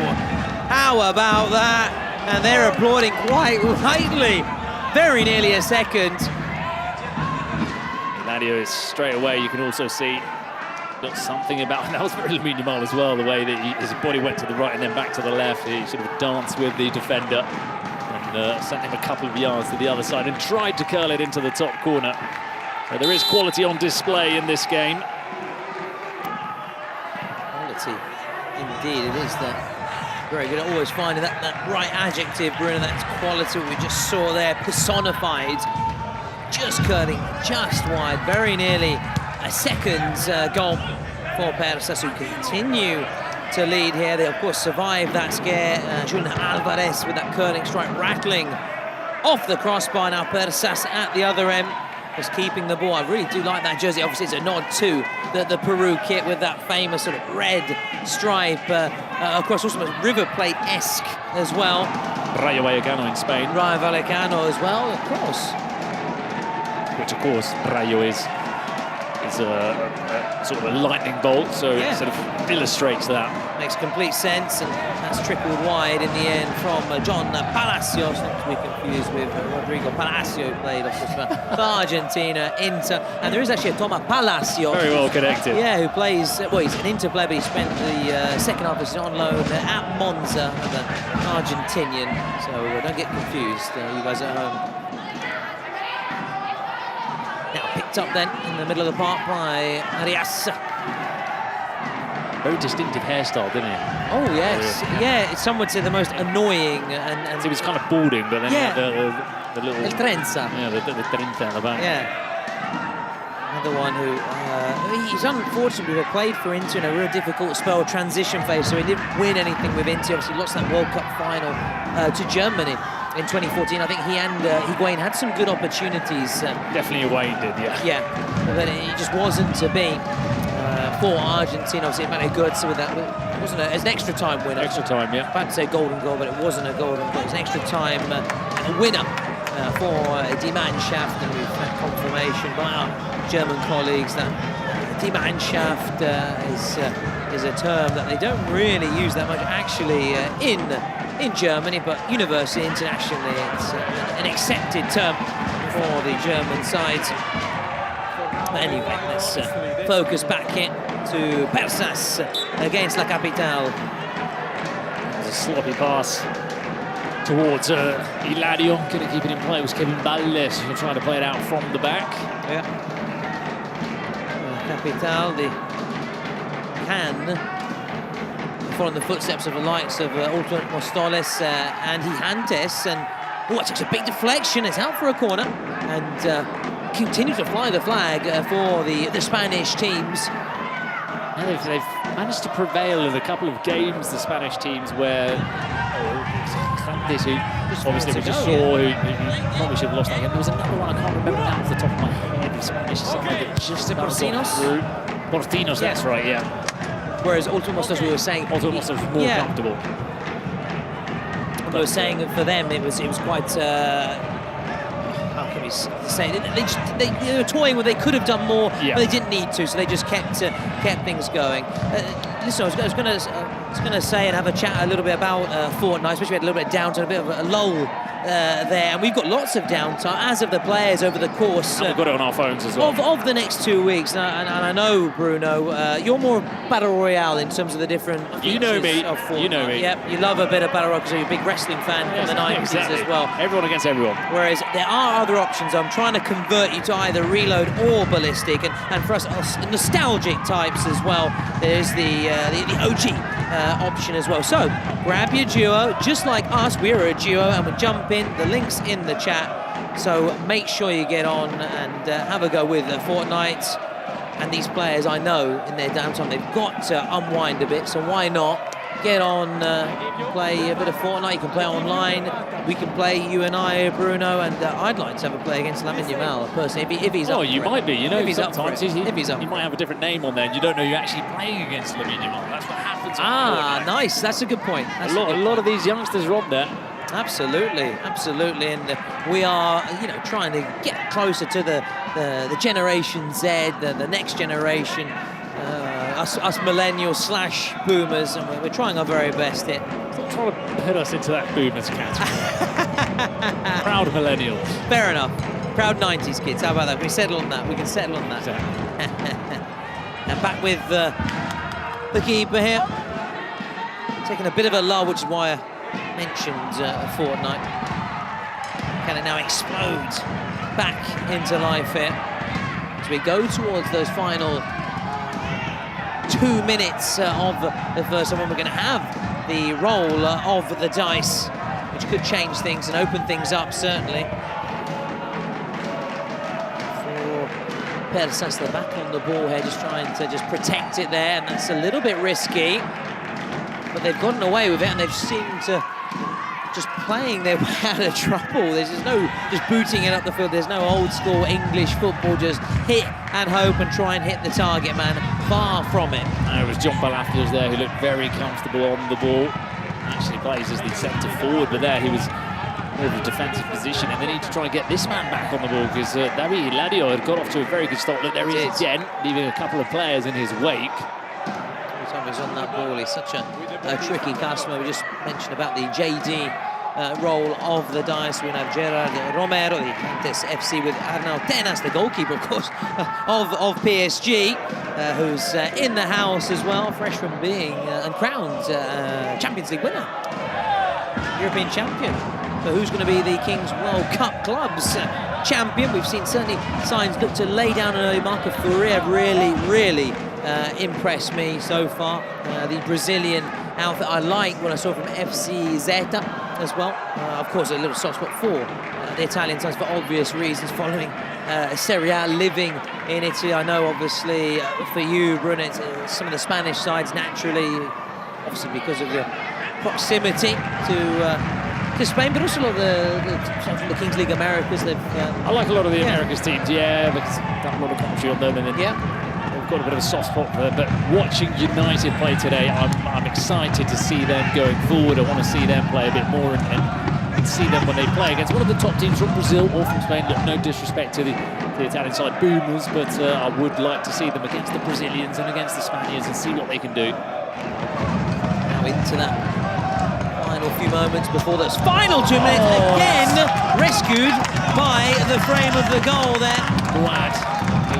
How about that? And they're applauding quite rightly. Very nearly a second. Eladio is straight away, you can also see got something about, and that was very Lamine Yamal as well, the way that his body went to the right and then back to the left. He sort of danced with the defender. And and sent him a couple of yards to the other side and tried to curl it into the top corner. So there is quality on display in this game. Quality, indeed, it is that. Very good at always finding that right adjective, Bruno. That's quality we just saw there, personified. Just curling just wide, very nearly a second goal for Persas, who continue to lead here. They, of course, survive that scare. Julian Alvarez with that curling strike rattling off the crossbar. Now Persas at the other end, just keeping the ball. I really do like that jersey. Obviously, it's a nod to the Peru kit with that famous sort of red stripe across, also River Plate-esque as well. Rayo Vallecano in Spain. Rayo Vallecano as well, of course. Which, of course, Rayo is a sort of a lightning bolt, so it sort of illustrates that. Makes complete sense, and that's trickled wide in the end from John Palacios, not to be confused with Rodrigo Palacio, who played, of course, for Argentina, Inter, and there is actually a Toma Palacios. Very well connected. Yeah, who plays, well, he's an Inter player, but he spent the second half of the season on loan at Monza, the Argentinian, so don't get confused, you guys at home. Now picked up then in the middle of the park by Arias. Very distinctive hairstyle, didn't he? Oh yes, yeah. Some would say the most annoying, and he was kind of balding, but then he had the little el trenza. Yeah, the trenza at the back. Yeah. Another one who he's unfortunately played for Inter in a real difficult spell, transition phase, so he didn't win anything with Inter. Obviously, lost that World Cup final to Germany in 2014. I think he and Higuain had some good opportunities. Definitely Higuain did, yeah. Yeah, but it just wasn't to be. For Argentina, obviously, Mario Götze with that. It wasn't it's an extra time winner. Extra time, yeah. About to say golden goal, but it wasn't a golden goal. It was an extra time winner for Die Mannschaft, and we've had confirmation by our German colleagues that Die Mannschaft is a term that they don't really use that much actually in Germany, but universally, internationally, it's an accepted term for the German side. Anyway, let's focus back in to Persas against La Capital. There's a sloppy pass towards Hilario. Couldn't keep it in play. It was Kevin Valles who tried to play it out from the back. Yeah. Capital, the following the footsteps of the likes of Ultimate Mostoles and Gigantes, and it takes a big deflection. It's out for a corner, and continue to fly the flag for the Spanish teams. And they've managed to prevail in a couple of games, the Spanish teams, where this, who obviously we just saw, who probably should have lost that game. There was another one, I can't remember now off the top of my head, the Spanish side that just about got through. Porcinos, that's right, yeah. Whereas Ultimate Mostoles, we were saying, Ultimate Mostoles was more comfortable. We were saying for them it was quite. How can we say? They were toying where they could have done more, but they didn't need to, so they just kept things going. Listen, I was going to say and have a chat a little bit about Fortnite, especially we had a little bit of downtime, a bit of a lull there, and we've got lots of downtime, as of the players over the course. And we've got it on our phones as well. Of the next 2 weeks, and I know, Bruno, you're more Battle Royale in terms of the different features. You know me. Of Fortnite. You know me. Yep, you love a bit of Battle Royale because you're a big wrestling fan from the 90s exactly. as well. Everyone against everyone. Whereas there are other options. I'm trying to convert you to either Reload or Ballistic, and for us nostalgic types as well, there's the OG option as well. So grab your duo, just like us, we're a duo, and we jump in. The link's in the chat, so make sure you get on and have a go with Fortnite. And these players, I know, in their downtime, they've got to unwind a bit, so why not get on, play a bit of Fortnite. You can play online. We can play, you and I, Bruno, and I'd like to have a play against Lamine Yamal, personally, if he's up for it. You might be. You know, sometimes he might have a different name on there, and you don't know you're actually playing against Lamine Yamal. That's what happens. Nice. That's a good point. A lot of these youngsters are on there. Absolutely, and we are, trying to get closer to the Generation Z, the next generation, us millennials / boomers, and we're trying our very best here. Stop trying to put us into that boomers category. Proud millennials. Fair enough. Proud 90s kids. How about that? We settle on that. We can settle on that. Exactly. And back with the keeper here, taking a bit of a lull, which is why I mentioned Fortnite. Can it now explode back into life here? As we go towards those final 2 minutes of the first one, we're going to have the roll of the dice, which could change things and open things up, certainly. For Persas, they're back on the ball here, just trying to just protect it there, and that's a little bit risky. But they've gotten away with it, and they've seemed to just playing their way out of trouble. There's just no just booting it up the field. There's no old school English football, just hit and hope and try and hit the target man. Far from it. It was John Balaftas there who looked very comfortable on the ball. Actually plays as the centre forward, but there he was in a defensive position, and they need to try and get this man back on the ball because David Eladio had got off to a very good start. Look, there he is again, leaving a couple of players in his wake. Every time he's on that ball, he's such a tricky customer. We just mentioned about the JD role of the dice. We have Gerard Romero, the Nantes FC, with Arnau Tenas, the goalkeeper, of course, of PSG, who's in the house as well, fresh from being and crowned Champions League winner, European champion. But who's going to be the Kings World Cup clubs champion? We've seen certainly signs look to lay down an early marker. Furia really impressed me so far. The Brazilian outfit I like what I saw from FC Zeta as well. Of course, a little soft spot for the Italian sides for obvious reasons, following Serie A, living in Italy. I know, obviously, for you, Bruno, some of the Spanish sides naturally, obviously because of your proximity to Spain, but also a lot of the Kings League Americas. I like a lot of the Americas teams, yeah, because done a lot of commentary on them, and then they've got a bit of a soft spot for them. But watching United play today, I'm excited to see them going forward. I want to see them play a bit more and see them when they play against one of the top teams from Brazil or from Spain. Look, no disrespect to the Italian side boomers, but I would like to see them against the Brazilians and against the Spaniards and see what they can do. Now into that final few moments before those final 2 minutes, again rescued by the frame of the goal there. Glad. It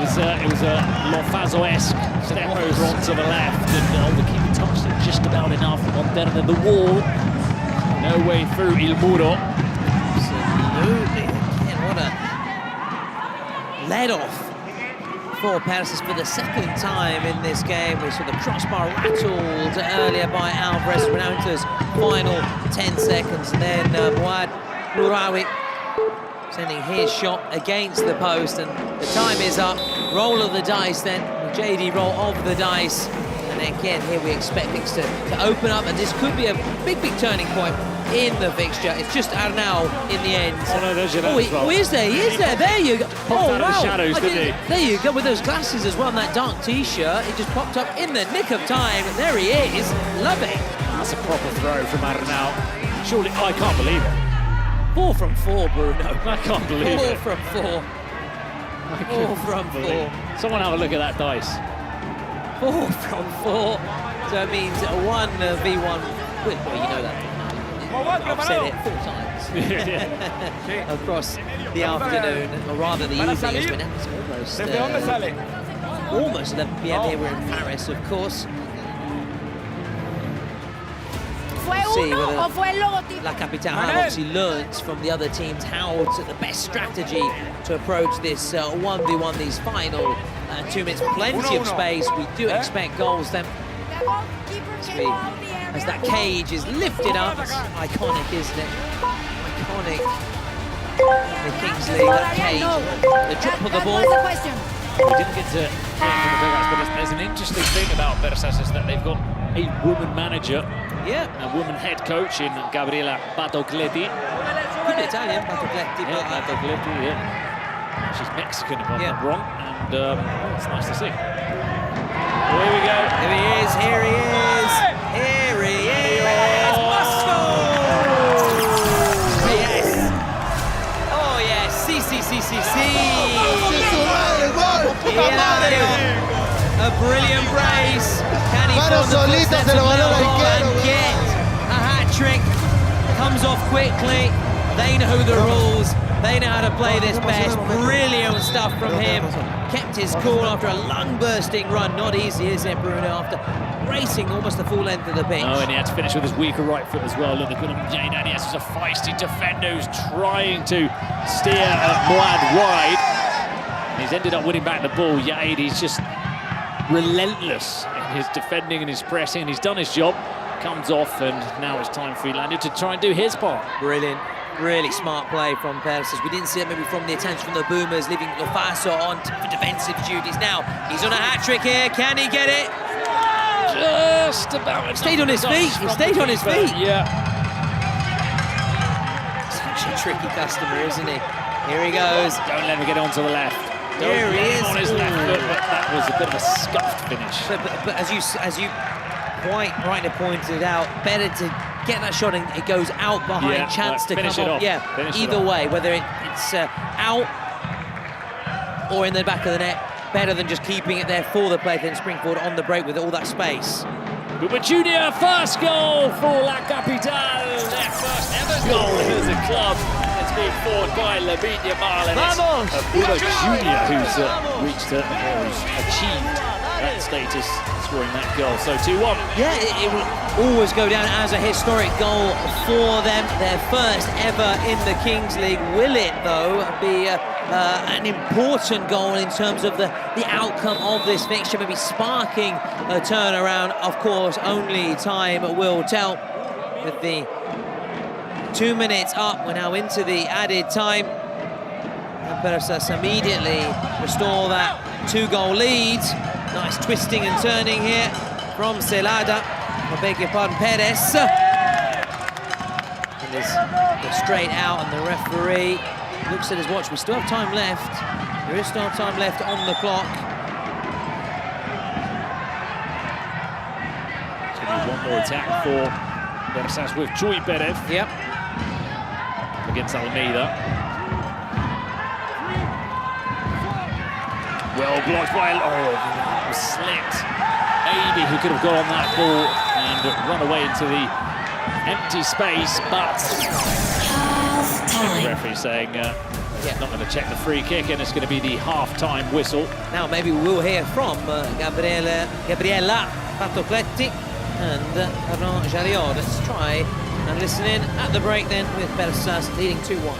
was a Lofazo-esque step over onto the left, and the keeper touched it just about enough. Montero the wall. No way through Il Muro. Absolutely. Again, what a let-off for Persas for the second time in this game. We saw the crossbar rattled earlier by Alvarez. We're now into his final 10 seconds, and then Mouad Nouraoui sending his shot against the post, and the time is up. Roll of the dice then, the JD roll of the dice. And again, here we expect things to open up, and this could be a big turning point in the fixture. It's just Arnau in the end. Oh no, there's Gerard as well. Oh, is there? He is there. There you go. Popped out of the shadows, didn't he? There you go, with those glasses as well, and that dark t-shirt. It just popped up in the nick of time. There he is. Love it. That's a proper throw from Arnau. Surely, I can't believe it. 4 from 4, Bruno. I can't believe it. 4 from 4. 4 from 4. Someone have a look at that dice. 4 from 4. So it means a 1v1. Well, you know that. I've said it 4 times across the afternoon, or rather the evening. It's been almost 11 p.m. here. We're in Paris, of course. See whether La Capitale have obviously learned from the other teams how to the best strategy to approach this 1v1, these final 2 minutes. Plenty of space. We do expect goals then. As that cage is lifted up. It's iconic, isn't it? Iconic. The Kings League, that cage, the drop of the ball. We didn't get to hear from the dugouts, but there's an interesting thing about Persas is that they've got a woman manager, a woman head coach in Gabriela Batocletti. Could be Italian, Batocletti. Yeah, Batocletti, yeah. She's Mexican, if I'm not wrong, and it's nice to see. Here we go. Here he is, here he is. Here he is. Moscow! Yes. Oh, yes. Si. A brilliant brace. Can he find the footsteps of and get a hat-trick? Comes off quickly. They know the rules. They know how to play this best. Brilliant stuff from him. Kept his cool after a lung-bursting run. Not easy, is it, Bruno? After racing almost the full length of the pitch. Oh, and he had to finish with his weaker right foot as well. Look, they've got him. Jane Anies is a feisty defender who's trying to steer Mouad wide. And he's ended up winning back the ball. Yaid, he's just relentless in his defending and his pressing, and he's done his job. Comes off, and now it's time for Elandia to try and do his part. Brilliant. Really smart play from Persis. We didn't see it maybe from the attention from the Boomers, leaving Lofaso on for defensive duties. Now, he's on a hat-trick here. Can he get it? Just about. Stayed on his feet. He stayed on his feet. Yeah. Such a tricky customer, isn't he? Here he goes. Don't let him get onto the left. Here he is. On his left foot, but that was a bit of a scuffed finish. But as you quite rightly pointed out, better to get that shot and it goes out behind, chance to come off. Yeah, either way, whether it's out or in the back of the net, better than just keeping it there for the play, then Springford on the break with all that space. Buba Junior, first goal for La Capitale. Their first ever goal as a club. It's being fought by Lamine Yamal. Vamos! Buba Junior, who's achieved that status, scoring that goal. So 2-1. Yeah, it will always go down as a historic goal for them. Their first ever in the Kings League. Will it, though, be an important goal in terms of the outcome of this fixture, maybe sparking a turnaround? Of course, only time will tell. With the 2 minutes up, we're now into the added time. And Persis immediately restore that 2-goal lead. Nice twisting and turning here from Celada. I beg your pardon, Perez. And goes straight out, and the referee looks at his watch. We still have time left. There is still time left on the clock. It's going to be one more attack for Persis with Chuy Perez. Yep. Against Almeida. Well blocked by slipped. Maybe who could have got on that ball and run away into the empty space, but the referee saying not going to check the free kick, and it's going to be the half-time whistle. Now maybe we'll hear from Gabriella Patocletti and Arnaud Jariot. Let's try and listen in at the break then, with Persis leading 2-1.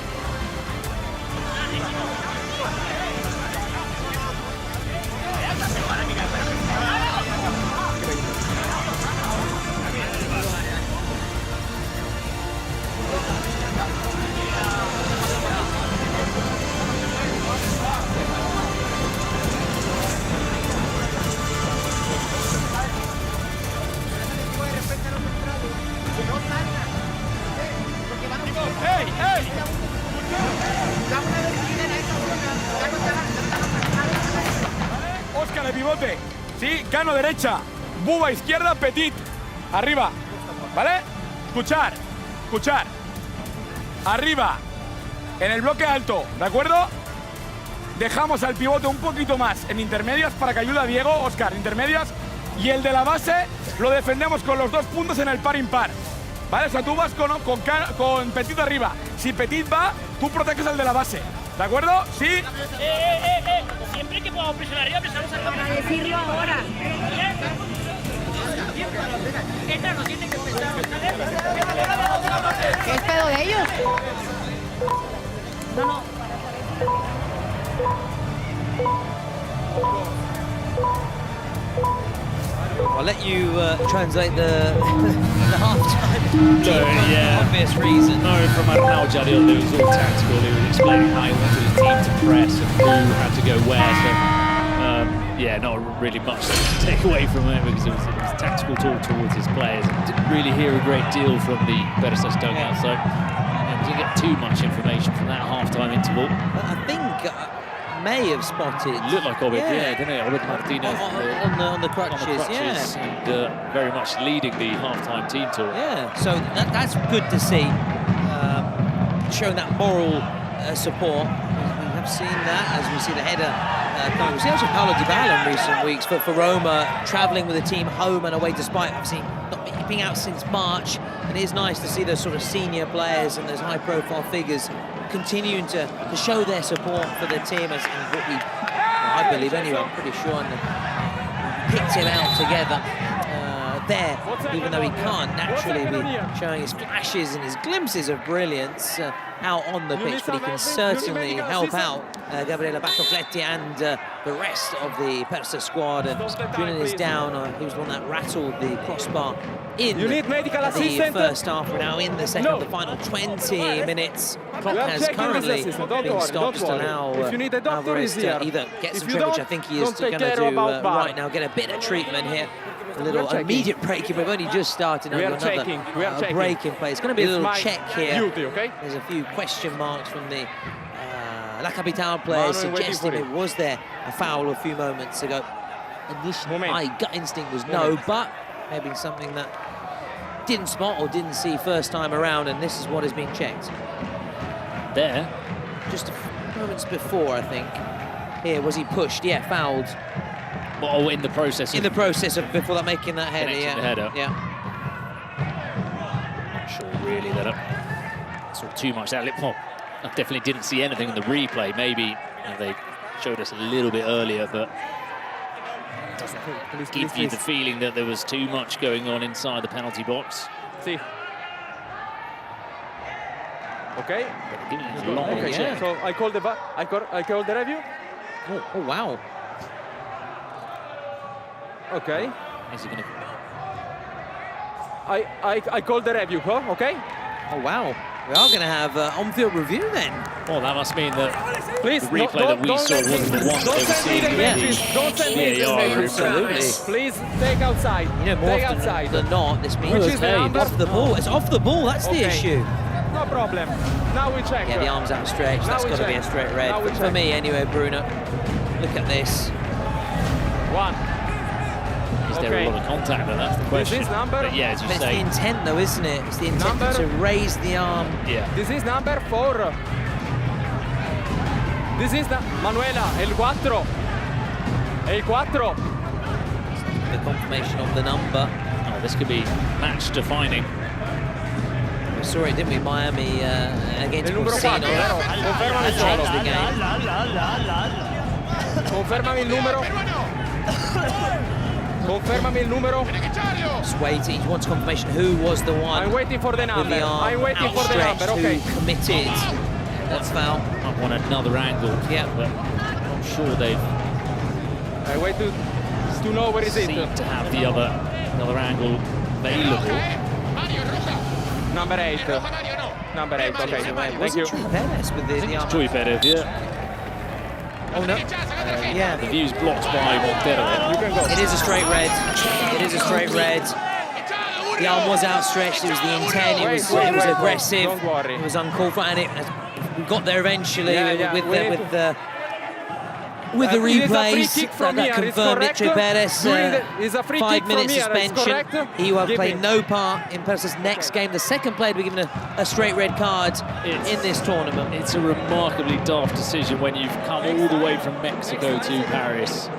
Oscar de pivote, sí, Cano derecha, Buba izquierda, Petit arriba, ¿vale? Escuchar, arriba, en el bloque alto, ¿de acuerdo? Dejamos al pivote un poquito más en intermedias para que ayude a Diego, Oscar, intermedias, y el de la base lo defendemos con los 2 puntos en el par impar, ¿vale? O sea, tú vas con Petit arriba. Si Petit va, tú proteges al de la base, ¿de acuerdo? ¿Sí? Siempre que podamos presionar arriba, presionamos arriba. Para decirlo ahora. Esta no tiene que empezar. ¿Qué es pedo de ellos? No. I'll let you translate the half-time yeah. for obvious reasons. No, from Arnaud Jariot, it was all tactical. He was explaining how he wanted his team to press and who had to go where. So, yeah, not really much to take away from it, because it was tactical talk towards his players. Didn't really hear a great deal from the Persis dugout, so didn't get too much information from that half-time interval. I think may have spotted. Looked like Obed, didn't it? Obed Martinez on the crutches, yeah. And very much leading the half-time team talk. Yeah, so that's good to see, showing that moral support. We have seen that as we see the header. We've seen also Paulo Dybala in recent weeks for Roma, travelling with the team home and away, despite obviously not being out since March. And it is nice to see those sort of senior players and those high-profile figures continuing to show their support for the team, as what I believe anyway, I'm pretty sure, and picked him out together there, even though he can't naturally be showing his flashes and his glimpses of brilliance out on the pitch, but he can certainly help out Gabriele Battocletti and the rest of the Persa squad. And Julian is down. He was the one that rattled the crossbar in the first half. We're now in the second of the final 20 minutes. Clock has currently been stopped to allow Alvarez to either get some treatment, which I think he is going to do right now, get a bit of treatment here. A little immediate break. We've only just started on another break in play. It's going to be a little check here. There's a few question marks from the La Capitale players suggesting it was there a foul a few moments ago. Initially, my gut instinct was no, but maybe something that didn't spot or didn't see first time around, and this is what is being checked. There. Just a few moments before, I think. Here, was he pushed? Yeah, fouled. Oh, in the process. In the process of before that making that header, yeah. The header. Yeah. Not sure really that I saw too much that. Well, I definitely didn't see anything in the replay. Maybe they showed us a little bit earlier, but it doesn't give you the feeling that there was too much going on inside the penalty box. See. Okay. Okay. Yeah. So I call the review. Oh wow. Okay. Is he going to? I call the review, huh? Okay. Oh wow. We are going to have on-field review then. Well, that must mean that please, the replay that we saw wasn't the one that they were seeing. Don't send me the absolutely. Please take outside. You know, more often than not, this means which is the number? off the ball. It's off the ball. That's the issue. No problem. Now we check. Yeah, the arm's outstretched. That's got to be a straight red. For me, anyway, Bruno. Look at this. One. Is there a lot of contact? And that's the question. This is number. But yeah, as you say, it's the intent, though, isn't it? It's the intent to raise the arm. Yeah. This is number 4. This is the Manuela, el 4. El 4. The confirmation of the number. Oh, this could be match defining. We saw it, didn't we? Miami against Corsino. Confermami changed the game. Confermami il numero. Confermami il numero. Just waiting. He wants confirmation. Who was the one? I'm waiting for the number. I'm waiting for the number. Okay. Who committed that foul? I want another angle. Yeah. But I'm sure they've. I wait to know where is it. Seem to have the other angle available. Number 8. Number 8. Okay. Thank you. Perez with the arm. Chuy Perez, yeah. Oh no. Yeah. The view's blocked by Montero. You can go. It is a straight red. It is a straight red. The arm was outstretched. It was the intent. It was aggressive. Don't worry. It was uncalled for, and we got there eventually with the replays that confirmed it. Chuy Perez, 5 minutes suspension. He will play no part in Perez's next game. The second player to be given a straight red card in this tournament. It's a remarkably daft decision when you've come all the way from Mexico to Paris.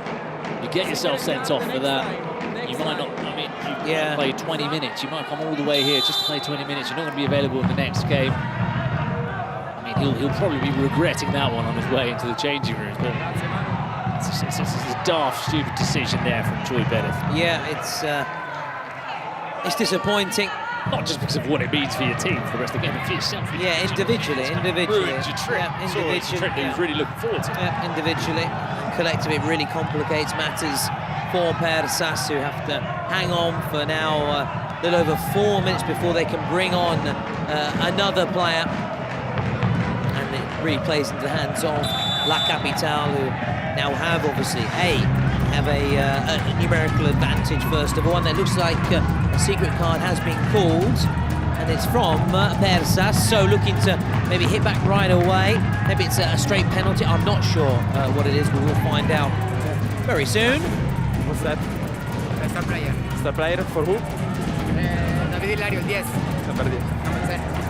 You get yourself sent off for that. You might not, I mean, you play 20 minutes. You might come all the way here just to play 20 minutes. You're not going to be available in the next game. I mean, he'll probably be regretting that one on his way into the changing rooms. But it's a daft, stupid decision there from Chuy Perez. Yeah, it's disappointing. Not just because of what it means for your team for the rest of the game, but for yourself. Yeah, individually. Individually. It's a trip that he's really looking forward to. Yeah, individually. Collectively, it really complicates matters for Persas, who have to hang on for now a little over 4 minutes before they can bring on another player. And it really plays into the hands of La Capitale, who now have obviously a numerical advantage first of all, and it looks like a secret card has been called, and it's from Persas, so looking to maybe hit back right away. Maybe it's a straight penalty. I'm not sure what it is, but we'll find out very soon. What's that? Star player. Star player for who? David Hilario, 10. Number 10.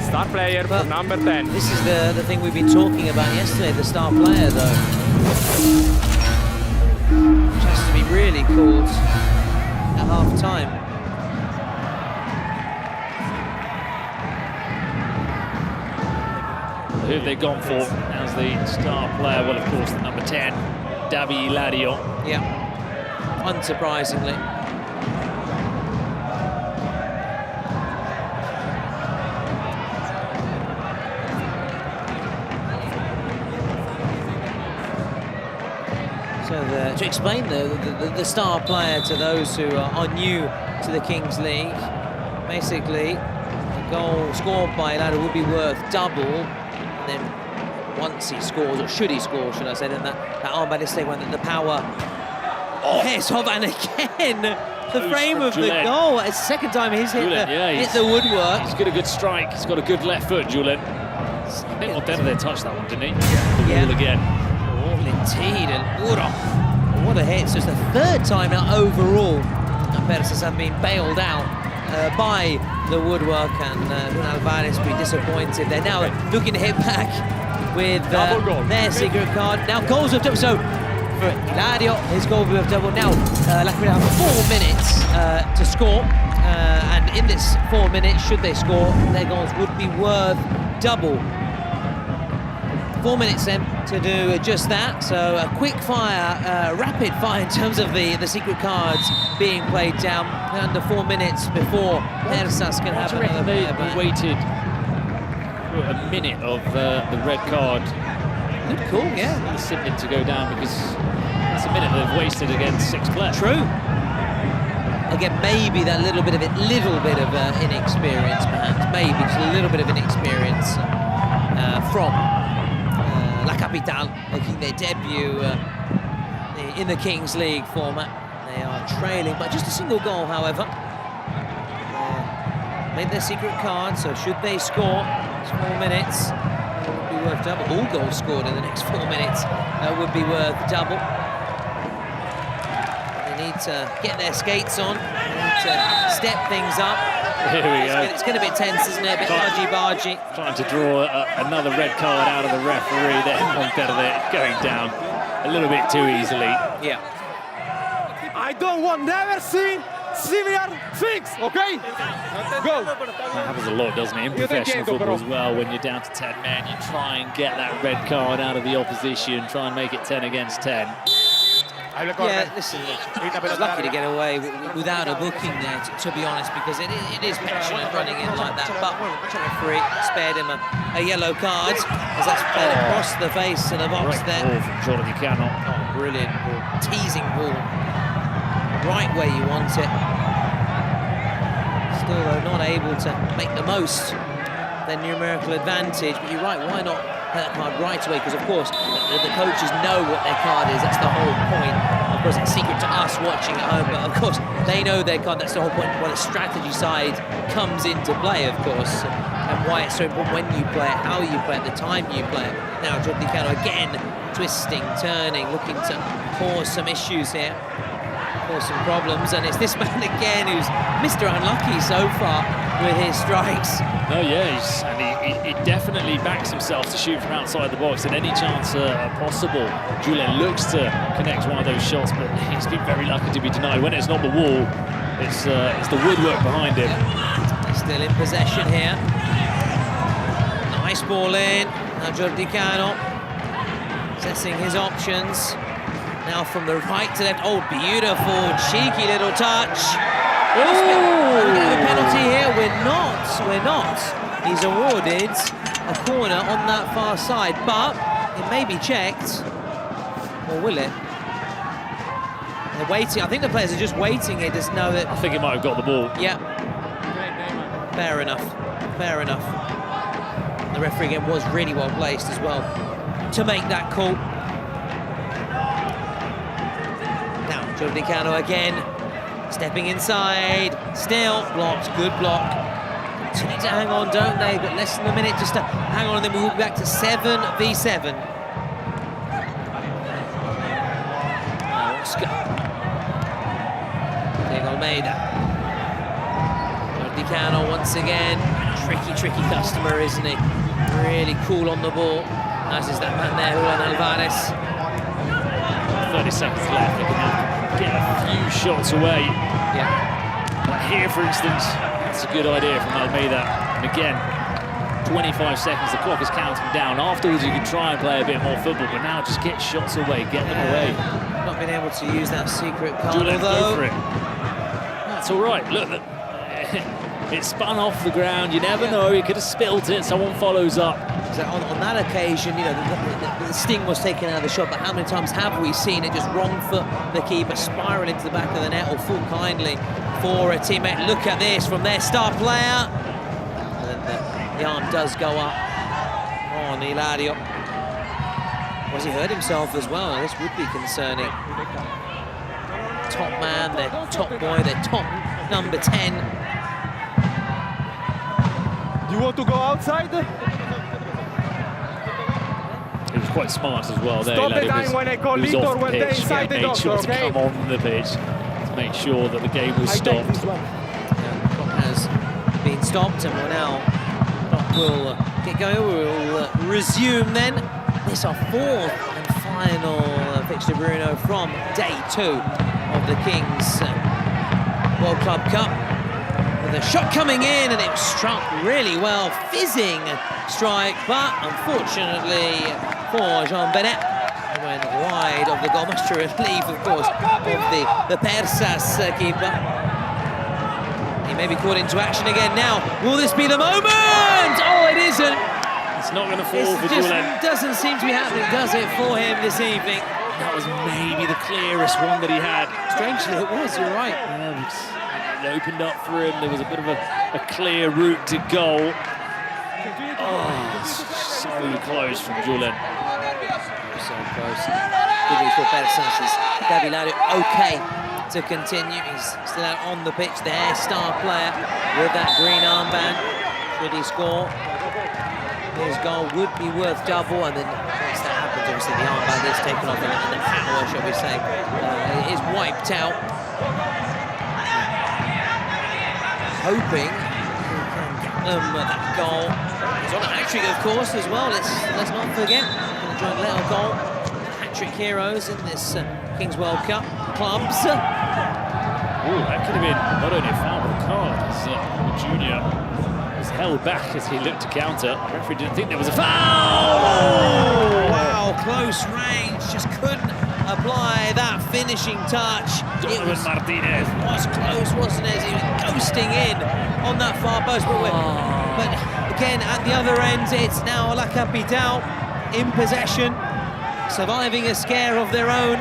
Star player for number 10. This is the thing we've been talking about yesterday, the star player though. Which has to be really called at half time. Who have they gone for as the star player? Well, of course, the number 10, David Hilario. Yeah, unsurprisingly. So to explain the star player to those who are new to the Kings League, basically a goal scored by a ladder would be worth double, and then once he scores, or should he score, should I say, then that armband is taken when the power yes, and again the frame of the goal. It's the second time he's hit the woodwork. He's got a good strike. He's got a good left foot, Julen. I think Monterde touched that one, didn't he? The wall again. Oh, indeed, and what a hit. So it's the third time now overall that Perses have been bailed out by the woodwork, and Julen Alvarez be disappointed. They're now looking to hit back with their secret card. Now goals of double. So for Ilario, his goal will be of double. Now La Capital have 4 minutes to score, and in this 4 minutes, should they score, their goals would be worth double. 4 minutes then to do just that. So a quick fire, rapid fire in terms of the secret cards being played down under 4 minutes before Persas can have another player back. They waited a minute of the red card. Good call, yeah. The Sydney to go down, because that's a minute they've wasted against 6 players. True. Again, maybe that little bit of inexperience, perhaps. Maybe just a little bit of inexperience from La Capitale, making their debut in the Kings League format. They are trailing by just a single goal, however. Made their secret card, so should they score, it's 4 minutes, it would be worth double. All goals scored in the next 4 minutes would be worth double. They need to get their skates on, they need to step things up. Here we go. It's going to be tense, isn't it? A bit argy-bargy. Trying to draw another red card out of the referee there. Monterde going down a little bit too easily. Yeah. I don't want, never seen similar things, okay? Go. That happens a lot, doesn't it, in professional football as well. When you're down to 10 men, you try and get that red card out of the opposition, try and make it 10 against 10. Yeah, listen, he's lucky to get away without a booking there, to be honest, because it is passionate running in like that. But the referee spared him a yellow card, as that's played across the face of the box there. Ball from Jordan Buchanan. Oh, brilliant ball. Teasing ball. Right where you want it. Still, though, not able to make the most of their numerical advantage. But you're right, why not play that card right away? Because, of course, the coaches know what their card is. That's the whole point. Of course, it's secret to us watching at home, but, of course, they know their card. That's the whole point. Well, the strategy side comes into play, of course, and why it's so important when you play it, how you play it, the time you play it. Now, Jordi Cano again twisting, turning, looking to cause some issues here. Some problems, and it's this man again who's Mr. Unlucky so far with his strikes. No, yeah, and he definitely backs himself to shoot from outside the box at any chance possible. Julen looks to connect one of those shots, but he's been very lucky to be denied. When it's not the wall, it's the woodwork behind him. Still in possession here. Nice ball in. Now Jordi Cano assessing his options. Now from the right to left. Oh, beautiful, cheeky little touch. Are we going to have a penalty here? We're not. He's awarded a corner on that far side, but it may be checked. Or will it? They're waiting. I think the players are just waiting here to know that. I think he might have got the ball. Yeah. Fair enough. Fair enough. The referee again was really well placed as well to make that call. Jordi Cano again, stepping inside, still blocked, good block. Continue to hang on, don't they? But less than a minute just to hang on, and then we'll be back to 7v7. Oscar. Diego Almeida. Jordi Cano once again. Tricky customer, isn't he? Really cool on the ball. As is that man there, Julen Alvarez. 30 seconds left. They can get a few shots away. Yeah. Like here, for instance, that's a good idea from Almeida. And again, 25 seconds, the clock is counting down. Afterwards, you can try and play a bit more football, but now just get shots away, get them away. Not been able to use that secret card, Julen, although... go for it. That's all right. Look, it spun off the ground. You never know. He could have spilt it. Someone follows up. So on that occasion, you know, the sting was taken out of the shot, but how many times have we seen it just wrong foot the keeper, spiral into the back of the net, or fall kindly for a teammate? Look at this from their star player. And the arm does go up on Hilario. Was he hurt himself as well? This would be concerning. Top man, their top boy, their top number 10. You want to go outside? It was quite smart as well there. Stop the time when I call Victor when they're inside the doctor, sure okay? to come on the pitch to make sure that the game was stopped. Has been stopped, and we'll get going. We'll resume then. This is our fourth and final fixture, Bruno, from day 2 of the Kings World Club Cup. With a shot coming in, and it struck really well, fizzing strike, but unfortunately for Jean Benet, he went wide of the goal, much to relief, of course, of the Persas keeper. He may be caught into action again now. Will this be the moment? Oh, it isn't. It's not going to fall for Julen. Julen. Doesn't seem to be happening, does it, for him this evening? That was maybe the clearest one that he had. Strangely, it was, you're right. It opened up for him. There was a bit of a clear route to goal. Oh, so close from Julen. So close. Good news for Persas. Davilario okay to continue. He's still out on the pitch there. Star player with that green armband. Should he score? His goal would be worth double, and then once that happens, obviously the armband is taken off, and the power, shall we say, is wiped out. Hoping he can get them that goal. He's on a hat-trick, of course, as well. Let's not forget the joint little goal. Hat-trick heroes in this Kings World Cup clubs. Oh, that could have been not only a foul but a card, as Junior was held back as he looked to counter. The referee didn't think there was a foul! Oh, wow, close range, just couldn't apply that finishing touch. Donovan Martinez. It was close, wasn't it? He was coasting in on that far post. But again, at the other end, it's now La Capital in possession, surviving a scare of their own.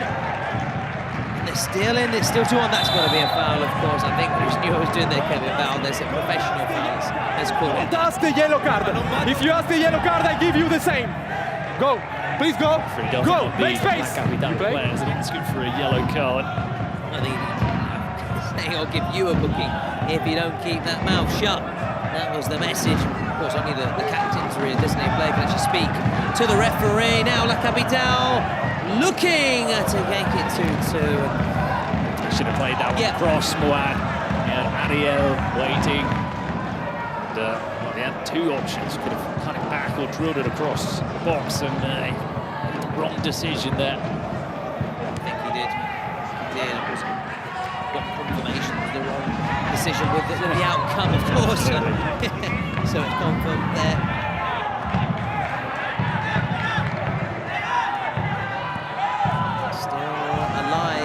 Still in, it's still 2-1. That's got to be a foul, of course. I think Luis knew what was doing there, Kevin Valdez. A professional foul. Let's call it. Ask the yellow card. If you ask the yellow card, I give you the same. Go. Please go. Go. Make space. Players, and it's good for a yellow card. I think saying I'll give you a booking if you don't keep that mouth shut. That was the message. Of course, only the captain's really designated player can actually speak to the referee. Now La Capital looking to make it 2-2. Should have played that one across Mouad. He had Ariel waiting. And, well, they had 2 options. Could have cut it back or drilled it across the box, and wrong decision there. I think he did. He did. Of course, got confirmation of the wrong decision with the outcome, of course. So it's confirmed there.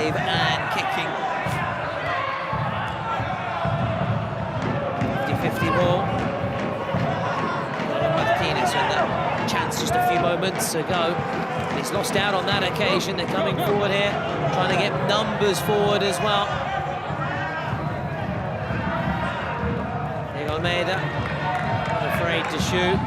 And kicking. 50-50 ball. Martinez had that chance just a few moments ago. He's lost out on that occasion. They're coming forward here, trying to get numbers forward as well. Diego Almeida, not afraid to shoot.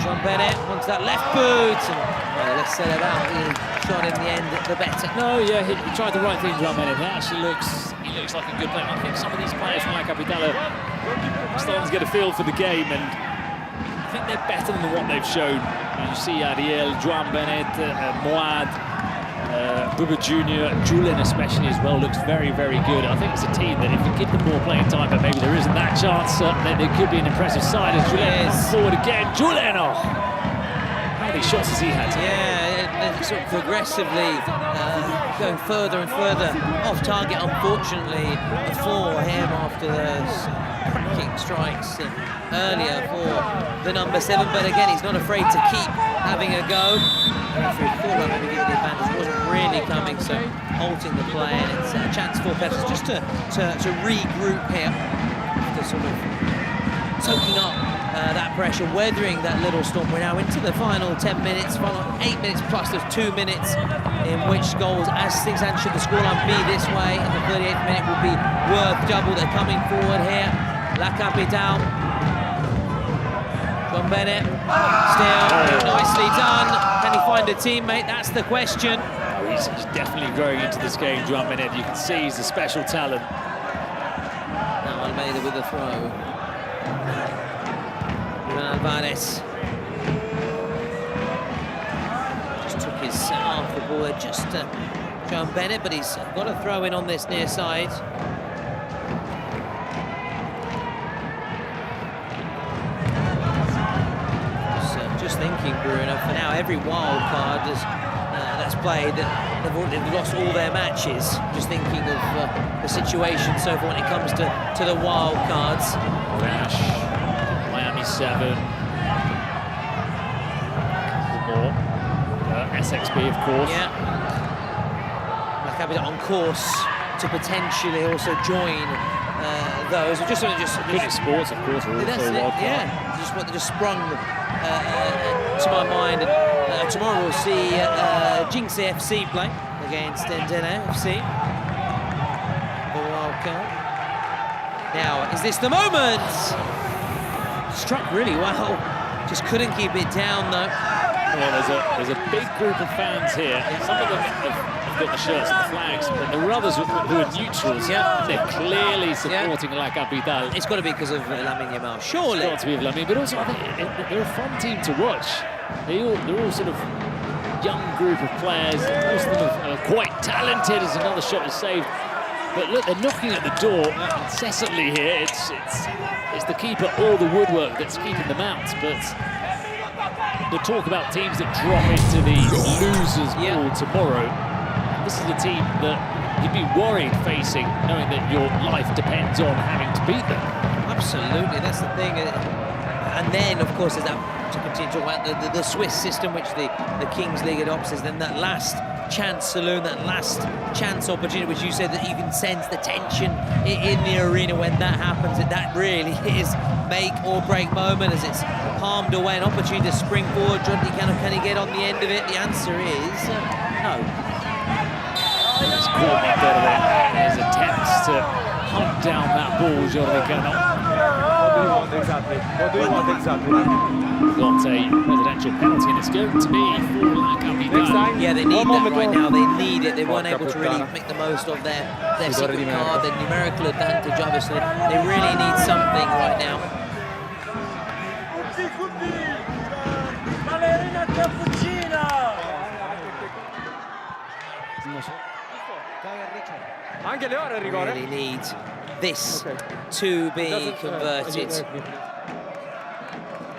Jean Benet wants that left boot, and let's set it out. The shot in the end, the better. No, yeah, he tried the right thing, Jean Benet. He actually looks like a good player. I think some of these players from La Capital are starting to get a feel for the game, and I think they're better than what they've shown. You see Ariel, Joan Benet, Mouad, Buba Junior, Julen especially as well, looks very, very good. I think it's a team that if you give them more playing time, but maybe there isn't that chance, then it could be an impressive side as Julen comes forward again. Julen, oh! How many shots has he had? Yeah, sort of progressively going further and further off target, unfortunately, for him after those cracking strikes earlier for the number 7. But again, he's not afraid to keep having a go. If we thought about maybe giving the advantage, wasn't really coming, so halting the play, and it's a chance for Persas just to regroup here after sort of soaking up that pressure, weathering that little storm. We're now into the final 10 minutes, final 8 minutes plus those 2 minutes in which goals, as things stand, should the scoreline be this way, and the 38th minute will be worth double. They're coming forward here. La Capitale. John Bennett, still nicely done. Can he find a teammate? That's the question. Oh, he's definitely growing into this game, Joan Bennett. You can see he's a special talent. Now Almeida with the throw. Alvarez. Just took his off the ball there, just Joan Bennett, but he's got a throw in on this near side. Just thinking, Bruno, for now, every wild card that's played, they've lost all their matches. Just thinking of the situation so far when it comes to the wild cards. Rash, Miami 7. More. SXB, of course. Yeah. Maccabi on course to potentially also join those. Just Phoenix Sports, of course, are also a wild card. Yeah, just what they just sprung to my mind. Tomorrow we'll see Jinx FC play against Ndene FC. The wild card. Now, is this the moment? Struck really well. Just couldn't keep it down though. Well, there's a big group of fans here. Some of them have got the shirts and the flags, but there are others who are neutrals. Yeah. They're clearly supporting La Capitale. It's got to be because of Lamine Yamal, surely. It's got to be of Lamine, but also I think they're a fun team to watch. They're all sort of young group of players. Most of them are quite talented, as another shot was saved. But look, they're knocking at the door incessantly here. It's the keeper or the woodwork that's keeping them out. But the talk about teams that drop into the losers pool tomorrow, this is a team that you'd be worried facing, knowing that your life depends on having to beat them. Absolutely, that's the thing. And then, of course, there's that, to continue to talk about the Swiss system, which the Kings League adopts, is then that last chance saloon, that last chance opportunity, which you said that you can sense the tension in the arena when that happens. That really is make or break moment as it's palmed away, an opportunity to spring forward. Jordi Canno, can he get on the end of it? The answer is no. He's caught me out of it. His attempts to hunt down that ball, Jordi Canno. What do you want exactly? What do you want exactly? We've got a presidential penalty, and it's going to be for La Capitale. Yeah, they need that right now. They need it. They weren't able to really make the most of their secret card, their numerical advantage, obviously. They really need something right now. Really need this to be converted.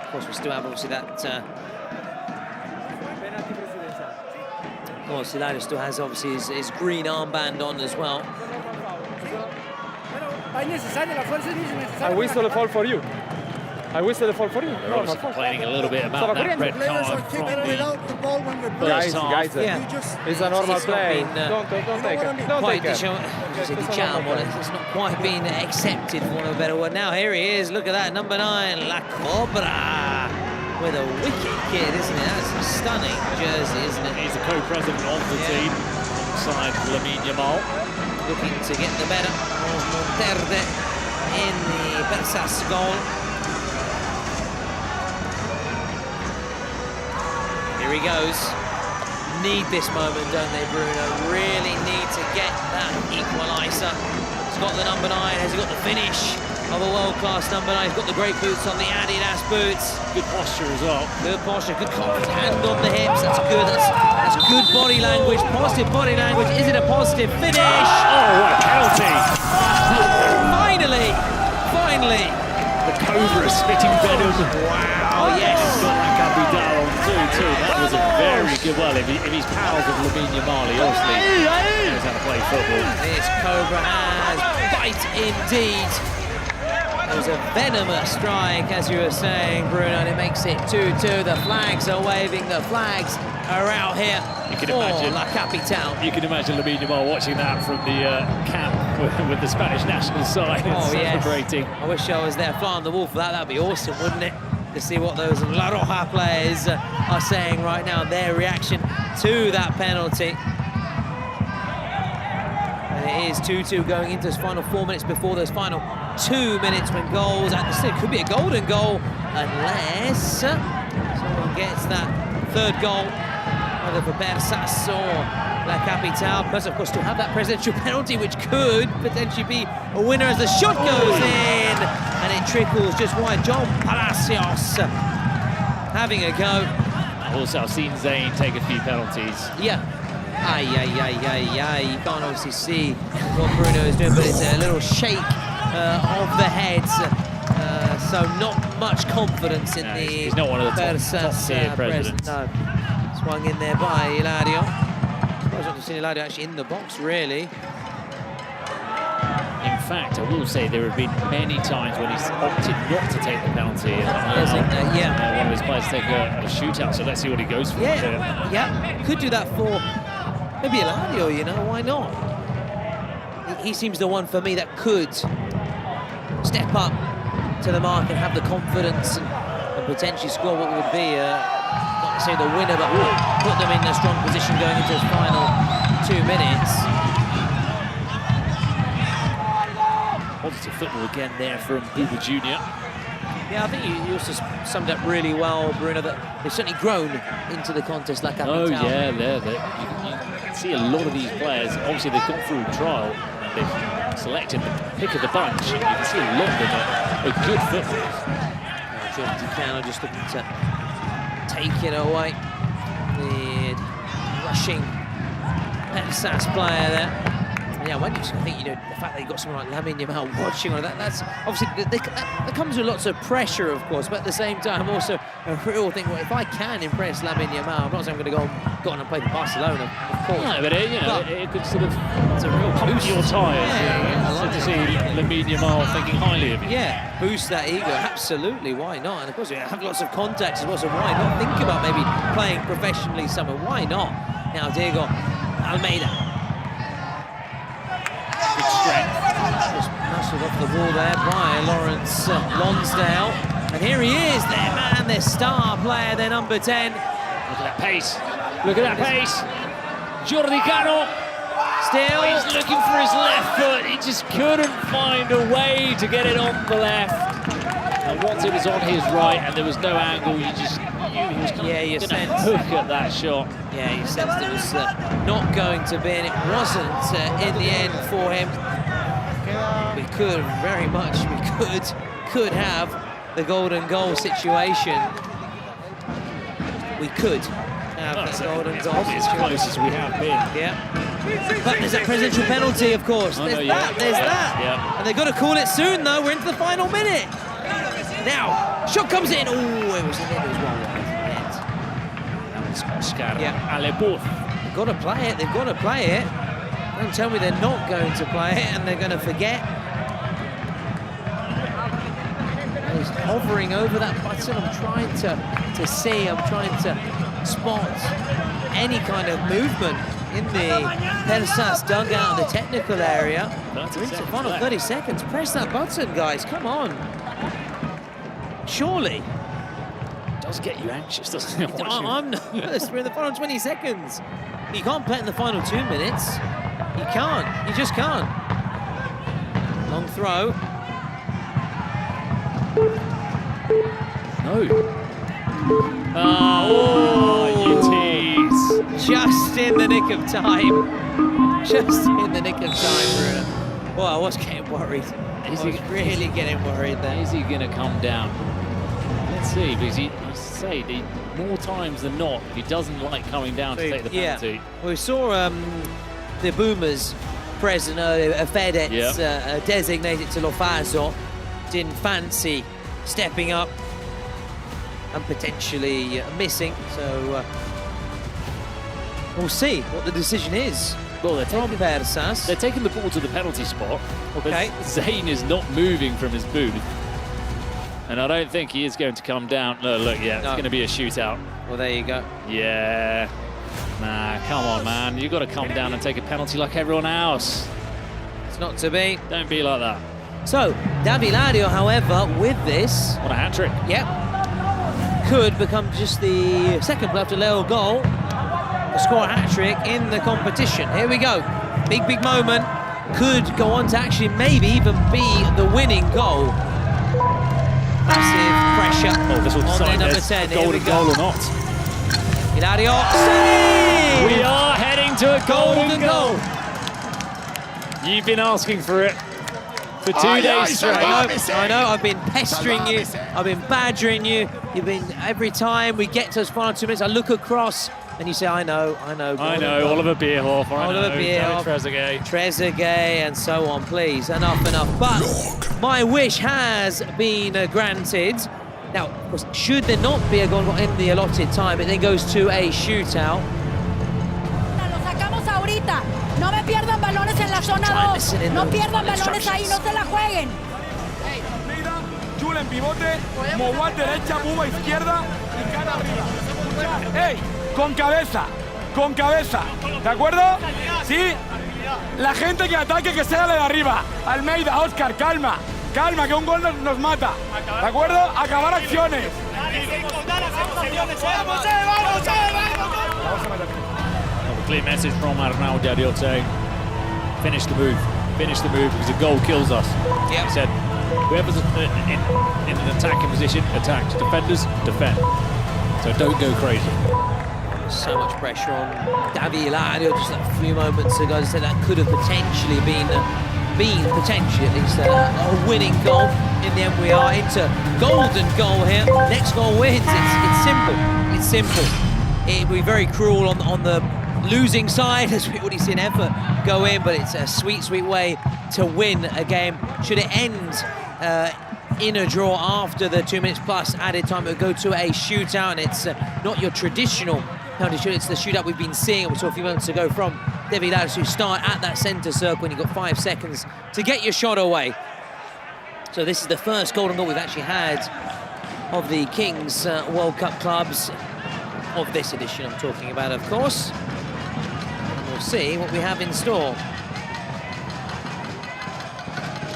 Of course, we still have obviously that. Of course, Hilario still has obviously his green armband on as well. I whistle a foul for you. I whistle a foul for you. They're obviously complaining a little bit about that red card from the first half. It's a normal play. Don't take it. Don't take it. It's not quite been accepted, for want of a better word. Now here he is. Look at that, number 9, La Cobra, with a wicked kid, isn't it? That's a stunning jersey, isn't it? He's the co-president of the team, alongside Lamine Yamal. Looking to get the better of Monterde in the Bersas goal. Here he goes. Need this moment, don't they, Bruno? Really need to get that equaliser. He's got the number 9. Has he got the finish of a world-class number 9? He's got the great boots on, the Adidas boots. Good posture as well. Good posture, good confidence. Hand on the hips. That's good. That's good body language. Positive body language. Is it a positive finish? Oh, what a penalty! Finally. The Cobra spitting venom. Wow, yes. Got La Capitale on 2-2. That was a very good well. If he's pals with Lamine Yamal, he obviously knows how to play football. This Cobra has bite indeed. It was a venomous strike, as you were saying, Bruno, and it makes it 2-2. The flags are waving. The flags are out here for La Capitale. You can imagine Lamine Yamal watching that from the camp with the Spanish national side and celebrating. I wish I was there, fly on the wall for that. That'd be awesome, wouldn't it? to see what those La Roja players are saying right now, their reaction to that penalty. And it is 2-2 going into this final 4 minutes before those final 2 minutes when goals, and this could be a golden goal unless someone gets that third goal, whether for Persas or La Capital. Plus, of course, to have that presidential penalty, which could potentially be a winner as the shot goes in, and it trickles just wide. John Palacios having a go. Also, I've seen Zane take a few penalties. Yeah. You can't obviously see what Bruno is doing, but it's a little shake of the head. So not much confidence in the he's not one of the top-tier presidents. No. Swung in there by Ilario. I was not seen Ilario actually in the box, really. In fact, I will say there have been many times when he's opted not to take the penalty. And one of his players take a shootout, so let's see what he goes for. Yeah, could do that for maybe Ilario, you know, why not? He seems the one for me that could step up to the mark and have the confidence and potentially score what would be, not to say the winner, but put them in a strong position going into his final 2 minutes. Positive football again there from Buba Jr. Yeah, I think you also summed up really well, Bruno, that they've certainly grown into the contest like Capital. Oh yeah, you can see a lot of these players, obviously they've gone through trial, and they've selected the pick of the bunch. You can see a lot of them are good footballers. Jordan Di just looking to take it away. The rushing Persas player there. Yeah, I think, you know, the fact that you've got someone like Lamine Yamal watching on that's obviously, that comes with lots of pressure, of course, but at the same time also a real thing, well, if I can impress Lamine Yamal, I'm not saying I'm going to go on and play for Barcelona, of course. No, but it could sort of, it's a real pump your tyres to see Lamine Yamal thinking highly of you. Yeah, boost that ego, absolutely, why not? And of course, you have lots of contacts as well, so why not think about maybe playing professionally somewhere? Why not? Now, Diego Almeida. Good strength. Just muscled off the ball there by Lawrence Lonsdale. And here he is, their man, their star player, their number 10. Look at that pace. Look at that pace. Jordi Cano. Still. He's looking for his left foot. He just couldn't find a way to get it on the left. And once it was on his right and there was no angle, you just knew he was going to hook at that shot. Yeah, you sensed it was not going to be, and it wasn't in the end for him. We could very much, could have the golden goal situation. We could have the golden goal situation. As close as we have been. Yeah. But there's that presidential penalty, of course. There's that. Yeah. And they've got to call it soon, though. We're into the final minute. Now, shot comes in. Oh, it was in it. It was well wide. That was Oscar Aleboth. They've got to play it. They've got to play it. Don't tell me they're not going to play it and they're going to forget. He's hovering over that button. I'm trying to see. I'm trying to spot any kind of movement in the Persas dugout, the technical area. It's the final 30 seconds. Press that button, guys. Come on. Surely. It does get you anxious, doesn't it? I'm nervous. We're in the final 20 seconds. You can't play it in the final 2 minutes. You can't. You just can't. Long throw. No. Oh, you tease. Just in the nick of time. Just in the nick of time, Bruno. Well, I was getting worried. I was really getting worried there. Is he going to come down? Let's see, because more times than not, he doesn't like coming down to take the penalty. Yeah. We saw the Boomers present earlier, Fedez designated to Lofaso, didn't fancy stepping up and potentially missing, so we'll see what the decision is. Well, they're taking Persas. They're taking the ball to the penalty spot. Okay. Zane is not moving from his booth. And I don't think he is going to come down. No, look, it's going to be a shootout. Well, there you go. Yeah. Nah, come on, man. You've got to come down and take a penalty like everyone else. It's not to be. Don't be like that. So, Davilario, however, with this... What a hat-trick. Yep. could become just the second player after Leo goal to score a hat-trick in the competition. Here we go. Big, big moment. Could go on to actually maybe even be the winning goal. Massive pressure this will on decide number there's 10. a Here we golden go. goal or not. Ilario, save! We are heading to a golden goal. You've been asking for it for 2 days straight. I know, I've been pestering you, I've been badgering you. You've been, every time we get to those final 2 minutes, I look across and you say, I know. I know, Oliver Bierhoff, Oliver Bierhoff, Trezeguet, and so on, please, enough. But my wish has been granted. Now, of course, should there not be a goal in the allotted time, it then goes to a shootout. Lo sacamos ahorita. No me pierdan balones en la zona 2. No pierdan balones ahí, no se la jueguen. Jul en pivote, Mouat derecha, Buba izquierda y cara arriba. ¡Ey! Con cabeza, ¿de acuerdo? ¿Sí? La gente que ataque, que sea la de arriba. Almeida, Óscar, calma, que un gol nos mata. ¿De acuerdo? Acabar acciones. A clear message from Arnau Dariote. Finish the move, because a goal kills us. He said, whoever's in an attacking position, attack. Defenders, defend. So don't go crazy. So much pressure on Davi Ilario just a few moments ago. I said that could have potentially been potentially at least a winning goal. In the end, we are into golden goal here. Next goal wins. It's simple. It would be very cruel on the losing side, as we already seen effort go in, but it's a sweet way to win a game. Should it end in a draw after the 2 minutes plus added time, it would go to a shootout, and it's not your traditional penalty shootout. It's the shootout we've been seeing, we saw a few moments ago from Davi Ilario, who start at that centre circle, and you've got 5 seconds to get your shot away. So this is the first golden goal we've actually had of the Kings World Cup clubs of this edition, I'm talking about, of course. And we'll see what we have in store.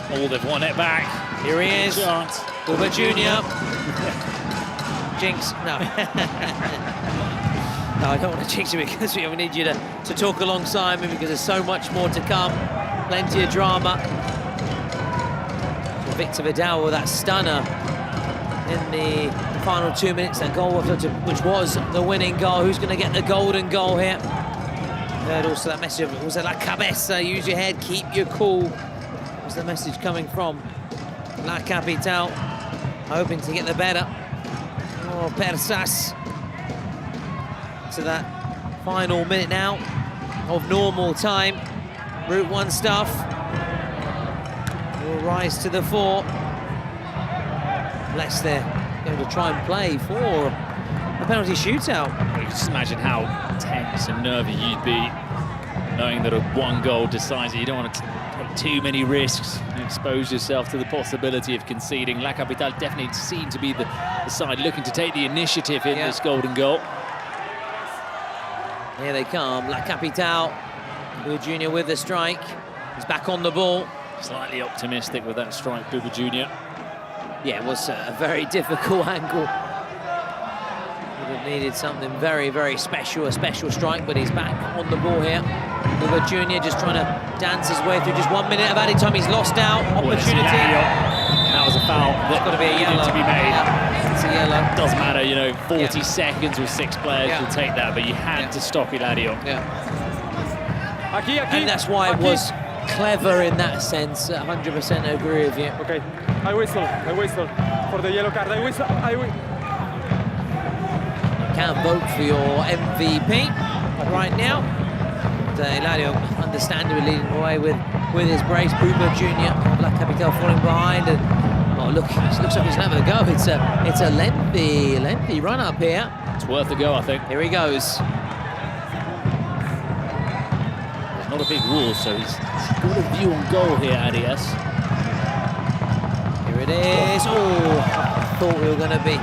Oh, they've won it back. Here he is, Buba Jr. Jinx, no. No, I don't want to jinx you because we need you to talk alongside me, because there's so much more to come. Plenty of drama. So Victor Vidal with that stunner in the final 2 minutes, that goal which was the winning goal. Who's going to get the golden goal here? Heard also that message of, was it La Cabeza, use your head, keep your cool. Was the message coming from La Capital, hoping to get the better. Oh, Persas. To that final minute now of normal time. Route 1 stuff will rise to the fore. Leicester going to try and play for a penalty shootout. You can just imagine how tense and nervy you'd be knowing that a 1 goal decides it. You don't want to take too many risks and expose yourself to the possibility of conceding. La Capital definitely seem to be the side looking to take the initiative in this golden goal. Here they come, La Capital. Buba Jr. with the strike. He's back on the ball. Slightly optimistic with that strike, Buba Jr. Yeah, it was a very difficult angle. Would have needed something very, very special, a special strike, but he's back on the ball here. Buba Jr. just trying to dance his way through just 1 minute of added time. He's lost out. Opportunity. That was a foul. There's got to be a yellow to be made. Yeah, it's a yellow. Doesn't matter, you know, 40 seconds with 6 players will take that, but you had to stop Ilario. And that's why it was clever in that sense. 100% agree with you. Okay, I whistle for the yellow card. I whistle. You can vote for your MVP right now. Ilario understandably leading the way with his brace. Buba Jr. of La Capital falling behind. And, oh, look, it looks like he's going to have a go. It's a lengthy run up here. It's worth a go, I think. Here he goes. There's not a big wall, so he's got a view on goal here, Arias. Here it is. Oh, I thought we were going to be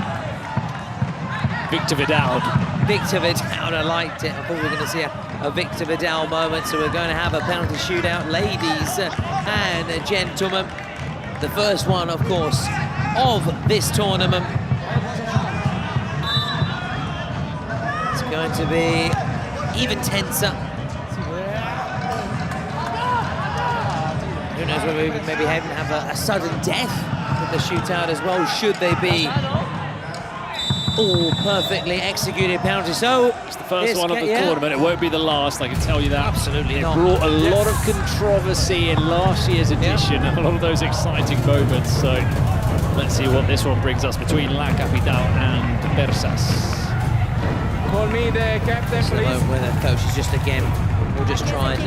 Victor Vidal. Victor Vidal, I liked it. I thought we were going to see a Victor Vidal moment, so we're going to have a penalty shootout, ladies and gentlemen. The first one, of course, of this tournament. going to be even tenser. Who knows whether we maybe even have a sudden death in the shootout as well, should they be all perfectly executed penalties. So it's the first one of the tournament. It won't be the last, I can tell you that. Absolutely not. It brought a lot of controversy in last year's edition, a lot of those exciting moments. So let's see what this one brings us between La Capital and Persas. Call me the captain, please. Where the coach is just again, we'll just try and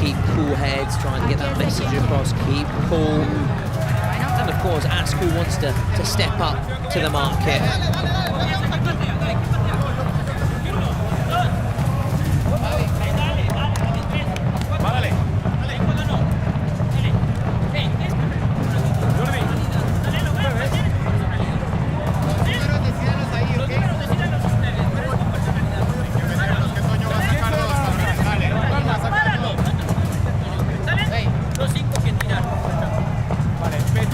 keep cool heads, try and get that message across, keep cool. And of course, Asku wants to step up to the market.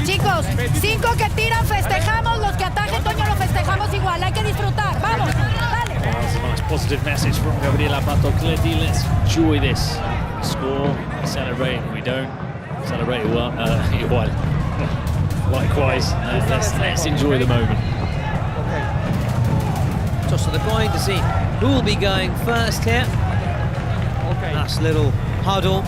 Chicos, 5 que tiran, festejamos, los que atajen, Toño, lo festejamos igual, hay que disfrutar, vamos, dale. That's a nice positive message from Gabriel Abatocleti. Let's enjoy this. Score, celebrate. We don't celebrate well. Igual. Likewise, let's enjoy the moment. Toss of the coin to see who will be going first here. Nice little huddle.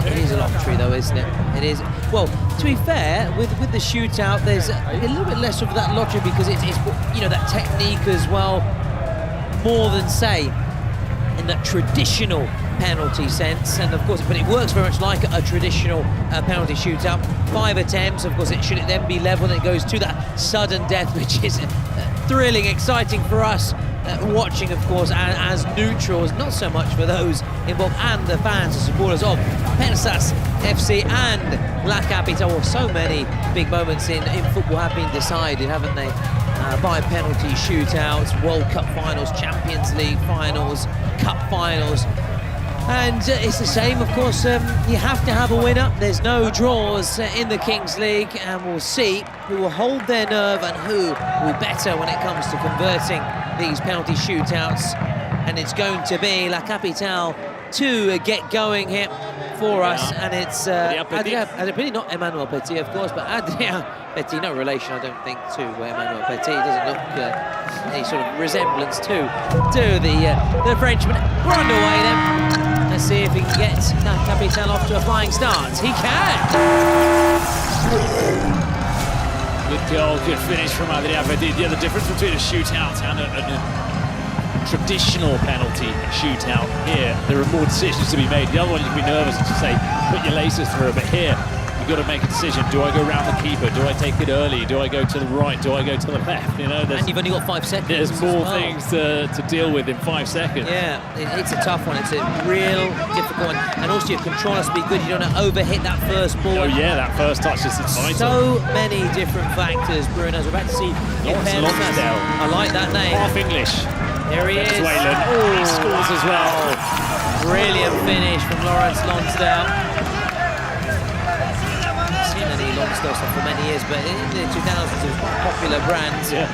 It is a lottery though, isn't it? It is. Well, to be fair, with the shootout, there's a little bit less of that lottery because it's you know, that technique as well, more than say in that traditional penalty sense. And of course, but it works very much like a traditional penalty shootout. 5 attempts, of course, should it then be level, and it goes to that sudden death, which is thrilling, exciting for us. Watching, of course, as neutrals, not so much for those involved and the fans and supporters of Persas FC and La Capital. Well, so many big moments in football have been decided, haven't they? By penalty shootouts, World Cup finals, Champions League finals, Cup finals. And it's the same, of course, you have to have a winner. There's no draws in the Kings League, and we'll see who will hold their nerve and who will be better when it comes to converting these penalty shootouts. And it's going to be La Capital to get going here for us, and it's Adrien Petit, not Emmanuel Petit, of course, but Adrien Petit, no relation, I don't think, to Emmanuel Petit. He doesn't look any sort of resemblance to the Frenchman. We're underway then. Let's see if he can get La Capital off to a flying start. He can! Good goal, good finish from Adrien Petit. The other difference between a shootout and a traditional penalty shootout here, there are more decisions to be made. The other one, you can be nervous and just say, put your laces through, but here, you've got to make a decision. Do I go round the keeper? Do I take it early? Do I go to the right? Do I go to the left? You know, and you've only got 5 seconds. There's more things to deal with in 5 seconds. Yeah, it's a tough one. It's a real difficult one. And also your control has to be good. You don't want to overhit that first ball. Oh yeah, that first touch is vital. So many different factors, Bruno. We're about to see Lonsdale. I like that name. Half English. There he is. Venezuelan. Oh, he scores as well. Brilliant finish from Lawrence Lonsdale. Lonsdale stuff for many years, but in the 2000s it was quite a popular brand. Yeah.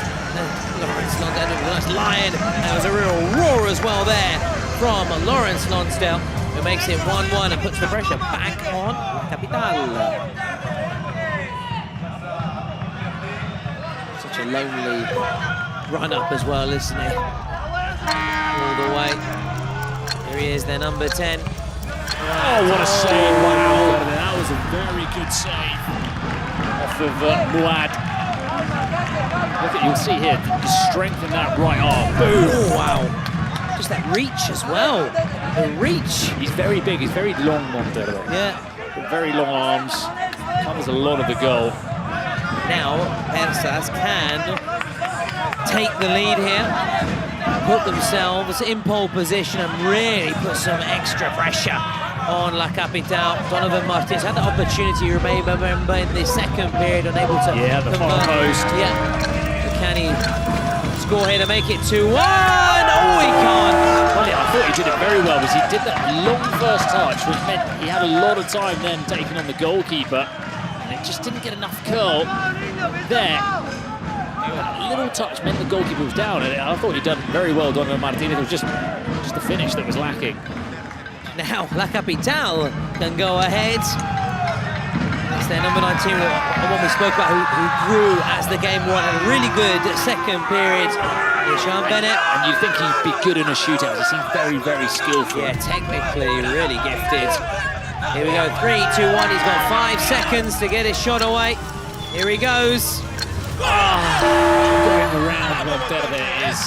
Lawrence Lonsdale with a nice lion. There was a real roar as well there from Lawrence Lonsdale, who makes it 1-1 and puts the pressure back on Capital. Such a lonely run-up as well, isn't it? All the way. Here he is, their number 10. Oh, what a save. Wow. That was a very good save off of Mouad. Look at, you'll see here, the strength in that right arm. Boom. Oh, wow. Just that reach as well. The reach. He's very big, he's very long, Montero. Yeah. Very long arms. Covers a lot of the goal. Now, Persas can take the lead here, put themselves in pole position and really put some extra pressure on La Capital. Donovan Martins had the opportunity, you may remember, in the second period, unable to the far post. Yeah. But can he score here to make it 2-1? Oh, he can't. Well, yeah, I thought he did it very well because he did that long first touch, which meant he had a lot of time then taking on the goalkeeper, and it just didn't get enough curl there. A little touch meant the goalkeeper was down, and I thought he'd done very well, Donovan Martinez. It was just the finish that was lacking. Now, La Capitale can go ahead. It's their number 19, the one we spoke about, who grew as the game won. A really good second period. Sean Bennett. And you'd think he'd be good in a shootout. He seems very, very skillful. Yeah, technically really gifted. Here we go, 3, 2, 1. He's got 5 seconds to get his shot away. Here he goes. Going around Monterde is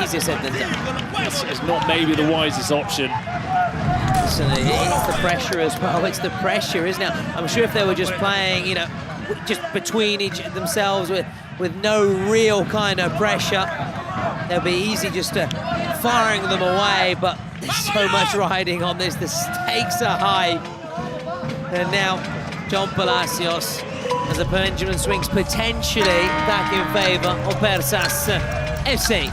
easier said than done. It's not maybe the wisest option. So it's the pressure as well. It's the pressure, isn't it? I'm sure if they were just playing, you know, just between each themselves with no real kind of pressure, they'll be easy just firing them away. But there's so much riding on this. The stakes are high. And now John Palacios, as the pendulum swings potentially back in favour of Persas FC.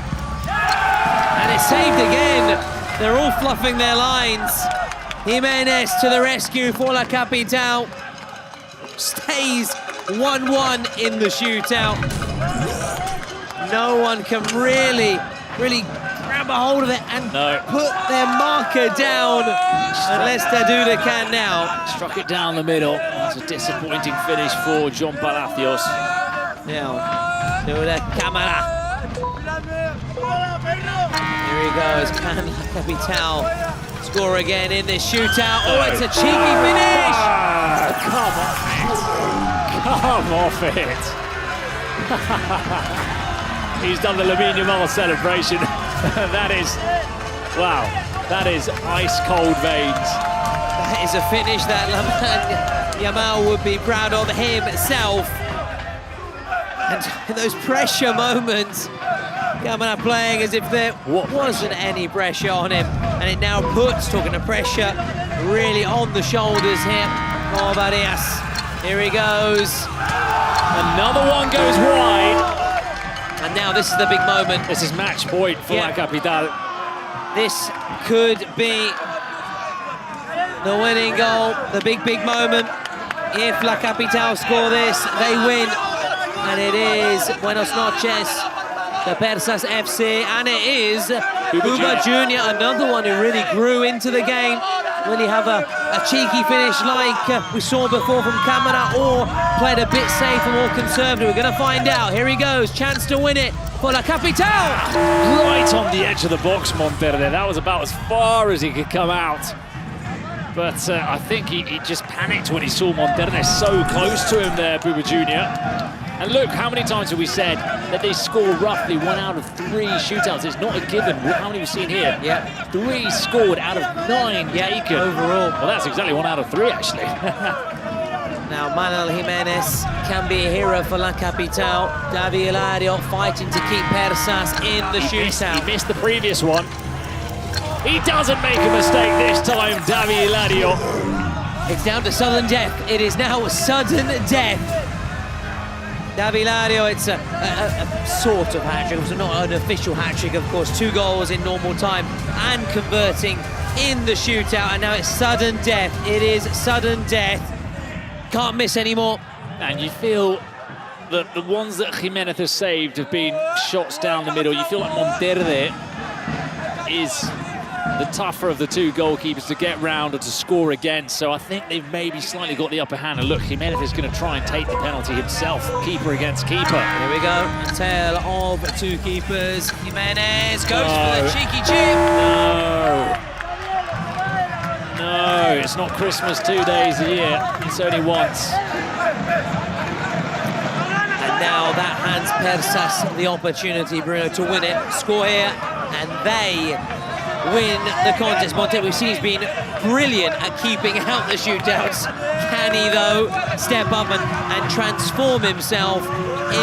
And it's saved again. They're all fluffing their lines. Jimenez to the rescue for La Capitale. Stays 1-1 in the shootout. No one can really grab a hold of it and put their marker down unless Daduda can now. Struck it down the middle. It's a disappointing finish for John Palacios. Now, to the camera. Here he goes. Can La Capitale score again in this shootout? Oh, it's a cheeky finish! Come off it. He's done the Lamine Yamal celebration. That is, wow, that is ice-cold veins. That is a finish that Lamine Yamal would be proud of himself. And those pressure moments, Camara playing as if there wasn't any pressure on him. And it now puts, talking of pressure, really on the shoulders here of Arias. Here he goes. Another one goes wide. And now this is the big moment. This is match point for La Capitale. This could be the winning goal, the big moment. If La Capitale score this, they win. And it is Buenos noches to Persas FC, and it is Buba Jr., another one who really grew into the game. Will he have a cheeky finish like we saw before from Camara, or played a bit safer, more conservative? We're going to find out. Here he goes, chance to win it for La Capitale. Right on the edge of the box, Monterde. That was about as far as he could come out. But I think he just panicked when he saw Monterde so close to him there, Buba Jr. And look, how many times have we said that they score roughly 1 out of 3 shootouts? It's not a given. How many have we seen here? Yeah. 3 scored out of 9 taken. Overall. Well, that's exactly 1 out of 3, actually. Now, Manuel Jimenez can be a hero for La Capitale. Davi Eladio fighting to keep Persas in the shootout. He missed the previous one. He doesn't make a mistake this time, Davi Eladio. It's down to sudden death. It is now sudden death. Davi Eladio, it's a sort of hat-trick. It was not an official hat-trick, of course. 2 goals in normal time and converting in the shootout. And now it's sudden death. It is sudden death. Can't miss anymore. And you feel that the ones that Jimenez has saved have been shots down the middle. You feel like Monterde is the tougher of the 2 goalkeepers to get round and to score again. So I think they've maybe slightly got the upper hand. And look, Jimenez is going to try and take the penalty himself, keeper against keeper. Here we go, a tale of 2 keepers. Jimenez goes for the cheeky chip. No, it's not Christmas 2 days a year. It's only once. And now that hands Persas the opportunity, Bruno, to win it. Score here, and they win the contest. Monterde, we've seen he's been brilliant at keeping out the shootouts. Can he, though, step up and transform himself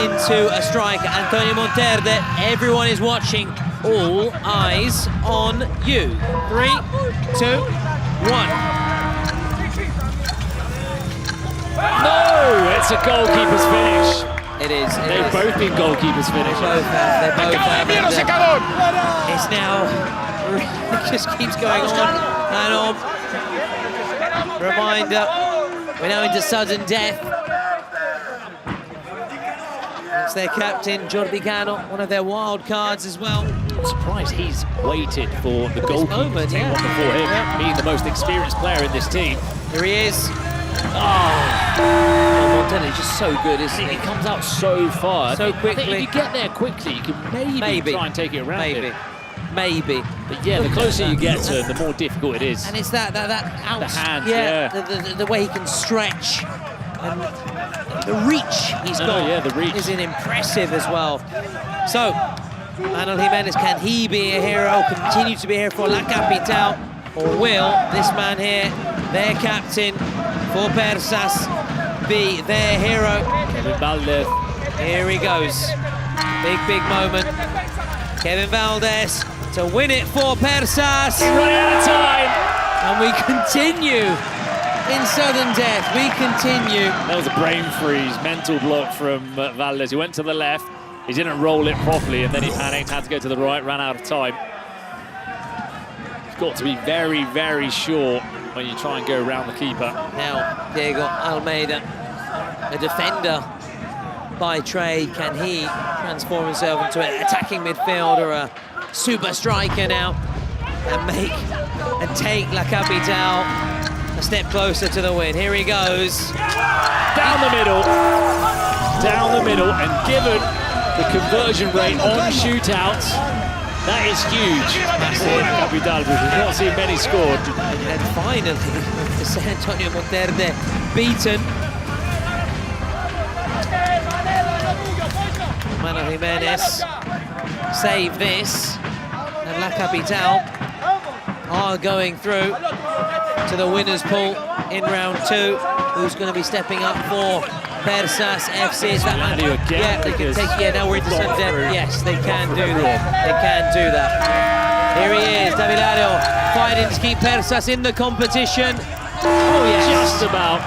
into a striker? Antonio Monterde, everyone is watching. All eyes on you. 3, 2, 1. No, it's a goalkeeper's finish. It is. They've both been goalkeepers' finishes. They both have. It's now. It just keeps going on and on. Reminder, we're now into sudden death. That's their captain, Jordi Cano, one of their wild cards as well. I'm surprised he's waited for the goalkeeper moment, to take one before him, being the most experienced player in this team. Here he is. Montero's just so good, isn't he? He comes out so far. So I think quickly. if you get there quickly, you can maybe try and take it around him. Maybe. But yeah, the closer you get to him, the more difficult it is. And it's that out. The hands, The way he can stretch. And the reach he's got the reach is impressive as well. So, Manuel Jimenez, can he be a hero, continue to be a hero for La Capital? Or will this man here, their captain for Persas, be their hero? Kevin Valdez. Here he goes. Big moment. Kevin Valdez to win it for Persas. He's running out of time. And we continue in sudden death. We continue. That was a brain freeze, mental block from Valdez. He went to the left. He didn't roll it properly, and then he panicked, had to go to the right, ran out of time. You've got to be very, very sure when you try and go around the keeper. Now, Diego Almeida, a defender by trade. Can he transform himself into an attacking midfielder, a super striker now, and take La Capital a step closer to the win? Here he goes. Down the middle, and given the conversion rate on shootouts, that is huge. For La Capital, because we've not seen many scored. And finally, Antonio Monterde beaten. Manuel Jimenez save this, and La Capital are going through to the winners' pool in round 2. Who's going to be stepping up for Persas FC? Is that man? Yeah, they can take. Yeah, now we're into sudden death. Yes, they can do that. They can do that. Here he is, Davilario, fighting to keep Persas in the competition. Oh yes, just about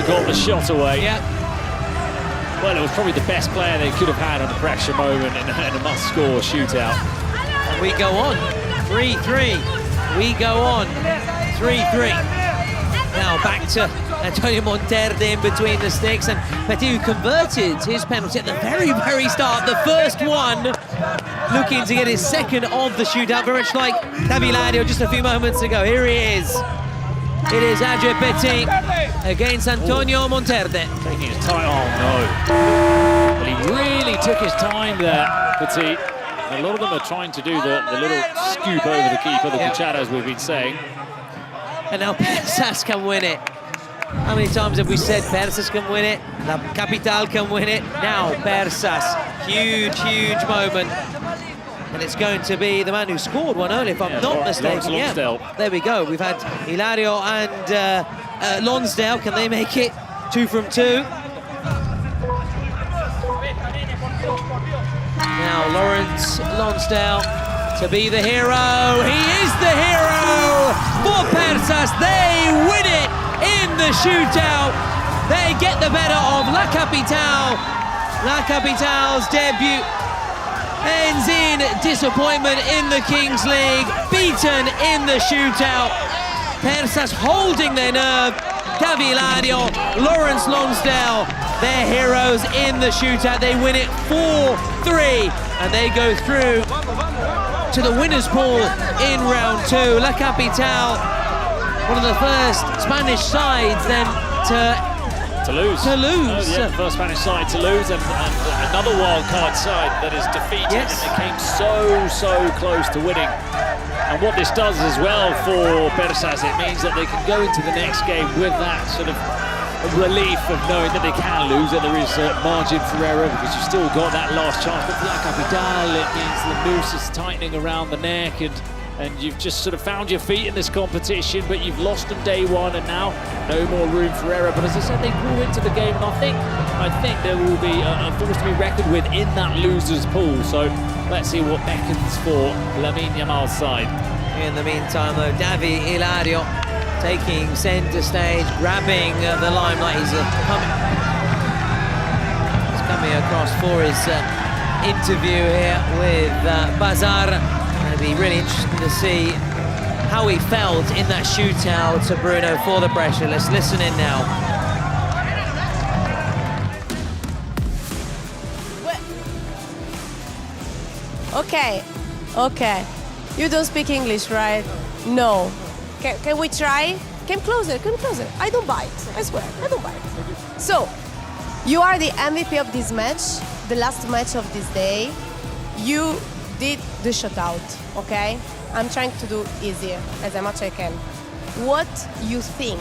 got the shot away. Yeah. Well, it was probably the best player they could have had on a pressure moment in a must-score shootout. And we go on, 3-3. We go on, 3-3. Now back to Antonio Monterde in between the sticks, and Petit, who converted his penalty at the very, very start, the first one, looking to get his second of the shootout, very much like Davilario just a few moments ago. Here he is. It is Adrien Petit against Antonio Monterde. Taking his time. Oh no! But he really took his time there, Petit. A lot of them are trying to do the little scoop over the keeper, the cucharas we've been saying. And now Persas can win it. How many times have we said Persas can win it? La Capital can win it. Now Persas, huge moment. And it's going to be the man who scored one earlier, if I'm not mistaken. Lonsdale. There we go. We've had Hilario and Lonsdale. Can they make it 2 from 2? Now Lawrence Lonsdale to be the hero. He is the hero for Persas. They win it in the shootout. They get the better of La Capital. La Capital's debut ends in disappointment in the Kings League, beaten in the shootout. Persas holding their nerve. Davilario, Lawrence Lonsdale, their heroes in the shootout. They win it 4-3, and they go through to the winners' pool in round 2. La Capital, one of the first Spanish sides then to lose. Yeah, first Spanish side to lose, and another wild card side that is defeated, and they came so close to winning. And what this does as well for Persas, it means that they can go into the next game with that sort of relief of knowing that they can lose, that there is a margin for error, because you've still got that last chance. But for La Capital, it means the noose is tightening around the neck, and you've just sort of found your feet in this competition, but you've lost on day 1, and now no more room for error. But as I said, they grew into the game, and I think there will be a force to be reckoned with in that losers pool. So let's see what beckons for Lamine Yamal's side. In the meantime, though, Davi Hilario taking centre stage, grabbing the limelight. He's coming across for his interview here with Bazar. It'll be really interesting to see how he felt in that shootout to Bruno for the pressure. Let's listen in now. Okay, okay. You don't speak English, right? No. Can we try? Come closer, come closer. I don't bite, I swear, I don't bite. So, you are the MVP of this match, the last match of this day. You did the shutout, okay? I'm trying to do easier as much as I can. What you think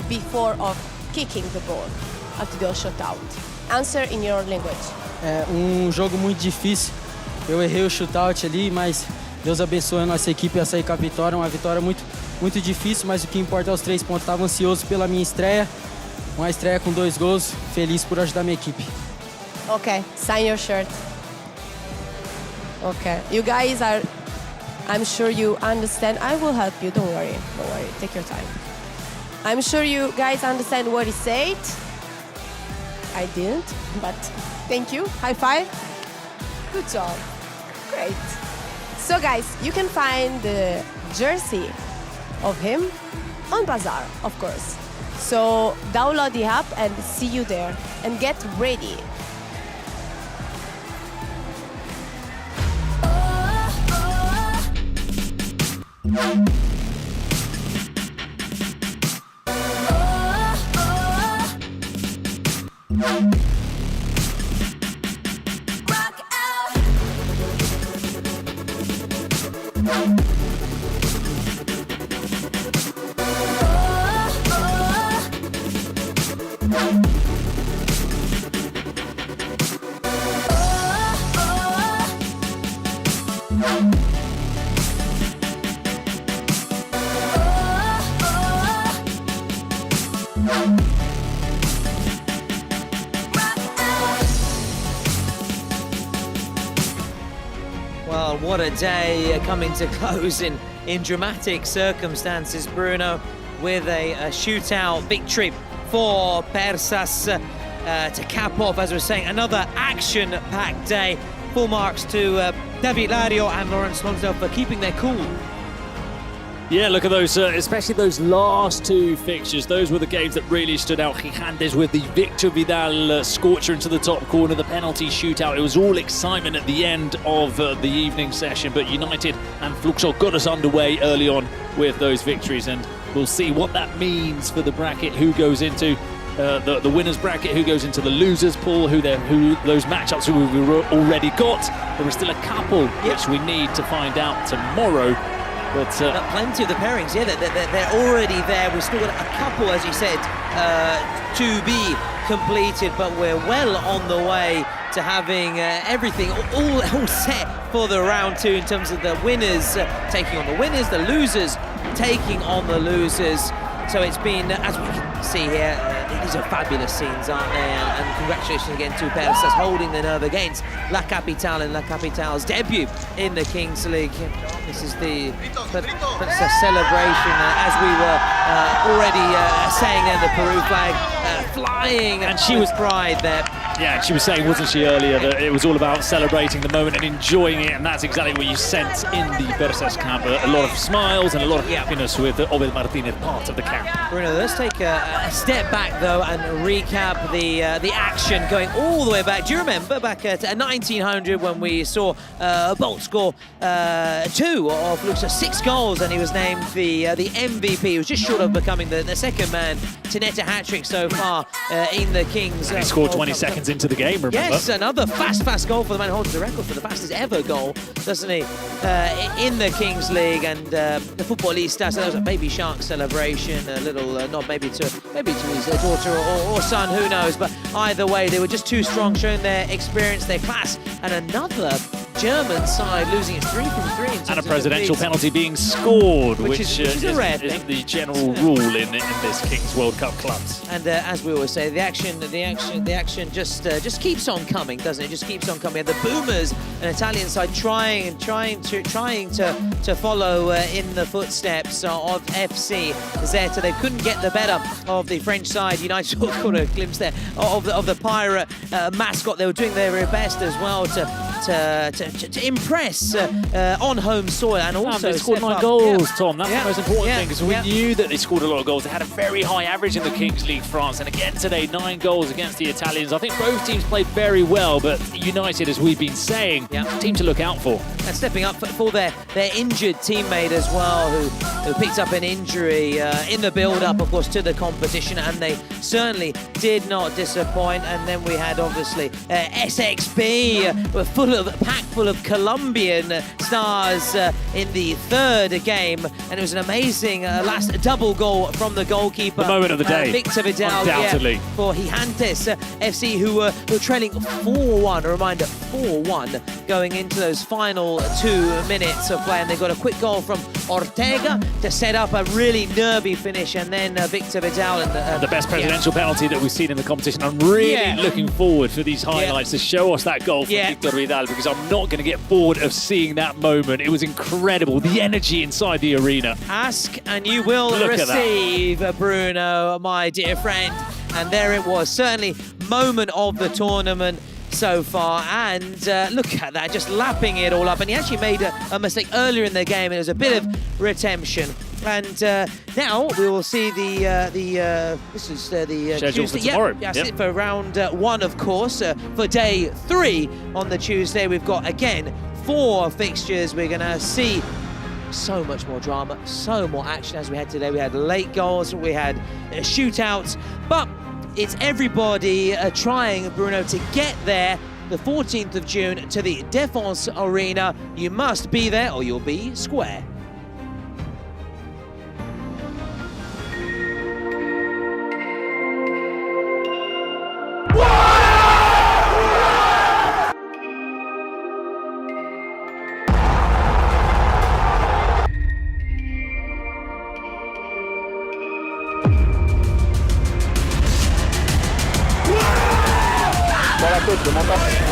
before of kicking the ball after the shutout? Answer in your language. É jogo muito difícil. Eu errei o shootout ali, mas Deus abençoe a nossa equipe a sair com a vitória. Uma vitória muito difícil, mas o que importa é os 3 pontos. Estava ansioso pela minha estreia. Uma estreia com 2 gols. Feliz por ajudar minha equipe. Okay, sign your shirt. Okay, you guys are, I'm sure you understand. I will help you, don't worry, take your time. I'm sure you guys understand what he said. I didn't, but thank you, high five. Good job, great. So guys, you can find the jersey of him on Bazaar, of course. So download the app and see you there and get ready. Well, what a day coming to close in dramatic circumstances, Bruno, with a shootout victory for Persas to cap off, as we're saying, another action-packed day. Full marks to David Lario and Lawrence Lonsdale for keeping their cool. Yeah, look at those, especially those last 2 fixtures. Those were the games that really stood out. Gigantes with the Victor Vidal scorcher into the top corner, the penalty shootout. It was all excitement at the end of the evening session, but United and Fluxo got us underway early on with those victories, and we'll see what that means for the bracket, who goes into the winners bracket, who goes into the losers pool, who those matchups who we've already got. There are still a couple which we need to find out tomorrow. But plenty of the pairings, yeah, they're already there. We've still got a couple, as you said, to be completed, but we're well on the way to having everything all set for the round 2 in terms of the winners taking on the winners, the losers taking on the losers. So it's been, as we can see here, these are fabulous scenes, aren't they? And congratulations again to Persas holding the nerve against La Capitale and La Capitale's debut in the Kings League. This is the celebration, as we were already saying there, the Peru flag flying, and she was pride there. Yeah, and she was saying, wasn't she, earlier, that it was all about celebrating the moment and enjoying it, and that's exactly what you sense in the Persas camp. A lot of smiles and a lot of happiness with Obed Martinez part of the camp. Bruno, let's take a step back, though, and recap the action going all the way back. Do you remember back at 1900 when we saw Bolt score 2 of Fluxo, 6 goals, and he was named the MVP. He was just short of becoming the second man to net a hat-trick so far in the Kings. And he scored 20 seconds into the game, remember? Yes, another fast goal for the man who holds the record for the fastest ever goal, doesn't he, in the Kings League. And the Futbolista, so that was a baby shark celebration, a little nod maybe to his daughter or son, who knows, but either way, they were just too strong, showing their experience, their class, and another German side losing its 3 from 3 in terms and a presidential penalty being scored, which isn't the general rule in this Kings World Cup clubs. And as we always say, the action just keeps on coming, doesn't it? Just keeps on coming. The Boomers, an Italian side, trying to follow in the footsteps of FC Zeta. They couldn't get the better of the French side. United caught a glimpse there of the Pirate mascot. They were doing their very best as well to impress on home soil, and also they scored 9 goals, Tom. That's the most important thing, because we knew that they scored a lot of goals. They had a very high average in the Kings League France, and again today, 9 goals against the Italians. I think both teams played very well, but United, as we've been saying, team to look out for. and stepping up for their injured teammate as well, who picked up an injury in the build-up, of course, to the competition, and they certainly did not disappoint. And then we had, obviously, SXB, packed full of Colombian stars in the third game, and it was an amazing last double goal from the goalkeeper. The moment of the day. Victor Vidal, undoubtedly. For Gigantes FC, who were trailing 4-1, a reminder, 4-1 going into those final 2 minutes of play, and they got a quick goal from Ortega to set up a really nervy finish, and then Victor Vidal. And the best presidential penalty that we've seen in the competition. I'm really looking forward for these highlights to show us that goal from Victor Vidal, because I'm not going to get bored of seeing that moment. It was incredible, the energy inside the arena. Ask and you will receive, Bruno, my dear friend. And there it was, certainly moment of the tournament so far, and look at that, just lapping it all up. And he actually made a mistake earlier in the game, and it was a bit of redemption. And now we will see this is the schedule Tuesday. for tomorrow. That's it for round 1, of course. For day 3 on the Tuesday, we've got again 4 fixtures. We're going to see so much more drama, so more action as we had today. We had late goals, we had shootouts, but it's everybody trying, Bruno, to get there the 14th of June to the Défense Arena. You must be there or you'll be square. Voilà, coach, je m'entends.